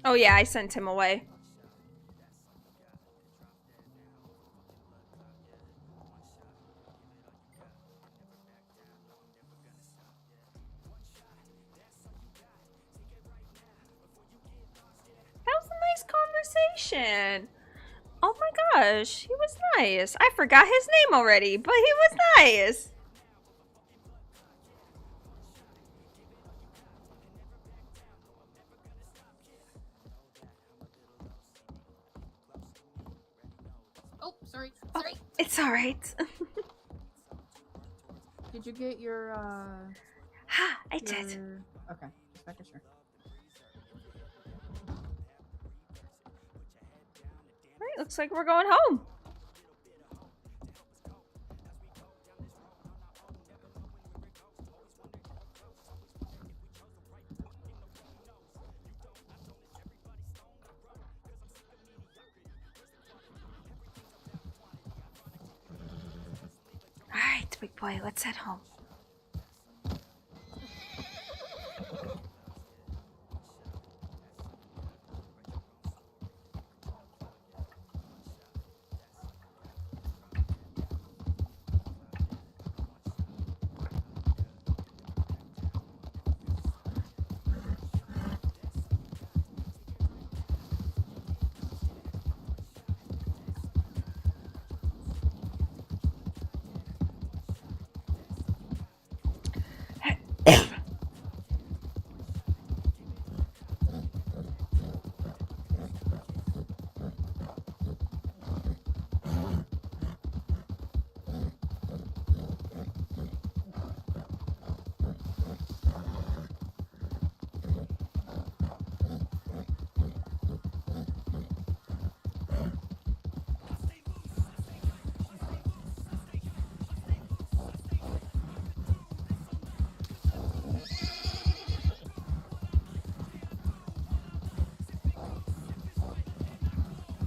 C: Oh yeah, I sent him away. That was a nice conversation. Oh my gosh, he was nice. I forgot his name already, but he was nice.
K: Oh, sorry.
C: Oh,
K: Sorry.
C: it's alright.
K: Did you get your,
C: Ha, I did.
K: Okay, just making sure.
C: Alright, looks like we're going home. Alright, big boy, let's head home.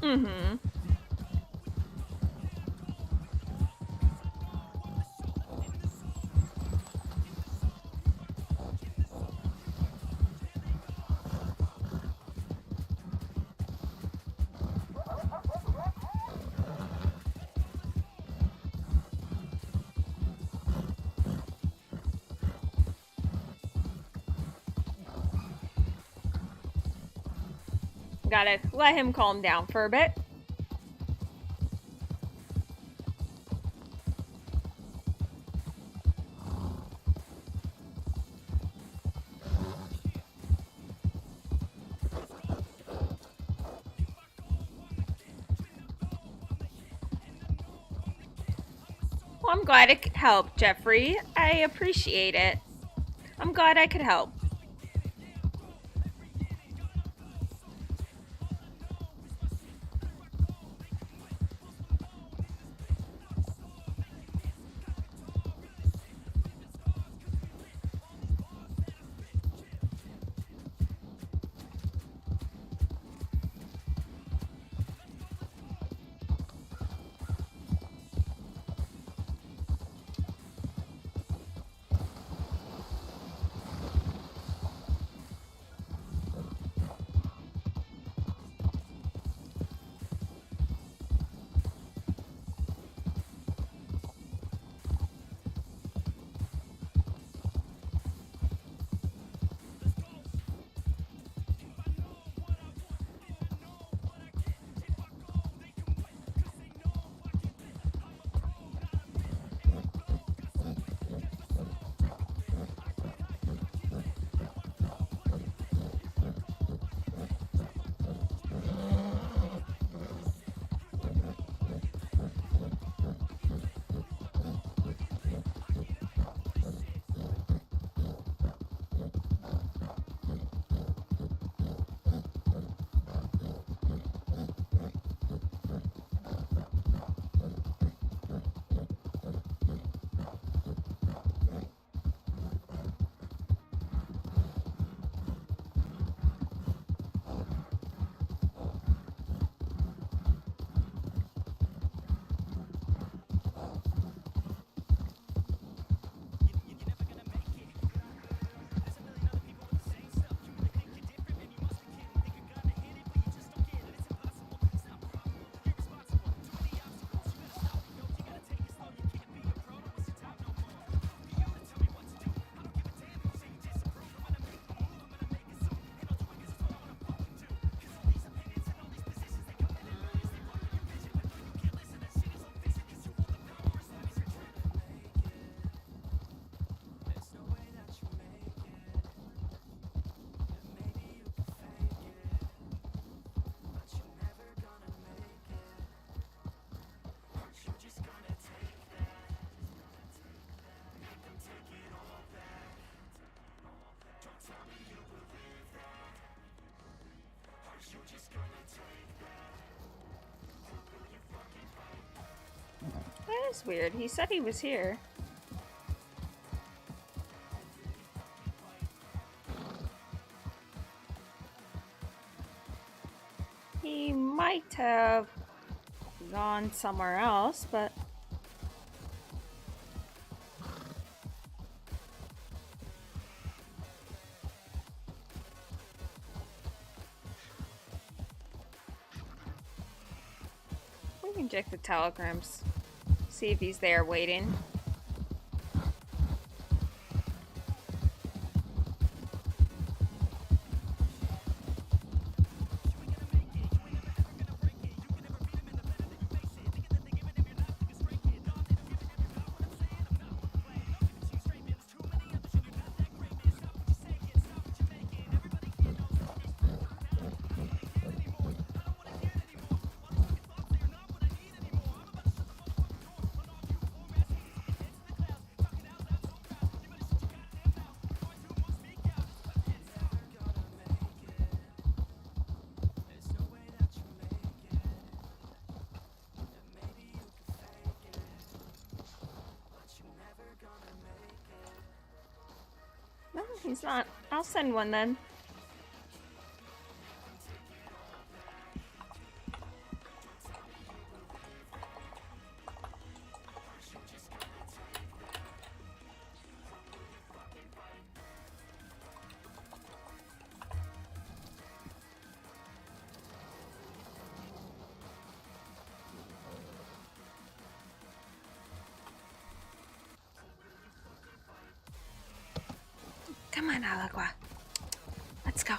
C: Mm-hmm. Gotta let him calm down for a bit. Well, I'm glad it could help, Jeffrey. I appreciate it. I'm glad I could help. is weird. He said he was here. He might have gone somewhere else, but... we can check the telegrams. See if he's there waiting. No, he's not. I'll send one then. Come on, Alagua. Let's go.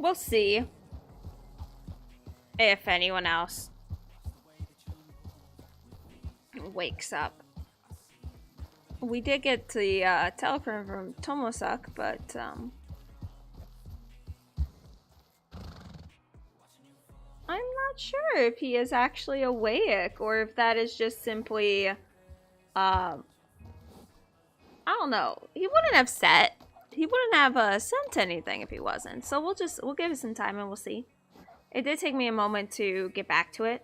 C: We'll see if anyone else wakes up. We did get the telephone from Tomosak, but I'm not sure if he is actually awake or if that is just simply I don't know. He wouldn't have he wouldn't have sent anything if he wasn't. So we'll give it some time and we'll see. It did take me a moment to get back to it.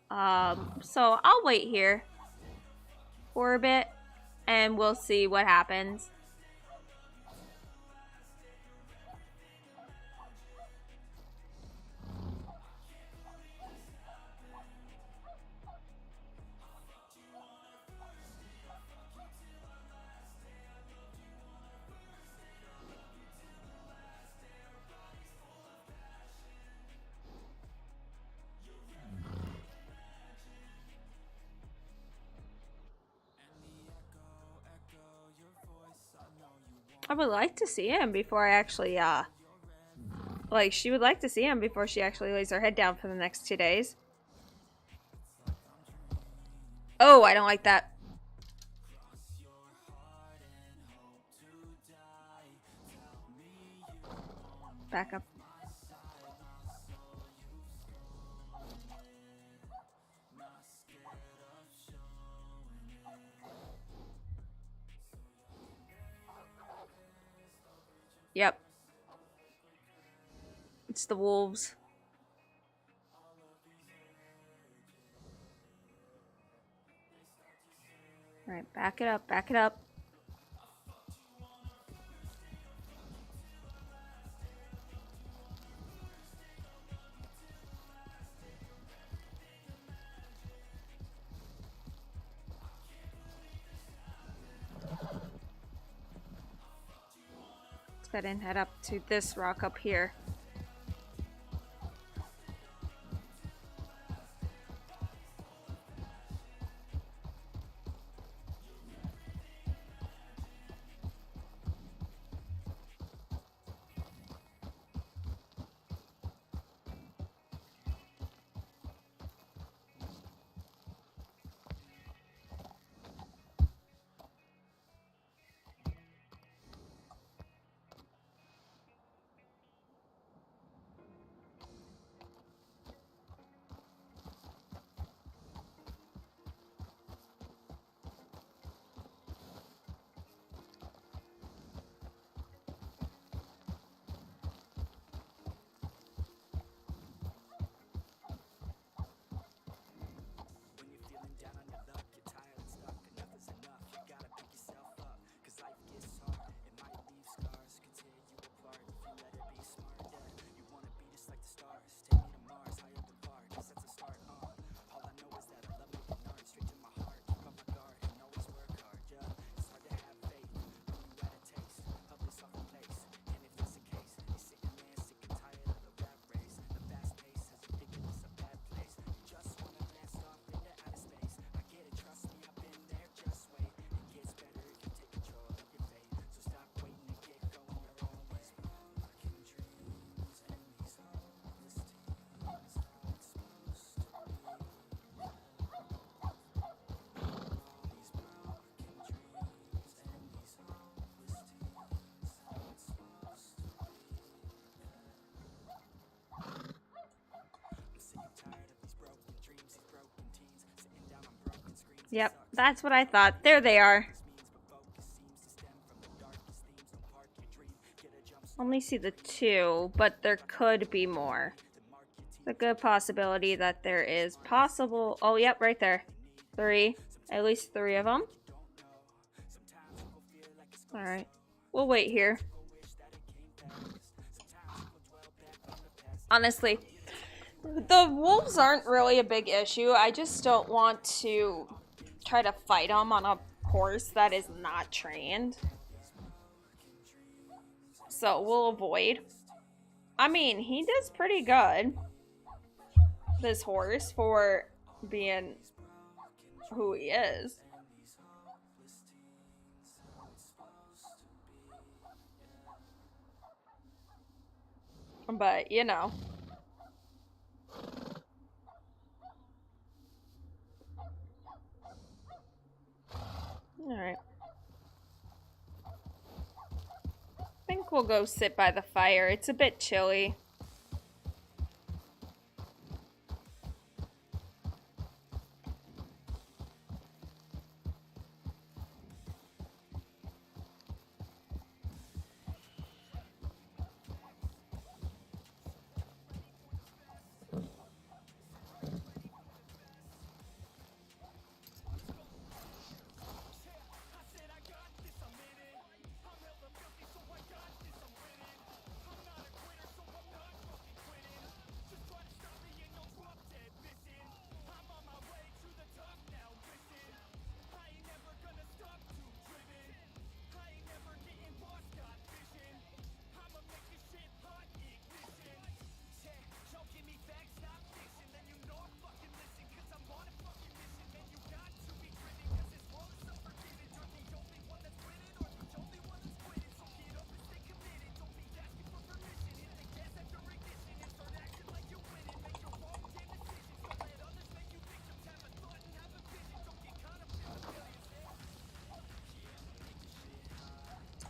C: So I'll wait here for a bit and we'll see what happens. I would like to see him before I actually, like, she would like to see him before she actually lays her head down for the next 2 days. Oh, I don't like that. Back up. Yep. It's the wolves. Alright, back it up, back it up. Let's go ahead and head up to this rock up here. Yep, that's what I thought. There they are. Only see the 2, but there could be more. It's a good possibility that there is possible. Oh, yep, right there. 3. At least 3 of them. Alright. We'll wait here. Honestly, the wolves aren't really a big issue. I just don't want to try to fight them on a horse that is not trained. So we'll avoid. I mean, he does pretty good, this horse, for being who he is. But, you know. Alright. I think we'll go sit by the fire. It's a bit chilly.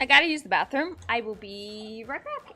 C: I gotta use the bathroom. I will be right back.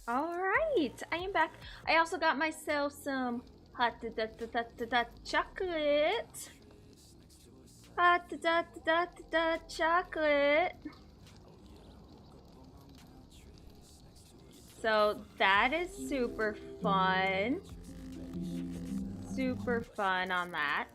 C: Alright, I am back. I also got myself some Hot chocolate. Hot chocolate. So that is super fun. Super fun on that.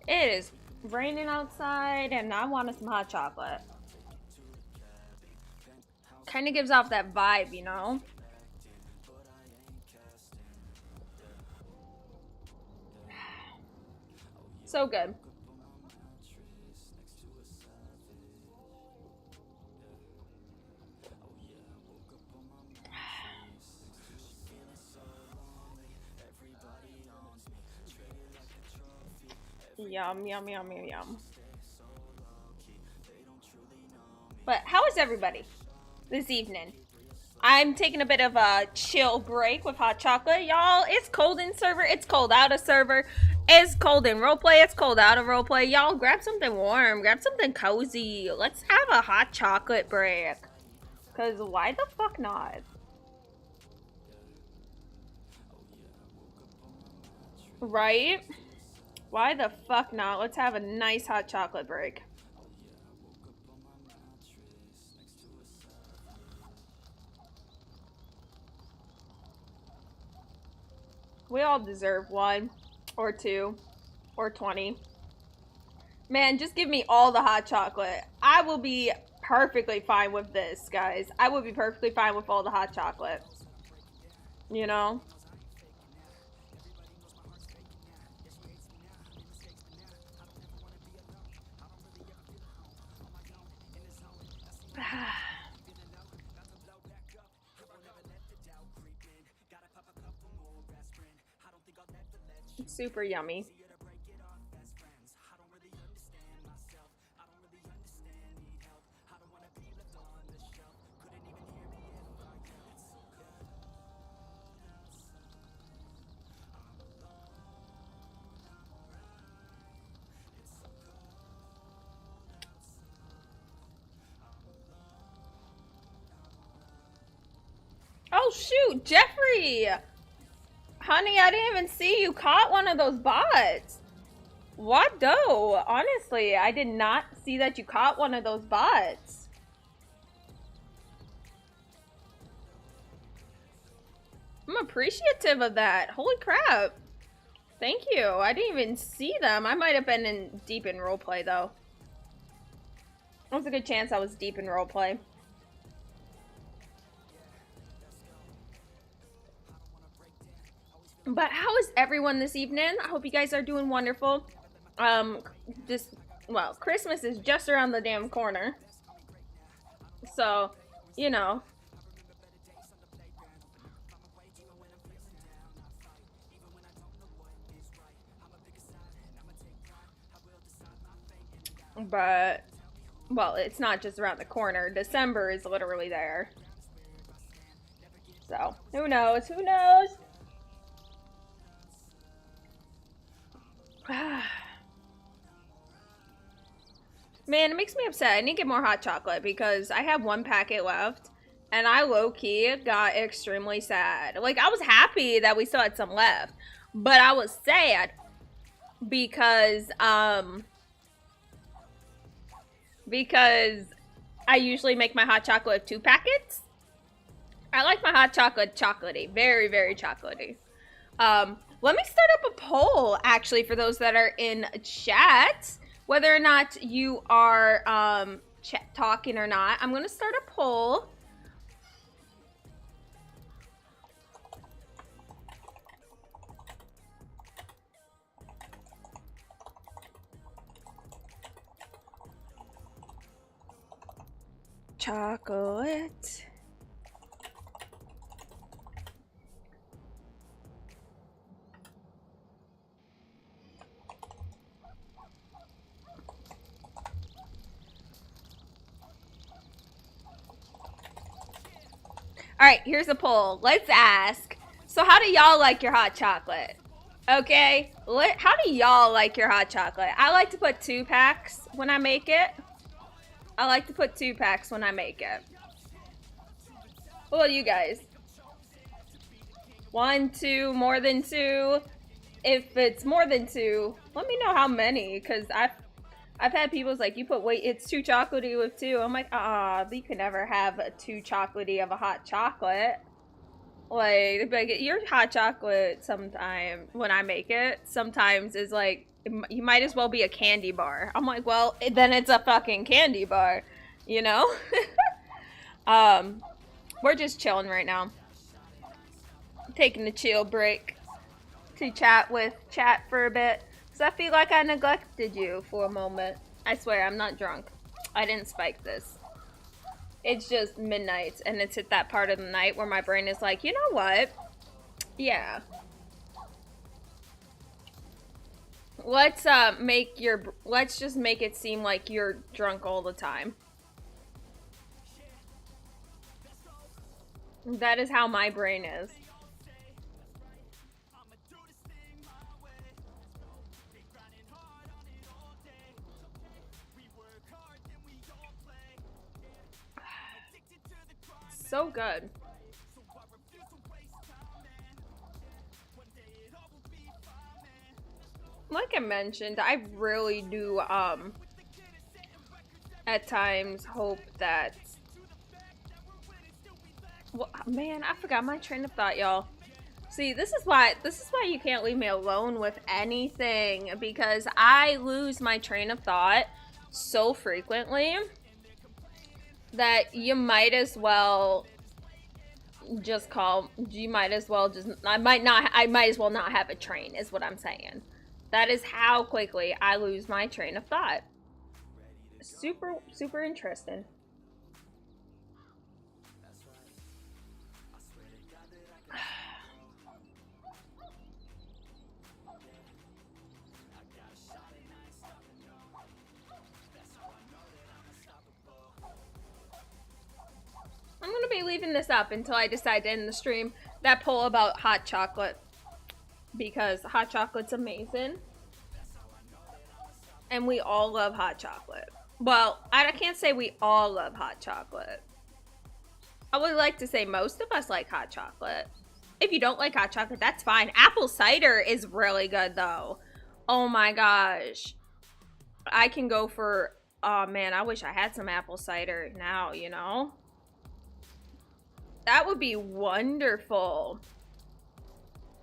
C: It is raining outside and I wanted some hot chocolate. Kind of gives off that vibe, you know? So good. Yum, yum, yum, yum, yum. But how is everybody this evening? I'm taking a bit of a chill break with hot chocolate. Y'all, it's cold in server. It's cold out of server. It's cold in roleplay. It's cold out of roleplay. Y'all, grab something warm. Grab something cozy. Let's have a hot chocolate break. Because why the fuck not? Right? Why the fuck not? Let's have a nice hot chocolate break. We all deserve one, or two, or 20. Man, just give me all the hot chocolate. I will be perfectly fine with this, guys. I will be perfectly fine with all the hot chocolate. You know? It's super yummy. Oh shoot, Jeffrey! Honey, I didn't even see you caught one of those bots. What though? Honestly, I did not see that you caught one of those bots. I'm appreciative of that. Holy crap. Thank you. I didn't even see them. I might have been deep in roleplay though. There's a good chance I was deep in roleplay. But how is everyone this evening? I hope you guys are doing wonderful. Well, Christmas is just around the damn corner. So, you know. But, well, it's not just around the corner. December is literally there. So, who knows? Who knows? Man, it makes me upset. I need to get more hot chocolate because I have one packet left and I low-key got extremely sad. Like, I was happy that we still had some left, but I was sad because I usually make my hot chocolate with 2 packets. I like my hot chocolate chocolatey. Very, very chocolatey. Let me start up a poll, actually, for those that are in chat. Whether or not you are talking or not. I'm going to start a poll. Chocolate. Alright, here's a poll. Let's ask. So how do y'all like your hot chocolate? Okay, how do y'all like your hot chocolate? I like to put 2 packs when I make it. I like to put 2 packs when I make it. What about you guys? 1, 2, more than 2? If it's more than 2, let me know how many, because I've had people's like, you put, wait, it's too chocolatey with 2. I'm like, you can never have a too chocolatey of a hot chocolate. Like your hot chocolate sometime, when I make it, sometimes is like, you might as well be a candy bar. I'm like, well, then it's a fucking candy bar, you know? We're just chilling right now. Taking a chill break to chat for a bit. Because I feel like I neglected you for a moment. I swear, I'm not drunk. I didn't spike this. It's just midnight, and it's at that part of the night where my brain is like, you know what? Yeah. Let's just make it seem like you're drunk all the time. That is how my brain is. So good. Like I mentioned, I really do at times hope that, well, man, I forgot my train of thought, y'all. See, this is why you can't leave me alone with anything, because I lose my train of thought so frequently that you might as well just I might as well not have a train, is what I'm saying. That is how quickly I lose my train of thought. Super, super interesting. I'm gonna be leaving this up until I decide to end the stream. That poll about hot chocolate. Because hot chocolate's amazing. And we all love hot chocolate. Well, I can't say we all love hot chocolate. I would like to say most of us like hot chocolate. If you don't like hot chocolate, that's fine. Apple cider is really good though. Oh my gosh. I can go for, oh man, I wish I had some apple cider now, you know? That would be wonderful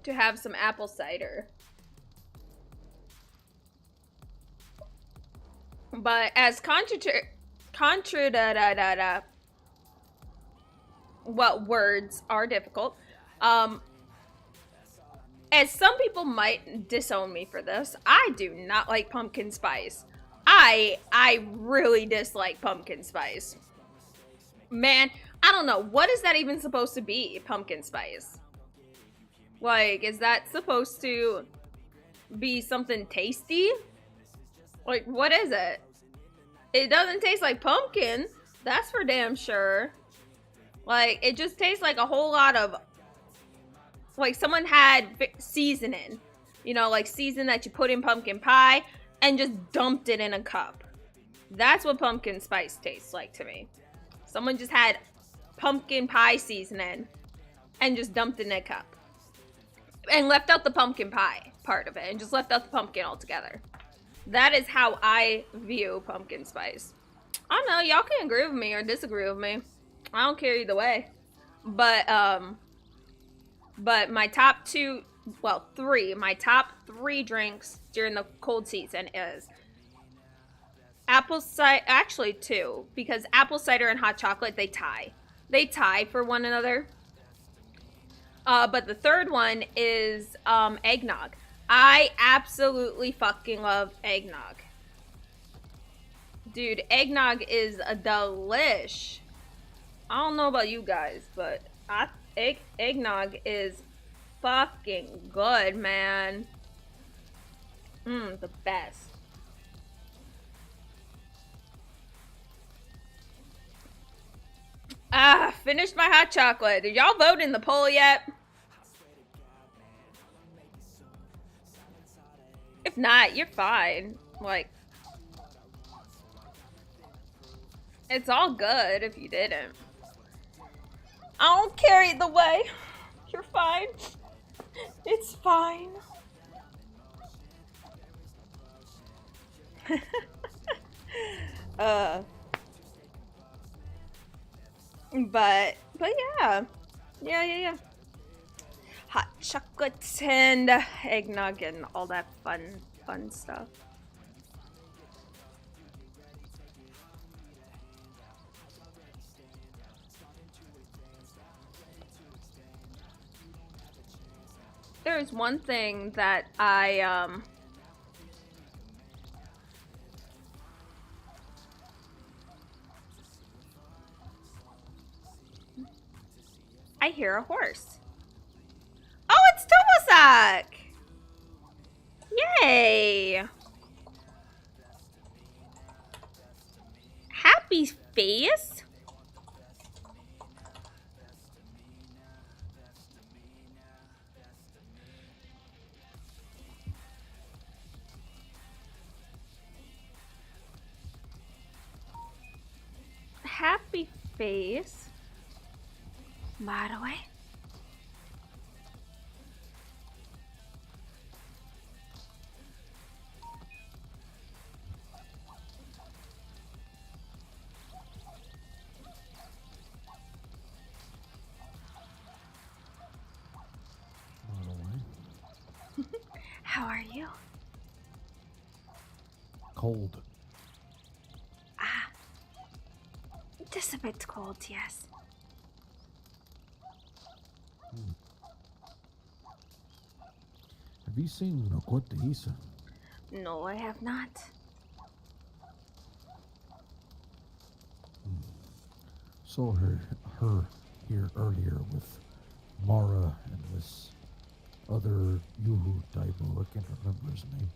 C: to have some apple cider. But as what words are difficult. As some people might disown me for this, I do not like pumpkin spice. I really dislike pumpkin spice. Man, I don't know. What is that even supposed to be, pumpkin spice? Like, is that supposed to be something tasty? Like, what is it? It doesn't taste like pumpkin. That's for damn sure. Like, it just tastes like a whole lot of, like, someone had seasoning. You know, like season that you put in pumpkin pie and just dumped it in a cup. That's what pumpkin spice tastes like to me. Someone just had pumpkin pie seasoning and just dumped it in a cup. And left out the pumpkin pie part of it and just left out the pumpkin altogether. That is how I view pumpkin spice. I don't know, y'all can agree with me or disagree with me. I don't care either way. But my top three drinks during the cold season is apple cider, actually 2, because apple cider and hot chocolate, they tie for one another. But the third one is eggnog. I absolutely fucking love eggnog. Dude, eggnog is a delish. I don't know about you guys, but eggnog is fucking good, man. The best. Finished my hot chocolate. Did y'all vote in the poll yet? If not, you're fine. Like, It's all good if you didn't. I don't carry the way. You're fine. It's fine. But yeah. Yeah. Hot chocolates and eggnog and all that fun stuff. There's one thing that I hear a horse. Oh, it's Tomosak! Yay! Happy face? Happy face. By the way. How are you?
P: Cold.
C: Ah. Just a bit cold, yes.
P: Have you seen Nokote Isa?
C: No, I have not.
P: Saw her here earlier with Mara and this other Yuhu Daibo. I can't remember his name.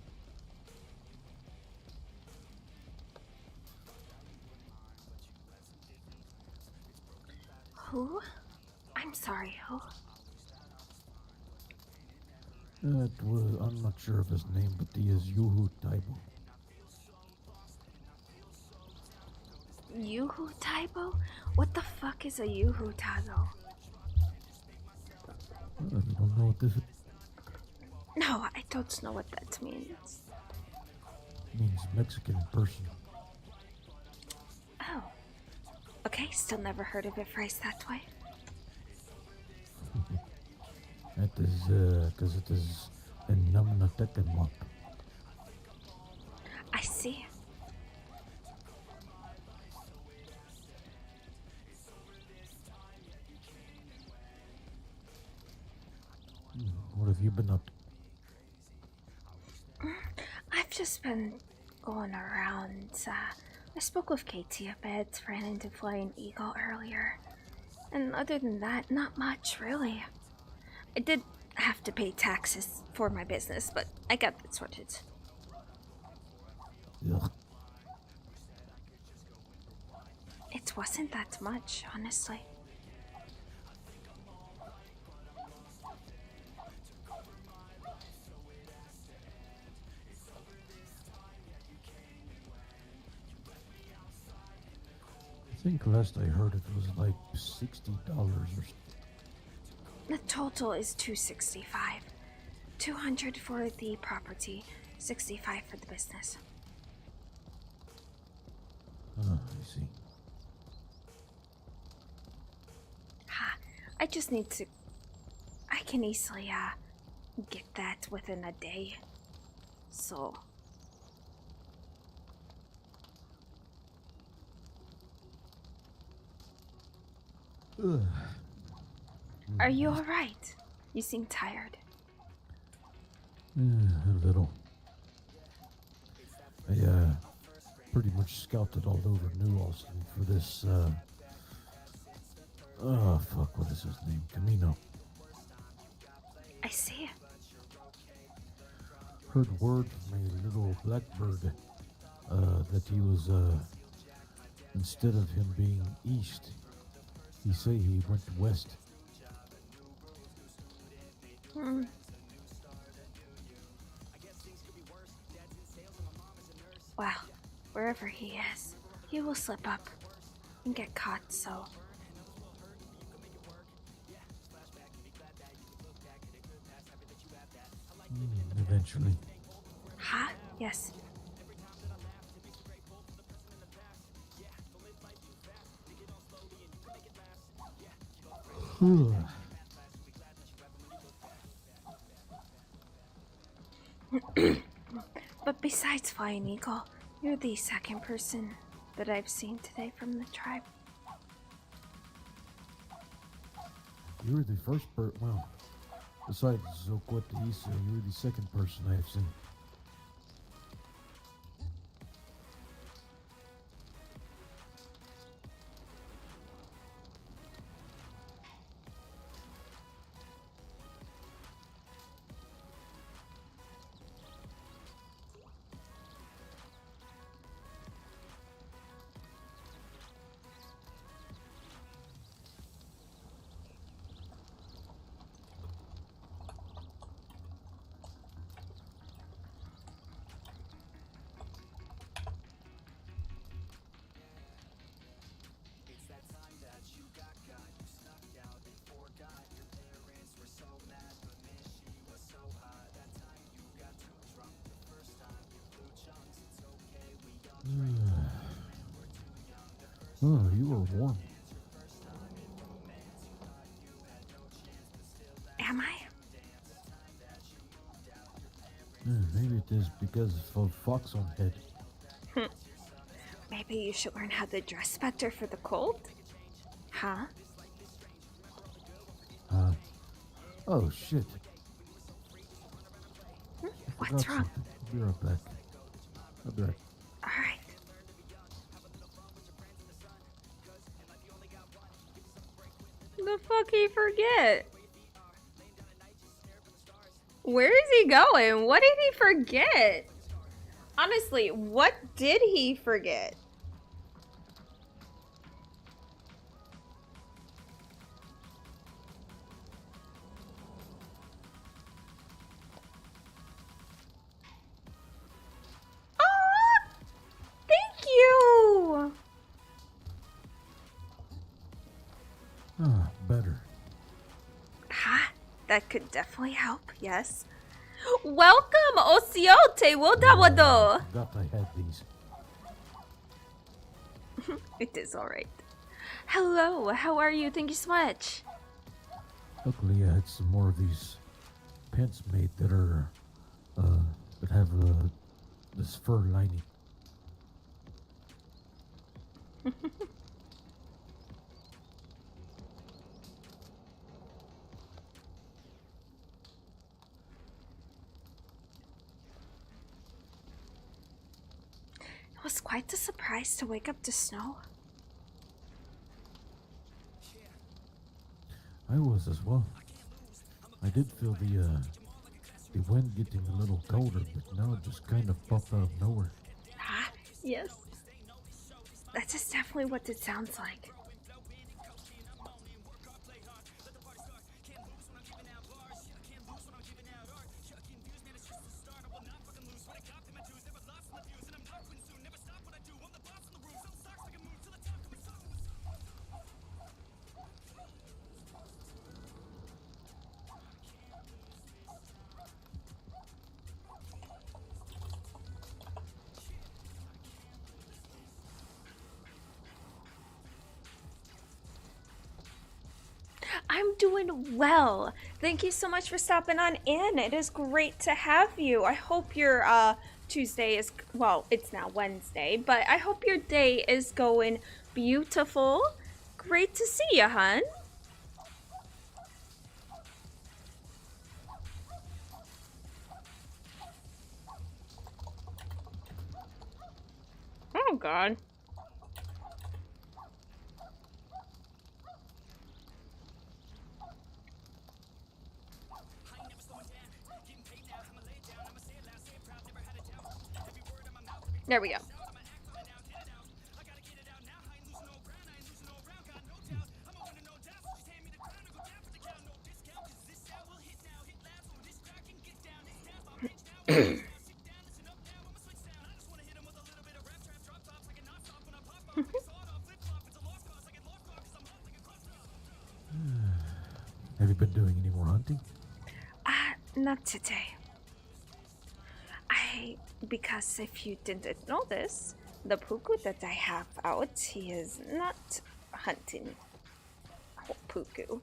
C: Who? I'm sorry, who?
P: I'm not sure of his name, but he is Yuhu Daibo.
C: Yuhu Taibo? What the fuck is a Yuhu Taibo?
P: You don't know what this is?
C: No, I don't know what that means.
P: It means Mexican person.
C: Oh. Okay, still never heard of it phrased that way.
P: That is, because it is in Namnatekenwap.
C: I see.
P: What have you been up to?
C: I've just been going around. I spoke with Katie a bit, ran into Flying Eagle earlier. And other than that, not much, really. I did have to pay taxes for my business, but I got that sorted.
P: Ugh.
C: It wasn't that much, honestly.
P: I think last I heard it was like $60 or something.
C: The total is $265. $200 for the property, $65 for the business.
P: Oh, I see.
C: Ha, I just need to... I can easily, get that within a day. So...
P: Ugh.
C: Are you alright? You seem tired.
P: A little. I, pretty much scouted all over New Austin for this, oh, fuck, what is his name? Camino.
C: I see.
P: Heard word from a little blackbird, that he was, instead of him being east, he say he went west.
C: Well, wherever he is, he will slip up. and get caught, so.
P: Eventually.
C: Huh? Yes. But besides Flying Eagle, you're the second person that I've seen today from the tribe.
P: You were the first well, besides Zokwatisa, you were the second person I have seen. Oh, you were warm.
C: Am I?
P: Maybe it is because of fox on head.
C: Maybe you should learn how to dress better for the cold? Huh?
P: Oh shit.
C: What's wrong?
P: I'll be right back. I'll be right.
C: Alright. The fuck he forget? Where is he going? What did he forget? Honestly, what did he forget? Oh, thank you.
P: Better.
C: Ha, that could definitely help, yes. Welcome, Osiote Wodawado!
P: Forgot I had these.
C: It is alright. Hello, how are you? Thank you so much.
P: Luckily, I had some more of these pants made that are, that have, this fur lining.
C: It was quite a surprise to wake up to snow.
P: I was as well. I did feel the wind getting a little colder, but now it just kind of popped out of nowhere.
C: Ah, yes. That is definitely what it sounds like. I'm doing well. Thank you so much for stopping on in. It is great to have you. I hope your Tuesday is, well, it's now Wednesday, but I hope your day is going beautiful. Great to see you, hun. Oh, God. There we go.
P: Have you been doing any more hunting?
C: Not today. Because if you didn't know this, the puku that I have out, he is not hunting puku.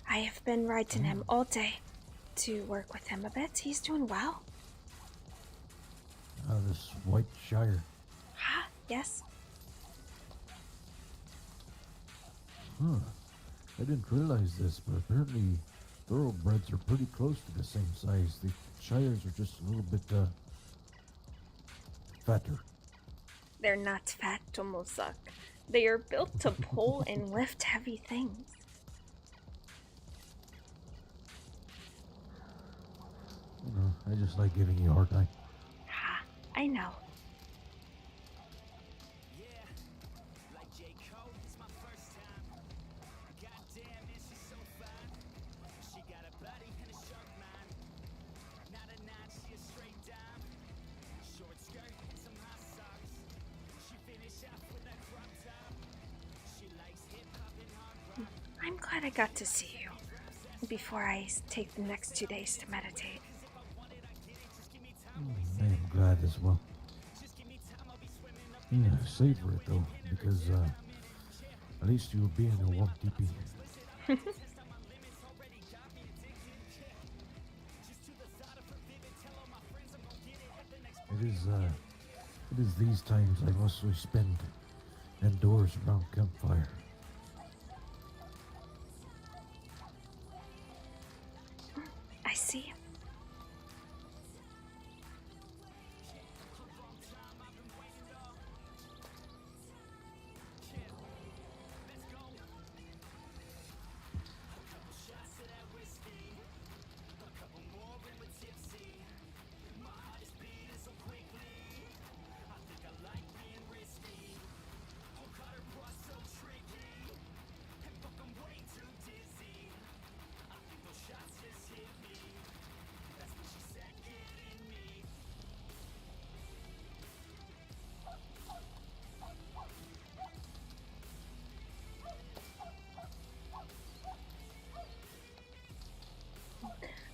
C: I have been riding him all day to work with him a bit. He's doing well.
P: This White Shire.
C: Yes.
P: Huh. I didn't realize this, but apparently thoroughbreds are pretty close to the same size. The Shires are just a little bit, fatter.
C: They're not fat, Tomozak. They are built to pull and lift heavy things.
P: You know, I just like giving you a hard time.
C: I know. I'm glad I got to see you before I take the next 2 days to meditate.
P: I am glad as well. Yeah, savor it though, because at least you'll be in a warm teepee. It is these times I mostly spend indoors around campfire.
C: I see.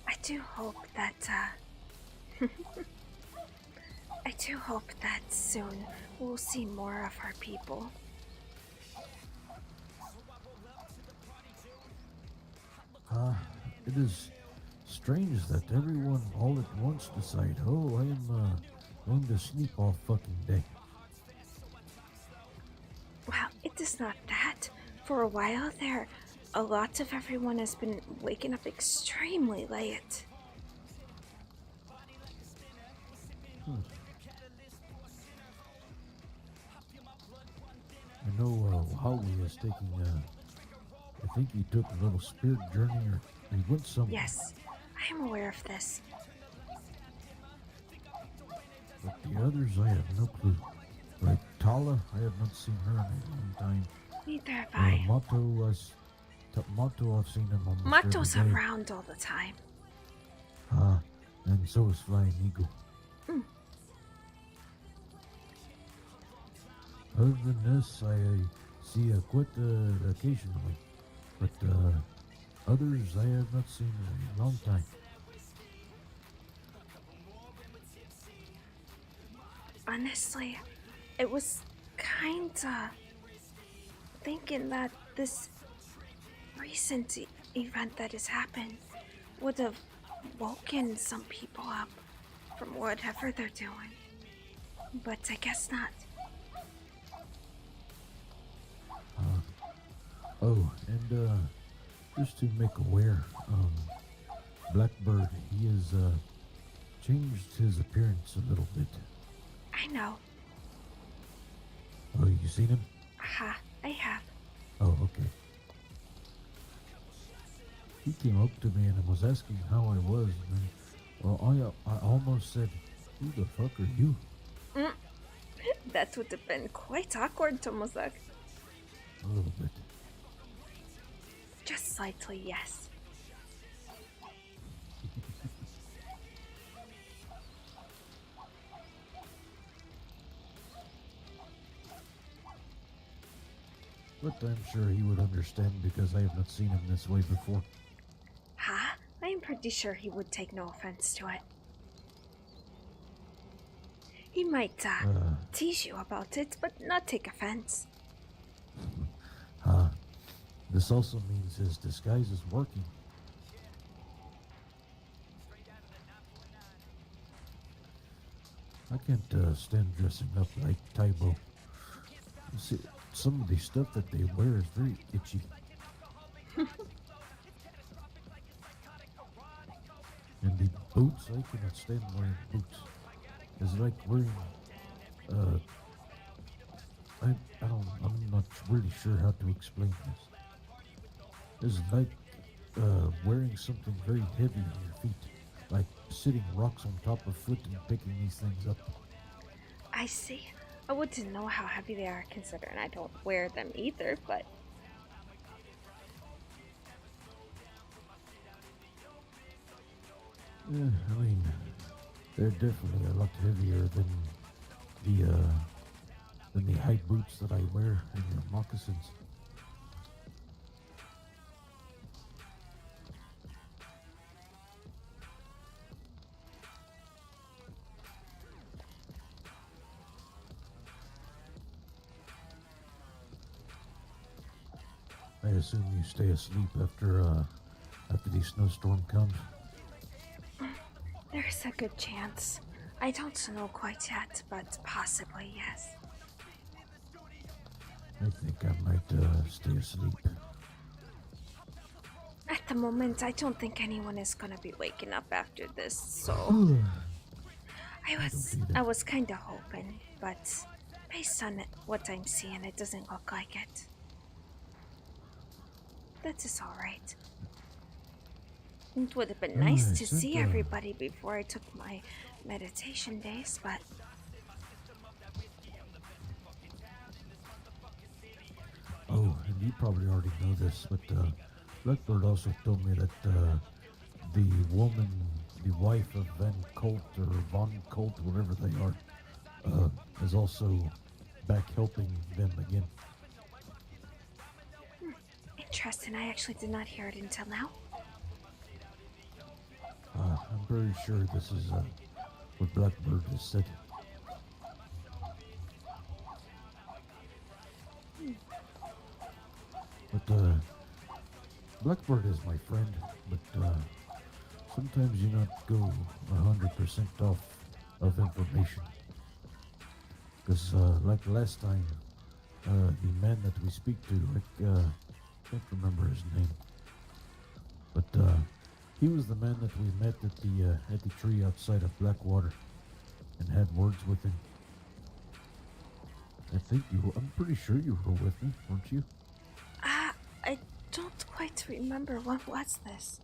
C: I do hope that soon we'll see more of our people.
P: It is strange that everyone all at once decide, oh, I am going to sleep all fucking day.
C: Well, it is not that. For a while there, a lot of everyone has been waking up extremely late.
P: I know Howie is taking, I think he took a little spirit journey or he went somewhere.
C: Yes, I am aware of this.
P: But the others, I have no clue. Like Tala, I have not seen her in a long time.
C: Neither have I.
P: Mato, I've seen him almost
C: Mato's
P: every day.
C: around all the time.
P: And so is Flying Eagle. Other than this, I see quite occasionally, but others I have not seen in a long time.
C: Honestly, it was kinda thinking that this recent event that has happened would have woken some people up from whatever they're doing. But I guess not.
P: And just to make aware, Blackbird, he has changed his appearance a little bit.
C: I know.
P: Oh, you seen him?
C: I have.
P: Oh, okay. He came up to me and was asking how I was, and well, I almost said, "Who the fuck are you?"
C: That would have been quite awkward, Tomozak.
P: A little bit.
C: Just slightly, yes.
P: but I'm sure he would understand because I have not seen him this way before.
C: Huh? I'm pretty sure he would take no offense to it. He might tease you about it, but not take offense.
P: This also means his disguise is working. I can't stand dressing up like Taibo. See, some of the stuff that they wear is very itchy. And the boots, I cannot stand wearing boots. It's like wearing, I'm not really sure how to explain this. It's like wearing something very heavy on your feet, like sitting rocks on top of foot and picking these things up.
C: I see. I wouldn't know how heavy they are considering I don't wear them either, but...
P: Yeah, I mean, they're definitely a lot heavier than the high boots that I wear and the moccasins. I assume you stay asleep after the snowstorm comes.
C: There's a good chance. I don't know quite yet, but possibly, yes.
P: I think I might stay asleep.
C: At the moment, I don't think anyone is gonna be waking up after this, so... I was kinda hoping, but based on what I'm seeing, it doesn't look like it. That is alright. It would have been nice to see everybody before I took my meditation days, but...
P: Oh, and you probably already know this, but Blackbird also told me that the woman, the wife of Van Colt or Von Colt, whatever they are, is also back helping them again.
C: Interesting, I actually did not hear it until now.
P: I'm pretty sure this is what Blackbird has said. But Blackbird is my friend, but sometimes you not go 100% off of information. Because like last time, the man that we speak to, can't remember his name, but he was the man that we met at the tree outside of Blackwater and had words with him. I'm pretty sure you were with me, weren't you?
C: I don't quite remember. What was this?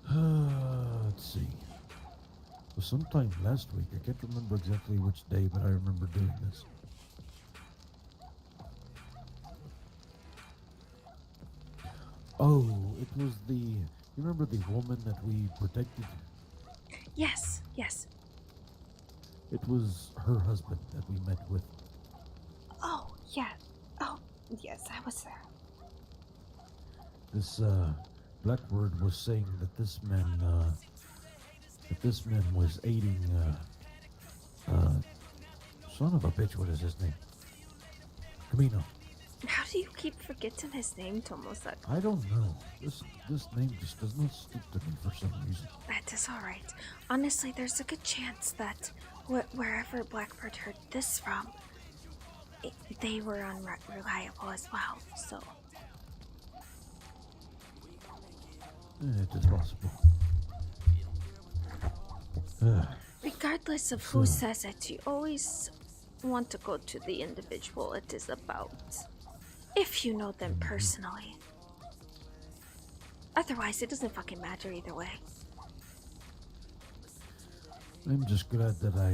P: Let's see. It was sometime last week. I can't remember exactly which day, but I remember doing this. Oh, it was you remember the woman that we protected?
C: Yes.
P: It was her husband that we met with.
C: Oh, yeah. Oh, yes, I was there.
P: This, Blackbird was saying that this man was aiding, son of a bitch, what is his name? Camino.
C: How do you keep forgetting his name, Tomosak?
P: I don't know. This name just does not stick to me for some reason.
C: That is alright. Honestly, there's a good chance that wherever Blackbird heard this from, they were unreliable as well, so...
P: It is possible.
C: Regardless of who says it, you always want to go to the individual it is about. If you know them personally. Otherwise, it doesn't fucking matter either way.
P: I'm just glad that I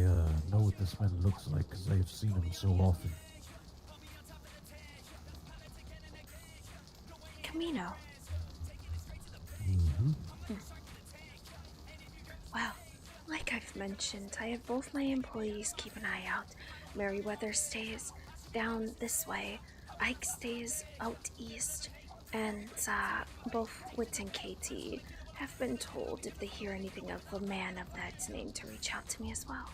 P: know what this man looks like, because I have seen him so often.
C: Camino. Well, like I've mentioned, I have both my employees keep an eye out. Meriwether stays down this way. Ike stays out east, and both Wit and Katie have been told if they hear anything of a man of that name to reach out to me as well.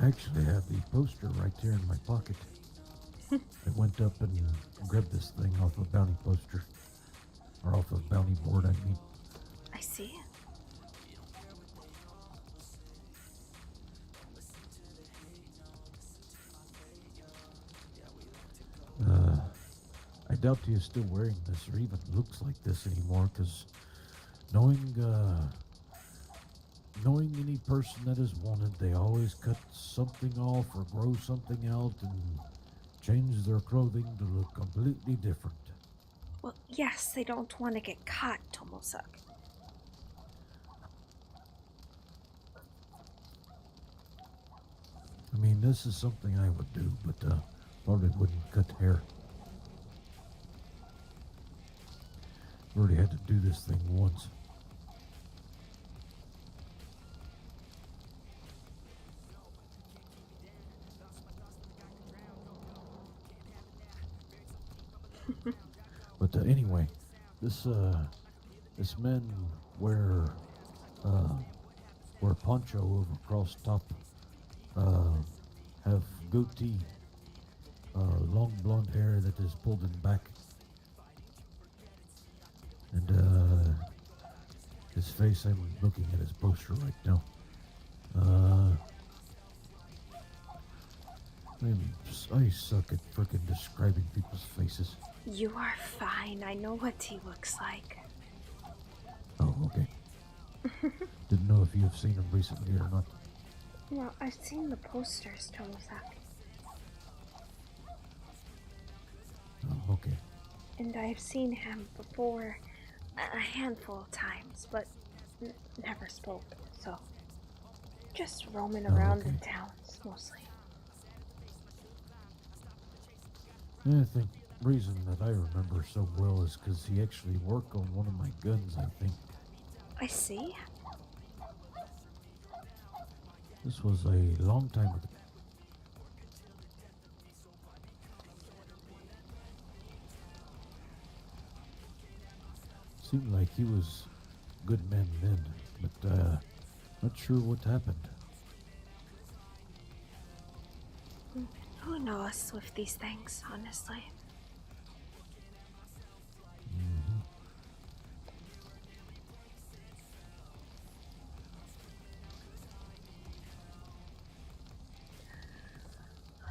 P: I actually have the poster right here in my pocket. I went up and grabbed this thing off a bounty poster. Or off a bounty board, I mean.
C: I see.
P: I doubt he is still wearing this or even looks like this anymore, because knowing any person that is wanted, they always cut something off or grow something out and change their clothing to look completely different.
C: Well, yes, they don't want to get caught, Tomosak.
P: I mean, this is something I would do, but probably wouldn't cut hair. Already had to do this thing once. But anyway, this men wear poncho over cross top, have goatee, long blonde hair that is pulled in back, and his face. I'm looking at his poster right now. I suck at frickin' describing people's faces.
C: You are fine. I know what he looks like.
P: Oh, okay. Didn't know if you have seen him recently or not.
C: Well, I've seen the posters, Tomosak.
P: Oh, okay.
C: And I've seen him before a handful of times, but never spoke, so just roaming around the towns, mostly.
P: Yeah, I think reason that I remember so well is because he actually worked on one of my guns, I think.
C: I see.
P: This was a long time ago. Seemed like he was a good man then, but not sure what happened.
C: Who knows with these things, honestly.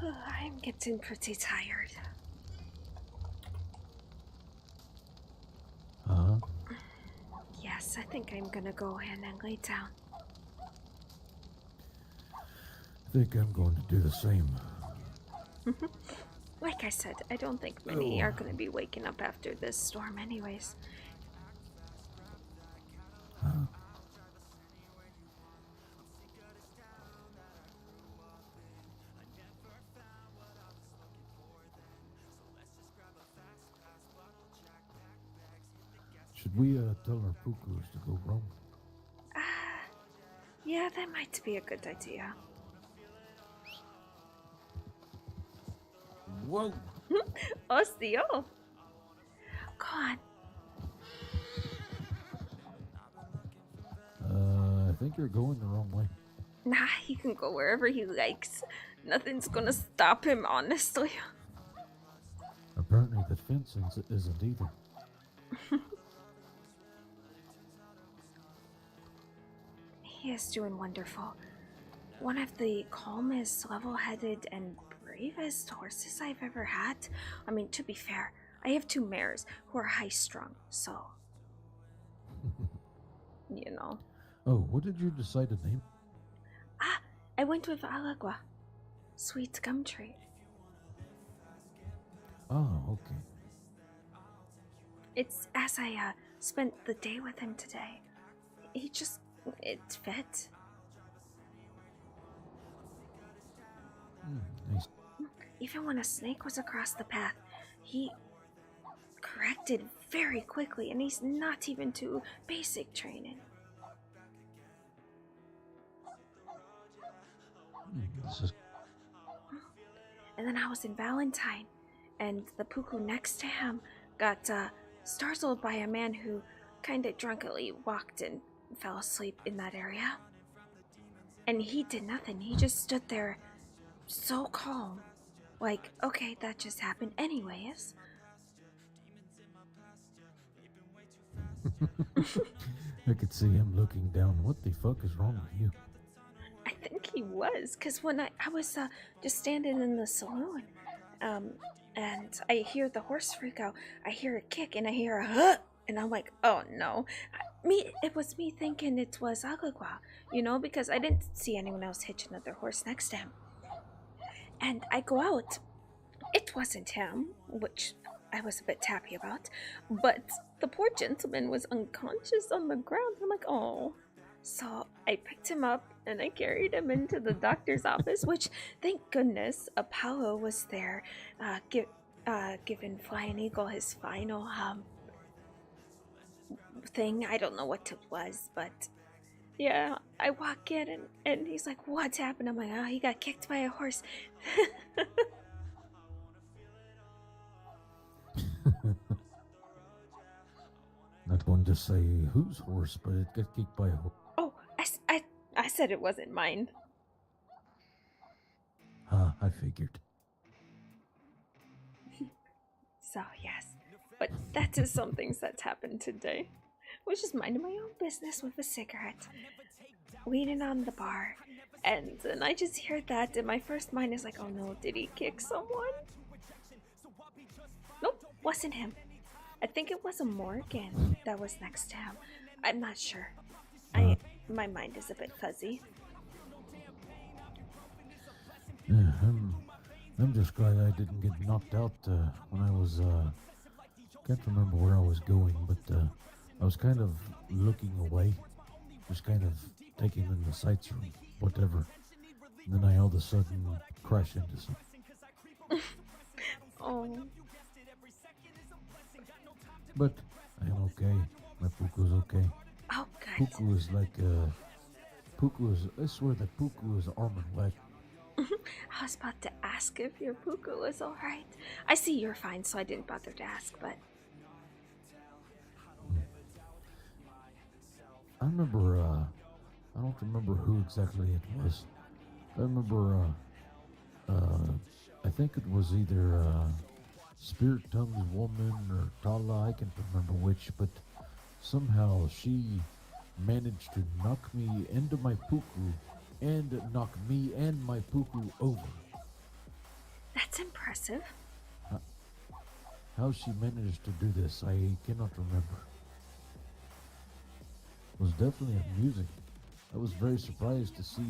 C: I'm getting pretty tired. Yes, I think I'm gonna go in and lay down.
P: I think I'm going to do the same.
C: Like I said, I don't think many are gonna be waking up after this storm anyways.
P: Should we tell our pukus to go roam?
C: Yeah, that might be a good idea.
P: Whoa!
C: Osteo! Go on.
P: I think you're going the wrong way.
C: Nah, he can go wherever he likes. Nothing's gonna stop him, honestly.
P: Apparently the fence isn't either.
C: He is doing wonderful. One of the calmest, level-headed, and bravest horses I've ever had. I mean, to be fair, I have 2 mares who are high-strung, so... you know.
P: Oh, what did you decide to name?
C: I went with Alagua. Sweet gum tree.
P: Oh, okay.
C: It's as I spent the day with him today. It fit.
P: Nice.
C: Even when a snake was across the path, he corrected very quickly, and he's not even to basic training.
P: This is
C: And then I was in Valentine, and the puku next to him got startled by a man who kind of drunkenly walked and fell asleep in that area. And he did nothing. He just stood there so calm. Like, okay, that just happened anyways.
P: I could see him looking down. What the fuck is wrong with you?
C: I think he was, because when I was just standing in the saloon, and I hear the horse freak out, I hear a kick, and I hear a huh, and I'm like, oh no. It was me thinking it was Agagwa, you know, because I didn't see anyone else hitch another horse next to him. And I go out. It wasn't him, which I was a bit tappy about, but the poor gentleman was unconscious on the ground. I'm like, oh. So I picked him up and I carried him into the doctor's office, which, thank goodness, Apollo was there, giving Flying Eagle his final thing. I don't know what it was, but yeah, I walk in and he's like, what's happened? I'm like, oh, he got kicked by a horse.
P: Not going to say whose horse, but it got kicked by a horse.
C: Oh, I said it wasn't mine.
P: I figured.
C: So, yes. But that is some things that's happened today. I was just minding my own business with a cigarette, waiting on the bar, and then I just hear that, and my first mind is like, oh no, did he kick someone? Nope, wasn't him. I think it was a Morgan that was next to him. I'm not sure. My mind is a bit fuzzy.
P: Yeah, I'm just glad I didn't get knocked out when I was, can't remember where I was going, but I was kind of looking away, just kind of taking in the sights or whatever. And then I all of a sudden crashed into something.
C: Oh.
P: But I am okay. My puku's okay.
C: Oh, good.
P: Puku is like, I swear that puku is arm and leg.
C: I was about to ask if your puku was alright. I see you're fine, so I didn't bother to ask, but...
P: I remember, I don't remember who exactly it was. I remember, I think it was either, Spirit Tongue's woman or Tala, I can't remember which, but somehow she managed to knock me into my puku and knock me and my puku over.
C: That's impressive.
P: How she managed to do this, I cannot remember. It was definitely amusing. I was very surprised to see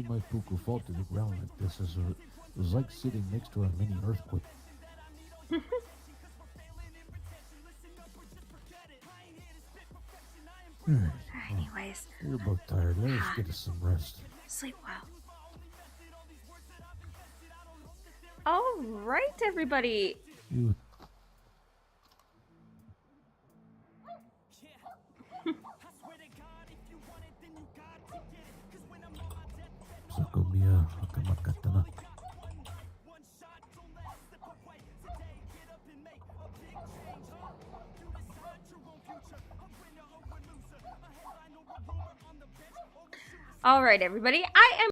P: my puku fall to the ground like this. It was like sitting next to a mini earthquake.
C: Anyways.
P: You're both tired. Let us get us some rest.
C: Sleep well. Alright, everybody.
P: You... Sakomia Akamakatana.
C: Alright, everybody. I am